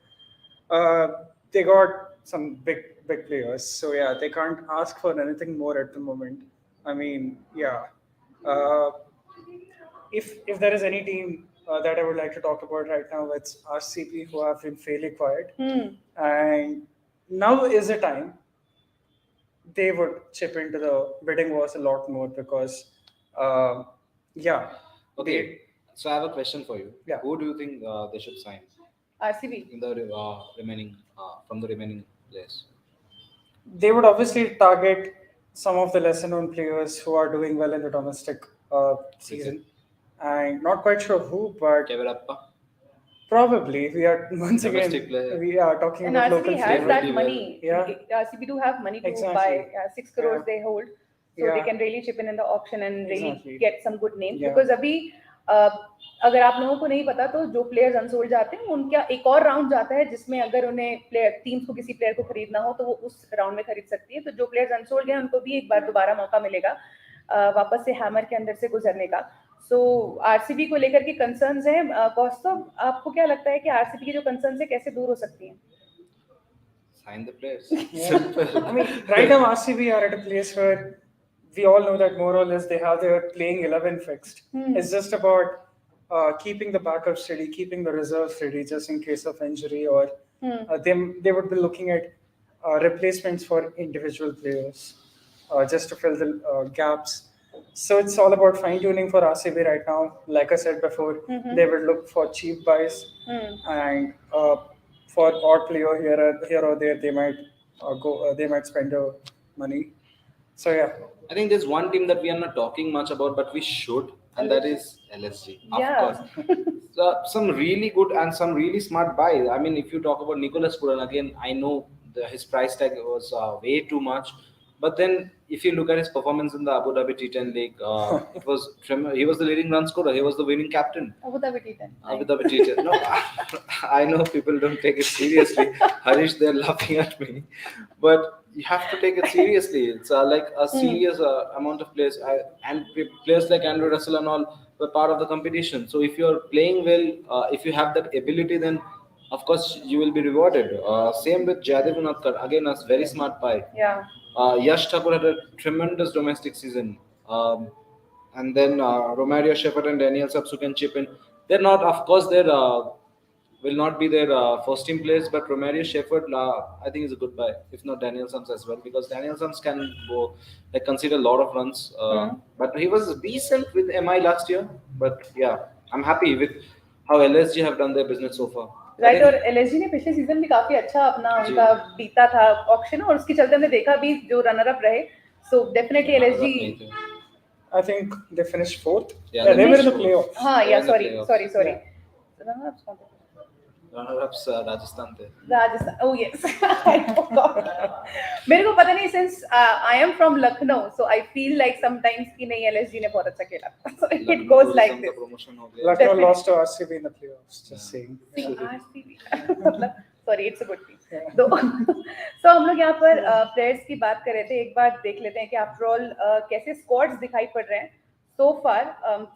they got some big big players. So yeah, they can't ask for anything more at the moment. I mean, yeah. Uh, if there is any team that I would like to talk about right now, it's RCB, who have been fairly quiet, and now is the time they would chip into the bidding wars a lot more because, yeah. Okay. So I have a question for you. Yeah. Who do you think they should sign RCB. in the remaining from the remaining players? They would obviously target some of the lesser known players who are doing well in the domestic season. And not quite sure who, but Kevirappa? probably we are once Domestic again player. we are talking And about RCB local has flavor. that well. money. Yeah. RCB do have money to Exactly. buy 6 crores Yeah. they hold. So they Yeah. can really chip in the auction and really Exactly. get some good names. Yeah. Because अभी अगर आप लोगों को नहीं पता तो जो players unsold जाते हैं उनका एक और राउंड जाता है जिसमें अगर उन्हें प्लेयर टीम्स को किसी प्लेयर को खरीदना हो तो वो उस राउंड में खरीद सकती है. तो जो प्लेयर्स अनसोल्ड हैं उनको भी एक बार दोबारा मौका मिलेगा वापस से हैमर के अंदर से गुजरने का. सो आरसीबी को लेकर के कंसर्न्स हैं. कौस्तुभ, आपको क्या लगता है कि आरसीबी के जो कंसर्न्स हैं कैसे दूर हो सकती हैं? Sign the players. I mean, right now RCB are at a place where we all know that more or less they have their playing 11 fixed. It's just about keeping the backup steady, keeping the reserves ready just in case of injury, or they would be looking at replacements for individual players just to fill the gaps. So it's all about fine tuning for RCB right now. Like I said before, they would look for cheap buys and for odd player here or there, they might they might spend the money. So yeah, I think there's one team that we are not talking much about, but we should, and that is LSG. Yeah. Of course. So, some really good and some really smart buys. I mean, if you talk about Nicholas Puran, again, I know his price tag was way too much. But then, if you look at his performance in the Abu Dhabi T10 League, it was he was the leading run scorer. He was the winning captain. Abu Dhabi T10. Abu Dhabi T10. No, I know people don't take it seriously. Harish, they're laughing at me, but you have to take it seriously. It's like a serious amount of players, and players like Andrew Russell and all were part of the competition. So if you're playing well, if you have that ability, then of course you will be rewarded. Same with Jaidev Unadkar. Again, a very smart buy. Yeah. Yash Thakur had a tremendous domestic season. And then Romario Shepherd and Daniel Subs who can chip in. They're not, of course, they're will not be their first team players, but Romario Shepherd, I think, is a good buy. If not Daniel Sams as well, because Daniel Sams can go concede a lot of runs. But he was decent with MI last year. But yeah, I'm happy with how LSG have done their business so far. Right. और LSG ने पिछले season भी काफी अच्छा अपना उनका बीता था ऑक्शन, और उसके चलते हमने देखा भी जो रनर अप रहे. So definitely LSG, I think they finished fourth. Yeah, they were in the playoffs. हाँ, या They were in the sorry. playoffs. Runner-ups Rajasthan थे. Rajasthan. Oh yes, I forgot. मेरे को पता नहीं, since I am from Lucknow, so I feel like sometimes कि नहीं LSG ने बहुत अच्छा खेला. So it goes like this. Promotion हो गया. Lucknow lost to RCB in the playoffs. Just saying. RCB मतलब sorry, it's a good thing. तो हम लोग यहाँ पर प्लेयर्स की बात कर रहे थे. एक बार देख लेते हैं कि आफ्टर ऑल कैसे स्क्वाड्स दिखाई पड़ रहे हैं सो फार.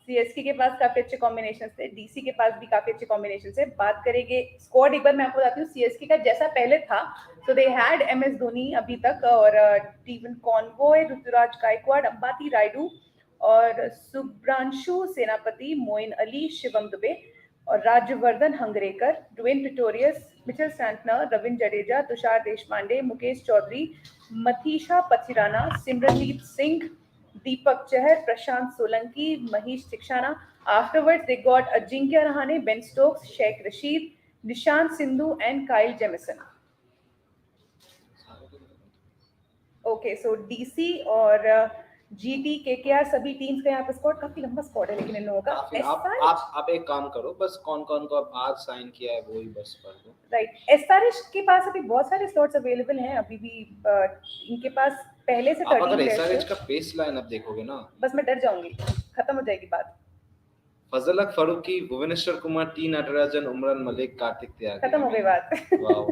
सीएसके के पास काफी अच्छे कॉम्बिनेशंस थे, डीसी के पास भी काफी अच्छे कॉम्बिनेशंस है. बात करेंगे स्क्वाड, एक बार मैं आपको बताती हूँ सीएसके का जैसा पहले था. So they had MS Dhoni अभी तक, और स्टीवन कॉनवॉय, ऋतुराज गायकवाड़, अंबाती रायडू और सुब्रांशु सेनापति, मोइन अली, शिवम दुबे और Rajvardhan Hangargekar, Dwaine Pretorius, Mitchell Santner, Ravindra Jadeja, Tushar Deshpande, Mukesh Choudhary, Matheesha Pathirana, Simarjeet Singh, Deepak Chahar, Prashant Solanki, Maheesh Theekshana. Afterwards, they got Ajinkya Rahane, Ben Stokes, Sheikh Rashid, Nishant Sindhu, and Kyle Jamieson. Okay, so DC और GT, KKR सभी टीम्स का यहाँ पे स्क्वाड काफी लंबा स्क्वाड है, लेकिन इन लोगों का आप एक काम करो, बस कौन कौन को आप आज साइन किया है वो ही बस कर दो. राइट. एसआरएच के पास अभी बहुत सारे स्लॉट्स अवेलेबल हैं. अभी भी इनके पास पहले से 13 अगर प्लेयर्स एसआरएच हैं. का पेस लाइन आप देखोगे ना, बस मैं डर जाऊंगी, खत्म हो जाएगी बात. फजल हक फारूकी, भुवनेश्वर कुमार, टी नटराजन, उमरान मलिक, कार्तिक त्यागी. खत्म हो गई बात. वाओ.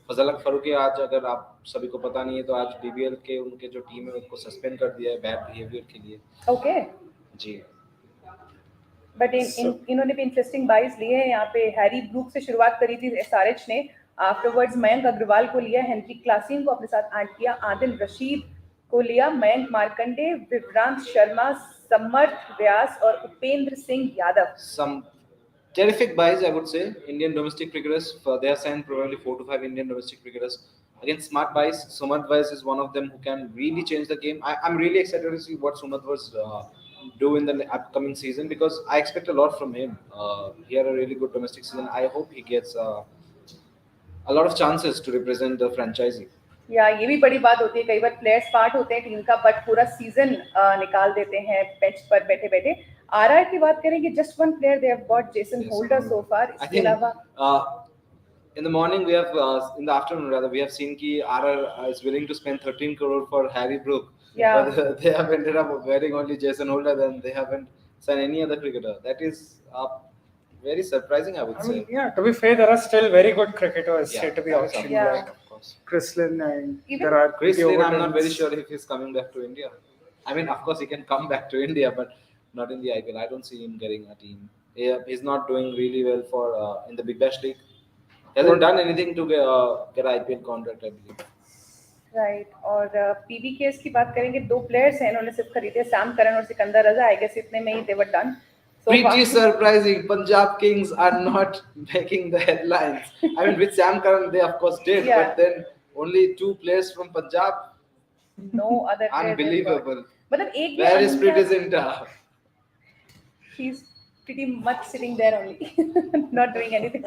फजल हक फारूकी आज, अगर आप सभी को पता नहीं है तो आज बीबीएल के उनके जो टीम है उनको सस्पेंड कर दिया है बैड बिहेवियर के लिए. Okay ji. बट इन्होंने भी इंटरेस्टिंग बाइज लिए हैं. यहाँ पे हैरी ब्रूक से शुरुआत करी थी एसआरएच ने, आफ्टरवर्ड्स मयंक अग्रवाल को लिया, हेनरी क्लासन को अपने साथ ऐड किया, आदिल रशीद को लिया, मयंक मार्कंडे, विक्रांत शर्मा, समर्थ व्यास और Upendra Singh Yadav. Some terrific buys, I would say. Indian domestic cricketers, they have signed probably 4 to 5 Indian domestic cricketers. Again, smart buys. Sumat Vais is one of them who can really change the game. I'm really excited to see what Sumat Vais do in the upcoming season because I expect a lot from him. He had a really good domestic season. I hope he gets a lot of chances to represent the franchisee. या ये भी बड़ी बात होती है, कई बार players part होते हैं टीम का बट पूरा सीजन निकाल देते हैं बेंच पर बैठे बैठे. आरआर की बात करें कि just one player they have got Jason Holder so far. इसके अलावा in the morning we have in the afternoon rather we have seen ki RR is willing to spend 13 crore for Harry Brook. Yeah. But they have ended up wearing only Jason Holder, then they haven't signed any other cricketer. That is very surprising, I would say. Yeah, to be fair, there are still very good cricketers Yeah, to be that is auctioned, Yeah. like Of course. Chrislin, and Even there are Chris Theo Lynn, I'm not Woodlands. very sure if he's coming back to India. I mean, of course, he can come back to India, but not in the IPL. I don't see him getting a team. He's not doing really well for in the Big Bash League. He hasn't done anything to get an IPL contract, I believe. Right. और PBKS की बात करेंगे, 2 players हैं इन्होंने सिर्फ खरीदे, Sam Curran और सिकंदर रजा. आई guess इतने में ही they were done. Pretty surprising. Punjab Kings are not making the headlines. I mean, with Sam Curran, they of course did, Yeah. but then only 2 players from Punjab. No other. Unbelievable. मतलब एक Where is Preeti Zinta? She's pretty much sitting there only, not doing anything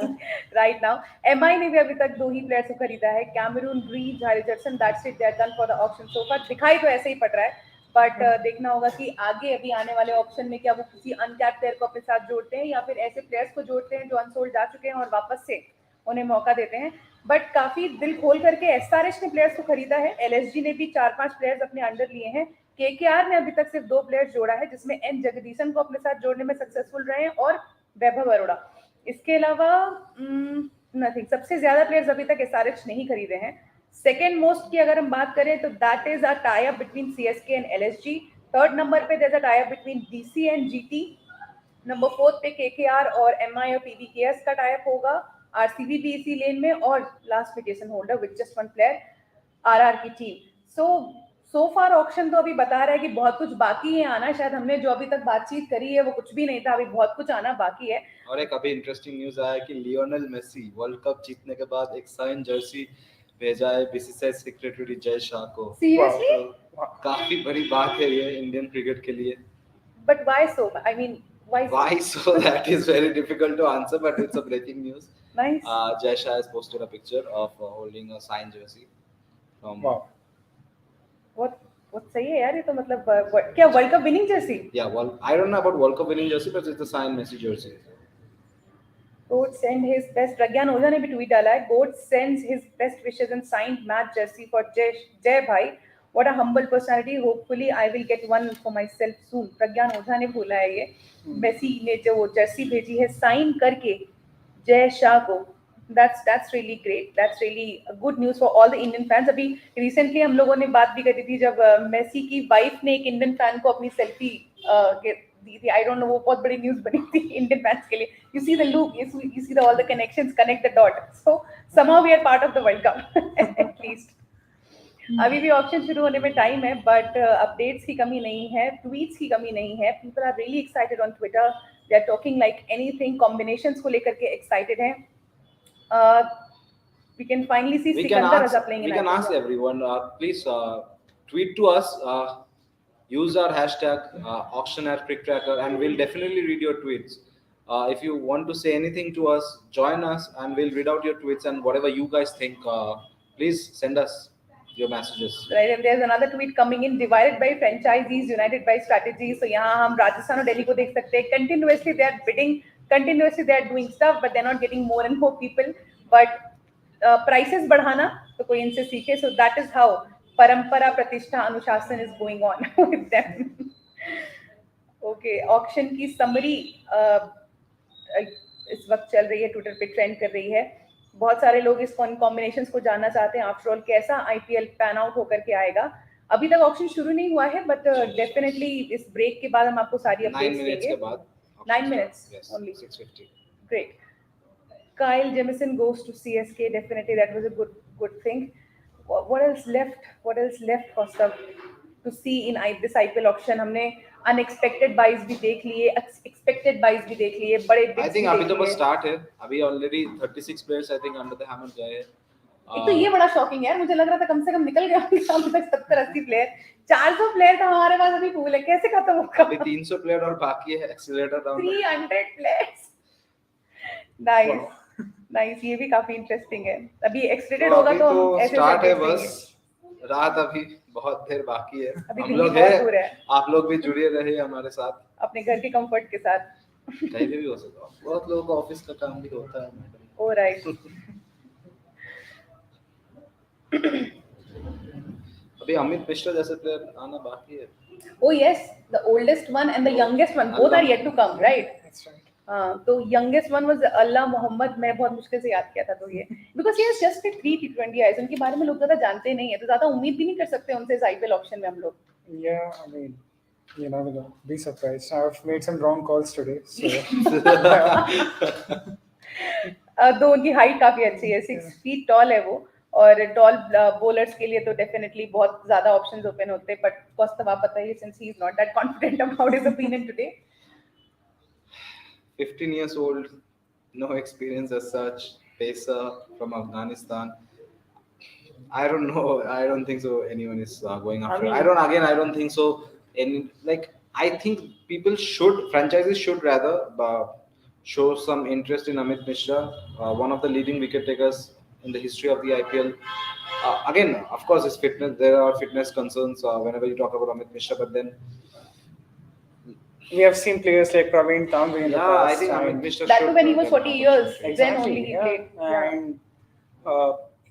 right now. MI ने भी अभी तक 2 ही players को खरीदा है, Cameron Green, Richardson. That's it, they are done for the auction so far. दिखाई तो ऐसे ही पड़ रहा है बट देखना होगा कि आगे अभी आने वाले ऑक्शन में क्या वो किसी अनकैप्ड प्लेयर को अपने साथ जोड़ते हैं या फिर ऐसे प्लेयर्स को जोड़ते हैं जो अनसोल्ड जा चुके हैं और वापस से उन्हें मौका देते हैं. बट काफी दिल खोल करके एसआरएच ने प्लेयर्स को खरीदा है. एलएसजी ने भी 4-5 प्लेयर्स अपने अंडर लिए हैं. केकेआर ने अभी तक सिर्फ 2 प्लेयर्स जोड़ा है जिसमें एन जगदीशन को अपने साथ जोड़ने में सक्सेसफुल रहे हैं और वैभव अरोड़ा. इसके अलावा नथिंग. सबसे ज्यादा प्लेयर्स अभी तक एसआरएच नहीं खरीदे हैं. सेकेंड मोस्ट की अगर हम बात करें तो that is a tie up between CSK and LSG. Third number पे there is a tie up between DC and GT. Number 4 पे केकेआर और एमआई और पीबीकेएस का टाई अप होगा. आरसीबी भी इसी लेन में और लास्ट में Jason holder with just one player RR की टीम. सो फार ऑक्शन तो अभी बता रहा है कि बहुत कुछ बाकी है आना. शायद हमने जो अभी तक बातचीत करी है वो कुछ भी नहीं था, अभी बहुत कुछ आना बाकी है. और एक अभी इंटरेस्टिंग न्यूज आया कि लियोनेल मेसी वर्ल्ड कप जीतने के बाद एक साइन जर्सी भेजा है बीसीसीआई सेक्रेटरी जय शाह को. सीरियसली? काफी बड़ी बात है ये इंडियन क्रिकेट के लिए. But why so? I mean why so? That is very difficult to answer, but it's a breaking news. Nice. Jay Shah has posted a picture of holding a signed jersey from Wow. What सही है यार. ये तो मतलब क्या world cup winning Jersey? Yeah, well, I don't know about World Cup winning jersey, but it's a signed Messi jersey. Goat send his best. Pragyan Ojha ने भी tweet डाला है. Goat sends his best wishes and signed match jersey for जय भाई. What a humble personality. Hopefully I will get one for myself soon. Pragyan Ojha ने बोला है ये. मेसी ने जो वो जर्सी भेजी है साइन करके जय शाह को. That's really great. That's really good news for all the Indian fans. अभी recently हम लोगों ने बात भी करी थी जब मेसी की वाइफ ने एक इंडियन फैन को अपनी सेल्फी दी थी. I don't know, वो बहुत बड़ी न्यूज बनी थी इंडियन फैंस के लिए. You see the loop, you see all the connections, connect the dot. So somehow we are part of the World Cup at least. अभी भी ऑक्शन शुरू होने में टाइम है बट अपडेट्स की कमी नहीं है, ट्वीट्स की कमी नहीं है. People are really excited on Twitter. They are talking like anything. Combinations को लेकर के एक्साइटेड हैं. We can finally see Sikandar Raza playing in IPL. We can ask everyone. Please tweet to us. Use our hashtag #auction@CricTracker, and we'll definitely read your tweets. If you want to say anything to us, join us, and we'll read out your tweets and whatever you guys think. Please send us your messages. Right, and there's another tweet coming in. Divided by franchisees, united by strategies. So यहाँ हम राजस्थान और दिल्ली को देख सकते हैं. Continuously they are bidding. Continuously they are doing stuff, but they're not getting more and more people. But prices बढ़ाना तो कोई इनसे सीखे. So that is how परंपरा, प्रतिष्ठा, अनुशासन is going on with them. Okay, auction की summary इस वक्त चल रही है, ट्विटर पे ट्रेंड कर रही है. बहुत सारे लोग इस कॉम्बिनेशंस को जानना चाहते हैं. आफ्टर ऑल कैसा आईपीएल पैन आउट होकर के आएगा. अभी तक ऑक्शन शुरू नहीं हुआ है बट डेफिनेटली इस ब्रेक के बाद हम आपको सारी अपडेट्स देंगे. 9 minutes only. 6:50. Great. Kyle Jamison goes to CSK. Definitely, that was a good thing. What else left? What else left, Costa, to see in this IPL auction? हमने unexpected buys भी देख लिए, expected buys भी देख लिए, बड़े I bids think भी अभी देख तो बस लिए. स्टार्ट है. अभी already 36 players I think under the hammer गए हैं. एक तो ये बड़ा शॉकिंग है यार, मुझे लग रहा था कम से कम निकल गया होंगे अभी तक 70-80 प्लेयर. 400 प्लेयर का हमारे पास अभी पूल है, कैसे खत्म होगा? अभी 300 प्लेयर और बाकी है एक्सीलरेटर राउंड. 300 प्लेयर्स. नाइस, ये भी काफी इंटरेस्टिंग है. अभी एक्सटेंडेड होगा तो हम ऐसे स्टार्ट है. देखेंगे. बस रात अभी बहुत देर बाकी है. अभी हम दिल्ली लोग बहुत दूर हैं, है. आप लोग भी जुड़े रहे हमारे साथ. अपने घर के कंफर्ट के साथ. कहीं भी हो सकता है. बहुत लोगों को ऑफिस का काम भी होता है. ओ राइट. अभी अमित मिश्रा जैसे प्लेयर आना बाकी है. Oh yes, the oldest one and the youngest one, both are yet to come, right? That's right. तो youngest one was अल्लाह मोहम्मद. मैं बहुत मुश्किल से याद किया था. तो ये because he has just played 3 T20 IPLs, उनके बारे में लोग ज़्यादा जानते नहीं है, तो ज़्यादा उम्मीद भी नहीं कर सकते उनसे इस IPL ऑक्शन में हम लोग. Yeah, I mean, you never know. Be surprised. I've made some wrong calls today. So तो उनकी हाइट काफी अच्छी है, 6 फीट टॉल है वो. और टॉल बॉलर्स के लिए तो डेफिनेटली बहुत ज्यादा ऑप्शंस ओपन होते हैं. बट कौस्तव आप बताइए, since he is not that confident about his opinion today. 15 years old, no experience as such, pacer from Afghanistan. I don't know. I don't think so. Anyone is going after. I don't think so. I think franchises should rather show some interest in Amit Mishra, one of the leading wicket takers in the history of the IPL. Again, of course, his fitness. There are fitness concerns whenever you talk about Amit Mishra, but then. we have seen players like Praveen Tambe in the past. I think Amit Mishra That should too when he was 40 years. Exactly, Then only he yeah. played. And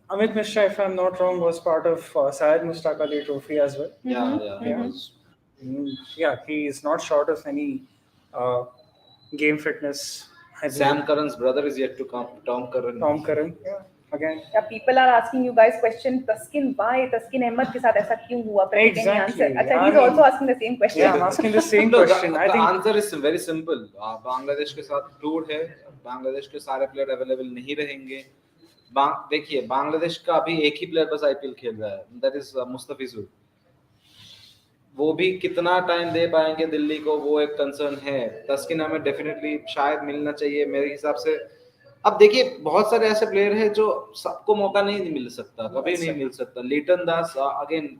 Amit Mishra, if I'm not wrong, was part of Syed Mushtaq Ali Trophy as well. Yeah, he is not short of any game fitness. Sam Curran's brother is yet to come. Tom Curran. Yeah. Again. Yeah, people are asking you guys question. Taskin, why Taskin Ahmed के साथ ऐसा क्यों हुआ? Exactly. अच्छा, he's also asking the same question. Yeah, I'm asking the same question. The I think answer is very simple. Bangladesh के साथ tour है. बांग्लादेश के सारे प्लेयर अवेलेबल नहीं रहेंगे. देखिए, बांग्लादेश का अभी एक ही प्लेयर बस आईपीएल खेल रहा है. That is मुस्तफिजुल. वो भी कितना टाइम दे पाएंगे दिल्ली को, वो एक कंसर्न है. तस्किन अहमद डेफिनेटली शायद मिलना चाहिए मेरे हिसाब से. अब देखिए, बहुत सारे ऐसे प्लेयर हैं जो सबको मौका नहीं मिल सकता, कभी नहीं मिल सकता. लिटन दास again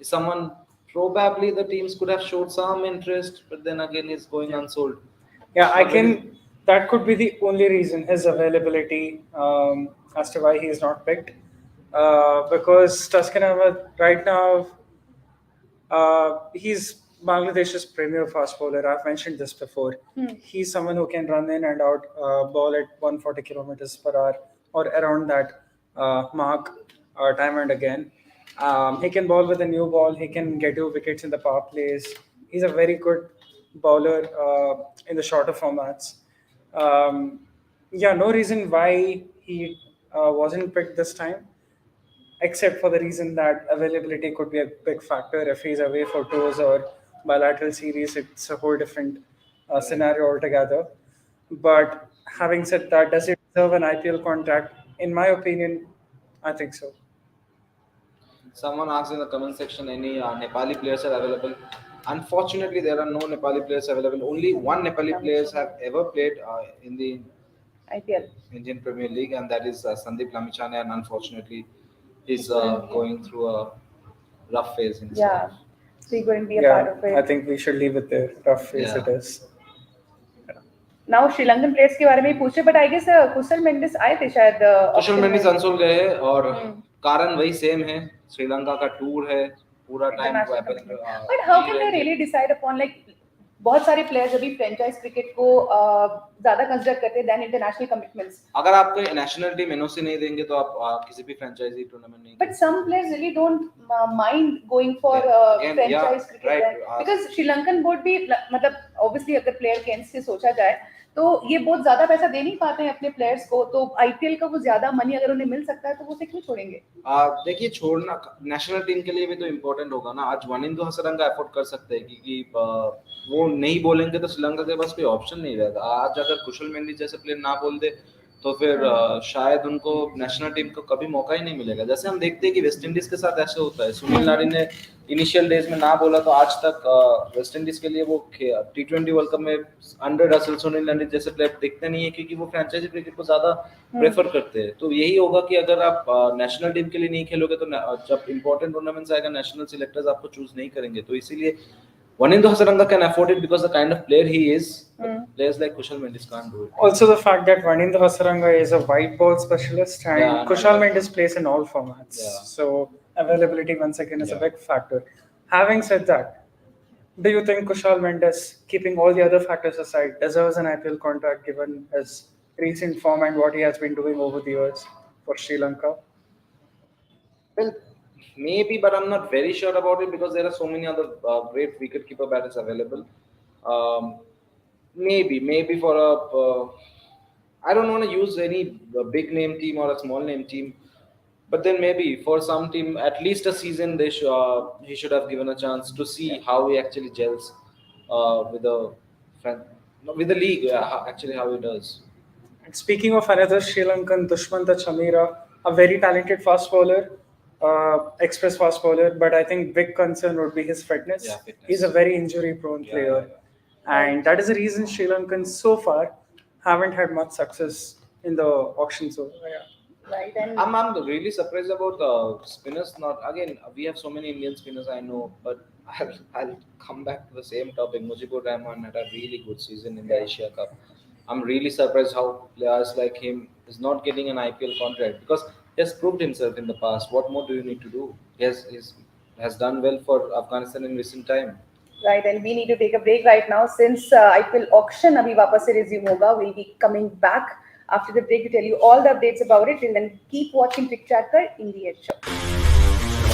someone probably the teams could have showed some interest, but then again he's going unsold. Yeah, that could be the only reason, his availability, as to why he is not picked. Because Taskin Ahmed right now, he's Bangladesh's premier fast bowler. I've mentioned this before. He's someone who can run in and out, ball at 140 kilometers per hour or around that mark time and again. He can bowl with a new ball. He can get you wickets in the power plays. He's a very good bowler in the shorter formats. No reason why he wasn't picked this time, except for the reason that availability could be a big factor. If he's away for tours or bilateral series, it's a whole different scenario altogether. But having said that, does he deserve an IPL contract? In my opinion, I think so. Someone asked in the comment section, any Nepali players are available. Unfortunately, there are no Nepali players available. Only one Nepali players have ever played in the IPL Indian Premier League, and that is Sandeep Lamichhane, and unfortunately he's going through a rough phase in his life. So he couldn't be a part of it. I think we should leave it there. Rough phase it is. Now Sri Lankan players के बारे में ही पूछे, but I guess कुशल मेंडिस आए थे शायद. कुशल Mendis unsold गए हैं और कारण वही सेम है. श्रीलंका का टूर है, पूरा टाइम को But how can they really decide upon, like, बहुत सारे प्लेयर्स अभी फ्रेंचाइज क्रिकेट को ज्यादा कंसीडर करते हैं देन इंटरनेशनल कमिटमेंट्स. अगर आपको नेशनल टीम एनओसी नहीं देंगे तो आप किसी भी फ्रेंचाइजी टूर्नामेंट नहीं. But some players really don't mind going for franchise cricket because Sri Lankan board भी मतलब obviously अगर प्लेयर के एंड से सोचा जाए तो ये बहुत ज्यादा पैसा दे नहीं पाते हैं अपने प्लेयर्स को. तो आईपीएल का वो ज्यादा मनी अगर उन्हें मिल सकता है तो वो उसे क्यों छोड़ेंगे? देखिए, छोड़ना नेशनल टीम के लिए भी तो इम्पोर्टेंट होगा ना. आज वनिंदु हसरंगा अफोर्ड कर सकते हैं क्योंकि वो नहीं बोलेंगे तो श्रीलंका के पास कोई ऑप्शन नहीं रहेगा. आज अगर कुशल मेंडिस जैसे प्लेयर ना बोल दे तो फिर शायद उनको नेशनल टीम को कभी मौका ही नहीं मिलेगा। जैसे हम देखते हैं कि वेस्ट इंडीज के साथ ऐसे होता है। सुनील नारी ने इनिशियल डेज में ना बोला तो आज तक वेस्ट इंडीज के लिए वो T20 वर्ल्ड कप में अंडर रसल सुनील नारी जैसे प्लेयर दिखते नहीं है, क्योंकि वो फ्रेंचाइजी क्रिकेट को ज्यादा प्रेफर करते हैं। तो यही होगा कि अगर आप नेशनल टीम के लिए नहीं खेलोगे तो जब इंपॉर्टेंट टूर्नामेंट्स आएगा नेशनल सिलेक्टर्स आपको चूज नहीं करेंगे। तो इसीलिए Wanindu Hasaranga can afford it because the kind of player he is. But players like Kushal Mendis can't do it. Also, the fact that Wanindu Hasaranga is a white ball specialist and Yeah, Kushal and- Mendis plays in all formats. Yeah. So, availability once again is a Yeah. big factor. Having said that, do you think Kushal Mendis, keeping all the other factors aside, deserves an IPL contract given his recent form and what he has been doing over the years for Sri Lanka? Well, maybe, but I'm not very sure about it because there are so many other great wicketkeeper batters available. Maybe for a. I don't want to use any big name team or a small name team, but then maybe for some team, at least a season, he should have given a chance to see how he actually gels with the fan- with the league. Actually, how he does. And speaking of another Sri Lankan, Dushmanta Chamira, a very talented fast bowler, express fast bowler, but I think big concern would be his fitness. Yeah, fitness. He's a very injury-prone player, and that is the reason Sri Lankans so far haven't had much success in the auction. So, yeah. Right. And I'm really surprised about spinners. Not again, we have so many Indian spinners I know, but I'll come back to the same topic. Mujibur Rahman had a really good season in the Asia Cup. I'm really surprised how players like him is not getting an IPL contract because he has proved himself in the past. What more do you need to do? Has done well for Afghanistan in recent time. right, and we need to take a break right now since IPL auction abhi wapas se resume hoga. We'll be coming back after the break to tell you all the updates about it. And then keep watching CricTracker in the Edge Show.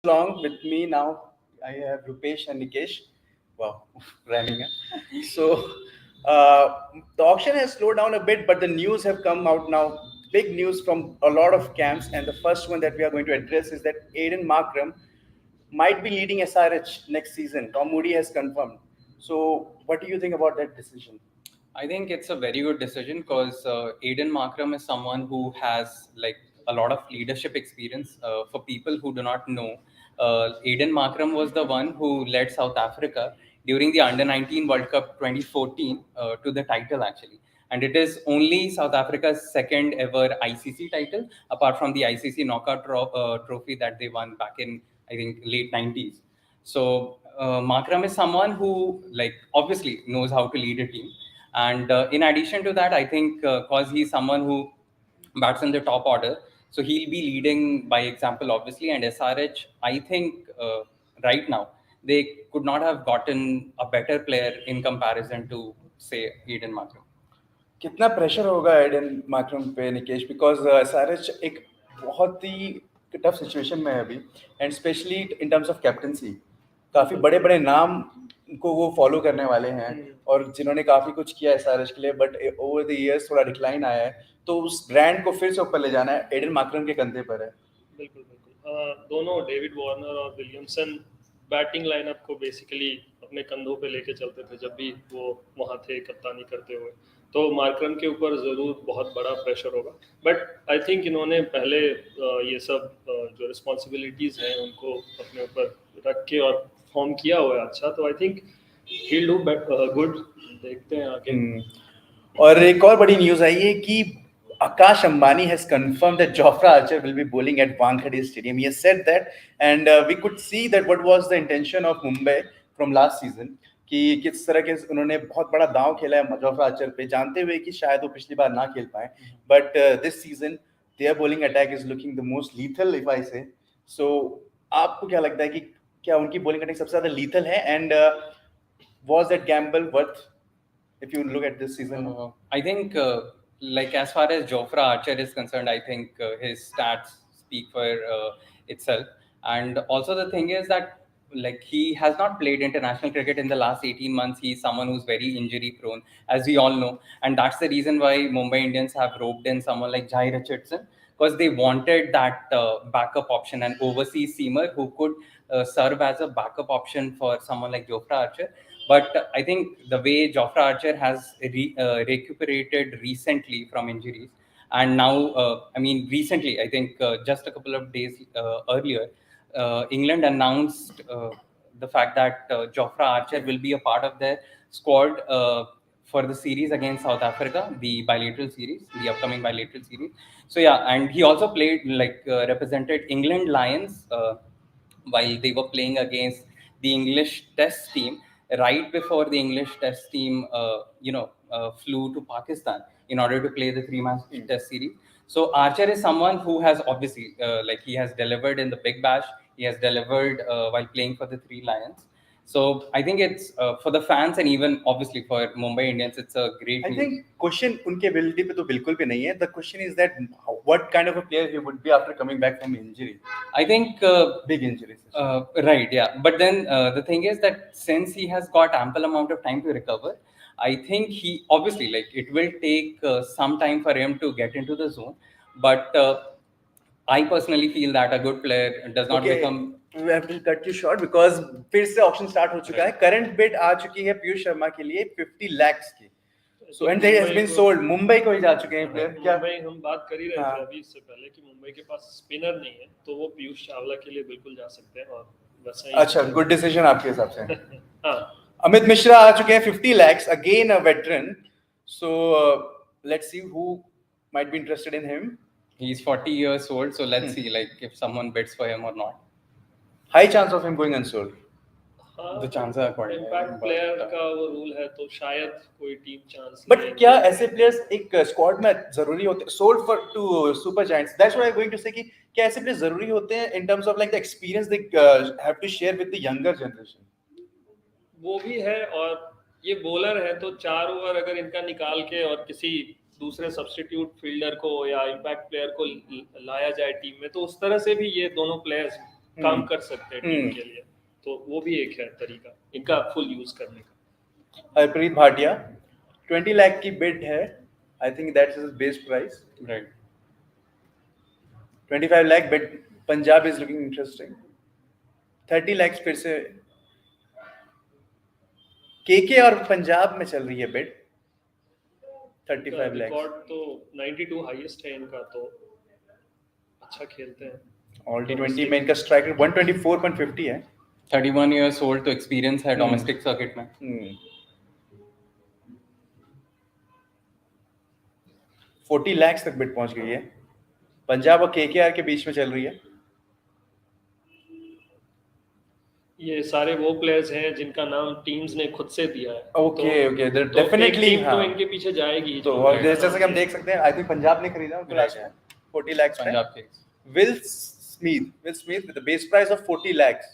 along with me now, I have Rupesh and Nikesh. Wow, rhyming. So the auction has slowed down a bit, but the news have come out now. Big news from a lot of camps, and the first one that we are going to address is that Aiden Markram might be leading SRH next season. Tom Moody has confirmed. So, what do you think about that decision? I think it's a very good decision because Aiden Markram is someone who has like a lot of leadership experience. For people who do not know, Aiden Markram was the one who led South Africa during the Under 19 World Cup 2014 to the title actually. And it is only South Africa's second ever ICC title, apart from the ICC knockout trophy that they won back in, I think, late 90s. So Markram is someone who like obviously knows how to lead a team. And in addition to that, I think because he's someone who bats in the top order, so he'll be leading by example, obviously. And SRH, I think right now, they could not have gotten a better player in comparison to, say, Aiden Markram. कितना pressure होगा Aiden Markram पे Nikesh, because SRH एक बहुत ही tough situation में है अभी, and specially in terms of captaincy काफी बड़े बड़े नाम को वो फॉलो करने वाले हैं और जिन्होंने काफी कुछ किया एसआरएच के लिए, बट ओवर द इयर्स थोड़ा डिक्लाइन आया है, तो उस ब्रांड को फिर से ऊपर ले जाना है एडन मार्करम के कंधे पर है। बिल्कुल दोनों डेविड वार्नर और विलियमसन बैटिंग लाइनअप को बेसिकली अपने कंधों पे लेके चलते थे जब भी वो वहाँ थे कप्तानी करते हुए, तो मार्करम के ऊपर ज़रूर बहुत बड़ा प्रेशर होगा। बट आई थिंक इन्होंने पहले ये सब जो रिस्पॉन्सिबिलिटीज़ हैं उनको अपने ऊपर रख के और फॉर्म किया हुआ है अच्छा, तो I think he'll do good, देखते हैं आगे। और एक और बड़ी न्यूज़ आई है कि Akash Ambani has confirmed that Jofra Archer will be bowling at Wankhede Stadium. He has said that, and we could see that what was the intention of Mumbai from last season, कि किस तरह के उन्होंने बहुत बड़ा दांव खेला है जोफ्रा आर्चर पे, जानते हुए कि शायद वो पिछली बार ना खेल पाए, but this season their bowling attack is looking the most lethal if I say. So आपको क्या लगता है कि क्या उनकी बॉलिंग अटैक सबसे ज्यादा लीथल है, and was that Gamble worth if you look at this season? I think like as far as Jofra Archer is concerned, I think his stats speak for itself. And also the thing is that like he has not played international cricket in the last 18 months. He's someone who's very injury prone, as we all know. And that's the reason why Mumbai Indians have roped in someone like Jai Richardson, because they wanted that backup option, an overseas seamer who could serve as a backup option for someone like Jofra Archer. But I think the way Jofra Archer has recuperated recently from injuries, and now, I mean, recently, I think just a couple of days earlier, England announced the fact that Jofra Archer will be a part of their squad for the series against South Africa, the bilateral series, the upcoming bilateral series. So yeah, and he also played like represented England Lions while they were playing against the English Test team, right before the English Test team, flew to Pakistan in order to play the 3-match Test series. So Archer is someone who has obviously, he has delivered in the Big Bash. He has delivered while playing for the Three Lions. So I think it's for the fans and even obviously for Mumbai Indians, it's a great I news. think question उनके ability पे तो बिल्कुल भी नहीं है. The question is that what kind of a player he would be after coming back from injury? I think Big injuries. right, yeah. But then the thing is that since he has got ample amount of time to recover, I think he obviously it will take some time for him to get into the zone. But I personally feel that a good player does not become. We have to cut you short because फिर से auction start हो चुका है. Current bid आ चुकी है पीयूष शर्मा के लिए 50 lakhs की. So and they has been sold. Mumbai को ही जा चुके हैं प्लेयर. क्या मुंबई हम बात कर ही रहे थे अभी इससे पहले कि मुंबई के पास स्पिनर नहीं है, तो वो पीयूष चावला के लिए बिल्कुल जा सकते हैं और वैसा ही. अच्छा, गुड डिसीजन आपके हिसाब से. हाँ. अमित मिश्रा आ चुके हैं 50 lakhs, again a veteran. So let's see who might be interested in him. He's 40 years old, so let's see if someone bids for him or not. High chance of him going unsold. The chances are quite. Impact player का वो rule है तो शायद कोई team chance. But क्या ऐसे players एक squad में जरूरी होते हैं? Sold for to super giants. That's what I'm going to say कि क्या ऐसे players जरूरी होते हैं in terms of the experience they have to share with the younger generation. वो भी है, और ये बॉलर है तो 4 ओवर अगर इनका निकाल के और किसी दूसरे सब्स्टिट्यूट फील्डर को या इम्पैक्ट प्लेयर को लाया जाए टीम में, तो उस तरह से भी ये दोनों प्लेयर्स काम कर सकते हैं टीम के लिए, तो वो भी एक है तरीका इनका फुल यूज करने का। हरप्रीत भाटिया 20 लाख की बिड है, I think that's his base price. Right. 25 lakh bid, Punjab is looking interesting. 30 lakh फिर से केके और पंजाब में चल रही है बिड। 35 लाख। रिकॉर्ड तो 92 हाईएस्ट है इनका, तो अच्छा खेलते हैं। ऑल टी20 में इनका स्ट्राइक रेट 124.50 है। 31 years old, तो एक्सपीरियंस है डोमेस्टिक सर्किट में। 40 लाख तक बिड पहुंच गई है। पंजाब और केकेआर के बीच में चल रही है। ये सारे वो प्लेयर्स हैं जिनका नाम टीम्स ने खुद से दिया है। ओके ओके, तो डेफिनेटली टीम तो इनके पीछे जाएगी। तो और जैसे कि हम देख सकते हैं, आई थिंक पंजाब ने खरीदा उनको लास्ट में 40 लाख में। पंजाब के will Smith with a base price of 40 lakhs.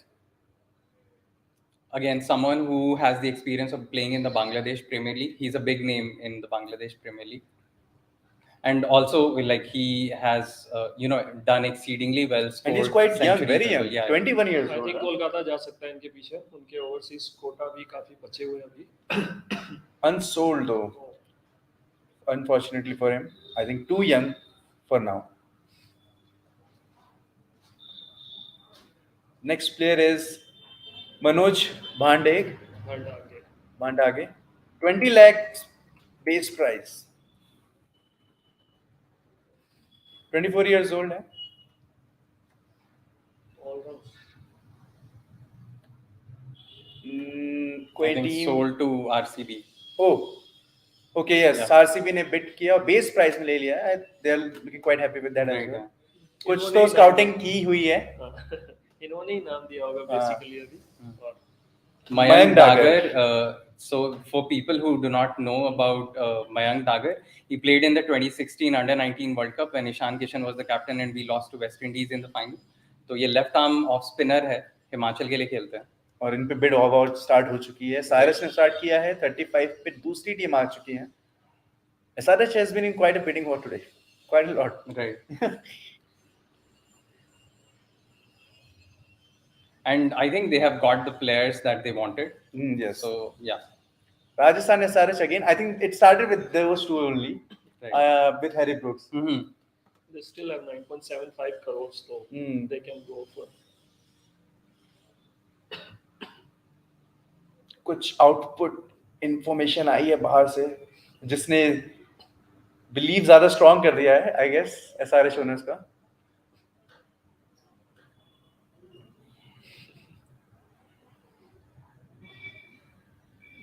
again someone who has the experience of playing in the Bangladesh Premier League. He's a big name in the Bangladesh Premier League, and also like he has done exceedingly well. And he's scored quite young, centuries very as young, well. Yeah, 21 years I old. Think Kolkata जा सकता है इनके पीछे, उनके overseas Kota भी काफी बचे हुए हैं अभी। Unsold though, unfortunately for him. I think too young for now. Next player is Manoj Bhandage. Bhandage. 20 lakhs base price. 24 years old है। कोई I think team sold to RCB. Oh, okay, yes. Yeah. RCB ने bid किया और base price में ले लिया है। They are looking quite happy with that as Right, well. yeah. कुछ तो स्काउटिंग की हुई है। इन्होंने ही नाम दिया होगा बेसिकली अभी। और Mayank Dagar. So for people who do not know about Mayank Dagar, he played in the 2016 Under-19 World Cup when Ishan Kishan was the captain and we lost to West Indies in the final. तो ये left arm off spinner है, हिमाचल के लिए खेलते हैं। और इन पे bid over start हो चुकी है। साइरस ने स्टार्ट किया है 35 पे, दूसरी टीम आ चुकी है। SRH has been in quite a bidding war today, quite a lot. Right. And I think they have got the players that they wanted. Yes. So yeah. Rajasthan SRH again. I think it started with those two only, with Harry Brooks. they still have 9.75 crores, so they can go for. कुछ output information आई है बाहर से जिसने believe ज्यादा strong कर दिया है, I guess SRH owners का।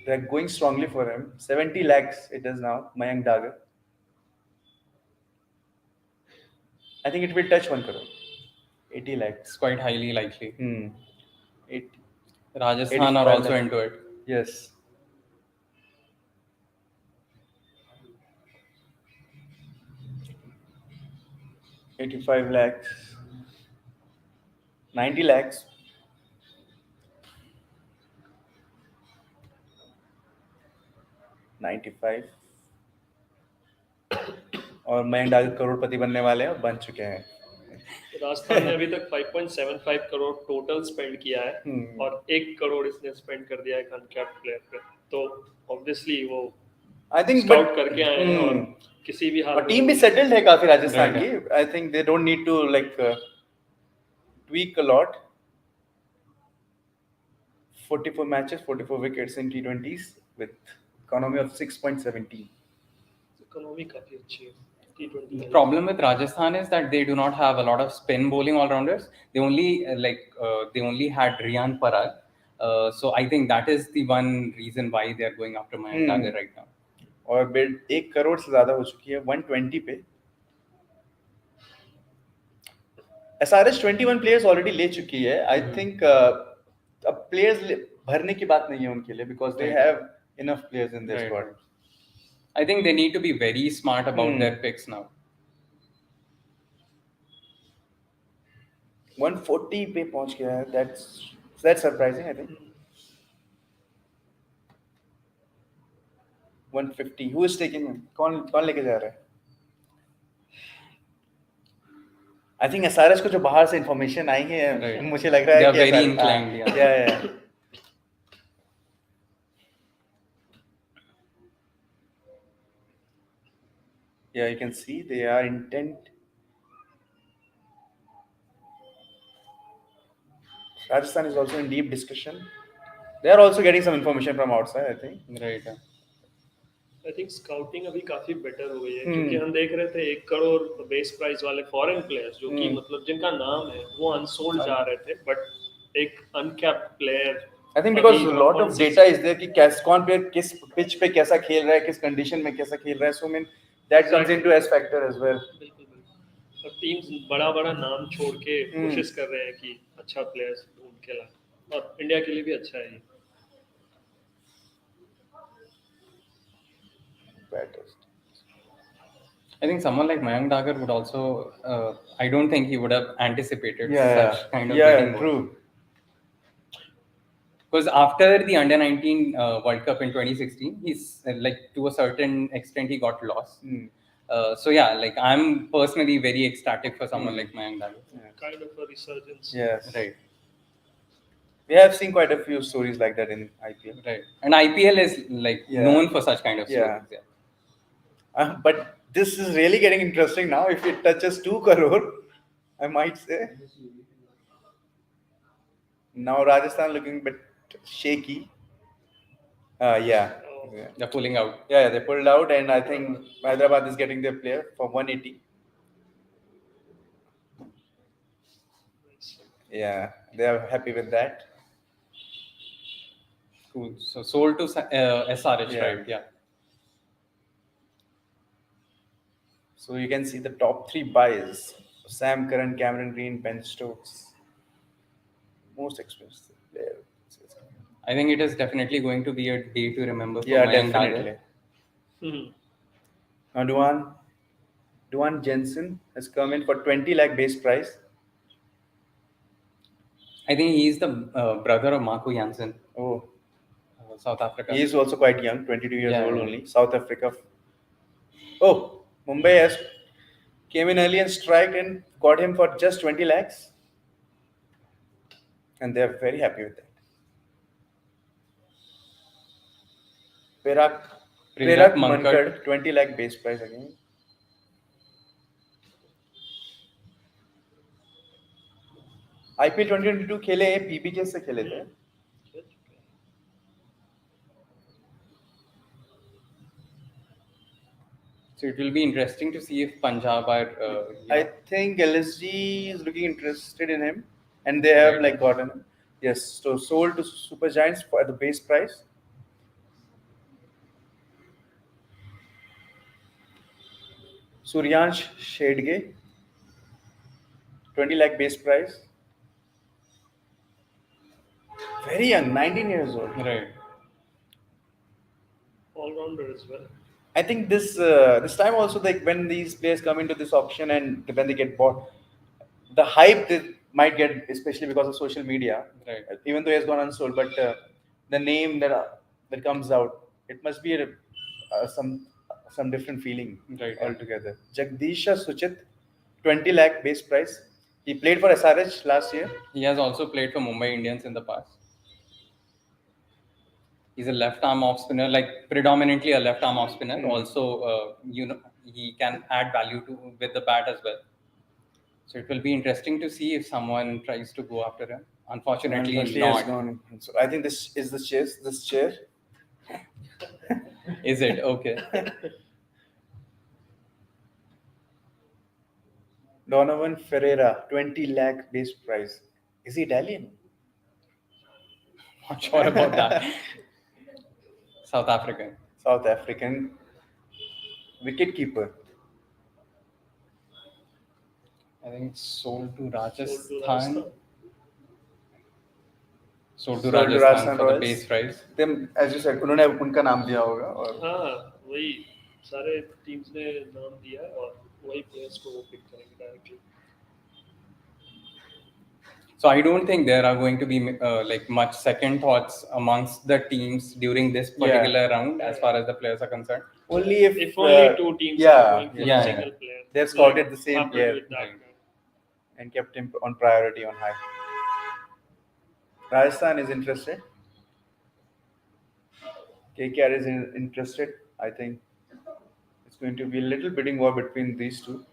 They're going strongly for him. 70 lakhs it is now, Mayank Dagar. I think it will touch 1 crore. 80 lakhs. It's quite highly likely. 80. Rajasthan are also into it. Yes. $85 lakhs. 90 lakhs. $95. और मयंक डागर करोड़पति बनने वाले हैं और बन चुके हैं। राजस्थान ने अभी तक 5.75 करोड़ टोटल स्पेंड किया है और 1 करोड़ इसने स्पेंड कर दिया है अनकैप्ड प्लेयर पे, तो ऑब्वियसली वो आई थिंक स्काउट करके आए हैं और किसी भी हाल और टीम भी सेटल्ड है काफी राजस्थान की। I think they don't need to like tweak a lot. 44 matches, 44 wickets in T20s with economy of 6.17. Economy काफी अच्छी है। The problem with Rajasthan is that they do not have a lot of spin bowling all-rounders. They only had Riyan Parag. So I think that is the one reason why they are going after Mayank Dagar right now. और bid 1 crore से ज्यादा हो चुकी है 120 पे। SRH 21 players already ले चुकी है। आई थिंक अब प्लेयर्स भरने की बात नहीं है उनके लिए because they have enough players in their squad. I think they need to be very smart about their picks now. 140 पे पहुंच गया है। That's surprising, I think. 150. Who is taking him? कौन लेके जा रहा है? I think SRS को जो बाहर से information आई है, Right. मुझे लग रहा They है are कि very SRS inclined, yeah. yeah. Yeah, you can see they are intent. Rajasthan is also in deep discussion. They are also getting some information from outside, I think. Right. I think scouting अभी काफी better हो गई है क्योंकि हम देख रहे थे 1 करोड़ बेस प्राइस वाले फॉरेन प्लेयर्स जो कि मतलब जिनका नाम है वो अनसोल्ड जा रहे थे बट एक uncapped player I think because a lot of data is there कि कौन प्लेयर किस पिच पे कैसा खेल रहा है, किस कंडीशन में कैसा खेल रहा है, so I mean that comes into as factor as well. बिल्कुल बिल्कुल और टीम्स बड़ा बड़ा नाम छोड़ के कोशिश कर रहे हैं कि अच्छा प्लेयर्स ढूंढ के लाए और इंडिया के लिए भी अच्छा है ये I think someone like Mayank Dagar would also. I don't think he would have anticipated such kind of betting. True. Because after the Under-19 World Cup in 2016, he's like to a certain extent he got lost. So yeah, like I'm personally very ecstatic for someone like Mayank Dagar. kind of a resurgence Yes. Right. We have seen quite a few stories like that in IPL. Right. And IPL is like known for such kind of stories. Yeah. But this is really getting interesting now. If it touches 2 crore, I might say. Now Rajasthan looking a bit shaky. Yeah. They're pulling out. Yeah, they pulled out, and I think Hyderabad is getting their player for 180. Yeah, they are happy with that. Cool. So sold to SRH, Yeah. right? Yeah. So you can see the top 3 buys: Sam Curran, Cameron Green, Ben Stokes. Most expensive player. I think it is definitely going to be a day to remember for Yeah, Mayank definitely. Mhm. Now Duan Jensen has come in for 20 lakh base price. I think he's the brother of Marco Jansen, Oh, South Africa. he is also quite young, 22 years Yeah, old yeah. only. South Africa. Oh, Mumbai has came in early and striked and got him for just 20 lakhs. And they are very happy with that. Prerak Mankad, 20 lakh base price again. IPL 2022 खेले हैं, PBKS से खेले थे. So it will be interesting to see if Punjab are. I think LSG is looking interested in him, and they have like gotten him. Yes, so sold to Super Giants for the base price. Suryansh Shedge, 20 lakh base price. Very young, 19 years old. Right. all-rounder as well I think this time also, like when these players come into this auction and when they get bought, the hype they might get, especially because of social media. Right. Even though he has gone unsold, but the name that comes out, it must be some different feeling altogether. Jagdisha Suchit, 20 lakh base price. He played for SRH last year. He has also played for Mumbai Indians in the past. He's a left-arm off-spinner, like predominantly a left-arm off-spinner. Also, he can add value with the bat as well. So it will be interesting to see if someone tries to go after him. Unfortunately, not. So I think this is this chair. Is it? Okay. Donovan Ferreira, 20 lakh base price. Is he Italian? Not sure about that. South African wicket keeper. I think sold to Rajasthan. Sold to Rajasthan for the base price. Then, as you said, उन्होंने उनका नाम दिया होगा और हाँ वही सारे teams ने नाम दिया और वही प्लेयर्स को वो पिक करेंगे directly So I don't think there are going to be like much second thoughts amongst the teams during this particular round as far as the players are concerned. Only if only two teams are going for a single player. They've scouted the same player. With that guy. and kept him on priority on high. Rajasthan is interested. KKR is interested. I think it's going to be a little bidding war between these two.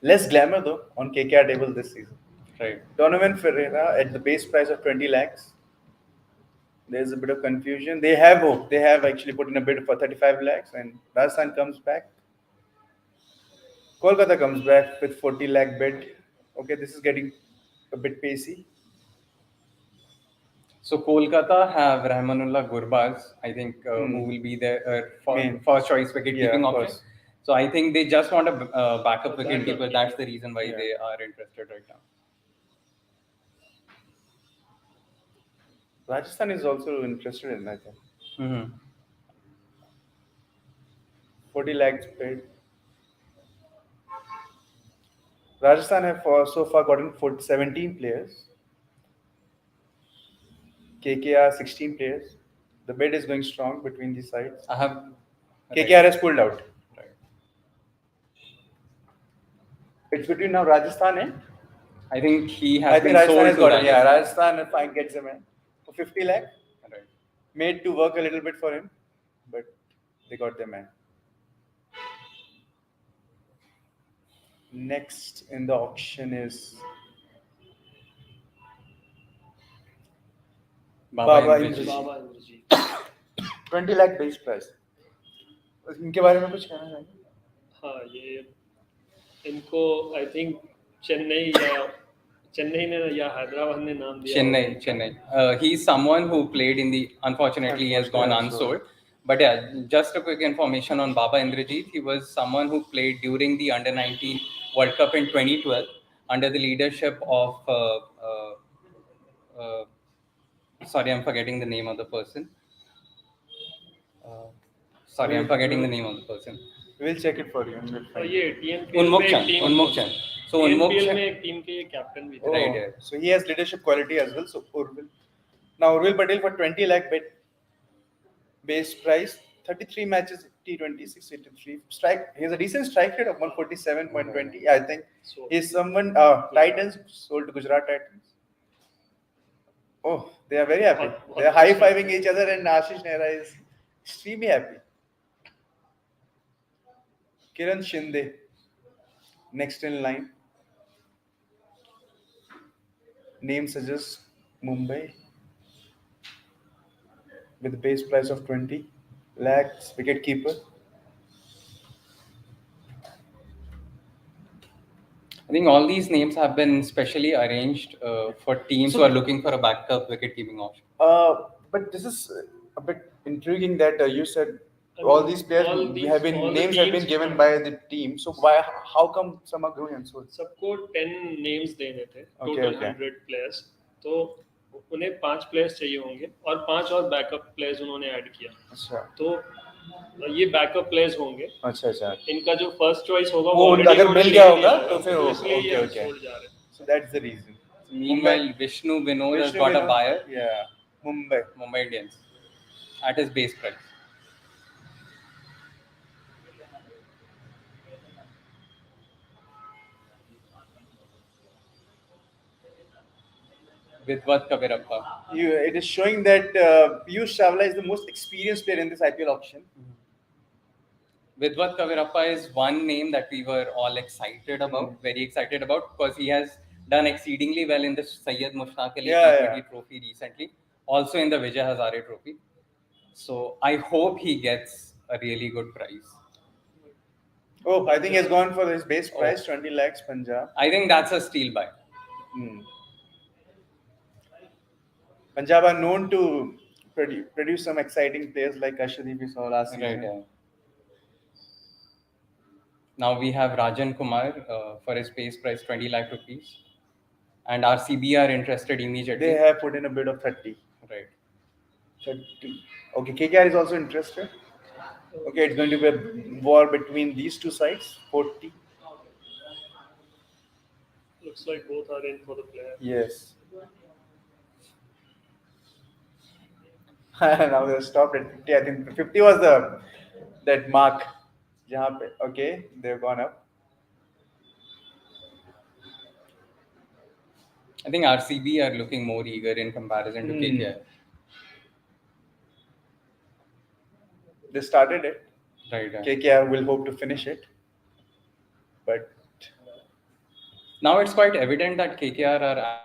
Less glamour though on KKR table this season. Right. Donovan Ferreira at the base price of 20 lakhs. There's a bit of confusion. They have hope. They have actually put in a bid for 35 lakhs, and Rajasthan comes back. Kolkata comes back with 40 lakh bid. Okay, this is getting a bit pacey. So Kolkata have Rahmanullah Gurbaz, I think, who will be their Main. first choice wicket keeping of option. course. So I think they just want a backup wicket keeper. That's the reason why they are interested right now. Rajasthan is also interested in that. Mm-hmm. 40 lakhs paid. Rajasthan have so far gotten 17 players. KKR 16 players. The bid is going strong between these sides. I have KKR has pulled out. Right. It's between now Rajasthan and I think he has I think been Rajasthan sold has to got it. Yeah, Rajasthan. Rajasthan and fine gets him in for 50 lakh. Right. Made to work a little bit for him, but they got their man. Next in the auction is Baba Indrajit. Baba Indrajith 20 lakh base price. इनके बारे में कुछ कहना चाहिए? हाँ ये इनको I think Chennai ने या हैदराबाद ने नाम दिया Chennai. He's someone who played in the. Unfortunately, he has gone unsold. But yeah, just a quick information on Baba Indrajit. He was someone who played during the Under-19 World Cup in 2012 under the leadership of. Sorry, I'm forgetting the name of the person. I'm forgetting the name of the person. We'll check it for you. And we'll और find ये it. टीएमपीएल Unmuk Chand. So Unmuk टीएमपीएल Chand. में एक team के ये captain भी थे Oh, Right, yeah. so he has leadership quality as well. So Urvil. Now Urvil Patel for 20 lakh bid. Base price 33 matches T20 683 strike. He has a decent strike rate of 147.20. I think So- he's someone Titans sold to Gujarat Titans. Oh, they are very happy. They are high fiving each other, and Ashish Nehra is extremely happy. Kiran Shinde next in line. Name suggests Mumbai with a base price of 20 lakhs. Wicket keeper. I think all these names have been specially arranged for teams who are looking for a backup wicket-keeping option. But this is a bit intriguing that you said all these players all have the been names have been teams given by the team. So why? How come some are going unsold? सबको 10 names देने थे Okay, total okay. 100 players तो उन्हें 5 players चाहिए होंगे और 5 और backup players उन्होंने ऐड किया अच्छा तो ये बैकअप प्लेयर्स होंगे अच्छा अच्छा. इनका जो फर्स्ट चॉइस होगा वो already अगर उन्होंने मिल ले गया लिया होगा तो फिर तो इसलिए ये okay. unsold जा रहे हैं So that's the reason. Meanwhile, Vishnu Vinod has got a buyer, Yeah, Mumbai. Indians, at his base price. Vidwat Kavirappa. It is showing that Piyush Chawla is the most experienced player in this IPL auction. Vidwat Kavirappa is one name that we were all excited about, very excited about, because he has done exceedingly well in the Syed Mushtaq Ali T20 trophy recently, also in the Vijay Hazare trophy. So I hope he gets a really good price. Oh, I think he has gone for his base price 20 lakhs Punjab. I think that's a steal buy. Punjab are known to produce some exciting players like Ashdeep we saw last season. Right. Now we have Rajan Kumar for his base price 20 lakh rupees. And RCB are interested immediately. They have put in a bid of 30. Right. 30. Okay, KKR is also interested. Okay, it's going to be a war between these two sides. 40. looks like both are in for the player Yes. Now they're stopped at 50. I think 50 was that mark. Jahan pe, okay, they've gone up. I think RCB are looking more eager in comparison to KKR. They started it. Right. KKR will hope to finish it. But now it's quite evident that KKR are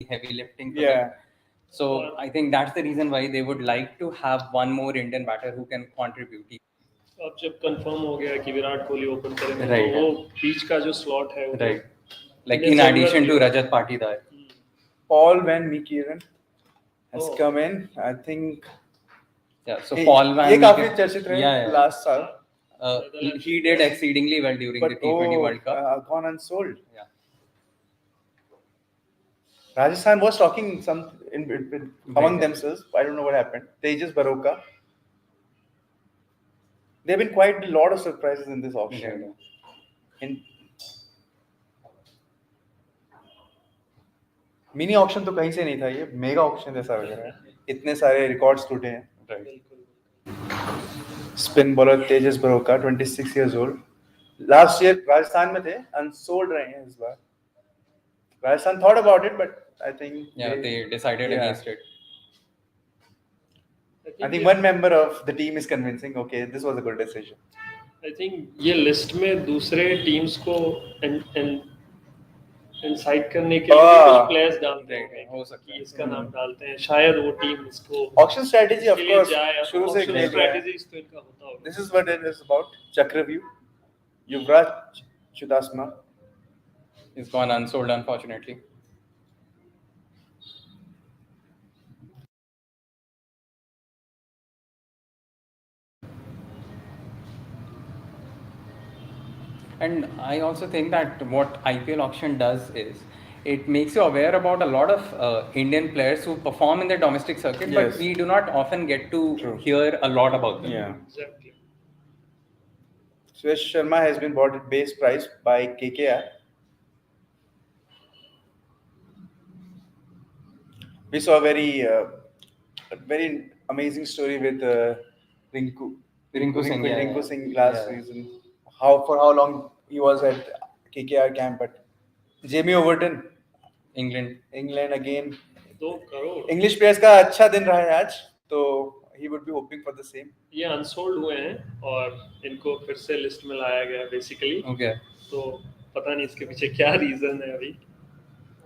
heavy lifting for them. So I think that's the reason why they would like to have one more Indian batter who can contribute. अब जब confirm हो गया कि Virat Kohli open करेंगे Right. तो वो बीच का जो स्लॉट है वो Right. Like इन्हें in जरूरत addition to नहीं। Rajat Patidar. Paul Van Meekeren has Oh. come in. I think Yeah. So Paul Van ये काफी Meekeren- चर्चित रहे Yeah, yeah. last साल. He did exceedingly well during the But T20 World Cup. gone unsold. Yeah. Rajasthan was talking some among Right. themselves. I don't know what happened. Tejas Baroka. There have been quite a lot of surprises in this auction. In mini auction तो कहीं से नहीं था, ये mega auction जैसा लग रहा है. इतने सारे रिकॉर्ड्स टूटे हैं. Spin bowler Tejas Baroka 26 years old. Last year Rajasthan में थे, अनसोल्ड रहे हैं इस बार. Rajasthan thought about it, but I think they decided against it. I think one member of the team is convincing. Okay, this was a good decision. I think ये list में दूसरे teams को insight करने के लिए कुछ players डालते हैं, हो सकता है इसका नाम डालते हैं, शायद वो टीम इसको Auction strategy, of course, शुरू से खेल रहा है. स्ट्रेटजीज तो इनका होता होगा. This is what it is about. Chakravyuh, Yuvraj Chudasma. He's gone unsold, unfortunately. And I also think that what IPL auction does is it makes you aware about a lot of Indian players who perform in the domestic circuit, Yes. but we do not often get to True. hear a lot about them. Yeah. Exactly. Suresh Sharma has been bought at base price by KKR. We saw a very amazing story with Rinku Singh, Singh last season. For how long he was at KKR camp, but Jamie Overton, England again. 2 crore English players का अच्छा दिन रहा है आज, तो he would be hoping for the same. ये unsold हुए हैं और इनको फिर से लिस्ट में लाया गया बेसिकली. Okay. तो पता नहीं इसके पीछे क्या रीजन है अभी.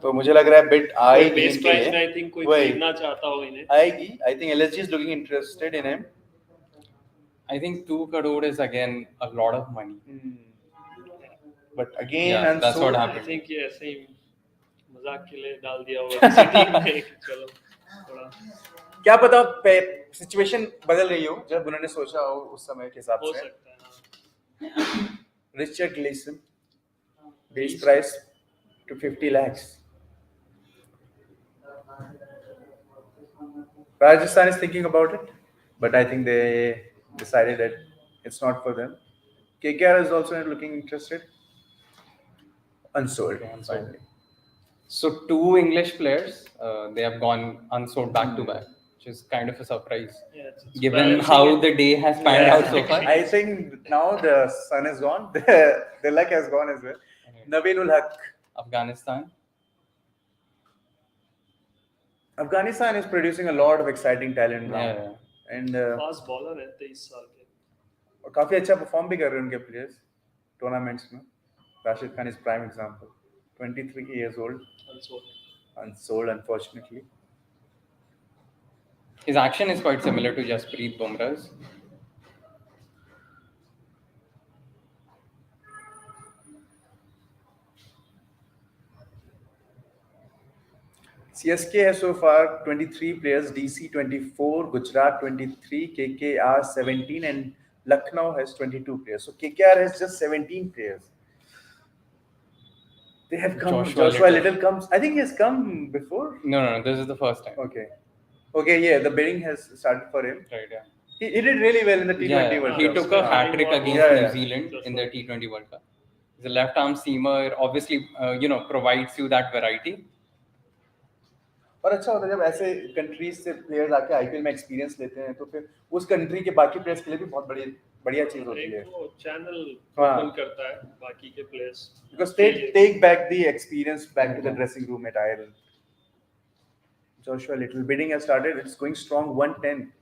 तो मुझे लग रहा है बिट आएगी बेस इनके प्राइस में लिए. आई थिंक कोई वही. खरीदना चाहता हो इन्हें. आएगी. I think LSG is looking interested in him. I think 2 crore is again a lot of money. But again, Yeah, and that's so what I happened. Think ये ऐसे ही मजाक के लिए डाल दिया होगा किसी टीम ने कि चलो थोड़ा क्या पता सिचुएशन बदल रही हो जब उन्होंने सोचा हो उस समय के हिसाब हो से. सकता है. Richard Gleeson, base price to 50 lakhs. Rajasthan is thinking about it, but I think they decided that it's not for them. KKR is also looking interested. Unsold. So 2 English players, they have gone unsold back to back. which is kind of a surprise, it's given balancing how it. the day has panned out so far. I think now the sun is gone. The luck has gone as well. Naveen ul Haq. Afghanistan is producing a lot of exciting talent now. Yeah. And fast bowler है 23 साल के. और काफी अच्छा perform भी कर रहे हैं उनके प्लेयर्स टूर्नामेंट्स में. Rashid Khan is prime example. 23 years old. Unsold, unfortunately. His action is quite similar to Jasprit Bumrah's. CSK has so far 23 players, DC 24, Gujarat 23, KKR 17, and Lucknow has 22 players. So KKR has just 17 players. They have come. Joshua Little comes. I think he has come before. No, this is the first time. Okay, yeah, the bidding has started for him. Right, yeah. He did really well in the T20 World Cup. He took a hat-trick against New Zealand in the T20 World Cup. The left-arm seamer obviously, provides you that variety. और अच्छा होता है जब ऐसे countries से players आके IPL में experience लेते हैं तो फिर उस कंट्री के बाकी प्लेयर्स के लिए भी बहुत बढ़िया चीज होती है. वो चैनल ओपन करता है बाकी के players because they take back the experience back to the dressing room at Ireland. Joshua Little bidding has started. It's going strong. 110,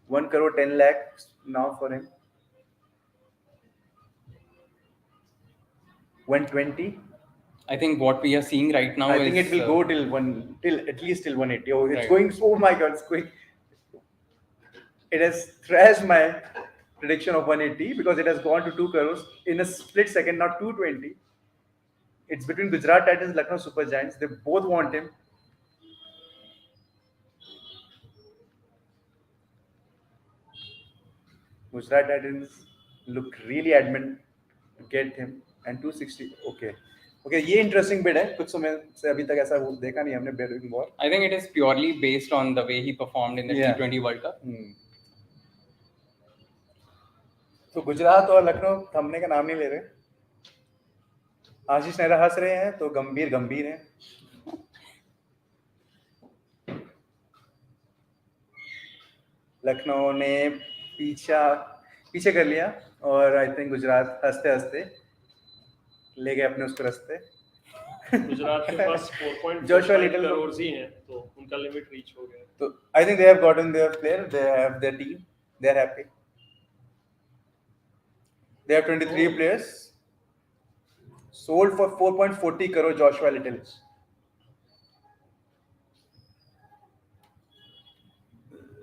1 crore 10 lakh now for him. 120. I think what we are seeing right now I think it will go till at least till 180. Oh, it's going. Oh my God, it's going. It has thrashed my prediction of 180 because it has gone to 2 crores in a split second. Now 220. It's between Gujarat Titans, Lucknow Super Giants. They both want him. Gujarat Titans look really adamant to get him, and 260. Okay, ये interesting bid है. कुछ समय से अभी तक ऐसा देखा नहीं हमने bidding war. I think it is purely based on the way he performed in the T20 World Cup. तो गुजरात और लखनऊ थमने का नाम नहीं ले रहे. आशीष नेहरा हंस रहे हैं तो गंभीर हैं. लखनऊ ने पीछे कर लिया और आई थिंक गुजरात हंसते हंसते ले गए अपने उसको रास्ते. गुजरात के पास 4.5 करोड़ ही हैं तो उनका लिमिट रीच हो गया. तो I think they have gotten their player, they have their team, they are happy. They have 23 players. Sold for 4.40 crore Joshua Little.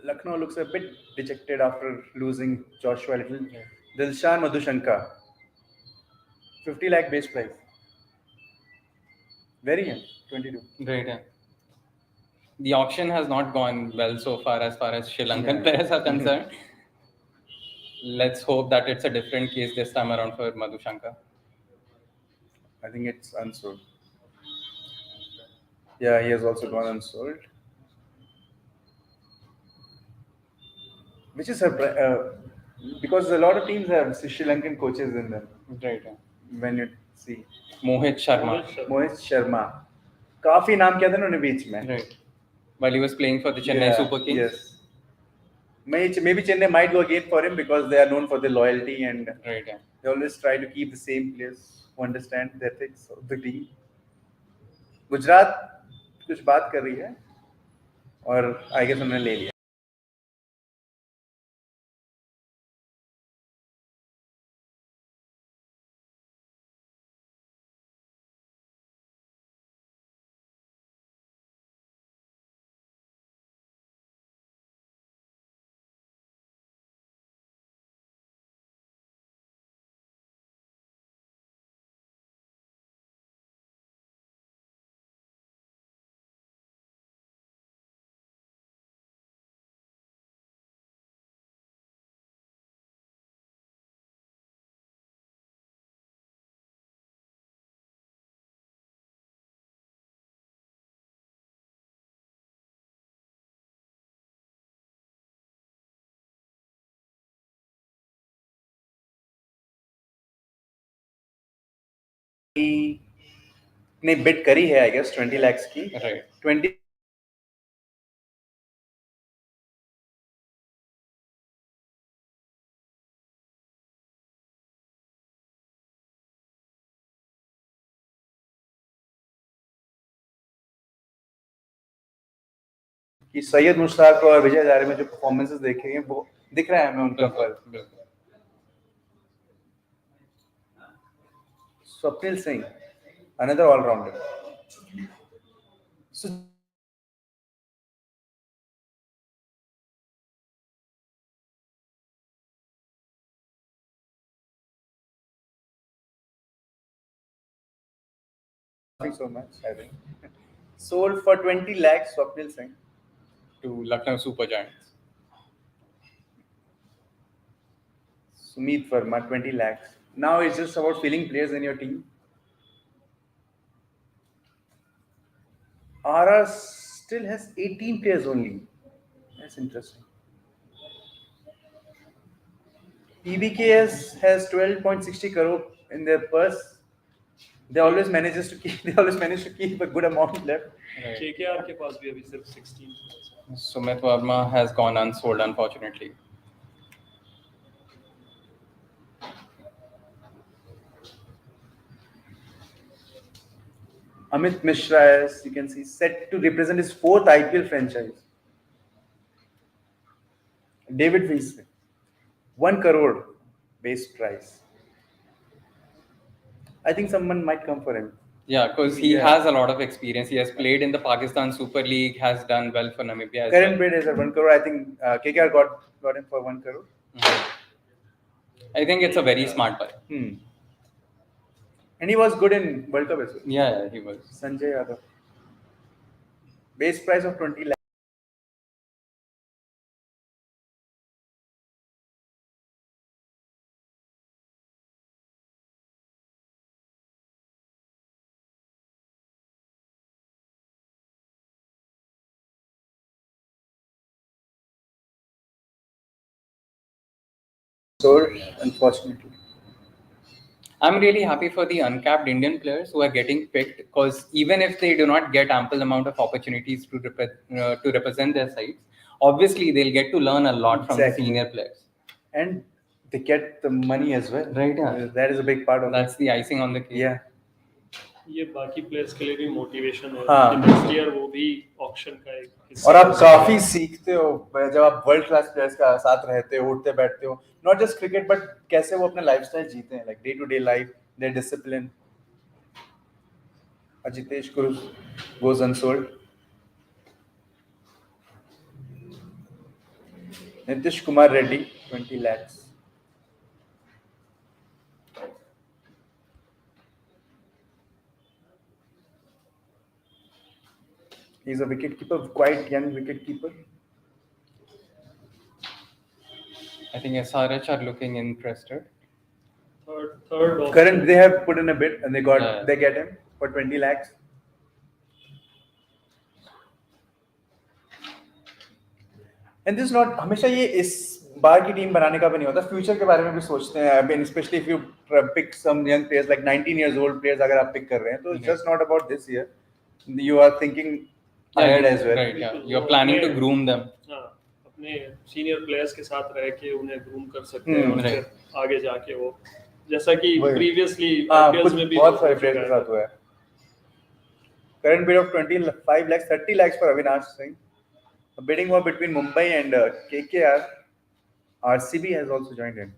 Lucknow looks a bit dejected after losing Joshua Little. Dilshan Madhushankar. 50 lakh base price. Very young, 22. Great, yeah. The auction has not gone well so far as Sri Lankan players are concerned. Let's hope that it's a different case this time around for Madhushankar. I think it's unsold. Yeah, he has also gone unsold. Which is because a lot of teams have Sri Lankan coaches in them. Right. Yeah. When you see Mohit Sharma. काफी नाम किया था उन्होंने बीच में. Right. While he was playing for the Chennai Super Kings. Yes. Maybe Chennai might go again for him because they are known for their loyalty and right, yeah. They always try to keep the same players who understand the ethics of the team. Gujarat कुछ बात कर रही है और I guess उन्होंने ले लिया. ने बिड करी है आई गेस 20 lakhs की. Right. 20 कि सैयद मुश्ताक और विजय हजारे में जो परफॉर्मेंसेस देखे हैं वो दिख रहा है हमें उनका फल. Swapnil Singh, another all-rounder. So thank you so much. I think sold for 20 lakhs. Swapnil Singh To Lucknow Super Giants. Sumit Verma 20 lakhs. Now it's just about filling players in your team. RR still has 18 players only. That's interesting. PBKS has 12.60 crore in their purse. They always manage to keep a good amount left. KKR के पास भी अभी सिर्फ 16 Sumit Verma has gone unsold, unfortunately. Amit Mishra, as you can see, set to represent his fourth IPL franchise. David Weiss, 1 crore base price. I think someone might come for him. Yeah, because he has a lot of experience. He has played in the Pakistan Super League, has done well for Namibia. Current bid is at 1 crore. I think KKR got him for 1 crore. I think it's a very smart buy. And he was good in World Cup as well. Yeah, he was. Sanjay Yadav. Base price of 20 lakhs. Sold, unfortunately. I'm really happy for the uncapped Indian players who are getting picked, because even if they do not get ample amount of opportunities to represent their sides, obviously they'll get to learn a lot from the senior players. And they get the money as well. Right, yeah. That is a big part of That's the icing on the cake. Yeah. ये बाकी players के लिए भी motivation है हाँ. कि next year वो भी ऑक्शन का एक हिस्सा और आप काफी सीखते हो जब आप वर्ल्ड क्लास प्लेयर्स के साथ रहते हो, उठते बैठते हो, नॉट जस्ट क्रिकेट बट कैसे वो अपना लाइफस्टाइल जीते हैं, like day to day life, their discipline. Ajitesh Cruz goes unsold. Nitish Kumar Reddy, 20 lakhs. He's a wicketkeeper, quite young wicketkeeper. I think SRH are looking interested. third option. Current, they have put in a bid and they get him for 20 lakhs. And this is not हमेशा ये इस बार की team बनाने का भी नहीं होता, future के बारे में भी सोचते हैं. I mean, especially if you pick some young players like 19 years old players, अगर आप pick कर रहे हैं तो it's just not about this year. You are thinking ahead as well. Right, yeah. You're planning to groom them. हाँ, अपने senior players के साथ रह के उन्हें ग्रूम कर सकते हैं और फिर आगे जाके वो जैसा कि प्रीवियसली आईपीएल में भी बहुत सारे प्लेयर्स के साथ हुआ है. Current bid of 25 lakhs, 30 lakhs for Avinash Singh. A bidding war between Mumbai and KKR. RCB has also joined in.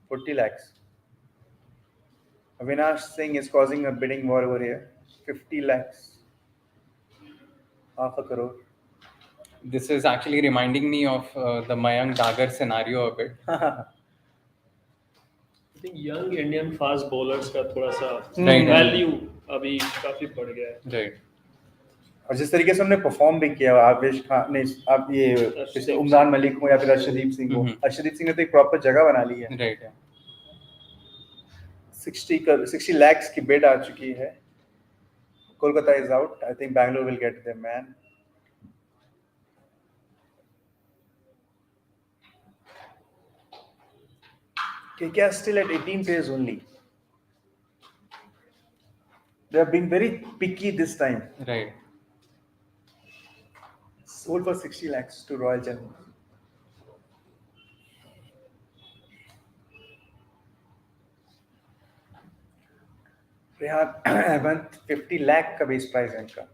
40 lakhs. Avinash Singh is causing a bidding war over here. 50 lakhs. Half a crore. This is actually reminding me of the Mayank Dagar scenario a bit. I think young Indian fast bowlers का थोड़ा सा Right. Value अभी काफी बढ़ गया है. Right. और जिस तरीके से हमने परफॉर्म भी किया, आवेश खान ने, आप ये उमरान मलिक हो या फिर अर्शदीप सिंह हो, अर्शदीप सिंह ने तो एक प्रॉपर जगह बना ली है. Right. 60 lakhs की बिड आ चुकी है. Kolkata is out. I think Bangalore will get their man. KKR still at 18 players only. They are being very picky this time. Right. Sold for 60 lakhs to Royal Challengers. Rehan 50 lakh का base price है इनका.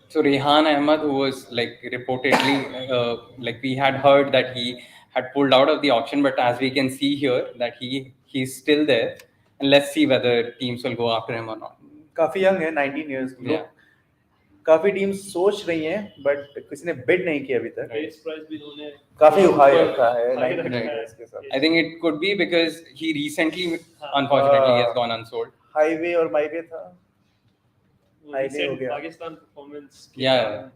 So Rehan Ahmed, who was like reportedly, like we had heard that he had pulled out of the auction, but as we can see here, that he's still there, and let's see whether teams will go after him or not. काफी young है 19 years Yeah. काफी team सोच रही हैं but किसी ने bid नहीं किया अभी तक बेस प्राइस भी उन्होंने काफी हाई रखा है high 19 रखा है। इयर्स के साथ I think it could be because he recently, unfortunately, has gone unsold. Highway और माईवे था वो Highway हो recent गया। Pakistan performance Yeah.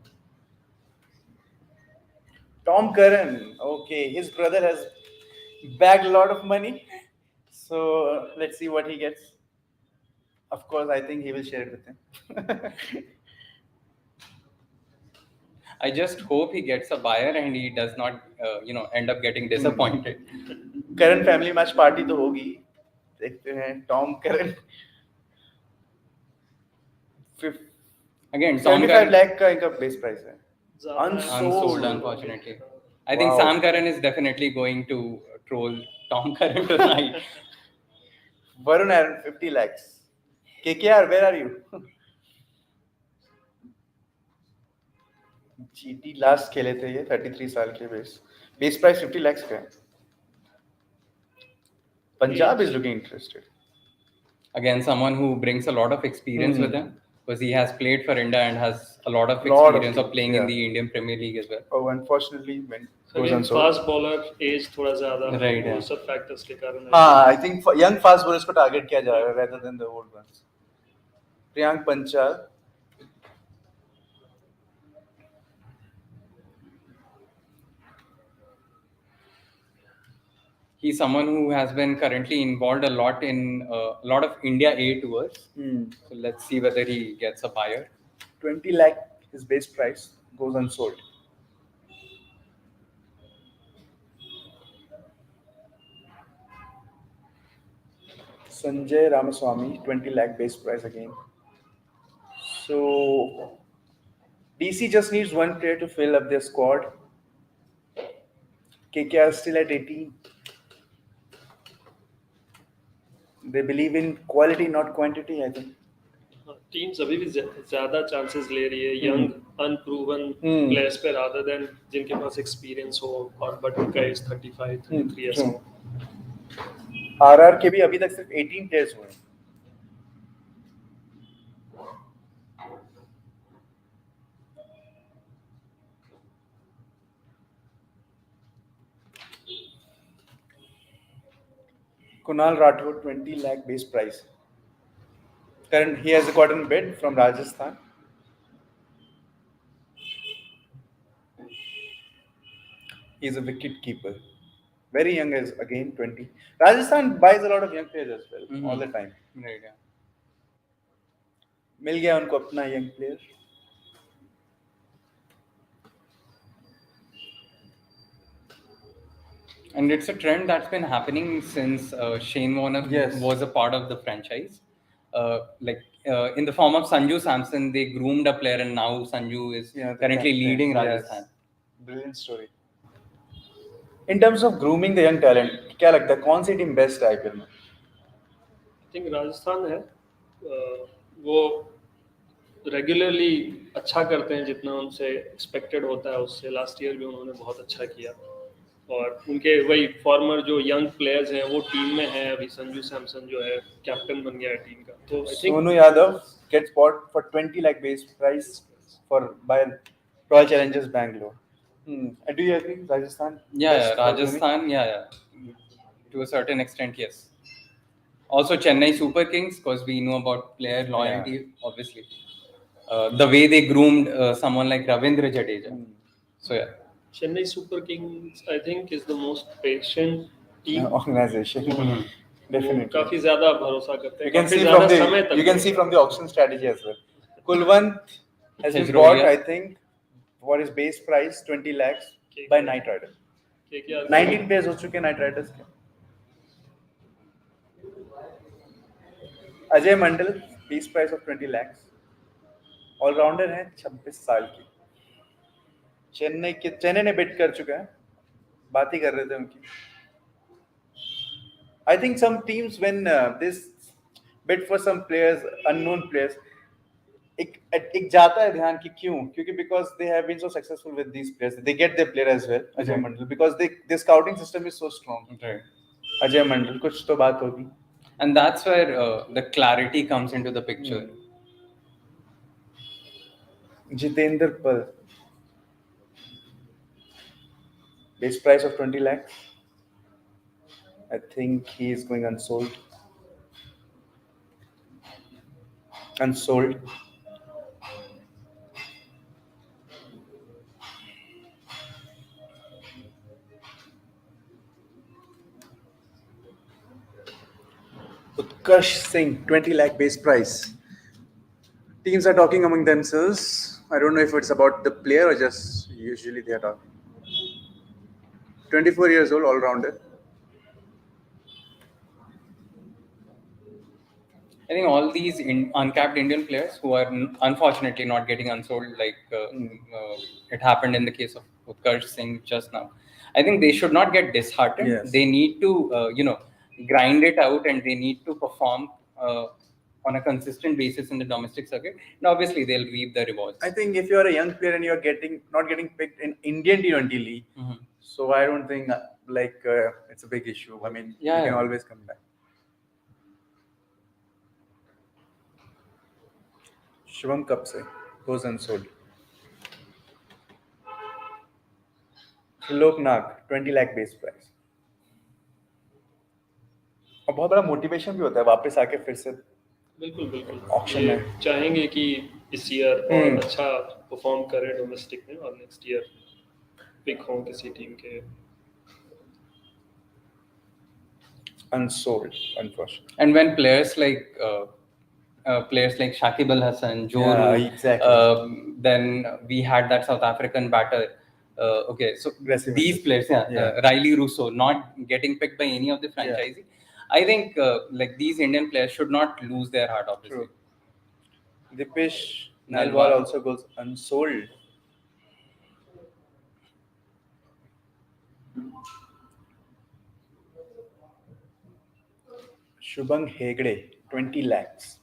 Tom Curran, okay, his brother has bagged a lot of money, so let's see what he gets. Of course, I think he will share it with him. I just hope he gets a buyer and he does not, end up getting disappointed. Curran family match party तो होगी, देखते हैं Tom Curran. Again, Tom 75 Curran, lakh का इनका base price है. unsold, Unsold. unfortunately. I think Wow. Sam Curran is definitely going to troll Tom Curran tonight. Varun Aaron 50 lakhs. KKR, where are you? GT last खेले थे ये 33 साल के base price 50 lakhs का है. Punjab is looking interested. Again, someone who brings a lot of experience with him, because he has played for India and has a lot of Lot of experience of playing in yeah. the Indian Premier League as well. Oh, unfortunately, when goes again unsold. Fast bowler age थोड़ा ज्यादा Right, वो yeah. सब factors के कारण हाँ, I think young fast bowlers को target किया जा रहा है rather than the old ones. Priyank Panchal. He's someone who has been currently involved a lot in a lot of India A tours. So let's see whether he gets a buyer. 20 lakh his base price goes unsold. Sanjay Ramaswamy, 20 lakh base price again. So DC just needs one player to fill up their squad. KKR still at 18. They believe in quality, not quantity, I think. Teams अभी भी ज्यादा chances ले रही है young unproven players पे rather than जिनके पास experience हो और बट उनका एज 35 33 ऐसा हो। RR के भी अभी तक सिर्फ 18 प्लेयर्स हुए हैं. Kunal Rathod, 20 lakh base price. Current, he has gotten bid from Rajasthan. He's a wicket keeper. Very young as again 20. Rajasthan buys a lot of young players as well all the time. Right, yeah. मिल गया उनको अपना young player. And it's a trend that's been happening since Shane Warne Yes. was a part of the franchise. In the form of Sanju Samson, they groomed a player, and now Sanju is Yeah, the currently captain, leading yes. Rajasthan. Brilliant story. In terms of grooming the young talent, क्या लगता है कौन सी team best है IPL में? I think Rajasthan है वो regularly अच्छा करते हैं जितना उनसे एक्सपेक्टेड होता है उससे लास्ट ईयर भी उन्होंने बहुत अच्छा किया और उनके वही फॉर्मर जो यंग प्लेयर्स हैं वो टीम में हैं अभी संजू सैमसन जो है कैप्टन बन गया है टीम का तो I think Sonu Yadav gets bought for 20 lakh base price by Royal Challengers Bangalore. Do you agree, Rajasthan? Yeah, best for grooming? Rajasthan, yeah. To a certain extent, yes. Also, Chennai Super Kings, because we know about player loyalty, obviously. The way they groomed someone like Ravindra Jadeja. So, yeah. Chennai Super Kings I think is the most patient team Organization. Definitely. काफी ज्यादा भरोसा करते हैं You can काफी see ज्यादा from समय the तक you can see from the auction strategy as well. Kulwant has been Hijrolia. bought, I think, for his base price 20 lakhs by Knight Riders. KKR 19 players हो चुके Knight Riders के. Ajay Mandal base price of 20 lakhs. All rounder है 26 साल की. चेन्नई ने bid कर चुका है. बात ही कर रहे थे उनकी. I think some teams when this bid for some players, unknown players, एक जाता है ध्यान कि क्यों, क्योंकि because they have been so successful with these players, they get their player as well, Ajay Right. Mandal, because their scouting system is so strong. Right. Ajay Mandal, कुछ तो बात होगी. And that's where the clarity comes into the picture. Jitendra Pal, base price of 20 lakhs. I think he is going unsold. Unsold. Utkarsh Singh, 20 lakh base price. Teams are talking among themselves. I don't know if it's about the player or just usually they are talking. 24 years old, all-rounder. I think all these uncapped Indian players who are unfortunately not getting unsold, like it happened in the case of Utkarsh Singh just now. I think they should not get disheartened. Yes. They need to, grind it out, and they need to perform on a consistent basis in the domestic circuit. And obviously, they'll reap the rewards. I think if you're a young player and you're not getting picked in Indian T20 league, so I don't think it's a big issue. I mean, you can always come back. Shivam कब से goes unsold. Trilok Nag, 20 lakh base price. और बहुत बड़ा motivation भी होता है वापस आके फिर से बिल्कुल बिल्कुल Auction ये में। चाहेंगे कि इस ईयर और अच्छा परफॉर्म करें डोमेस्टिक में और नेक्स्ट ईयर पिक हों किसी टीम के unsold, unfortunately. And when players like Shakib Al Hasan, Joe Yeah, Root, exactly. then we had that South African batter. So Aggressive these players, Riley Russo, not getting picked by any of the franchisee. I think these Indian players should not lose their heart, obviously. True. Dipesh Nalwar also goes unsold. Shubham Hegde, 20 lakhs.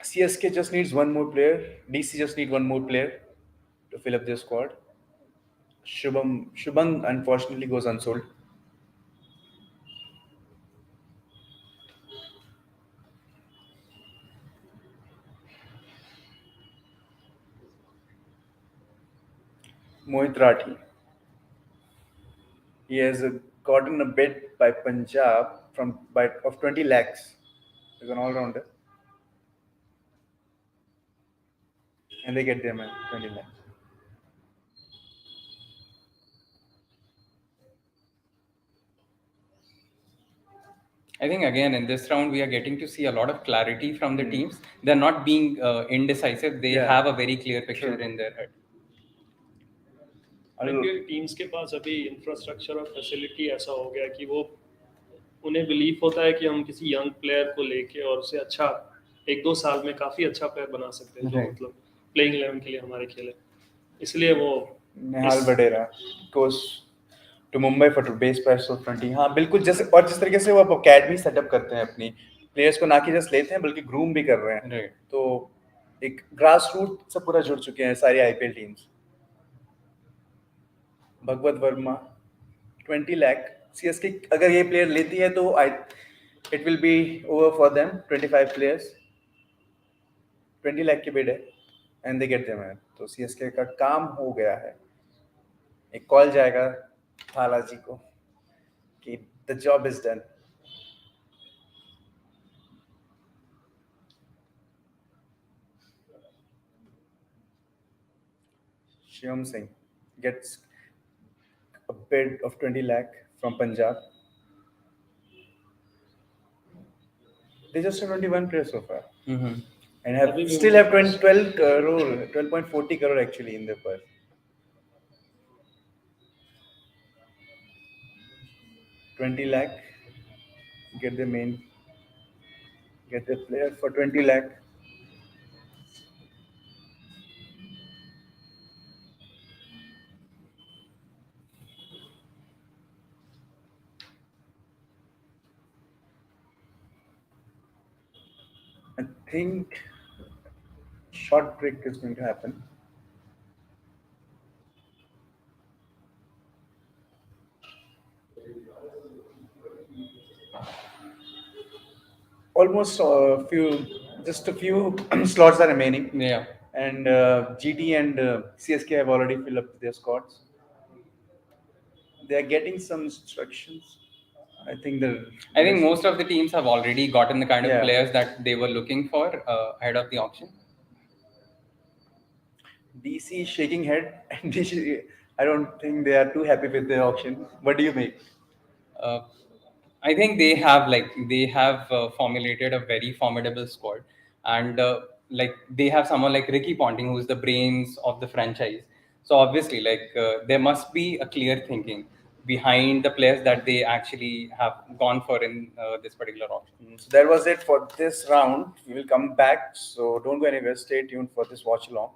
CSK just needs one more player. DC just need one more player to fill up their squad. Shubham unfortunately goes unsold. Mohit Rathi. He has gotten a bid by Punjab of 20 lakhs. He's an all-rounder. And they get them at 20 lakhs. I think again in this round we are getting to see a lot of clarity from the teams. They're not being indecisive. They have a very clear picture in their head. IPL teams के पास अभी infrastructure और facility ऐसा हो गया कि वो उन्हें believe होता है कि हम किसी यंग प्लेयर को लेके और उसे अच्छा 1-2 साल में काफी अच्छा प्लेयर बना सकते हैं जो मतलब प्लेइंग 11 के लिए हमारे खेले इसलिए वो निहाल Badera goes to Mumbai for base price of 20. हाँ बिल्कुल जैसे और जिस तरीके से वो अकेडमी सेटअप करते हैं अपनी प्लेयर्स को ना कि जस्ट लेते हैं बल्कि ग्रूम भी कर रहे हैं तो एक ग्रास रूट से पूरा जुड़ चुके हैं सारी आईपीएल टीम्स भगवत वर्मा 20 लाख सीएसके अगर ये प्लेयर लेती है तो it will be over for them 25 players 20 lakh के बिड है एंड दे गेट देम तो सीएसके का काम हो गया है एक कॉल जाएगा थाला जी को कि the job is done Shivam Singh gets a bid of 20 lakh from Punjab. They just have 21 players so far. And still have 12 crore, 12.40 crore actually in their purse. $20 lakh. Get the player for 20 lakh. think short break is going to happen. Almost just a few slots are remaining. Yeah. And GT and CSK have already filled up their squads. They are getting some instructions. I think the. I think most of the teams have already gotten the kind of Yeah. players that they were looking for ahead of the auction. DC is shaking head, and DC, I don't think they are too happy with the auction. What do you make? Uh, I think they have formulated a very formidable squad, and like they have someone like Ricky Ponting, who's the brains of the franchise. So obviously, there must be a clear thinking behind the players that they actually have gone for in this particular auction. So that was it for this round. We will come back. So don't go anywhere. Stay tuned for this watch along.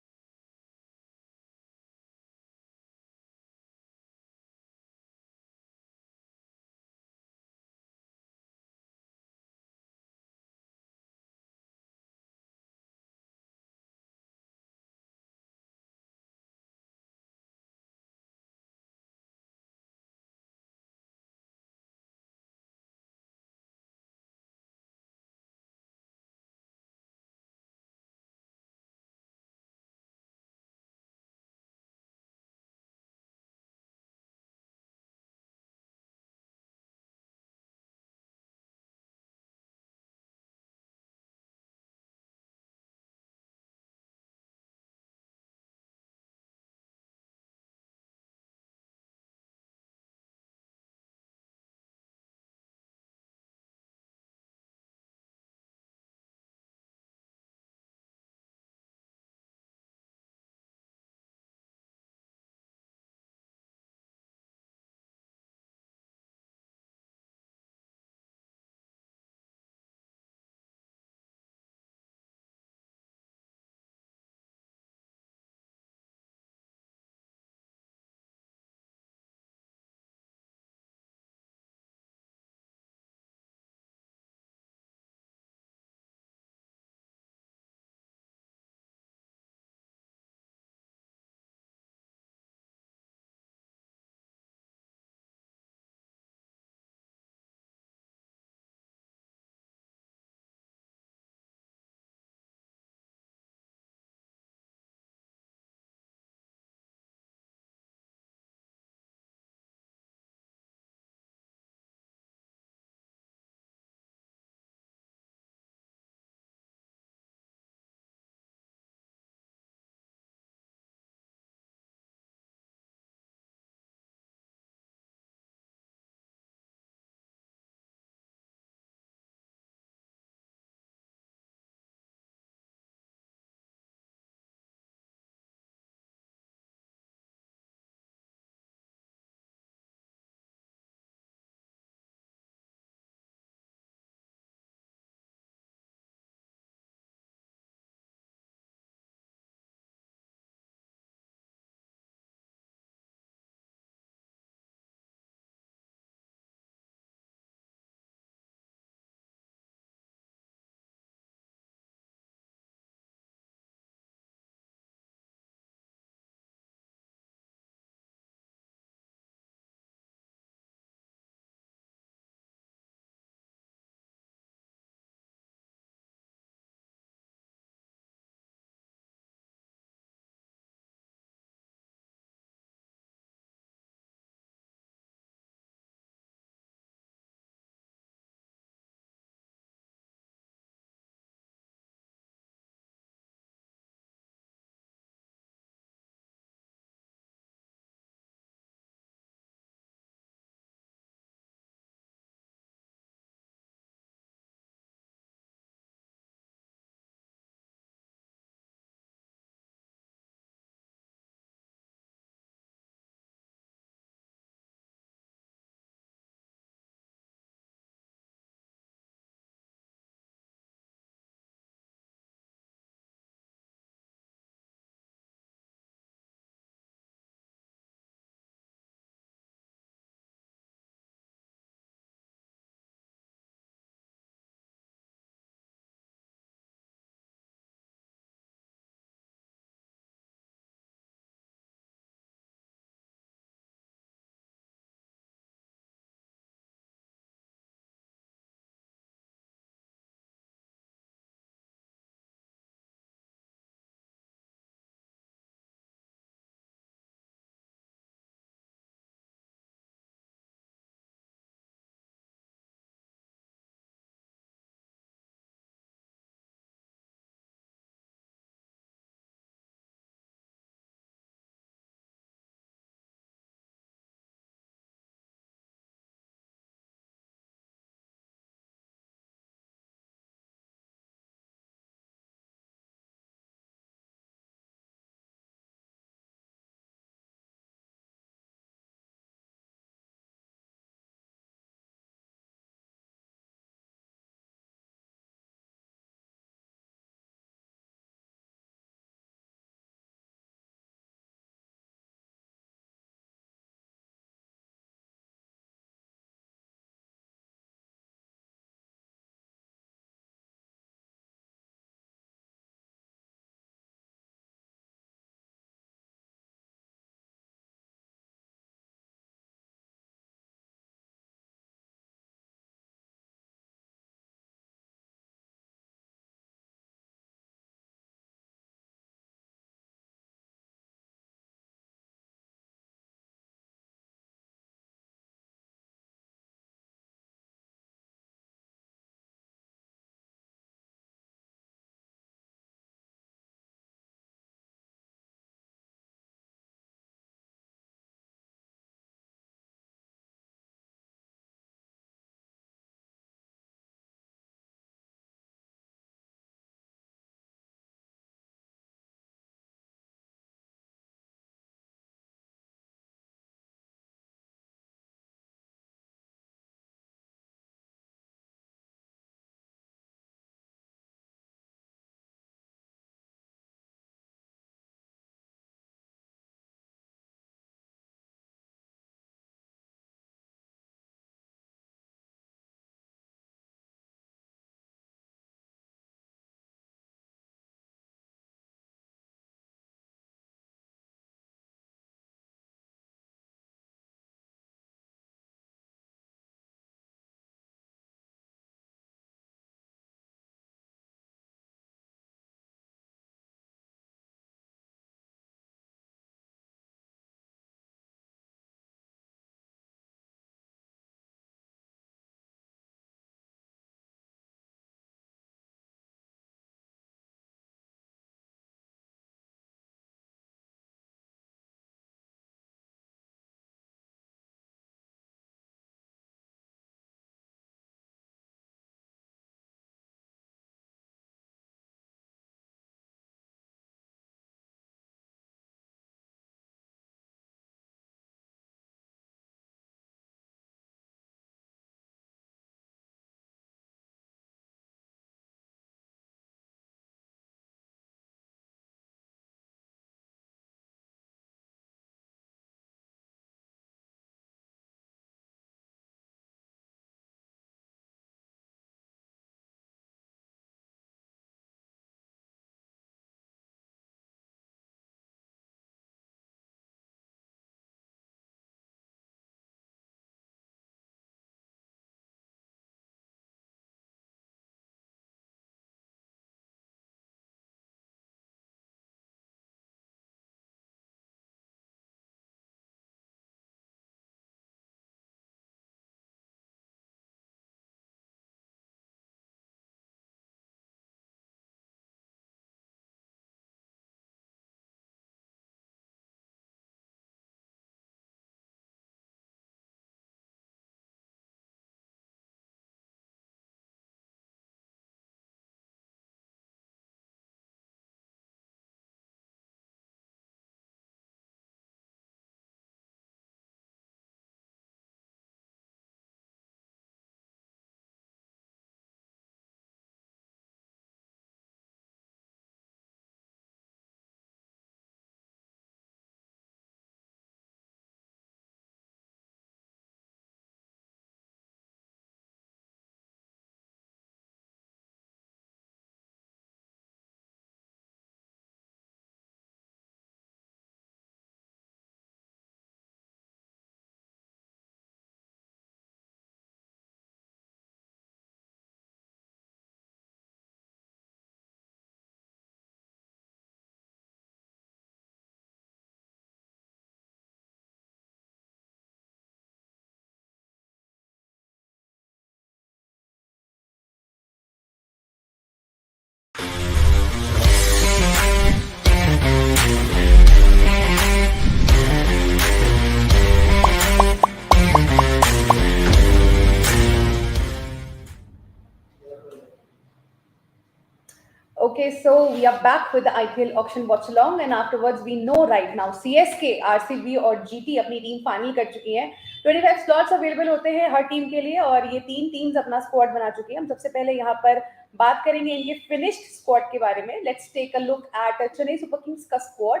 so we are back with the IPL auction watch along, and afterwards we know right now CSK, RCB और GT अपनी team final कर चुकी हैं. 25 slots available होते हैं हर team के लिए और ये तीन टीम्स अपना स्क्वाड बना चुकी हैं. हम सबसे पहले यहाँ पर बात करेंगे इनके फिनिश्ड स्क्वाड के बारे में. Let's take a look at Chennai Super Kings का स्क्वाड.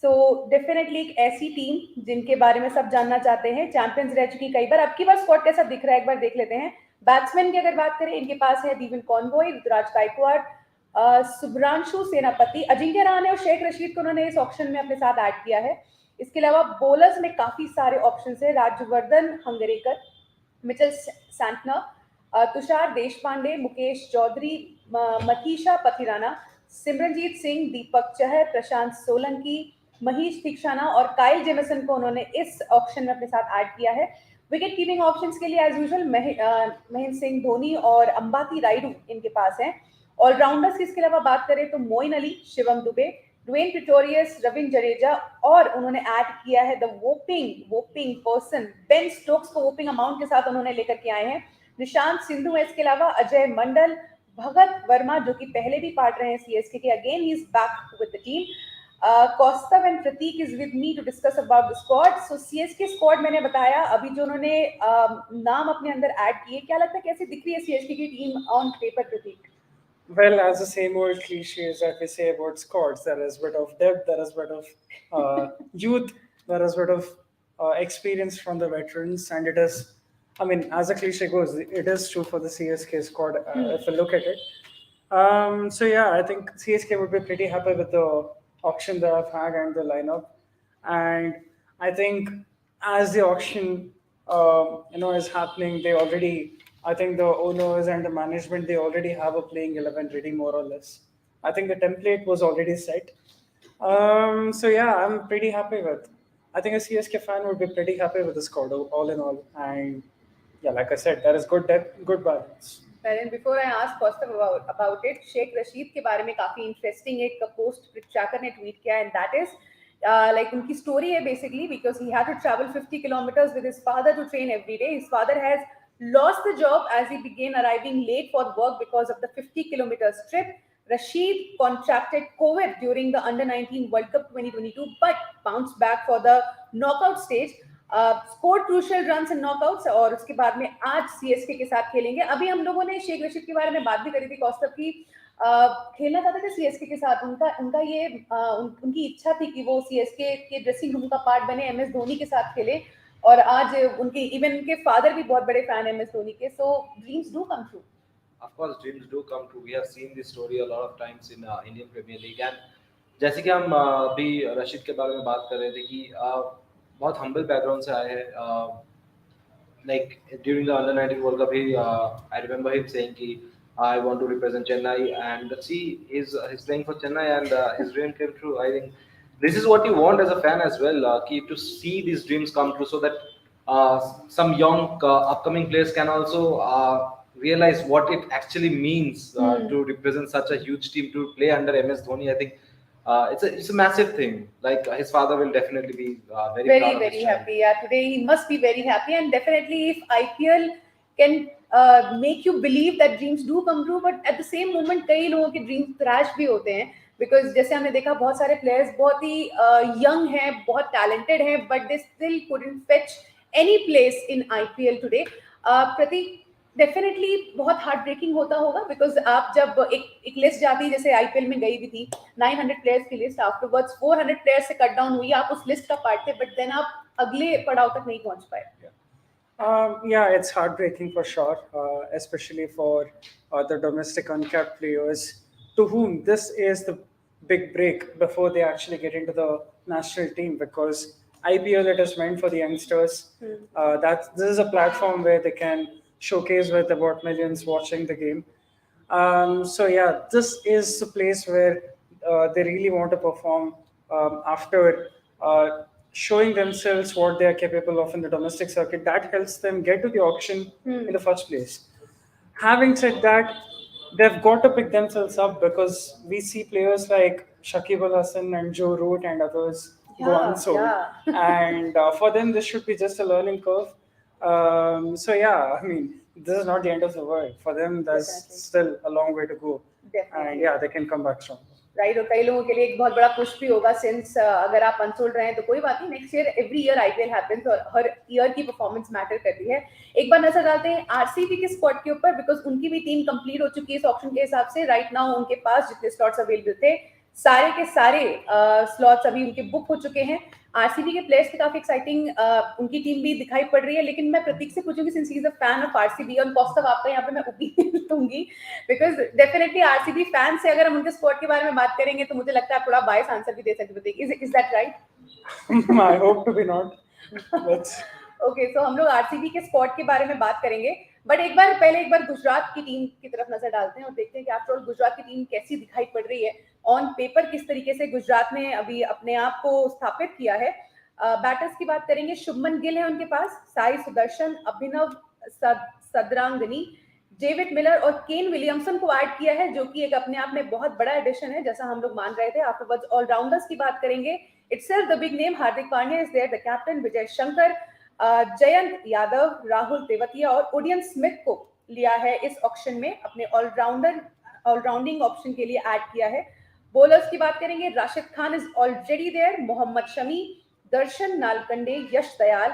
सो डेफिनेटली एक ऐसी टीम जिनके बारे में सब जानना चाहते हैं. चैंपियंस रह चुकी कई बार. अब की बार स्क्वाड कैसा दिख रहा है एक बार देख लेते हैं. बैट्समैन की अगर बात करें, इनके पास है दीवन कॉनवॉय, ऋतुराज गायकवाड़, सुब्रांशु सेनापति, अजिंक्य रहाणे और शेख रशीद को उन्होंने इस ऑप्शन में अपने साथ ऐड किया है. इसके अलावा बॉलर्स में काफी सारे ऑप्शन है. राज्यवर्धन हंगरेकर, मिचेल सैंटनर, तुषार देशपांडे, मुकेश चौधरी, मथीशा पथिराना, सिमरनजीत सिंह, दीपक चहर, प्रशांत सोलंकी, महीश तीक्षाना और काइल जेमिसन को उन्होंने इस ऑप्शन में अपने साथ ऐड किया है. विकेट कीपिंग ऑप्शंस के लिए एज यूजुअल महेंद्र सिंह धोनी और अंबाती रायडू इनके पास हैं. ऑलराउंडर्स की इसके अलावा बात करें तो मोइन अली, शिवम दुबे, ड्वेन प्रिटोरियस, रविंद्र जडेजा और उन्होंने ऐड किया है the whopping person Ben Stokes को वोपिंग अमाउंट के साथ उन्होंने लेकर के आए हैं. निशांत सिंधु है इसके अलावा, अजय मंडल, भगत वर्मा जो कि पहले भी पार्ट रहे हैं सीएसके के, again he is back with the team. Kaustav and Prateek is with me to discuss about the squad. So CSK squad मैंने बताया. अभी जो उन्होंने नाम अपने अंदर ऐड किए, क्या लगता है कैसे दिख रही है सीएसके की team on paper, Prateek? Well, as the same old cliches that we say about squads, there is a bit of depth, there is a bit of youth, there is a bit of experience from the veterans, and it is, I mean, as the cliche goes, it is true for the CSK squad if we look at it. So yeah, I think CSK would be pretty happy with the auction they have had and the lineup, and I think as the auction is happening, they already, I think the owners and the management, they already have a playing 11 ready more or less. I think the template was already set. So yeah, I'm pretty happy with. I think a CSK fan would be pretty happy with the squad all in all. And yeah, like I said, there is good depth, good balance. And before I ask Kaustav about it, Shaikh Rasheed के बारे में काफी interesting एक post CricTracker ने tweet किया, and that is like उनकी story है basically because he had to travel 50 kilometers with his father to train every day. His father has lost the job as he began arriving late for work because of the 50 kilometers trip. Rashid contracted COVID during the Under-19 World Cup 2022 but bounced back for the knockout stage. Scored crucial runs in knockouts और उसके बाद में आज CSK के साथ खेलेंगे. अभी हम लोगों ने शेख रशीद के बारे में बात भी करी थी कौस्तव की. खेलना चाहते थे सीएसके के साथ. उनका ये उनकी इच्छा थी कि वो सीएसके के ड्रेसिंग रूम का पार्ट बने, एमएस धोनी के साथ खेले और आज उनके इवन उनके फादर भी बहुत बड़े फैन हैं एमएस धोनी के. So dreams do come true. Of course, dreams do come true. We have seen this story a lot of times in Indian Premier League. And जैसे कि हम अभी रशीद के बारे में बात कर रहे थे कि बहुत हम्बल बैकग्राउंड से आए हैं. Like during the Under-19 World Cup, I remember him saying कि I want to represent Chennai, and see, he's playing for Chennai, and his dream came true. I think this is what you want as a fan as well, to see these dreams come true, so that some young upcoming players can also realize what it actually means to represent such a huge team, to play under MS Dhoni. I think it's a massive thing. Like his father will definitely be very proud of his child. happy. Yeah, today he must be very happy, and definitely if IPL can make you believe that dreams do come true, but at the same moment कई लोगों के dreams trash भी होते हैं. Because जैसे हमने देखा बहुत सारे प्लेयर्स बहुत ही यंग हैं, बहुत टैलेंटेड हैं, but they still couldn't fetch any place in IPL today. Prateek, definitely बहुत हार्ट ब्रेकिंग होता होगा बिकॉज आप जब एक लिस्ट जाती, जैसे आईपीएल में गई भी थी 900 प्लेयर्स की लिस्ट, आफ्टरवर्ड्स 400 प्लेयर्स से कट डाउन हुई, आप उस लिस्ट का पार्ट थे, बट देन आप अगले पड़ाव तक नहीं पहुंच पाए. Yeah, it's heartbreaking for sure, especially for the domestic uncapped players to whom this is the big break before they actually get into the national team, because IPL, it is meant for the youngsters. This is a platform where they can showcase with about millions watching the game. So yeah, this is a place where they really want to perform after showing themselves what they are capable of in the domestic circuit. That helps them get to the auction in the first place. Having said that, they've got to pick themselves up, because we see players like Shakib Al Hasan and Joe Root and others go unsold. And for them, this should be just a learning curve. So yeah, I mean, this is not the end of the world. For them, there's Definitely. still a long way to go. Definitely. And yeah, they can come back strong. Right और कई लोगों के लिए एक बहुत बड़ा push भी होगा सिंस अगर आप अनसोल्ड रहे हैं तो कोई बात नहीं, next year every year IPL happens और हर ईयर की परफॉर्मेंस मैटर करती है। एक बार नजर डालते हैं आरसीबी के स्क्वाड के ऊपर, बिकॉज उनकी भी टीम कंप्लीट हो चुकी है इस ऑक्शन के हिसाब से। राइट नाउ उनके पास जितने स्लॉट्स अवेलेबल थे सारे के सारे स्लॉट्स अभी उनके बुक हो चुके हैं। आरसीबी के प्लेयर्स की काफी एक्साइटिंग उनकी टीम भी दिखाई पड़ रही है, लेकिन मैं प्रतीक से पूछूंगी since he is a fan of RCB और कौस्तव आपका यहाँ पे मैं ओपिनियन दूंगी, बिकॉज डेफिनेटली आरसीबी फैन से अगर हम उनके स्क्वाड के बारे में बात करेंगे तो मुझे लगता है आप थोड़ा बायस आंसर भी दे सकते हैं Pratik, is that right? I hope to be not. Let's okay so हम लोग आरसीबी के स्क्वाड के बारे में बात करेंगे, बट एक बार गुजरात की टीम की तरफ नजर डालते हैं और देखते हैं कि आफ्टर ऑल गुजरात की टीम कैसी दिखाई पड़ रही है। ऑन पेपर किस तरीके से गुजरात ने अभी अपने आप को स्थापित किया है। बैटर्स की बात करेंगे, शुभमन गिल है उनके पास, साई सुदर्शन, अभिनव सदरांगनी, डेविड मिलर और केन विलियमसन को ऐड किया है, जो कि एक अपने आप में बहुत बड़ा एडिशन है जैसा हम लोग मान रहे थे। आफ्टरवर्ड्स ऑलराउंडर्स की बात करेंगे, itself the big name Hardik Pandya is there, the captain Vijay Shankar, Jayant Yadav, Rahul Tewatia और ओडियन स्मिथ को लिया है इस ऑक्शन में, अपने ऑलराउंडिंग ऑप्शन के लिए ऐड किया है। बॉलर्स की बात करेंगे, Rashid Khan is already there, Mohammed Shami, Darshan Nalkande, Yash Dayal,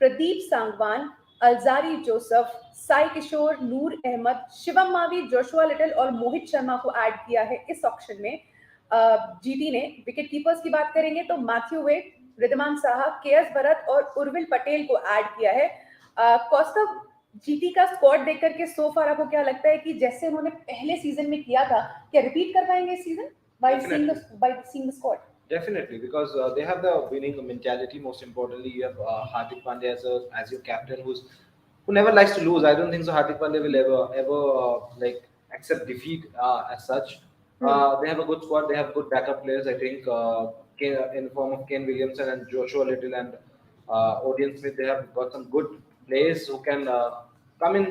Pradeep Sangwan, Alzarri Joseph, Sai Kishore, Noor Ahmad, Shivam Mavi, Joshua Little और मोहित शर्मा को ऐड किया है इस ऑक्शन में जीटी ने। विकेट कीपर्स की बात करेंगे तो Matthew Wade, Wriddhiman Saha, KS Bharat और उर्विल पटेल को ऐड किया है। कौस्तव, जीटी का स्क्वाड देख करके सो फार आपको क्या लगता है कि जैसे उन्होंने पहले सीजन में किया था क्या रिपीट कर पाएंगे इस season by seeing the squad? Definitely, because they have the winning mentality. Most importantly, you have Hardik Pandya as your captain, who never likes to lose. I don't think so. Hardik Pandya will ever like accept defeat as such. They have a good squad. They have good backup players. I think in form of Kane Williamson and Joshua Little and Odean Smith. They have got some good players who can come in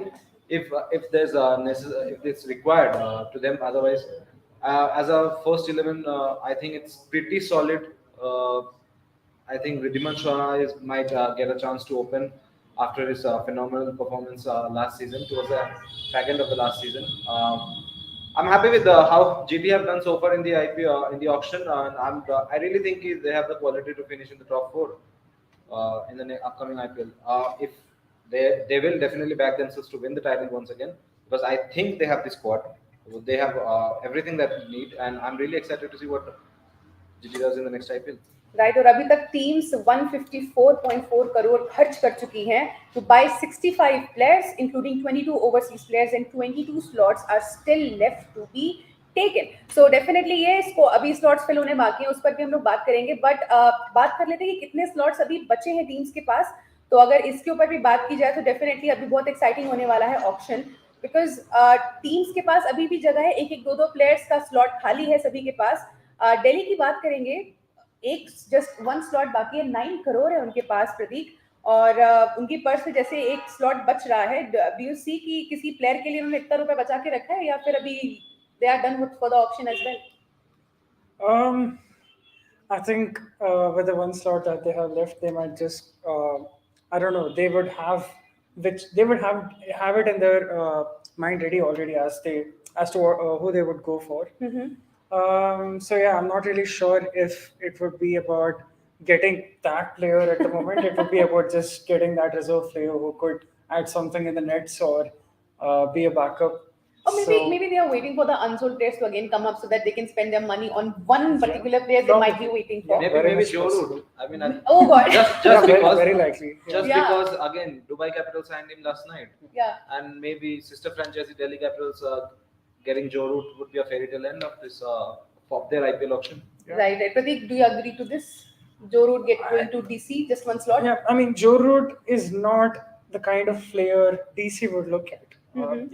if there's if it's required to them. Otherwise. As a first 11, I think it's pretty solid. I think Riddhiman Shah might get a chance to open after his phenomenal performance last season, towards the back end of the last season. I'm happy with how GT have done so far in the IPL in the auction, and I really think they have the quality to finish in the top 4 in the upcoming IPL. If they will definitely back themselves to win the title once again, because I think they have the squad. They have everything that we need, and I'm really excited to see what GT does in the next IPL. Right और अभी तक teams 154.4 crore खर्च कर चुकी हैं to buy 65 players including 22 overseas players and 22 slots are still left to be taken. So definitely ये इसको अभी स्लॉट्स फिल होने बाकी हैं, उस पर भी हम लोग बात करेंगे, बट बात कर लेते हैं कि कितने स्लॉट्स अभी बचे हैं टीम्स के पास। तो अगर इसके ऊपर भी बात की जाए तो डेफिनेटली अभी बहुत एक्साइटिंग होने वाला है ऑक्शन, बिकॉज टीम्स के पास अभी भी जगह है, एक एक दो प्लेयर्स का स्लॉट खाली है सभी के पास। दिल्ली की बात करेंगे, एक जस्ट 1 स्लॉट बाकी है, 9 करोड़ है उनके पास प्रतीक, और उनकी पर्स में जैसे एक स्लॉट बच रहा है। डू यू सी कि किसी प्लेयर के लिए उन्होंने इतना रुपए बचा के रखा है या फिर अभी they are done for the auction as well? I think with the 1 slot that they have left, they might just I don't know. They would have it in their mind ready already as to who they would go for. So yeah, I'm not really sure if it would be about getting that player at the moment. It would be about just getting that reserve player who could add something in the nets or be a backup. Or maybe they are waiting for the unsold players to again come up so that they can spend their money on one particular player they might be waiting for. Maybe Joe Root. I mean, oh god. just because very likely. Just because again, Dubai Capitals signed him last night. Yeah. And maybe sister franchise Delhi Capitals getting Joe Root would be a fairy tale end of this of their IPL auction. Yeah. Right. Pradeep, do you agree to this? Joe Root going to DC, just 1 slot? Yeah, I mean, Joe Root is not the kind of player DC would look at.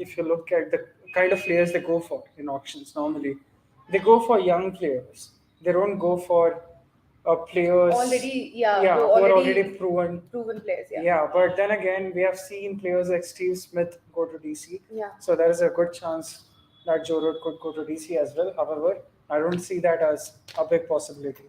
If you look at the kind of players they go for in auctions, normally they go for young players. They don't go for players already, who are already proven players. Yeah, but then again, we have seen players like Steve Smith go to DC. Yeah. So there is a good chance that Joe Root could go to DC as well. However, I don't see that as a big possibility.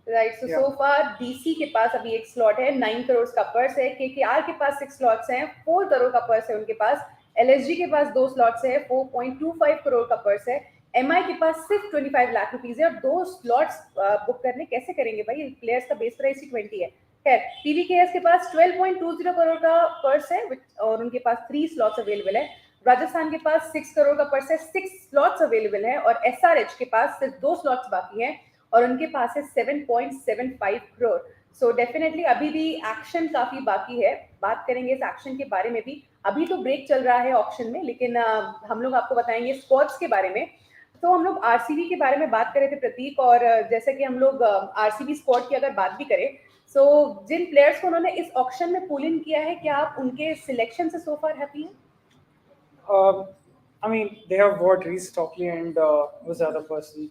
Right. So far DC के पास अभी एक slot है, 9 करोड़ का purse है, KKR के पास 6 slots हैं, 4 करोड़ का purse है उनके पास, LSG के पास 2 स्लॉट्स है, 4.25 करोड़ का पर्स है, MI के पास सिर्फ 25 लाख रुपीज है, और 2 स्लॉट्स बुक करने कैसे करेंगे भाई, प्लेयर्स का बेस प्राइस ही 20 है। खैर, PBKS के पास 12.20 करोड़ का पर्स है और उनके पास 3 स्लॉट्स अवेलेबल है। राजस्थान के पास 6 करोड़ का पर्स है, 6 स्लॉट्स अवेलेबल है, और SRH के पास सिर्फ 2 स्लॉट्स बाकी हैं और उनके पास है 7.75 करोड़। सो डेफिनेटली अभी भी एक्शन काफी बाकी है, बात करेंगे इस एक्शन के बारे में भी। अभी तो ब्रेक चल रहा है ऑक्शन में, लेकिन हम लोग आपको बताएंगे स्क्वाड्स के बारे में। तो हम लोग आरसीबी के बारे में बात कर रहे थे प्रतीक, और जैसे कि हम लोग आरसीबी स्क्वाड की अगर बात भी करें, सो जिन प्लेयर्स को उन्होंने इस ऑक्शन में पुल इन किया है, क्या आप उनके सिलेक्शन से सो फार हैप्पी हैं? I mean, they have bought Reece Topley and who's the other person?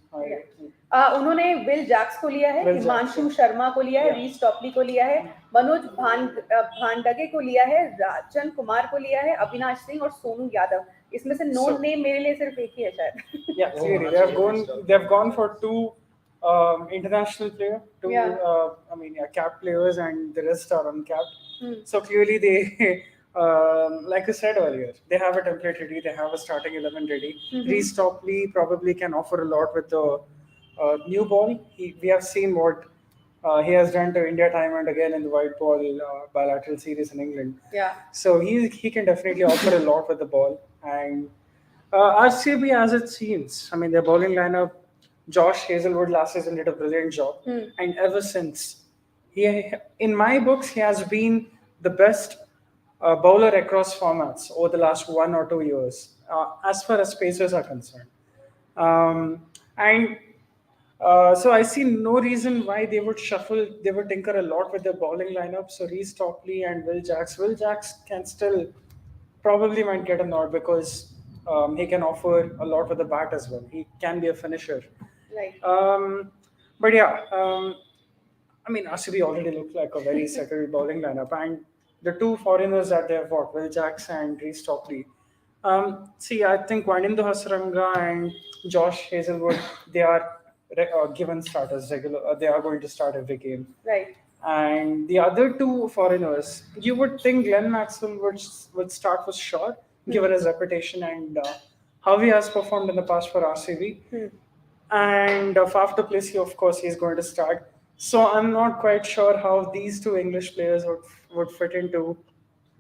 उन्होंने विल जैक्स को लिया है, Will हिमांशु Jacks, शर्मा को लिया है, Yeah. रीस टॉपली को लिया है, मनोज भांडगे को लिया है, राजन कुमार को लिया है, अविनाश सिंह और सोनू यादव। इसमें से नोन So- नेम मेरे लिए सिर्फ एक ही है शायद। Yeah, Oh, seriously, that's they have gone for 2 international players, 2 Yeah. capped players, and the rest are uncapped. Hmm. So clearly they, like I said earlier, they have a template ready, they have a starting 11 ready. Reece Topley probably can offer a lot with the new ball. We have seen what he has done to India time and again in the white ball bilateral series in England. Yeah. So he can definitely offer a lot with the ball. And RCB, as it seems, I mean, their bowling lineup, Josh Hazelwood last season did a brilliant job. And ever since, in my books, he has been the best bowler across formats over the last 1 or 2 years, as far as spacers are concerned. So I see no reason why they would tinker a lot with their bowling lineup. So Reece Topley and Will Jacks can still probably might get a nod because he can offer a lot with the bat as well. He can be a finisher. Right. But yeah, I mean, RCB already looked like a very settled bowling lineup, and the 2 foreigners that they have bought, Will Jacks and Reece Topley. See, I think Wanindu Hasaranga and Josh Hazelwood, they are given starters regular. They are going to start every game. Right. And the other 2 foreigners, you would think Glenn Maxwell would start for sure, given his reputation and how he has performed in the past for RCB. And Faf du Plessis, of course, he's going to start. So I'm not quite sure how these 2 English players would fit into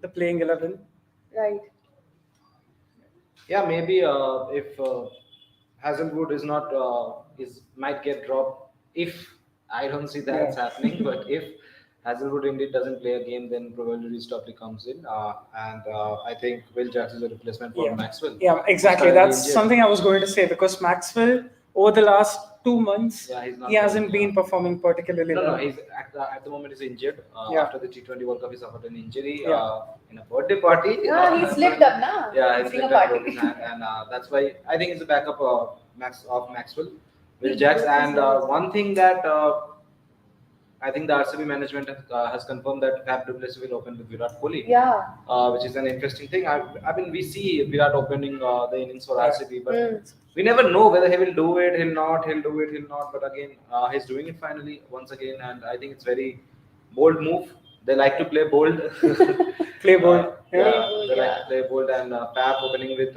the playing 11. Right. Yeah, maybe if Hazelwood is not might get dropped. If I don't see that's happening, but if Hazelwood indeed doesn't play a game, then probably Reece Topley comes in, and I think Will Jacks is a replacement for Maxwell. Yeah, exactly. That's something I was going to say, because Maxwell over the last 2 months, he hasn't been performing particularly well. No, he's at the moment he's injured. After the T20 World Cup, he suffered an injury in a birthday party. He slipped up, na? Yeah, he During slipped a up, broke his hand, and that's why I think it's a backup of Maxwell, Will Jacks. And one thing that I think the RCB management has confirmed that Faf du Plessis will open with Virat Kohli. Yeah. Which is an interesting thing. I mean, we see Virat opening the innings for RCB, but we never know whether he will do it, he'll not, he'll do it, he'll not. But again, he's doing it finally once again, and I think it's very bold move. They like to play bold. Play bold. They like to play bold, and Faf opening with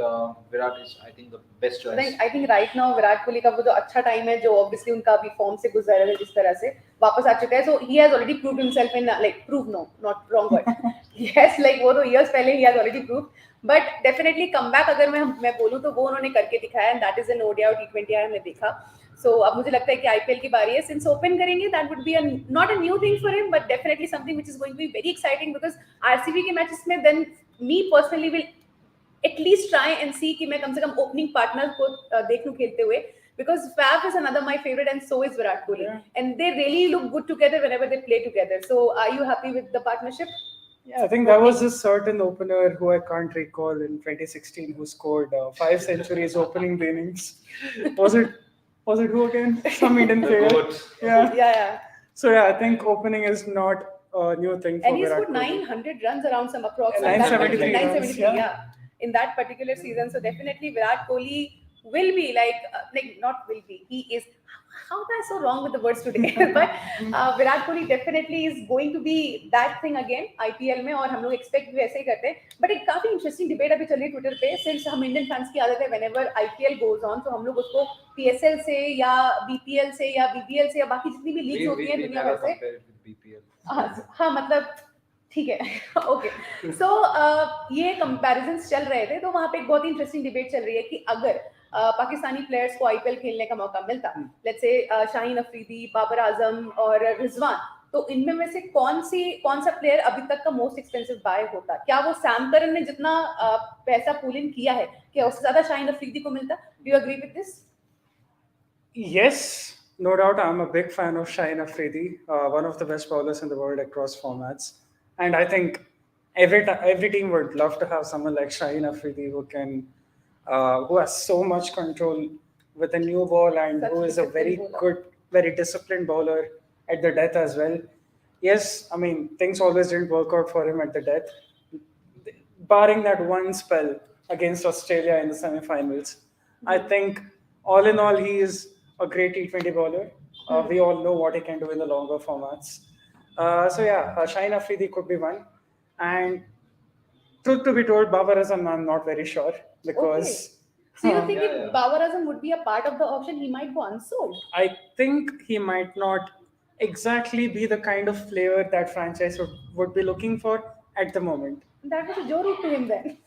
Virat is, I think, the best choice. I think right now Virat Kohli का वो जो अच्छा time है, जो obviously उनका अभी form से गुजर रहा है, जिस तरह से वापस आ चुका है, so he has already proved himself in not wrong word. Yes, like वो तो years पहले he has already proved, but definitely comeback अगर मैं बोलूँ तो वो उन्होंने करके दिखाया, and that is an ODI और T20 हमने देखा. So अब मुझे लगता है कि IPL की बारी है, since open करेंगे, that would be not a new thing for him, but definitely something which is going to be very exciting, because RCB के matches में then me personally will at least try and see कि मैं कम से कम opening partner को देख लूँ खेलते हुए, because Faf is another my favorite and so is Virat Kohli, and they really look good together whenever they play together. So are you happy with the partnership? Yeah, I think there was a certain opener who I can't recall in 2016 who scored 5 centuries opening the innings. Was it who again? Some Indian player. Yeah. So yeah, I think opening is not a new thing for and he's Virat got Kohli. 900 runs around some approx. 973 runs, 973, yeah, in that particular season. So definitely Virat Kohli will be like not will be. He is how am I so wrong with the words today? But Virat Kohli definitely is going to be that thing again IPL में, और हम लोग expect भी वैसे ही करते हैं. But एक काफी interesting debate अभी चल रही है Twitter पे, since हम Indian fans की आदत है whenever IPL goes on, तो हम लोग उसको PSL से या BPL से या BBL से या बाकी जितनी भी लीग्स होती हैं दुनिया भर से, हाँ मतलब ठीक है ओके. सो ये कंपैरिजंस चल रहे थे, तो वहाँ पे एक बहुत ही इंटरेस्टिंग डिबेट चल रही है कि अगर पाकिस्तानी प्लेयर्स को आईपीएल खेलने का मौका मिलता, लेट्स से शाहीन अफरीदी, बाबर आजम और रिजवान, तो इनमें में से कौन सा प्लेयर अभी तक का मोस्ट एक्सपेंसिव बाय होता? क्या वो सैम करन ने जितना पैसा पूल इन किया है, क्या उससे ज्यादा शाहीन अफरीदी को मिलता? Do you agree with this? Yes, no doubt. I'm a big fan of Shaheen Afridi, one of the best bowlers in the world across formats. And I think every team would love to have someone like Shaheen Afridi who has so much control with a new ball and who is a very good, very disciplined bowler at the death as well. Yes, I mean, things always didn't work out for him at the death, barring that one spell against Australia in the semi-finals. I think all in all, he is a great T20 bowler. We all know what he can do in the longer formats. So yeah, Shaheen Afridi could be one. And truth to be told, Babar Azam, I'm not very sure because. So you think if Babar Azam would be a part of the auction, he might go unsold? I think he might not exactly be the kind of player that franchise would be looking for at the moment. That was a Joe Root to him then.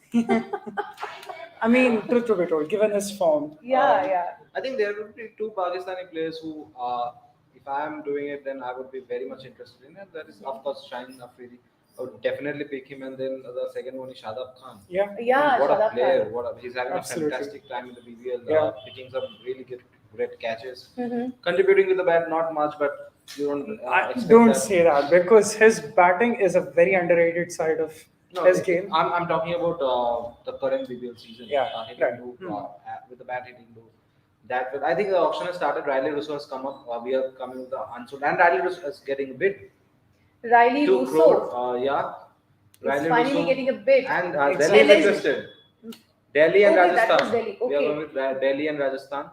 I mean, truth to be told, given his form. Yeah. I think there would be two Pakistani players who, if I am doing it, then I would be very much interested in it. That is, of course, Shaheen Afridi. I would definitely pick him, and then the second one is Shadab Khan. Yeah. What Shadab a player! Khan. He's having Absolutely. a fantastic time in the BBL, Yeah. picking some really great catches, contributing with the bat, not much, but you don't. Expect Don't that. say that because his batting is a very underrated side of his game. I'm talking about the current BBL season. Yeah, Hitting right. low, with the bat hitting low. That I think the auction has started. Riley Russo has come up. We are coming with the Unsold, and Riley Russo is getting a bid. Riley 2 Russo. crore. Yeah. He's finally getting a bid. And Exactly. Delhi is interested. Delhi and Okay, that Rajasthan. was Delhi. We are Okay. going with Delhi and Rajasthan.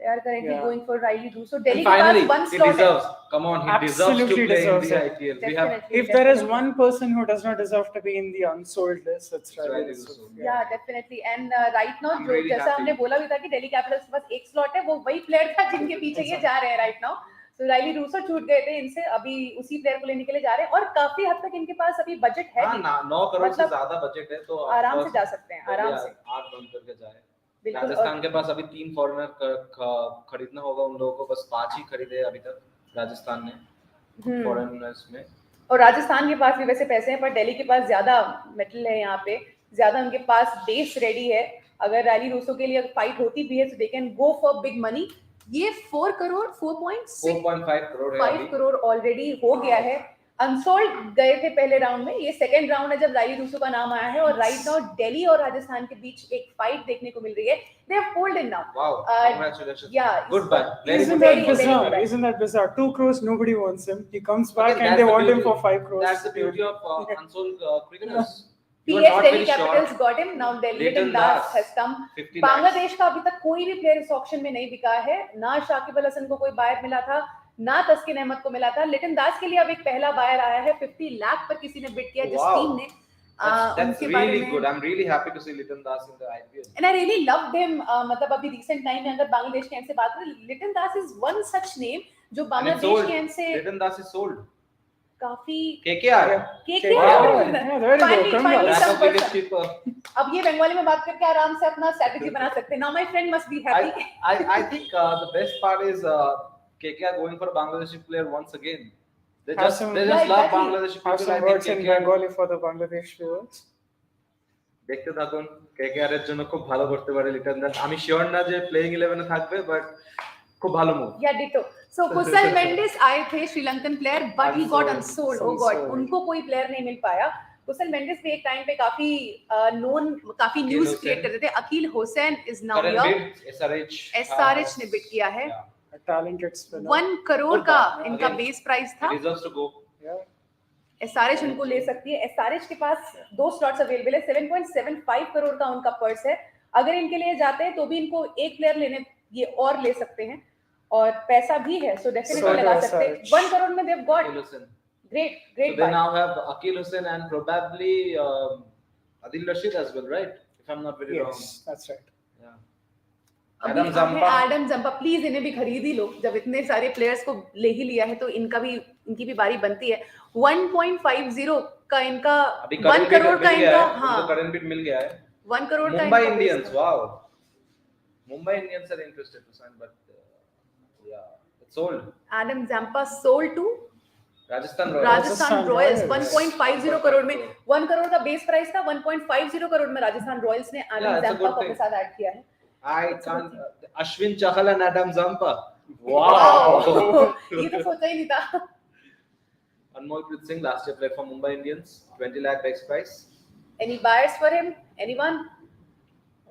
They are currently Yeah. going for Riley Russo. Delhi And finally, के पास one he slot deserves. Come on, he deserves to Absolutely play in deserves the it. IPL. We Definitely. have. If there is one person who does not deserve to be in the unsold list, it's Riley Riley Russo. Russo. Yeah, definitely. And right now, I'm जो really जैसा happy. हमने बोला भी था कि Delhi Capitals के पास एक slot है, वो वही प्लेयर था जिनके पीछे ये जा रहे हैं right now. So Riley Russo छूट गए थे इनसे, अभी उसी प्लेयर को लेने के लिए जा रहे हैं, और काफी हद तक इनके पास अभी बजट है भी. 9 करोड़ से मतलब ज्यादा बजट है, तो आराम से जा सकते हैं, आराम से. 8 बंद करके जाए. बिल्कुल. राजस्थान के पास अभी 3 फॉरेनर खरीदना होगा उन लोगों को, बस 5 ही खरीदे अभी तक राजस्थान ने फॉरेनर्स में. और राजस्थान के पास भी वैसे पैसे हैं, पर दिल्ली के पास ज्यादा मेटल है, यहाँ पे ज्यादा उनके पास बेस रेडी है. अगर रैली रूसो के लिए फाइट होती भी है तो they can go for big money. ये 4 करोड़ 4.5 करोड़ है 5 करोड़ ऑलरेडी हो गया है. अनसोल्ड गए थे पहले राउंड में, ये सेकंड राउंड है जब रैली रूसो का नाम आया है, और राइट नाउ दिल्ली और राजस्थान के बीच एक फाइट देखने को मिल रही है. They have pulled in now. Wow, congratulations. Yeah, Good buy. Very Isn't good that buy. bizarre? Isn't that bizarre? 2 crores, nobody wants him. He comes back Okay, and that's they the want him beauty- for 5 crores. That's the beauty of unsold cricketers. You are PS not Delhi very Capitals sure. got him. Now Delhi Little Das Das, has come. 50 Bangladesh का अभी तक कोई भी player इस auction में नहीं बिका है. ना शाकिब अल हसन को कोई बायर मिला था, ना तस्किन अहमद को मिला था. लिटन दास के लिए अब एक पहला बायर आया है. 50 लाख पर किसी ने बिड किया, जिस Wow. टीम ने That's उनके बारे really में. good. I'm really happy to see Little Das in the IPL. And I really loved him. मतलब अभी recent time में अगर बांग्लादेश के एंड से बात करें, लिटन दास is one such name जो And it's बांग्लादेश sold. के एंड से Little Das is sold. काफी KKR. KKR. Wow. Yeah, there you go. Finally, Congrats. some Backup wicket person. keeper. अब ये बंगाली में बात करके आराम से अपना स्ट्रेटजी बना सकते हैं. Now my friend must be happy. I think the best part is KKR going for a Bangladeshi player once again. They Have just some- they Yeah, just love exactly. Bangladeshi Have people. some I think words in KKR Bengali for the Bangladesh viewers. দেখতে থাকুন, KKR এর জন্য খুব ভালো করতে পারে লিটন দাস. আমি sure না যে প্লেইং 11 এ থাকবে, বাট খুব ভালো মুভ. Yeah, ditto. So कुशल मेंडिस आए थे Sri Lankan player, but he got unsold. Oh God, Unsold. उनको कोई प्लेयर नहीं मिल पाया. कुशल मेंडिस भी एक टाइम पे काफी नोन, काफी न्यूज हुसैन. क्रिएट करते थे. Akeal Hosein is now Current here. bid, SRH. SRH ने बिड किया है. Yeah. A talented spinner. 1 crore Good का buy. इनका Again, बेस प्राइस था. He deserves to go. Yeah. SRH उनको ले सकती है. SRH के पास 2 स्लॉट्स अवेलेबल है. 7.75 करोड़ का उनका पर्स है. अगर इनके लिए जाते हैं तो भी इनको एक प्लेयर लेने ये और ले सकते हैं. और पैसा भी है, so definitely लगा सकते हैं. 1 crore में they've got Akil Hussain. great So they buy. now have Akil Hussain and probably Adil Rashid as well, right? If I'm not very wrong. Yes, that's right. Yeah. अभी Adam Zampa. Adam Zampa, please इन्हें भी खरीद ही लो. जब इतने सारे players को ले ही लिया है तो इनकी भी बारी बनती है. 1.50 का इनका, अभी 1 करोड़ का इनका, हाँ, करंट बिड मिल गया है. 1 करोड़ का Mumbai इनका Indians, base. wow. Mumbai Indians are interested to sign, but yeah, it's sold. Adam Zampa sold to Rajasthan Royals. Rajasthan Royals. Royals. 1.50 crore में, 1 करोड़ का बेस प्राइस था, 1.50 करोड़ में राजस्थान रॉयल्स ने Yeah, Adam it's a Zampa good को अपने thing. साथ add किया है. I can't. Ashwin Chahal and Adam Zampa. Wow. Wow. ये तो सोचा ही नहीं था. Anmolpreet Singh last year played for Mumbai Indians. 20 lakh base price. Any buyers for him? Anyone?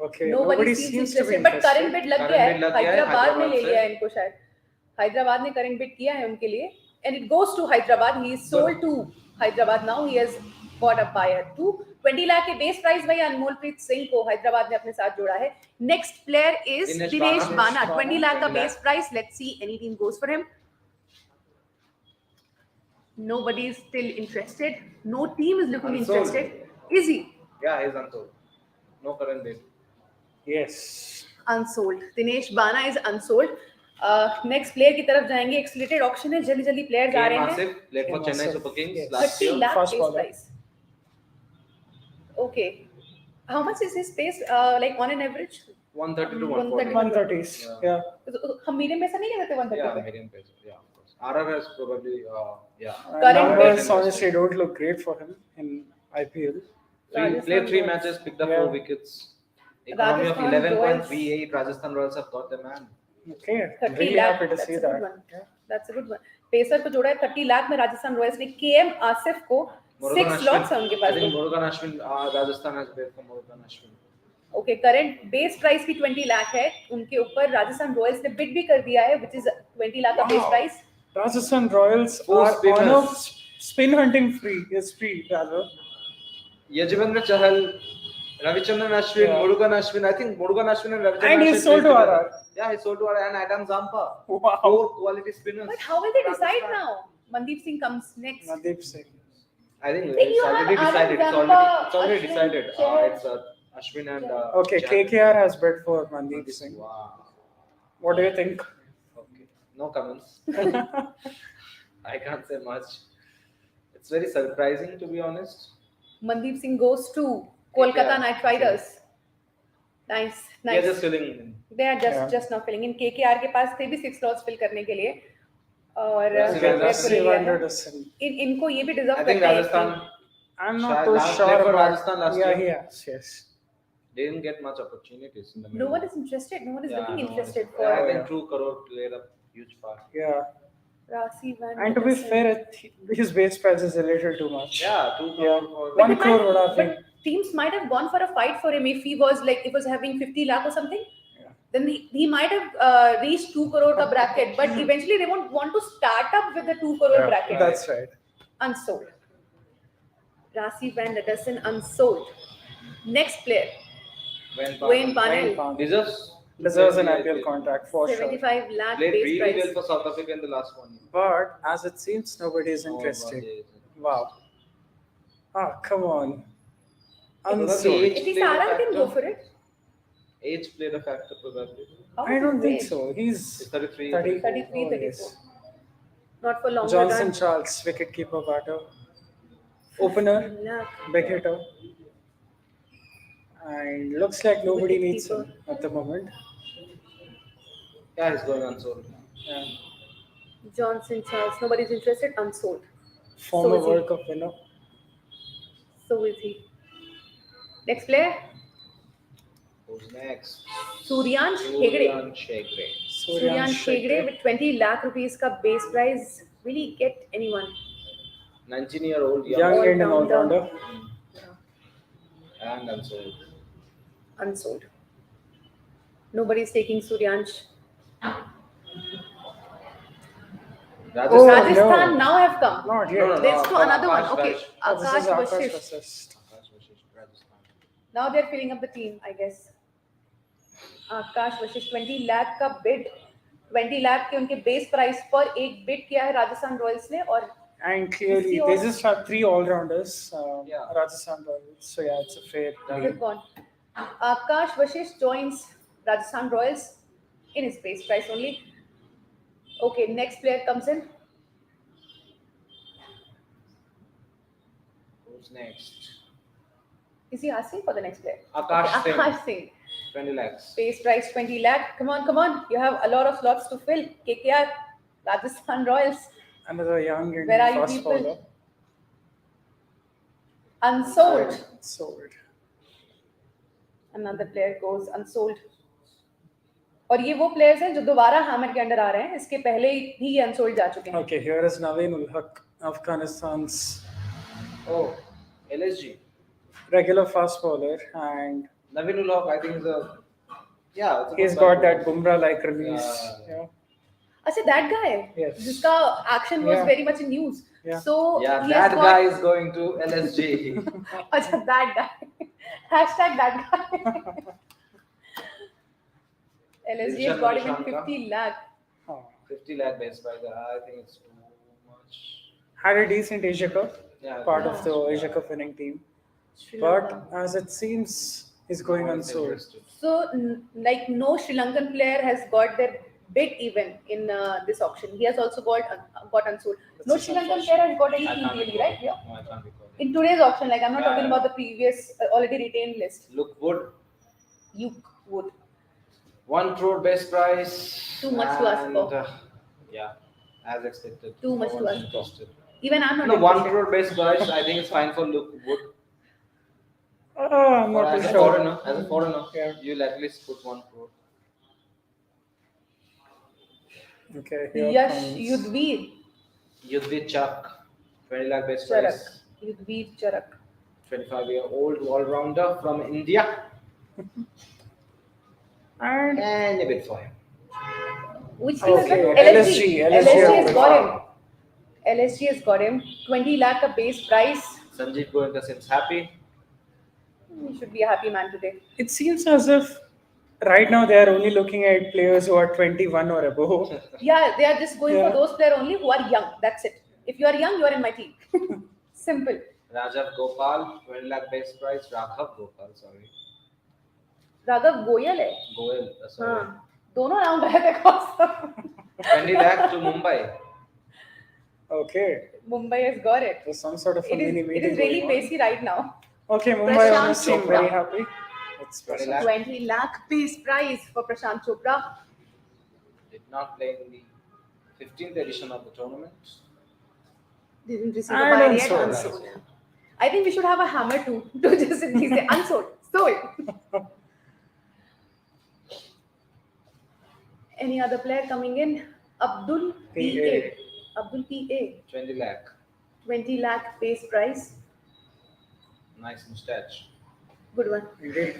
Okay, Nobody seems interested. But current bid लग गया है. Current bid लग गया है, हैदराबाद ने ले हैदराबाद लिया है इनको शायद. हैदराबाद ने करंट बिड किया है उनके लिए. And it goes to Hyderabad. He is sold to Hyderabad now. He has got a buyer too. 20 lakh के बेस प्राइस भाई अनमोलप्रीत सिंह को हैदराबाद ने अपने साथ जोड़ा है. Next player is Dinesh Dinesh बाना. बाना. 20 लाख का 20 base price. Let's see any team goes for him. Nobody is still interested. No team is looking Unsold. interested. Is he? Yeah, he's unsold. No current bid. Yes. Unsold. Dinesh Bana is unsold. Next player की तरफ जाएंगे. Accelerated auction है, जल्दी जल्दी players आ रहे हैं. Massive played for K. Chennai Massive. Super Kings Yes. last 30 year. lakh Fast base bowler. price. Okay. How much is his pace, like on an average? 130 to 130. 140. 130s. Yeah. Yeah. हम medium में ऐसा नहीं कहते 130 Yeah, पे. medium pace. Yeah, of course. RR has probably yeah. Current Numbers bid. honestly don't look great for him in IPL. Played 3 Rajasthan matches, picked up Yeah. 4 wickets. Economy of Rajasthan 11.38. Rajasthan Royals have got the man. Okay, 30 really lakh. happy to That's see a good that. one. That's a good one. Pacer को जोड़ा है 30 लाख में Rajasthan Royals ने. KM Asif को 6 slots है उनके I pass. think Murugan Ashwin, Rajasthan has paid for Murugan Ashwin. Okay. Current base price भी 20 लाख है उनके ऊपर. राजस्थान रॉयल्स ने बिड भी कर दिया है, which is 20 लाख का base Wow. Price. Rajasthan Royals Four are on a spinners. spin hunting spree rather. Yajavendra Chahal, Ravichandran Ashwin, Yeah. Murugan Ashwin. I think Murugan Ashwin and Ravichandran And Ashwin he's sold played to together. RR. Yeah, he's sold to RR and Adam Zampa. Wow. 4 quality spinners. But how will they decide Rajasthan. now? Mandeep Singh comes next. Nadeep Singh. I think Then you it's already have decided. Adam It's Zampa, already Ashwin, decided. Chahal. It's Ashwin and Okay, Chahal. KKR has bid for Mandeep Singh. Wow. What do you think? Okay. No comments. I can't say much. It's very surprising, to be honest. Mandeep Singh goes to Kolkata KKR. Knight Riders. Nice, They're nice. just filling in. They are Yeah. just now filling in. KKR के पास थे भी 6 slots fill करने के लिए. और Rajasthan Okay, Rajasthan let's को see ले लिया Vander है. Dustin. इनको ये भी deserve I think करते हैं. Rajasthan I'm not Shah- too last sure played for about Rajasthan last yeah, year. he has, yes. didn't get much opportunities in the middle. No one is interested. No one is looking no one interested is- for I think True Crore played a huge part. Yeah. Rasi Van. And to be fair, his base price is a little too much. Yeah, 2 Yeah. crore for But 1 they crore might- would have been. but teams might have gone for a fight for him if he was like, if he was having 50 lakh or something. Yeah. Then he might have reached 2 crore ka bracket, but eventually they won't want to start up with the 2 crore bracket. That's right. Unsold. Rasi Van Dustin unsold. Next player, Wayne Wayne Panel, Panel. deserves an IPL contract for sure. 75 lakh Played base really price. well for South Africa in the last 1 year. But as it seems, nobody is interested. Wow. Ah, come on. Unsold. If he's RR, can go for it. Age played a factor probably. How I is don't his think age? so. He's He's 33. 33, 34. 34. Not for long. Johnson Charles, wicketkeeper batter. Opener, Lakh. big hitter. And looks like nobody needs him at the moment. Yeah, he's going unsold. Yeah. Johnson Charles. Nobody's interested. Unsold. Former is he. World Cup winner. So is he. Next player, Who's next? Suryansh Hegde. Suryansh Hegde. Suryansh Hegde with 20 lakh rupees ka base price. Will he get anyone? 19-year-old Young Indian all-rounder. all-rounder. and unsold. Unsold. Nobody's taking Suryansh. Oh, Rajasthan no. now have come. Not No, yet. no, no. There's another one. Akash Okay, Vash. Oh, this is Akash Akash Vashish. versus. Akash Vashish, Rajasthan. Now they're filling up the team, I guess. Akash Vashish 20 lakh ka bid. 20 lakh के उनके base price पर एक bid किया है Rajasthan Royals ने और And clearly, See they all- just have 3 all-rounders, Yeah. Rajasthan Royals. So yeah, it's a fair they've deal. gone. Akash Vashish joins Rajasthan Royals in his base price only. Okay, next player comes in. Who's next? Is he asking for the next player? Akash Okay, Singh. Akash Singh. 20 lakhs. Base price 20 lakh. Come on, come on. You have a lot of slots to fill. KKR, Rajasthan Royals. Another young and Where are you fast people? bowler. Unsold. Sold. Another player goes unsold. और ये वो players हैं जो दोबारा hammer के under आ रहे हैं इसके पहले ही ये अनसोल्ड जा चुके हैं Okay, here is Naveen ul Haq, Afghanistan's Oh, LSG. regular fast bowler, and Naveen ul Haq, I think is a yeah. it's a he's good got bowler. that Bumrah-like release. Yeah. Yeah. अच्छा that guy Yes. जिसका action was Yeah. very much in news Yeah. so Yeah, he has that got- guy is going to LSG. अच्छा that guy hashtag that guy LSG has got him in 50 lakh Oh. 50 lakh base price. I think it's too much. Had a decent Asia Cup, Yeah. part Yeah. of the Asia Cup winning team, Sri but Lanka. as it seems, he's going No one's unsold. interested. So like no Sri Lankan player has got their bid even in this auction he has also got unsold no That's Sri Lankan unfortunate. player has got I anything can't really recall. right yeah No, I can't recall. in today's auction like I'm not talking Yeah. about the previous already retained list Look, Wood, you would 1 crore base price. Too much to ask for. Yeah, as expected. Too much No to one's ask for. interested. even I'm not No, 1 interested. crore base price. I think it's fine for Luke Wood. I'm Or not as too a sure. foreigner, Yeah. you'll at least put 1 crore. Okay, here Yash comes Yudhveer Yudhvir Chak, 20 lakh base Charak price. Yudhveer Charak 25-year-old all-rounder from India. and And a bit for him. which team Okay, has that? LSG LSG has has got got him LSG has got him 20 lakh a base price Sanjeev Goenka seems happy. he should be a happy man today it seems as if right now they are only looking at players who are 21 or above. yeah they are just going Yeah. for those players only who are young that's it if you are young you are in my team simple Rajav Gopal, 20 lakh base price. Raghav Gopal, sorry. Raghav Goyal है Goel, sorry. हाँ दोनों नाम गए थे कौन 20 lakh to Mumbai. Okay, Mumbai has got it there's some sort of a it is mini it meeting is really going on. pacey right now Okay, Mumbai Prashant owners seem Chopra. very happy. It's 20 Prashant. lakh. 20 lakh base price for Prashant Chopra Did not play in the 15th edition of the tournament. didn't receive a And buy yet unsold. unsold I think we should have a hammer too to just simply say unsold sold any other player coming in Abdul PA Abdul PA 20 lakh. 20 lakh base price Nice mustache. good one Indeed.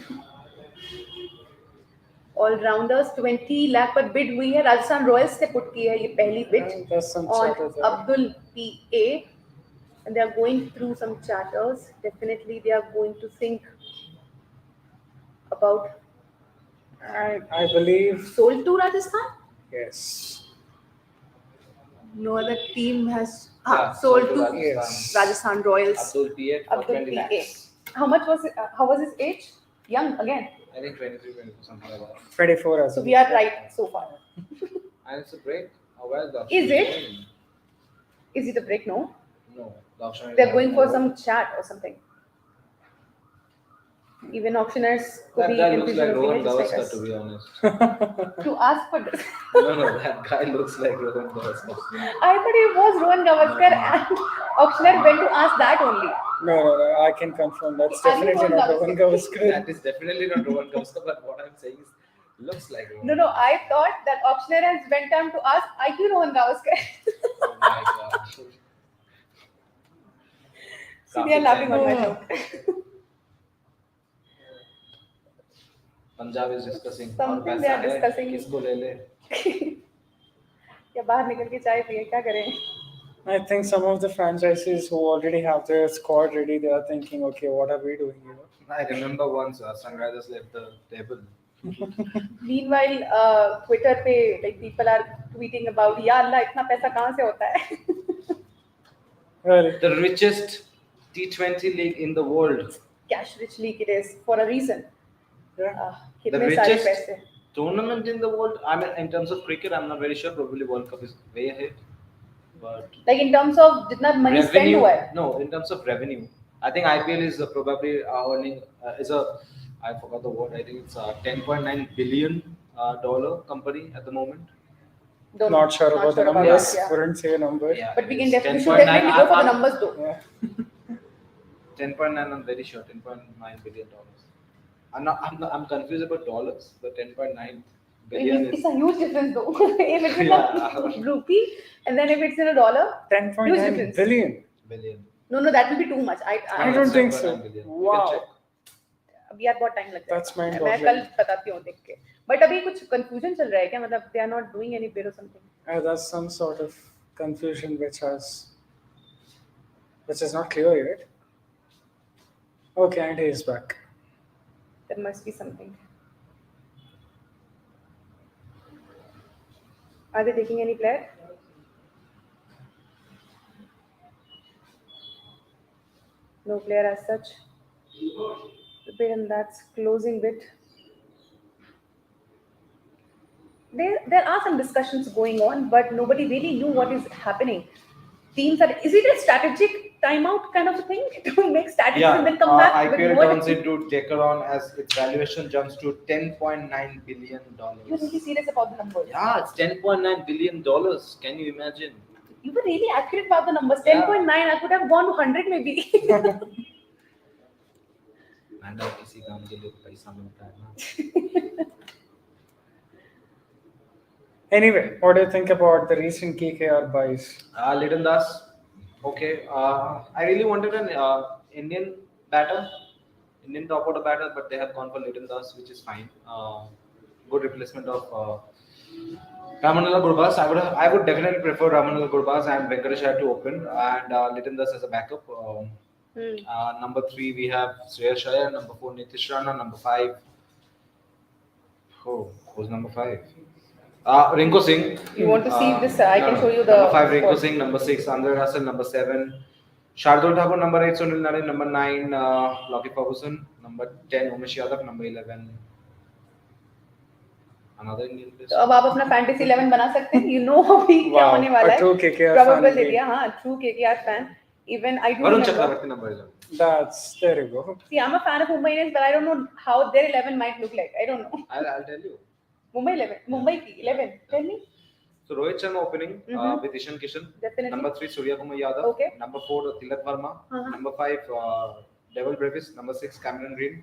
Allrounders 20 lakh पर bid हुई है Rajasthan Royals से put की है ये पहली bid And there's some on chatter there. Abdul PA and they are going through some chatters definitely they are going to think about And I believe, sold to Rajasthan yes. no other team has Yeah, sold to Rajasthan. Yes. Rajasthan Royals Abdul PA for Abdul 20 PA lakhs. how much was it, how was his age young again I think 23, 24, something like that. 24 as so well. we are right so far And it's a break. How well the Is auction it? going. is it a break no No, the auction is they're going for over. some chat or something even auctioneers could That be guy looks confused like with Rohan females like Gavaskar, us. to be honest. To ask for this. No, that guy looks like Rohan Gavaskar. I thought it was Rohan Gavaskar and auctioneer went to ask that only. No, I can confirm that's Are you definitely Rohan not Rohan Gavaskar. That is definitely not Rohan Gavaskar, but what I'm saying is, looks like Rohan. No, I thought that auctioneer has went down to ask, are you Rohan Gavaskar? Oh my god. So they are laughing on my joke. Punjab is discussing. Something और they are पैसा है, discussing. किसको ले ले? या बाहर निकल के चाय पिए क्या करें? I think some of the franchises who already have their squad ready, they are thinking, okay, what are we doing here? I remember once Sunrisers left the table Meanwhile, Twitter पे like people are tweeting about या अल्लाह इतना पैसा कहाँ से होता है? Really? The richest T20 league in the world. Cash rich league it is for a reason. Yeah. The कितने सारे richest पैसे? tournament in the world. I mean, in terms of cricket, I'm not very sure. Probably World Cup is way ahead. But Like in terms of जितना money spent revenue, हुआ है. no, in terms of revenue, I think IPL is probably earning is a I forgot the word. I think it's a $10.9 billion dollar company at the moment. Don't Not sure about the numbers. that, yeah. Wouldn't say a number. Yeah, But we it's can we should 10.9. definitely go for the numbers though. Yeah. 10.9. I'm very sure. $10.9 billion. I'm confused about dollars. But 10.9 billion It's is a huge difference though. If it's in Yeah. a rupee and then if it's in a dollar, 10.9 difference. billion. billion. no, that will be too much. I don't think so. 10.9 billion. You can Wow. check. अभी यार बहुत time लग जाएगा. That's mind मैं कल boggling. बताती हूँ देख के. But अभी कुछ confusion चल रहा है क्या? मतलब they are not doing any bid or something. That's some sort of confusion which is not clear yet. Okay, and he is back. There must be something. Are they taking any player? No player as such. The bid and that's closing bit. There are some discussions going on, but nobody really knew what is happening. Teams are. Is it a strategic timeout kind of a thing to make strategies and then come back? with IPL more- turns into taker on as its valuation jumps to $10.9 billion. You're really serious about the numbers. Yeah, it's $10.9 billion. Can you imagine? You were really accurate about the numbers. Yeah. 10.9. I could have gone to 100 maybe. मैंने किसी काम के लिए पैसा मिलता है ना. Anyway, what do you think about the recent KKR buys? Liton Das, okay. I really wanted an Indian batter, Indian top order batter, but they have gone for Liton Das, which is fine. Good replacement of Ramanala Gurbaz. I would definitely prefer Ramanala Gurbaz and Venkatesh Iyer to open, and Liton Das as a backup. Number 3 we have Shreyas Iyer. Number 4 Nitish Rana. Number 5. Oh, who's number 5? Rinko Singh. You want to see this? I can show you the. Number 5 Rinko squad. Singh. Number 6 Andre Russell. Number 7 Shardul Thakur. Number 8 Sunil Narine. Number 9 Lockie Ferguson. Number 10 Umesh Yadav. Number 11 another Indian player. तो अब आप अपना fantasy 11 बना सकते हैं. You know अभी क्या Wow, होने वाला a है. true KKR Probable fan. area, हाँ, true KKR fan. Even I do Varun remember. Chakravarti number 11. There you go. See, I'm a fan of Mumbai Indians, but I don't know how their 11 might look like. I don't know. I'll tell you. Mumbai 11, Mumbai ki 11. Tell me. So Rohit Sharma opening Mhm. with Ishan Kishan. Definitely. Number 3 Surya Kumar Yadav. Okay. Number 4 Tilak Verma. Uh-huh. Number 5 Devil Brevis. Number 6 Cameron Green.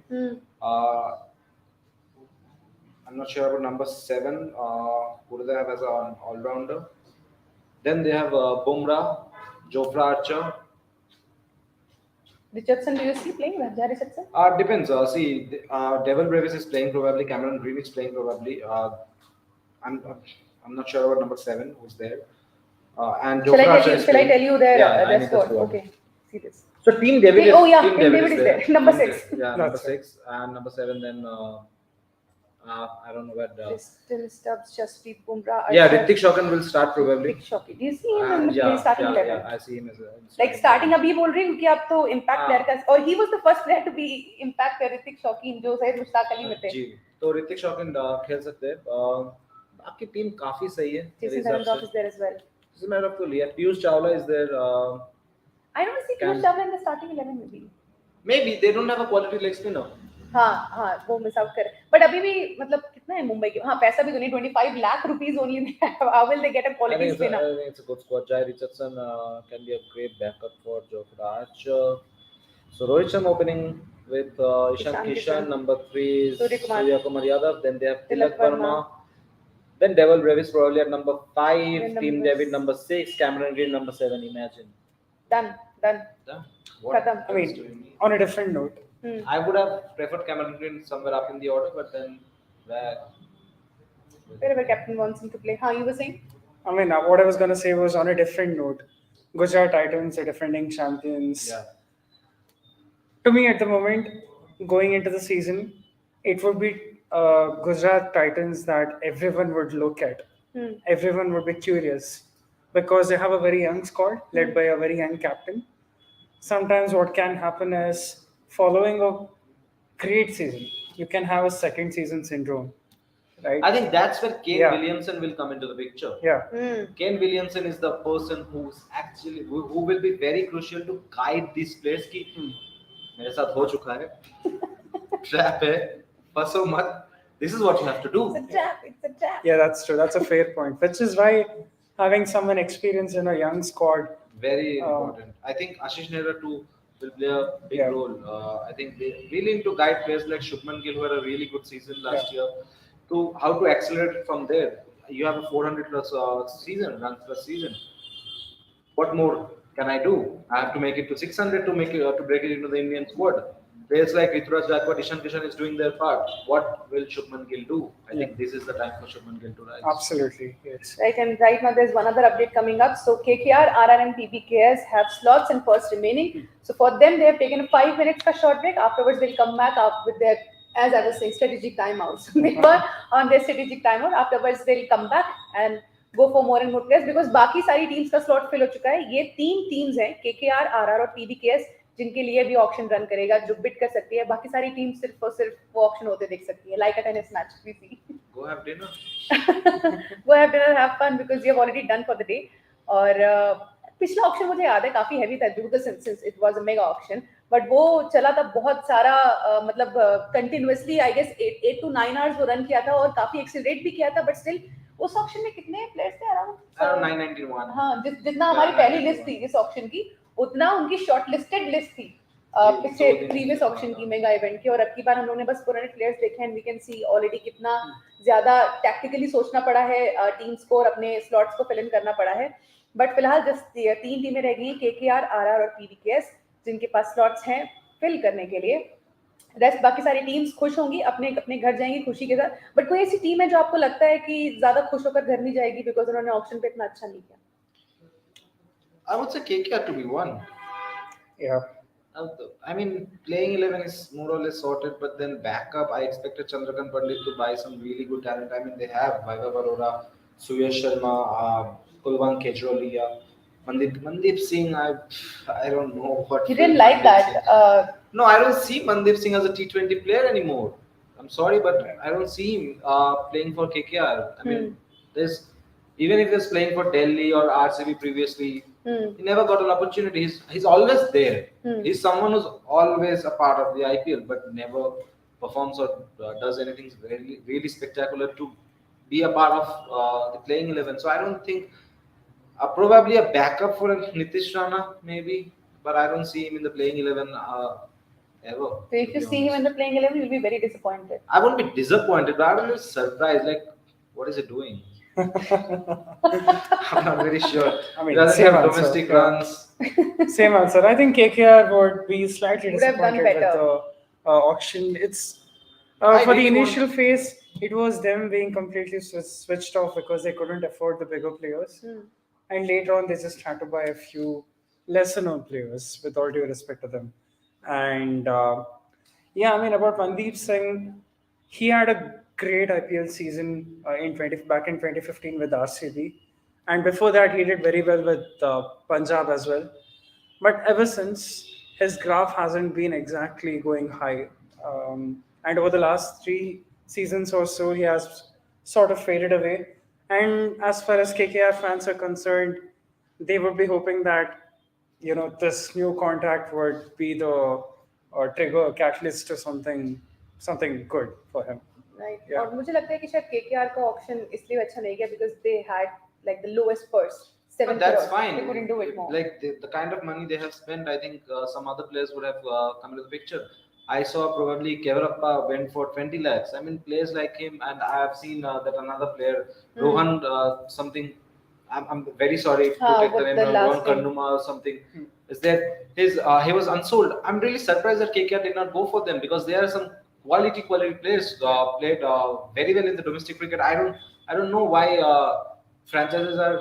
I'm not sure about number 7. Who do they have as an all-rounder? Then they have Bumrah, Jofra Archer. Richardson, do you see playing? Rajah Richardson? Depends. Devil Brevis is playing probably. Cameron Green is playing probably. I'm not sure about number 7 who's there. And Jofra Archer is Shall I playing. tell you their, Yeah, I their need the squad? squad. Okay. See this. So Team David. Hey, is, oh yeah, Team Team David is there. Number 6. Yeah, number That's 6 and number 7. Then I don't know where. Crystal Stubbs, Jasprit Bumrah. Yeah, Archer, Ritik Shaukan will start probably. Ritik Shauki. Do you see him in the Yeah, starting 11? yeah, I see him as a Like starting अभी बोल रही हूँ कि आप तो impact हाँ. player का और he was the first player to be impact player Hrithik शौकीन जो शायद मुश्ताक अली में थे. जी तो ऋतिक शौकिन खेल सकते हैं. आपकी टीम काफी सही है मेरे Jason हिसाब Darendorf से. is there as well. Jason Darendorf को लिया. Piyush Chawla is there. I don't see Can- Piyush Chawla in the starting 11 maybe. Maybe they don't have a quality leg spinner. हाँ वो मिस आउट कर. But अभी भी मतलब कितना है मुंबई के? हाँ पैसा भी तो नहीं 25 lakh rupees only they have. How will they get a I quality think spinner? it's a good squad. Jai Richardson can be a great backup for Jofra Archer. So Rohit Sharma opening with Ishan Ishan Kishan. Kishan. Number 3 is Surya Surya Kumar Yadav. Then they have Tilak Tilak Verma. Then Devil Brevis probably at number 5. Then Team numbers- David number 6. Cameron Green number 7. Imagine. Done. What Khatam. I mean, on a different note, I would have preferred Cameron Green somewhere up in the order, but then where? Wherever captain wants him to play. हाँ you were saying? I mean, what I was going to say was on a different note. Gujarat Titans are defending champions. Yeah. To me, at the moment, going into the season, it would be Gujarat Titans that everyone would look at. Everyone would be curious because they have a very young squad led by a very young captain. Sometimes what can happen is following a great season, you can have a second season syndrome, right? I think that's where Kane Yeah. Williamson will come into the picture. Yeah. Kane Williamson is the person who's actually who will be very crucial to guide these players की मेरे साथ हो चुका है trap है फंसो मत this is what you have to do. It's a trap. It's a trap. Yeah, that's true. That's a fair point. Which is why having someone experienced in a young squad. Very important. I think Ashish Nehra too will play a big Yeah. role. I think they really need to guide players like Shubman Gill who had a really good season last year to how to accelerate from there. You have a 400 plus season, run plus season. What more can I do? I have to make it to 600 to make it to break it into the Indian squad. Players like Rituraj Gaikwad, Ishan Kishan is doing their part. What will Shubman Gill do? I think this is the time for Shubman Gill to rise. Absolutely, yes. Right, and right now there's one other update coming up. So KKR, RR, and PBKS have slots and first remaining. So for them, they have taken a 5 minutes ka short break. Afterwards, they'll come back up with their, as I was saying, strategic timeouts. They were on their strategic timeout. Afterwards, they'll come back and go for more and more players because बाकी सारी teams का slot fill हो चुका है. ये 3 teams हैं, KKR, RR और PBKS, जिनके लिए भी ऑक्शन रन करेगा, जो बिड कर सकती है. बाकी सारी टीम सिर्फ और सिर्फ वो ऑक्शन होते देख सकती है, like a tennis match we see. Go have dinner. Go have dinner, have fun because you have already done for the day. और पिछला ऑक्शन मुझे याद है काफी हैवी था because since it was a mega auction, but वो चला था बहुत सारा मतलब continuously I guess 8 to 9 hours वो रन किया था और काफी एक्सीलरेट भी किया था. बट स्टिल उस ऑक्शन में कितने प्लेयर्स थे? Around 991. हाँ, जितना हमारी पहली लिस्ट थी इस ऑक्शन की, उतना उनकी शॉर्ट लिस्टेड लिस्ट थी पिछले प्रीवियस ऑक्शन की मेगा इवेंट की. और अब की बार हम लोगों ने बस पुराने प्लेयर्स देखे हैं. वी कैन सी ऑलरेडी कितना ज्यादा टैक्टिकली सोचना पड़ा है टीम्स को और अपने स्लॉट्स को फिल इन करना पड़ा है. बट फिलहाल जस्ट 3 टीमें रह गई, केकेआर, आरआर और पीबीकेएस, जिनके पास स्लॉट्स हैं फिल करने के लिए. रेस्ट बाकी सारी टीम्स खुश होंगी, अपने अपने घर जाएंगी खुशी के साथ. बट कोई ऐसी टीम है जो आपको लगता है कि ज्यादा खुश होकर घर नहीं जाएगी बिकॉज उन्होंने ऑक्शन पे इतना अच्छा नहीं किया? I would say KKR to be one. Yeah. I mean, playing 11 is more or less sorted, but then backup, I expected Chandrakant Pandit to buy some really good talent. I mean, they have Vaibhav Arora, Suyash Sharma, Kulwant Kejrolia, Mandeep Singh. I don't know what. You didn't like that? No, I don't see Mandeep Singh as a T20 player anymore. I'm sorry, but I don't see him playing for KKR. I mean, there's even if he's playing for Delhi or RCB previously. He never got an opportunity. He's always there. He's someone who's always a part of the IPL, but never performs or does anything really, really spectacular to be a part of the playing 11. So I don't think probably a backup for Nitish Rana maybe, but I don't see him in the playing 11 ever. So if you see him in the playing 11, you'll be very disappointed. I won't be disappointed, but I will be surprised. Like, what is he doing? I'm not very sure. I mean, he doesn't same have answer. domestic runs. Same answer. I think KKR would be slightly Would have done disappointed with better. the auction. It's I for the really initial phase, it was them being completely switched off because they couldn't afford the bigger players, and later on they just had to buy a few lesser known players. With all due respect to them, and yeah, I mean about Mandeep Singh, he had a great IPL season back in 2015 with RCB, and before that he did very well with Punjab as well. But ever since, his graph hasn't been exactly going high, and over the last 3 seasons or so, he has sort of faded away. And as far as KKR fans are concerned, they would be hoping that this new contract would be the trigger catalyst to something good for him. Right. Yeah. और मुझे लगता है कि शायद KKR का auction इसलिए अच्छा नहीं गया because they had like the lowest purse, 7 But that's crores. fine. They couldn't do it more. Like the kind of money they have spent, I think some other players would have come into the picture. I saw probably Kevarappa went for 20 lakhs. I mean, players like him, and I have seen that another player, Rohan something. I'm very sorry to take the name, Rohan Kanduma or something. Is that he was unsold? I'm really surprised that KKR did not go for them because there are some quality players played very well in the domestic cricket. I don't know why franchises are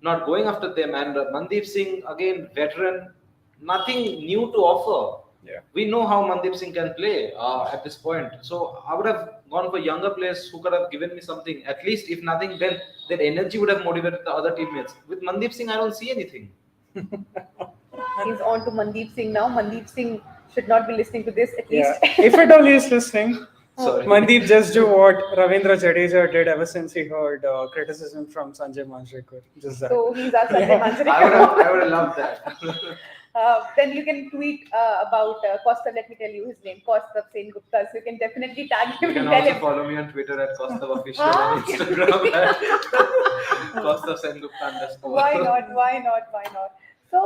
not going after them. And Mandeep Singh, again, veteran, nothing new to offer. Yeah. We know how Mandeep Singh can play at this point. So I would have gone for younger players who could have given me something. At least, if nothing, then that energy would have motivated the other teammates. With Mandeep Singh, I don't see anything. He's on to Mandeep Singh now. Mandeep Singh should not be listening to this at Yeah. least. If at all he is listening, Sorry. Mandeep, just do what Ravindra Jadeja did ever since he heard criticism from Sanjay Manjrekar. Just that. So he's our Sanjay Manjrekar. I would have loved that. Then you can tweet about Kaustav. Let me tell you his name, Kaustav Sengupta. So you can definitely tag him You can and tell also him. follow me on Twitter at Kaustav Official and Instagram at Kaustav Sengupta _ Why not? Why not? Why not? So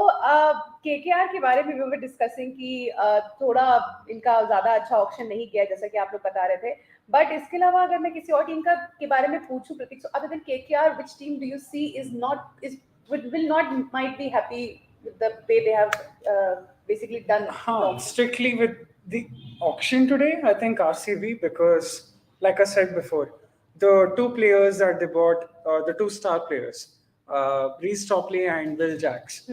KKR के बारे में we were discussing कि थोड़ा इनका ज़्यादा अच्छा option नहीं किया जैसा कि आप लोग बता रहे थे. बट इसके अलावा अगर मैं किसी और टीम का के बारे में पूछूं प्रतीक, so other than KKR, which team do you see will not might be happy with the way they have basically done it? Strictly with the auction today, I think RCB, because like I said before, the two players that they bought, the two star players, Reece Topley and Will Jacks.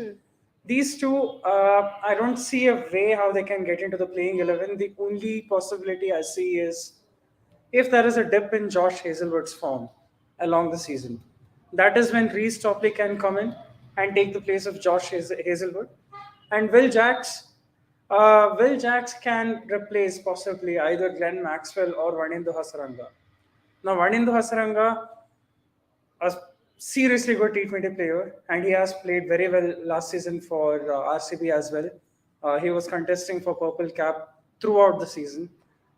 These two, I don't see a way how they can get into the playing 11. The only possibility I see is if there is a dip in Josh Hazelwood's form along the season. That is when Reece Topley can come in and take the place of Josh Hazelwood. And Will Jacks can replace possibly either Glenn Maxwell or Wanindu Hasaranga. Now, Wanindu Hasaranga, a seriously good T20 player, and he has played very well last season for RCB as well. He was contesting for Purple Cap throughout the season,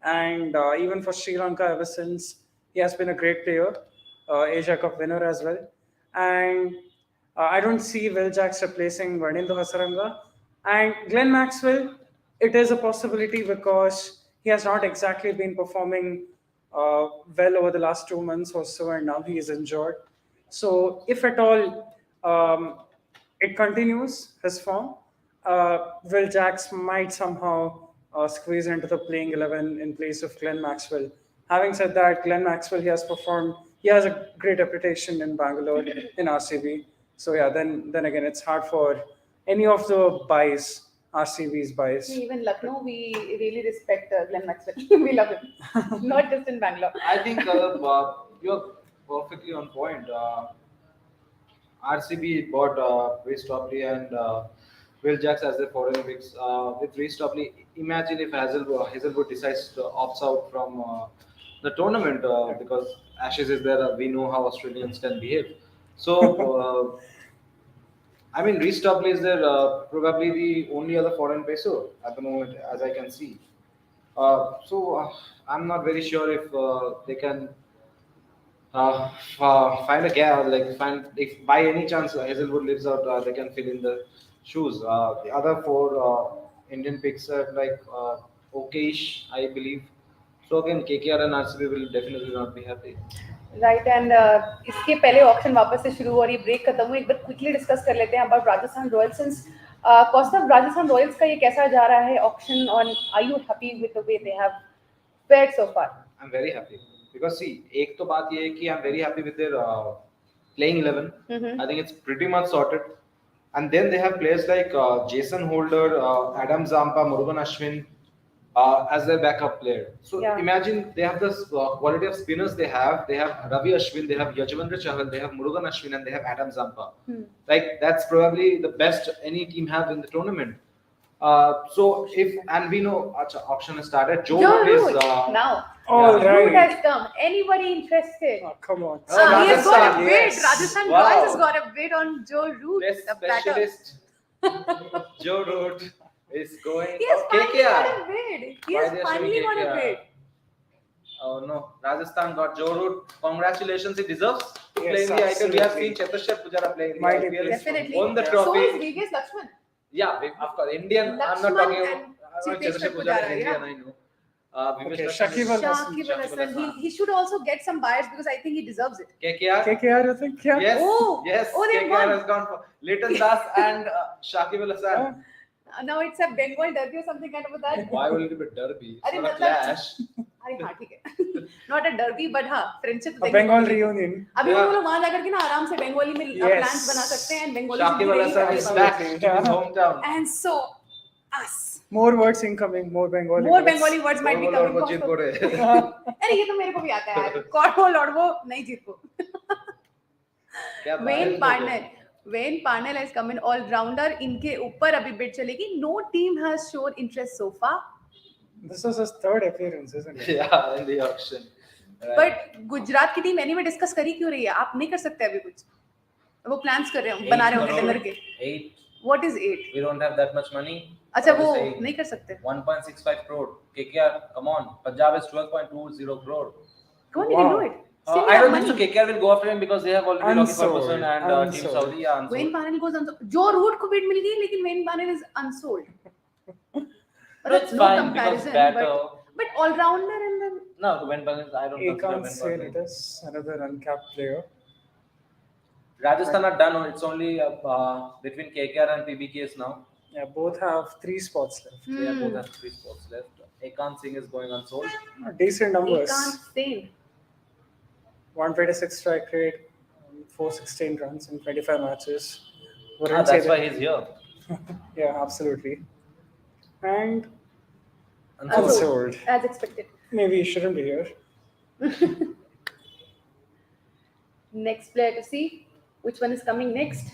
and even for Sri Lanka ever since. He has been a great player, Asia Cup winner as well. And I don't see Will Jacks replacing Wanindu Hasaranga. And Glenn Maxwell, it is a possibility because he has not exactly been performing well over the last 2 months or so, and now he is injured. So if at all it continues his form, Will Jacks might somehow squeeze into the playing 11 in place of Glenn Maxwell. Having said that, Glenn Maxwell, he has a great reputation in Bangalore, in RCB. So yeah, then again, it's hard for any of the buys, RCB's buys. Even Lucknow, we really respect Glenn Maxwell. We love him, not just in Bangalore. I think you're perfectly on point. RCB bought Reece Topley and Will Jacks as their foreign picks. With Reece Topley, imagine if Hazelwood decides to opt out from the tournament because Ashes is there. We know how Australians can behave. So, I mean, Reece Topley is there, probably the only other foreign pacer at the moment, as I can see. So, I'm not very sure if they can find a gap, if by any chance Hazelwood lives out, they can fill in the shoes. The other four Indian picks are okayish, I believe. So again, KKR and RCB will definitely not be happy. Right and इसके पहले auction वापस से शुरू हो और ये break खत्म हुई, एक बार क्विकली डिस्कस कर लेते हैं अबाउट राजस्थान रॉयल्स. सिंस कॉस्टॉफ, राजस्थान रॉयल्स का ये कैसा जा रहा है ऑक्शन, और are you happy with the way they have fared so far? I am very happy because see, एक तो बात ये है कि I am very happy with their playing 11. I think it's pretty much sorted, and then they have players like Jason Holder, Adam Zampa, Murugan Ashwin as their backup player. So imagine they have this quality of spinners. They have Ravi Ashwin, they have Yajavendra Chahal, they have Murugan Ashwin, and they have Adam Zampa. Like that's probably the best any team have in the tournament. So and we know auction has started. Joe Root is now. All right. Root has come. Anybody interested? Oh, come on. He has got a bid. Yes. Rajasthan Wow. Royals has got a bid on Joe Root, best the batter. specialist. Joe Root is going. He has finally KKR. got a bid. He Why has they are finally showing got a KKR? bid. Oh no, Rajasthan got Joe Root. Congratulations, he deserves to play in the IPL. We have absolutely. seen Cheteshwar Pujara play in the Mighty IPL. Definitely. Won the So trophy. is VVS Lakshman. Yeah, of course. Indian. I'm not Lakshman talking and about Cheteshwar Cheteshwar Pujara. Pujara, Indian, I know. Okay, Shakib Al Hasan. Shakib Al Hasan. He should also get some buyers because I think he deserves it. KKR. KKR, you think? Yeah. Yes. Oh. Yes. Oh, they've KKR won. has gone for Leighton Das and Shakib Al Hasan. Now it's a Bengal derby or something kind of that. Why will it be derby? It's अरे not a मतलब clash. अरे हाँ ठीक है. Not a derby but हाँ friendship. A Bengal reunion. अभी Yeah. वो लोग वहाँ जाकर के ना आराम से बंगाली में Yes. plans बना सकते हैं and Bengali Shakib Al Hasan is back to his hometown. And so us. More words incoming, more Bengali More words. Bengali words might be coming. वो जीत बोले अरे ये तो मेरे को भी आता है यार. कॉर्डो लॉर्डो नहीं जीतो. क्या Wayne बात है? Parnell. Wayne Parnell has come in all-rounder. इनके ऊपर अभी bid चलेगी. No team has shown interest so far. This was his third appearance, isn't it? Yeah, in the auction. Right. But Gujarat की टीम anyway डिस्कस करी क्यों रही है? आप नहीं कर सकते अभी कुछ. वो प्लान्स कर रहे हो, बना रहे होंगे डिनर के. 8. What is 8? We don't have that much money. अच्छा What वो is eight? नहीं कर सकते. 1.65 crore. KKR, come on. Punjab is 12.20 crore. Come on, you can do it. Still I have don't think so. money. KKR will go after him because they have already Rocky Unsold. Ferguson and Team Unsold. Saudi. Yeah, Unsold. Wayne Parnell goes unsold. Joe Root को bid मिल गई लेकिन Wayne Parnell is unsold. But No, it's fine because better. but all-rounder and then No, Wayne Parnell, I don't You consider can't Wayne say Parnell. it is another uncapped player. Rajasthan are done. It's only between KKR and PBKS now. Yeah, both have 3 spots left. They both have 3 spots left. Ekant Singh is going unsold. Decent numbers. can't stay. 126 strike rate, 416 runs in 25 matches. Wouldn't say That's why that- he's here. Yeah, absolutely. And Unsold. unsold. As expected. Maybe he shouldn't be here. Next player to see. Which one is coming next?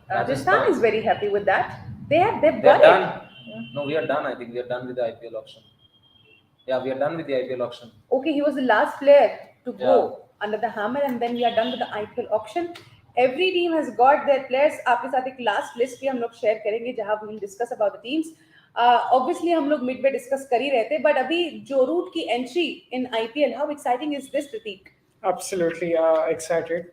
Rajasthan is very happy with that. They've They're got done. it. No, we are done. I think we are done with the IPL auction. Yeah, we are done with the IPL auction. Okay, he was the last player to go under the hammer, and then we are done with the IPL auction. Every team has got their players. आपके साथ एक last list भी हम लोग share करेंगे जहाँ we will discuss about the teams. Obviously हम लोग midway discuss कर ही रहे थे, but अभी Joe Root की entry in IPL, how exciting is this, Prateek? Absolutely excited.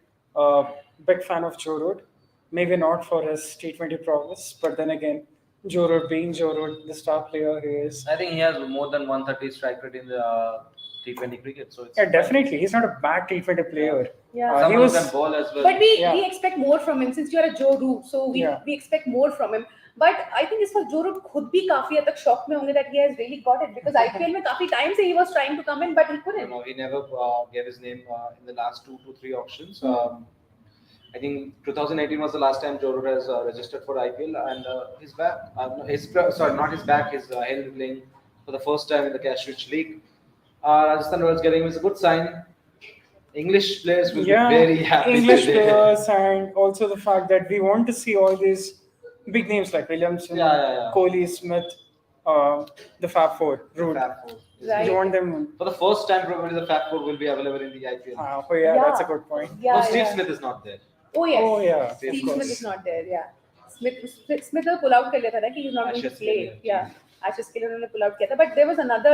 Big fan of Joe Root. Maybe not for his T20 prowess, but then again, Joe Root being Joe Root, the star player he is. I think he has more than 130 strike rate in the T20 cricket. So it's Yeah, definitely. He's not a bad T20 player. Yeah. he Someone who was. can bowl as well. But we Yeah. expect more from him since you are a Joe Root, so we expect more from him. But I think इस वक्त Joe Root खुद भी काफी हद तक shock में होंगे that he has really got it because IPL में काफी time से he was trying to come in but he couldn't. No, he never gave his name in the last 2 to 3 auctions. I think 2018 was the last time Joe Root has registered for IPL, and he's back. Sorry, not his back. He's held playing for the first time in the Cash-Rich League. Rajasthan Royals getting him is a good sign. English players will be very happy. English today. players, and also the fact that we want to see all these big names like Williamson, Yeah. Kohli, Smith, the Fab Four, Root. Fab Four. Right. You want them? For the first time, probably the Fab Four will be available in the IPL. Oh yeah, that's a good point. Yeah, No, Steve yeah. Smith is not there. Oh yes. Oh yeah, Steve of Smith course. is not there. Yeah. Smith को pull out कर लिया था ना कि he's not going to Ashes के play. लिए. Yeah. Ashes के लिए उन्होंने pull out किया था. But there was another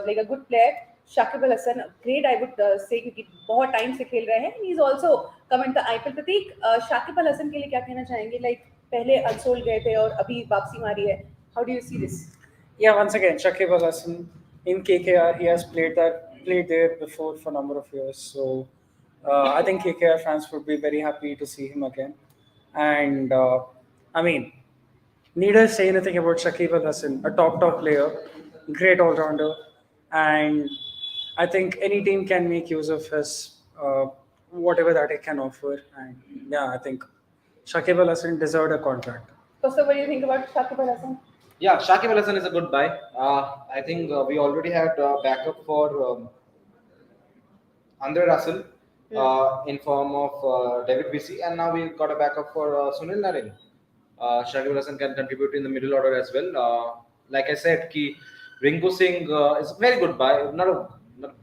like a good player, Shakib Al Hasan. Great, I would say क्योंकि बहुत time से खेल रहे हैं. He's also come into IPL. प्रतीक, Shakib Al Hasan के लिए क्या कहना चाहेंगे? Like पहले Unsold गए थे और अभी वापसी मारी है. How do you see this? Yeah, once again, Shakib Al Hasan in KKR, he has played there before for a number of years. So I think KKR fans would be very happy to see him again. And I mean, need I say anything about Shakib Al Hasan, a top player, great all-rounder, and I think any team can make use of his whatever that it can offer. And yeah, I think Shakib Al Hasan deserved a contract. Kosta, what do you think about Shakib Al Hasan? Yeah, Shakib Al Hasan is a good buy. I think we already had backup for Andre Russell in form of David Visi, and now we got a backup for Sunil Narine. Shakib Al Hasan can contribute in the middle order as well. Like I said, Rinku Singh is a very good buy. Not a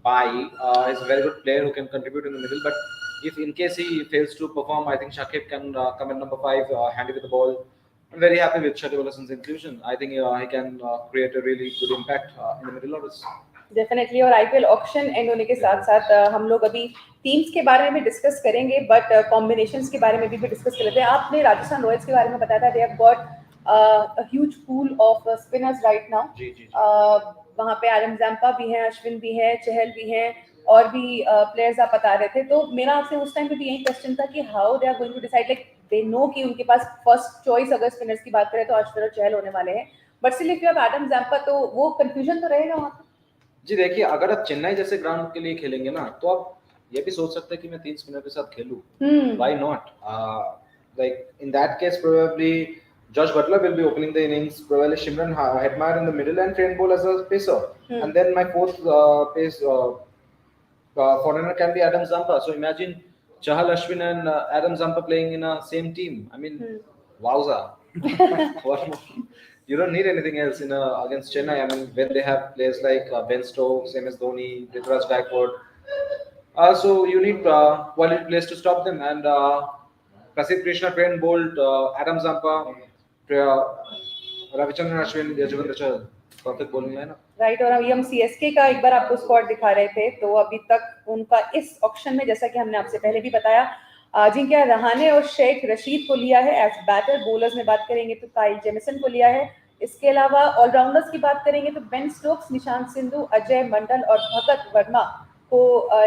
buy. He's a very good player who can contribute in the middle. But if in case he fails to perform, I think Shakib can come at number 5, handy with the ball. I'm very happy with Shakib Al Hasan's inclusion. I think he can create a really good impact in the middle orders. Definitely और IPL auction and होने के साथ साथ हम लोग अभी teams के बारे में भी डिस्कस करेंगे बट कॉम्बिनेशंस के बारे में भी डिस्कस कर लेते हैं. आपने राजस्थान रॉयल्स के बारे में बताया था दे have got a huge pool off spinners right now. वहां पे आरएम जैम्पा भी हैं, अश्विन भी हैं, चहल भी हैं और भी प्लेयर्स आप बता रहे थे. तो मेरा आपसे उस टाइम पे भी यही क्वेश्चन था कि how they are going to decide. Like they know कि उनके पास फर्स्ट चॉइस अगर स्पिनर्स की बात करें तो अश्विन और चहल होने वाले हैं, but still if you have Adam Zampa तो वो कंफ्यूजन तो रहेगा वहां पे. जी देखिए, अगर आप चेन्नई जैसे ग्राउंड के लिए खेलेंगे ना तो आप ये भी सोच सकते हैं कि मैं 3 स्पिनर के साथ खेलूं. Why not. like in that case, probably Josh Butler will be opening the innings. Probably Shimron Hetmeyer in the middle and Trent Bolt as a pacer. And then my fourth foreigner can be Adam Zampa. So imagine Chahal Ashwin and Adam Zampa playing in a same team. I mean, wowza! What more? You don't need anything else in against Chennai. I mean, when they have players like Ben Stokes, MS Dhoni, Ruturaj Gaikwad. So you need quality players to stop them. And Prasidh Krishna, Trent Bolt, Adam Zampa, Ravichandran Ashwin, Yajavendra Chahal. Perfect bowling lineup. Right. और अभी हम CSK का एक बार आपको squad दिखा रहे थे, तो अभी तक उनका इस ऑक्शन में, जैसा कि हमने आपसे पहले भी बताया, अजिंक्य रहाणे और शेख रशीद को लिया है एज बैटर। बॉलर्स में बात करेंगे तो काइल जेमिसन को लिया है। इसके अलावा ऑलराउंडर्स की बात करेंगे तो बेन स्टोक्स, निशांत सिंधु, अजय मंडल और भगत वर्मा को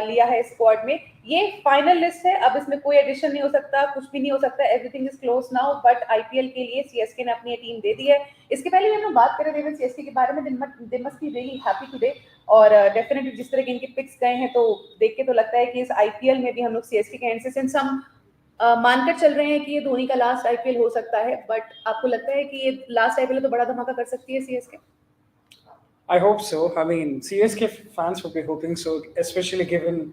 लिया है स्क्वाड में। ये फाइनल लिस्ट है, अब इसमें कोई एडिशन नहीं हो सकता, कुछ भी नहीं हो सकता, everything is close now. But IPL के लिए सीएसके ने अपनी टीम दे दी है। इसके पहले भी हम लोग बात करें देवेंद्र सीएसके के बारे में, they must be really happy today. और डेफिनेटली जिस तरह के इनके पिक्स गए हैं, तो देख के तो लगता है कि इस आईपीएल में भी हम लोग सीएसके के एंड से, सिंस हम मानकर चल रहे हैं कि ये धोनी का लास्ट आईपीएल हो सकता है, बट आपको लगता है कि ये लास्ट आईपीएल तो बड़ा धमाका कर सकती है CSK? I hope so. I mean, CSK fans would be hoping so, especially given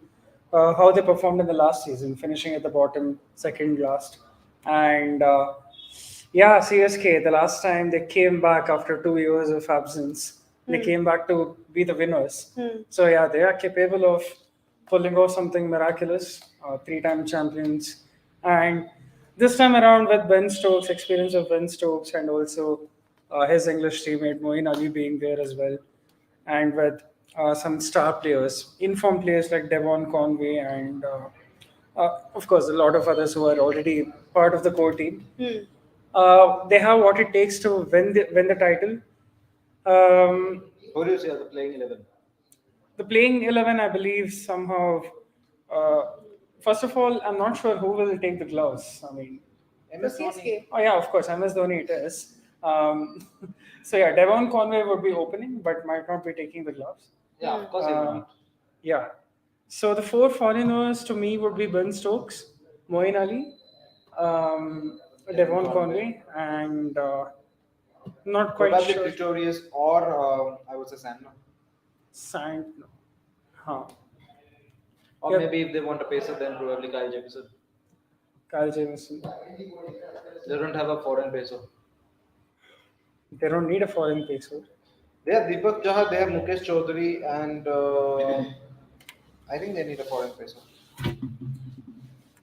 how they performed in the last season, finishing at the bottom, second last. And yeah, CSK, the last time they came back after 2 years of absence, they came back to be the winners. So yeah, they are capable of pulling off something miraculous, 3-time champions. And this time around with Ben Stokes, experience of Ben Stokes, and also his English teammate Moeen Ali being there as well, and with some star players, informed players like Devon Conway, and of course a lot of others who are already part of the core team. They have what it takes to win the title. Who do you see as the playing 11? The playing 11, I believe somehow. First of all, I'm not sure who will take the gloves. I mean, MS Dhoni. Oh yeah, of course, MS Dhoni it is. So yeah, Devon Conway would be opening, but might not be taking the gloves. Yeah, of course he will not. Yeah. So the 4 foreigners to me would be Ben Stokes, Moeen Ali, Devon Conway, and not quite Probably sure. Pretorius or I would say Sandno. Signed, no. Huh. Or Yeah. maybe if they want a pacer, then probably Kyle Jamieson. Kyle Jamieson. They don't have a foreign pacer. They don't need a foreign pacer. They have Deepak Chahar, they have Mukesh Chaudhary, and I think they need a foreign pacer.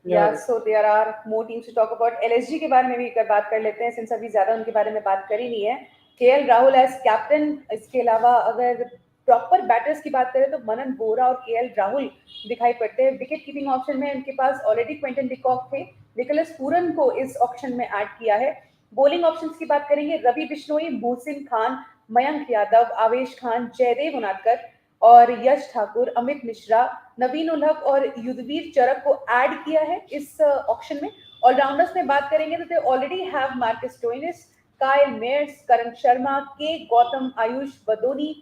Yeah, so there are more teams to talk about. LSG के बारे में भी एक बात कर लेते हैं, since अभी ज्यादा उनके बारे में बात कर ही नहीं है। केएल राहुल एज कैप्टन, इसके अलावा अगर प्रॉपर बैटर्स की बात करें तो मनन बोरा और केएल राहुल दिखाई पड़ते हैं। विकेट कीपिंग ऑप्शन में उनके पास ऑलरेडी क्विंटन डिकॉक थे, निकोलस पूरन को इस ऑप्शन में ऐड किया है। बॉलिंग ऑप्शंस की बात करेंगे, रवि बिश्नोई, मोहसिन खान, मयंक यादव, आवेश खान, जयदेव उनादकर और यश ठाकुर, अमित मिश्रा, नवीन उल हक और युद्धवीर चरक को ऐड किया है इस ऑप्शन में। ऑलराउंडर्स में बात करेंगे तो they already have Marcus Stoinis, Kyle Mayers, Karan Sharma, K Gautam, Ayush Badoni,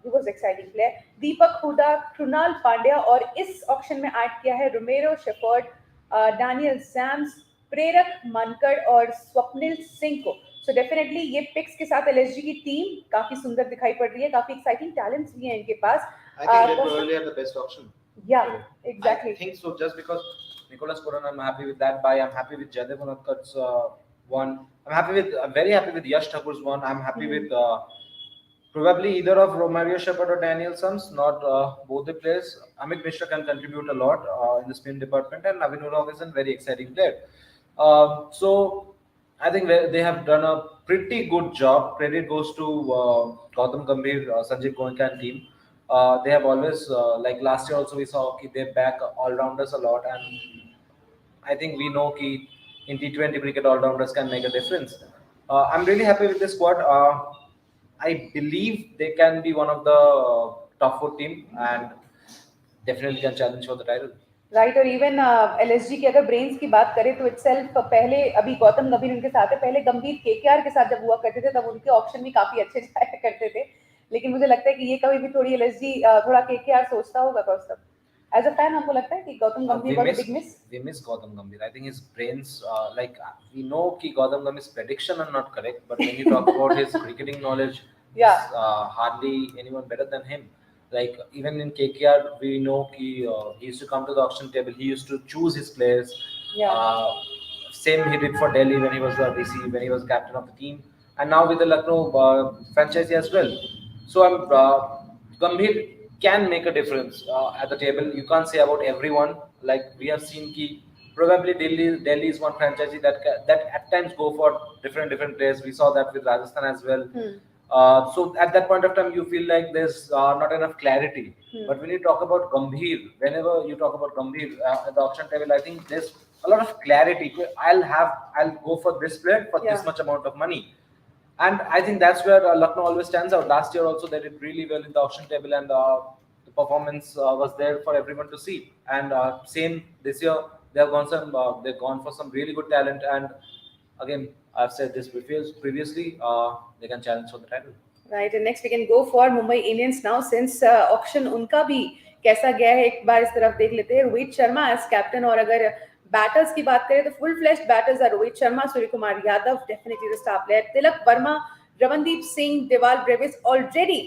he was exciting player, दीपक हुडा, कृणाल पांड्या, और इस ऑप्शन में ऐड किया है रोमेरो शेफर्ड, डैनियल सैम्स, प्रेरक मानकर और स्वप्निल सिंह को। सो डेफिनेटली ये पिक्स के साथ एलएसजी की टीम काफी सुंदर दिखाई पड़ रही है, काफी एक्साइटिंग टैलेंट्स भी हैं इनके पास। I think they probably are the best option. Yeah, exactly. I think so, just because Nicholas Puran, I'm happy with that buy. I'm happy with Jaydev Unadkar's one. I'm very happy with Yash Thakur's one. I'm happy with probably either of Romario Shepherd or Daniel Sams, not both the players. Amit Mishra can contribute a lot in the spin department, and Navin Ulov is a very exciting player. So I think they have done a pretty good job. Credit goes to Gautam Gambhir, Sanjeev Goenka and team. They have always, like last year also we saw they back all-rounders a lot, and I think we know that in T20 cricket all-rounders can make a difference. I'm really happy with this squad. I believe they can be one of the top 4 team and definitely can challenge for the title. Right. और even LSG की अगर brains की बात करें तो itself पहले, अभी गौतम गंभीर उनके साथ है, पहले गंभीर केकेआर के साथ जब हुआ करते थे तब उनके ऑप्शन भी काफी अच्छे जाया करते थे, लेकिन मुझे लगता है कि ये कभी भी थोड़ी एलएसजी थोड़ा केकेआर सोचता होगा कौस्तभ As a fan, आपको लगता है कि गौतम गंभीर was a big miss? We miss Gautam Gambhir. I think his brains, we know कि Gautam Gambhir's prediction are not correct, but when you talk about his cricketing knowledge, Yeah. hardly anyone better than him. Like even in KKR, we know he used to come to the auction table. He used to choose his players. Yeah. Same he did for Delhi when he was the DC, when he was captain of the team, and now with the Lucknow franchise as well. So Gambhir can make a difference at the table. You can't say about everyone. Like we have seen, probably Delhi is one franchise that at times go for different players. We saw that with Rajasthan as well. So at that point of time, you feel like there's not enough clarity. But when you talk about Gambhir, whenever you talk about Gambhir at the auction table, I think there's a lot of clarity. I'll go for this player for this much amount of money. And I think that's where Lucknow always stands out. Last year also they did really well in the auction table, and the performance was there for everyone to see. And same this year, they've gone for some really good talent. And again, I've said this previously, they can challenge for the title. Right, and next we can go for Mumbai Indians now, since auction उनका भी कैसा गया है एक बार इस तरफ देख लेते हैं. रोहित शर्मा एज कैप्टन, और अगर बैटर्स की बात करें तो full fleshed batters are Rohit Sharma, Surya Kumar Yadav, definitely the star player, Tilak Varma, Ramandeep Singh, Dewald Brevis already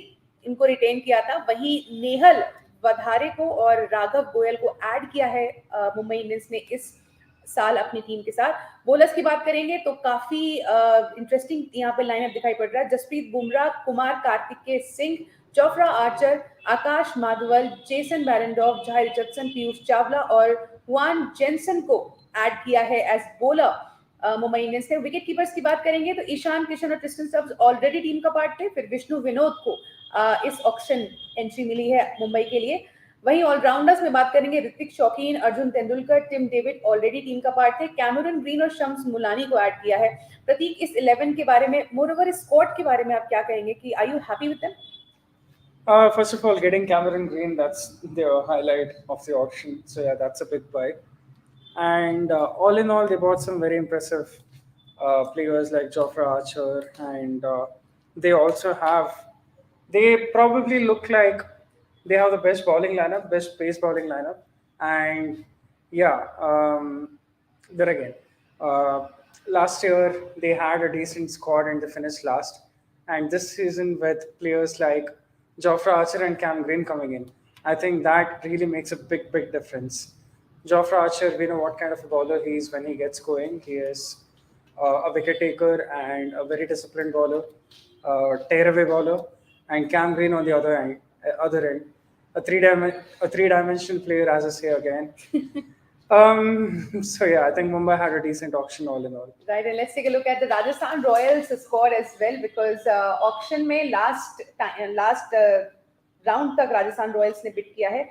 इनको रिटेन किया था. वहीं नेहल वधारे को और राघव गोयल को ऐड किया है मुंबई इंडियंस ने इस साल अपनी टीम के साथ. बॉलर्स की बात करेंगे तो काफी इंटरेस्टिंग यहाँ पे लाइनअप दिखाई पड़ रहा है. Jasprit Bumrah, Kumar Kartikeya Singh, Jofra Archer, Akash Madhwal, Jason Behrendorff, Jhye Richardson, Piyush Chawla और हुआन जेनसन को ऐड किया है एज बॉलर मुंबई इंडियंस ने. विकेट कीपर्स की बात करेंगे तो ईशान किशन और ट्रिस्टन स्टब्स ऑलरेडी टीम का पार्ट थे. फिर विष्णु विनोद को इस ऑक्शन एंट्री मिली है मुंबई के लिए. वहीं ऑलराउंडर्स में बात करेंगे, Hrithik Shokeen, Arjun Tendulkar, Tim David already team का पार्ट थे. कैमरन ग्रीन और शम्स मुलानी को ऐड किया है. प्रतीक, इस 11 के बारे में, मोरओवर स्क्वाड के बारे में आप क्या कहेंगे कि are you happy with them? First of all, getting Cameron Green, that's the highlight of the auction. So yeah, that's a big buy. And all in all, they bought some very impressive players like Jofra Archer, and they probably look like they have the best bowling lineup, best pace bowling lineup. And yeah, there again, last year they had a decent squad and they finished last. And this season with players like Jofra Archer and Cam Green coming in, I think that really makes a big difference. Jofra Archer, we know what kind of a bowler he is when he gets going. He is a wicket taker and a very disciplined bowler, tearaway bowler. And Cam Green on the other end, a three-dimensional player, as I say again. So yeah, I think Mumbai had a decent auction all in all. Right, and let's take a look at the Rajasthan Royals squad as well, because auction में last round तक Rajasthan Royals ने bid किया है.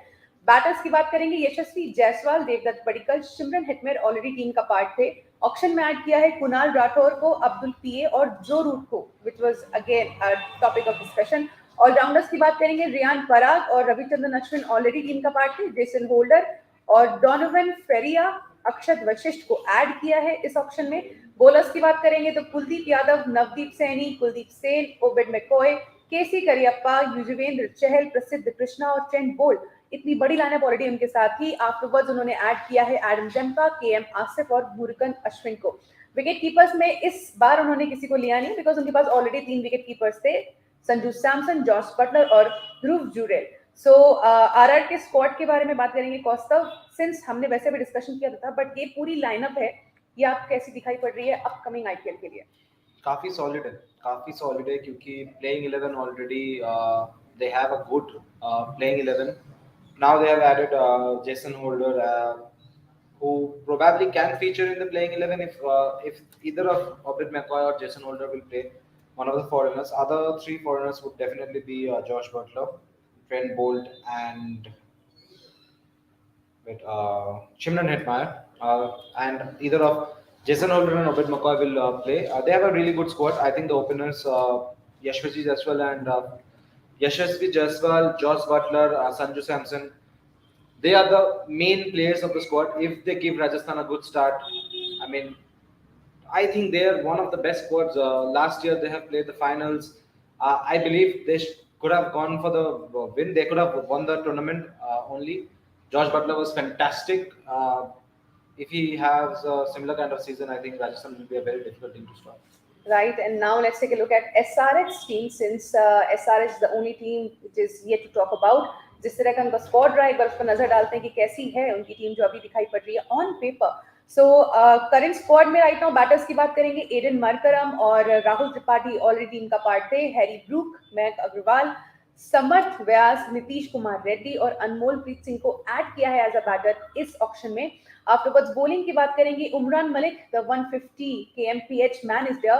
Batters की बात करेंगे, Yashasvi Jaiswal, Devdutt Padikkal, Shimron Hetmyer already team का part थे. ऑक्शन में ऐड किया है कुणाल राठौर को, अब्दुल पीए और जो रूट को, which was again a topic of discussion. Allrounders की बात करेंगे, रियान पराग और रविचंद्रन अश्विन ऑलरेडी टीम का पार्ट थे. जेसन होल्डर और डोनोवन फेरिया, अक्षत वशिष्ठ को ऐड किया है इस ऑक्शन में. बॉलर्स की बात करेंगे तो कुलदीप यादव, नवदीप सैनी, कुलदीप सेन, ओबेड मैकॉय, केसी करियप्पा, युजवेंद्र चहल, प्रसिद्ध कृष्णा और ट्रेंट बोल्ट. इतनी बड़ी लाइनअप ऑलरेडी उनके साथ ही. आफ्टरवर्ड्स उन्होंने ऐड किया है एडम जम्पा, केएम आसिफ और मुरुगन अश्विन को. विकेट कीपर्स में इस बार उन्होंने किसी को लिया नहीं, बिकॉज उनके पास ऑलरेडी 3 विकेट कीपर्स थे, संजू सैमसन, जॉर्ज बटलर और ध्रुव जुरेल. सो आरआर के स्क्वाड के बारे में बात करेंगे. कौस्तव, सिंस हमने वैसे भी डिस्कशन किया था, बट ये पूरी लाइनअप है, ये आपको कैसी दिखाई पड़ रही है अपकमिंग आईपीएल के लिए? काफी सॉलिड है क्योंकि playing 11 already they have a good playing 11. Now they have added Jason Holder, who probably can feature in the playing 11 if either of Obed McCoy or Jason Holder will play, one of the foreigners. Other 3 foreigners would definitely be Josh Butler, Trent Bolt, and Shimron Hetmeyer. And either of Jason Holder and Obed McCoy will play. They have a really good squad. I think the openers, Yashasvi Jaiswal and Yashasvi Jaiswal, Josh Butler, Sanju Samson, they are the main players of the squad. If they give Rajasthan a good start, I mean, I think they are one of the best squads. Last year they have played the finals. I believe they could have gone for the win. They could have won the tournament only. Josh Butler was fantastic. If he has a similar kind of season, I think Rajasthan will be a very difficult team to stop. Right, and now let's take a look at SRH team, since SRH is the only team which is yet to talk about. जिस तरह का उनका squad रहा है, एक बार उस पर नजर डालते हैं कि कैसी है उनकी टीम जो अभी दिखाई पड़ रही है on paper. So current squad में राइट नाउ बैटर्स की बात करेंगे. एडन मार्करम और राहुल त्रिपाठी ऑलरेडी टीम का पार्ट थे. हैरी ब्रूक, मयंक अग्रवाल, समर्थ व्यास, नीतीश कुमार रेड्डी और अनमोल प्रीत सिंह को ऐड किया है एज अ बैटर इस ऑक्शन में. आफ्टरवर्ड्स बॉलिंग की बात करेंगे. Umran Malik, the 150 kmph man is there.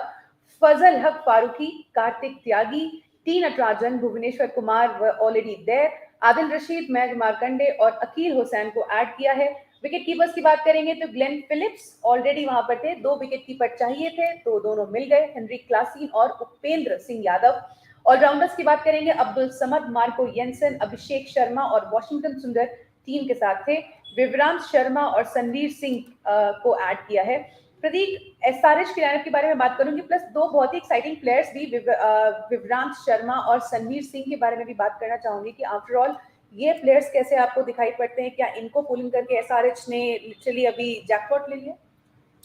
Fazal Haq Farooqi, Kartik Tyagi, T Natarajan, Bhuvneshwar Kumar वर already there. Adil Rashid, Mayank Markande और अकील हुसैन को ऐड किया है. विकेट कीपर्स की बात करेंगे तो ग्लेन फिलिप्स ऑलरेडी वहां पर थे. 2 विकेट कीपर चाहिए थे तो दोनों मिल गए, हेनरी क्लासीन और उपेंद्र सिंह यादव. ऑलराउंडर्स की बात करेंगे. अब्दुल समद, मार्को येंसन, अभिषेक शर्मा और वॉशिंगटन सुंदर टीम के साथ थे. विवरांश शर्मा और संदीप सिंह को ऐड किया है. प्रतीक, एसआरएच की लाइनअप के बारे में बात करूंगी, प्लस 2 बहुत ही एक्साइटिंग प्लेयर्स भी, विवरांश शर्मा और संदीप सिंह के बारे में भी बात करना चाहूंगी कि आफ्टर ऑल ये प्लेयर्स कैसे आपको दिखाई पड़ते हैं. क्या इनको पुलिंग करके एसआरएच ने लिटरली अभी जैकपॉट ले लिया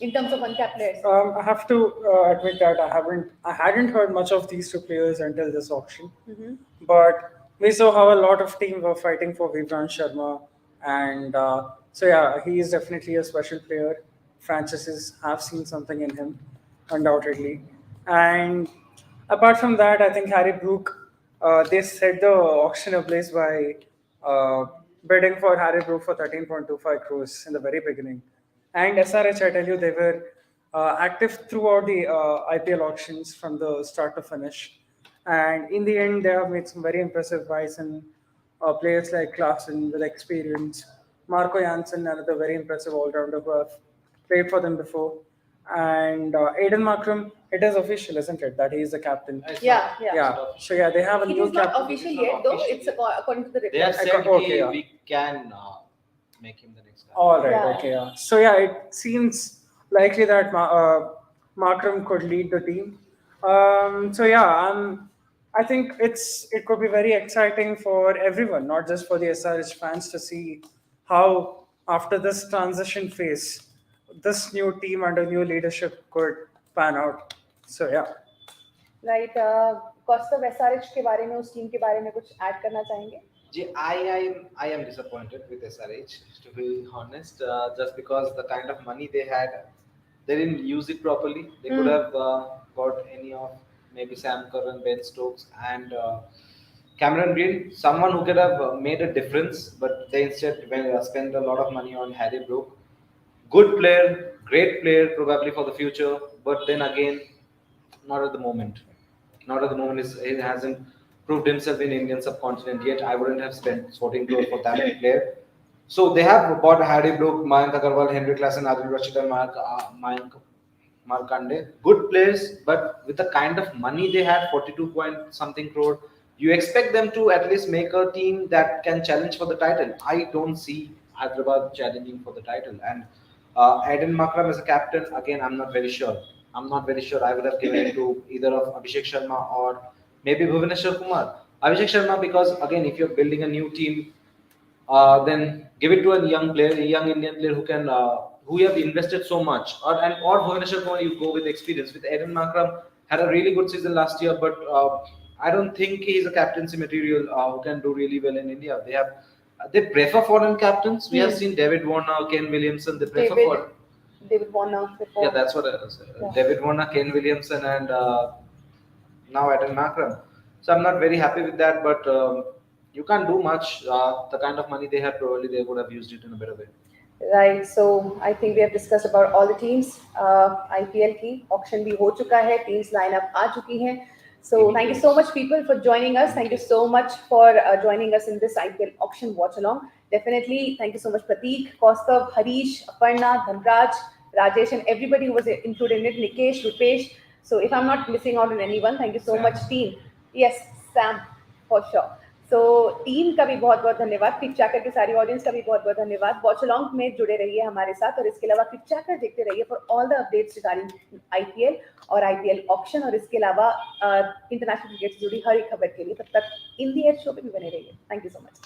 in terms of uncapped players? I have to admit that I hadn't heard much of these two players until this auction. But we saw how a lot of teams were fighting for Vivrant Sharma, and so yeah, he is definitely a special player. Franchises have seen something in him, undoubtedly. And apart from that, I think Harry Brook, they set the auction ablaze by bidding for Harry Brook for 13.25 crores in the very beginning. And SRH, I tell you, they were active throughout the IPL auctions from the start to finish. And in the end, they have made some very impressive buys, and players like Klaassen with experience, Marco Janssen, another very impressive all-rounder who have played for them before. And Aiden Markram, it is official, isn't it, that he is the captain? Yeah. So yeah, they have a It new is not captain. official yet, though. It's according to the They have report. said Okay, yeah. we can make him the next guy. All right, Yeah. okay, yeah. So yeah, it seems likely that Markram could lead the team. So yeah, I think it could be very exciting for everyone, not just for the SRH fans, to see how after this transition phase, this new team under new leadership could pan out. So yeah. Right. Kaustav, SRH के बारे में, उस team के बारे में कुछ add करना चाहेंगे? I am disappointed with SRH, to be honest, just because the kind of money they had, they didn't use it properly. They could have got any of maybe Sam Curran, Ben Stokes, and Cameron Green, someone who could have made a difference, but they instead spent a lot of money on Harry Brook. Good player, great player, probably for the future, but then again, not at the moment. Not at the moment. He hasn't proved himself in Indian subcontinent yet. I wouldn't have spent 14 crores for that player. So they have bought Harry Brook, Mayank Agarwal, Henry Klaassen, Adil Rashid, and Mayank Markande. Good players, but with the kind of money they had, 42 point something crore, you expect them to at least make a team that can challenge for the title. I don't see Hyderabad challenging for the title. And Aiden Markram as a captain, again, I'm not very sure. I would have given it to either of Abhishek Sharma or maybe Bhuvaneshwar Kumar. Abhishek Sharma, because again, if you're building a new team, then give it to a young player, a young Indian player who you have invested so much. Or Bhuvaneshwar Kumar, you go with experience. With Aiden Markram, had a really good season last year, but I don't think he's a captaincy material who can do really well in India. They prefer foreign captains. We have seen David Warner, Ken Williamson. They prefer foreign. David Warner before. Yeah, that's what I was saying. Yeah. David Warner, Ken Williamson, and now Aiden Markram. So I'm not very happy with that, but you can't do much. The kind of money they had, probably they would have used it in a better way. Right. So I think we have discussed about all the teams. IPL की auction भी हो चुका है, teams lineup आ चुकी हैं. So thank you so much, people, for joining us. Thank you so much for joining us in this IPL auction watch along. Definitely, thank you so much, Prateek, Kaustav, Harish, Aparna, Dhanraj, Rajesh, and everybody who was included in it. Nikesh, Rupesh. So if I'm not missing out on anyone, thank you so much, team. Yes, Sam, for sure. So team का भी बहुत बहुत धन्यवाद. CricTracker की सारी audience का भी बहुत बहुत धन्यवाद. वॉच अलॉन्ग में जुड़े रहिए हमारे साथ, और इसके अलावा CricTracker देखते रहिए for all the updates regarding IPL और IPL ऑक्शन, और इसके अलावा इंटरनेशनल क्रिकेट से जुड़ी हर एक खबर के लिए. तब तक इन दी एज शो पे भी बने रहिए. Thank you so much.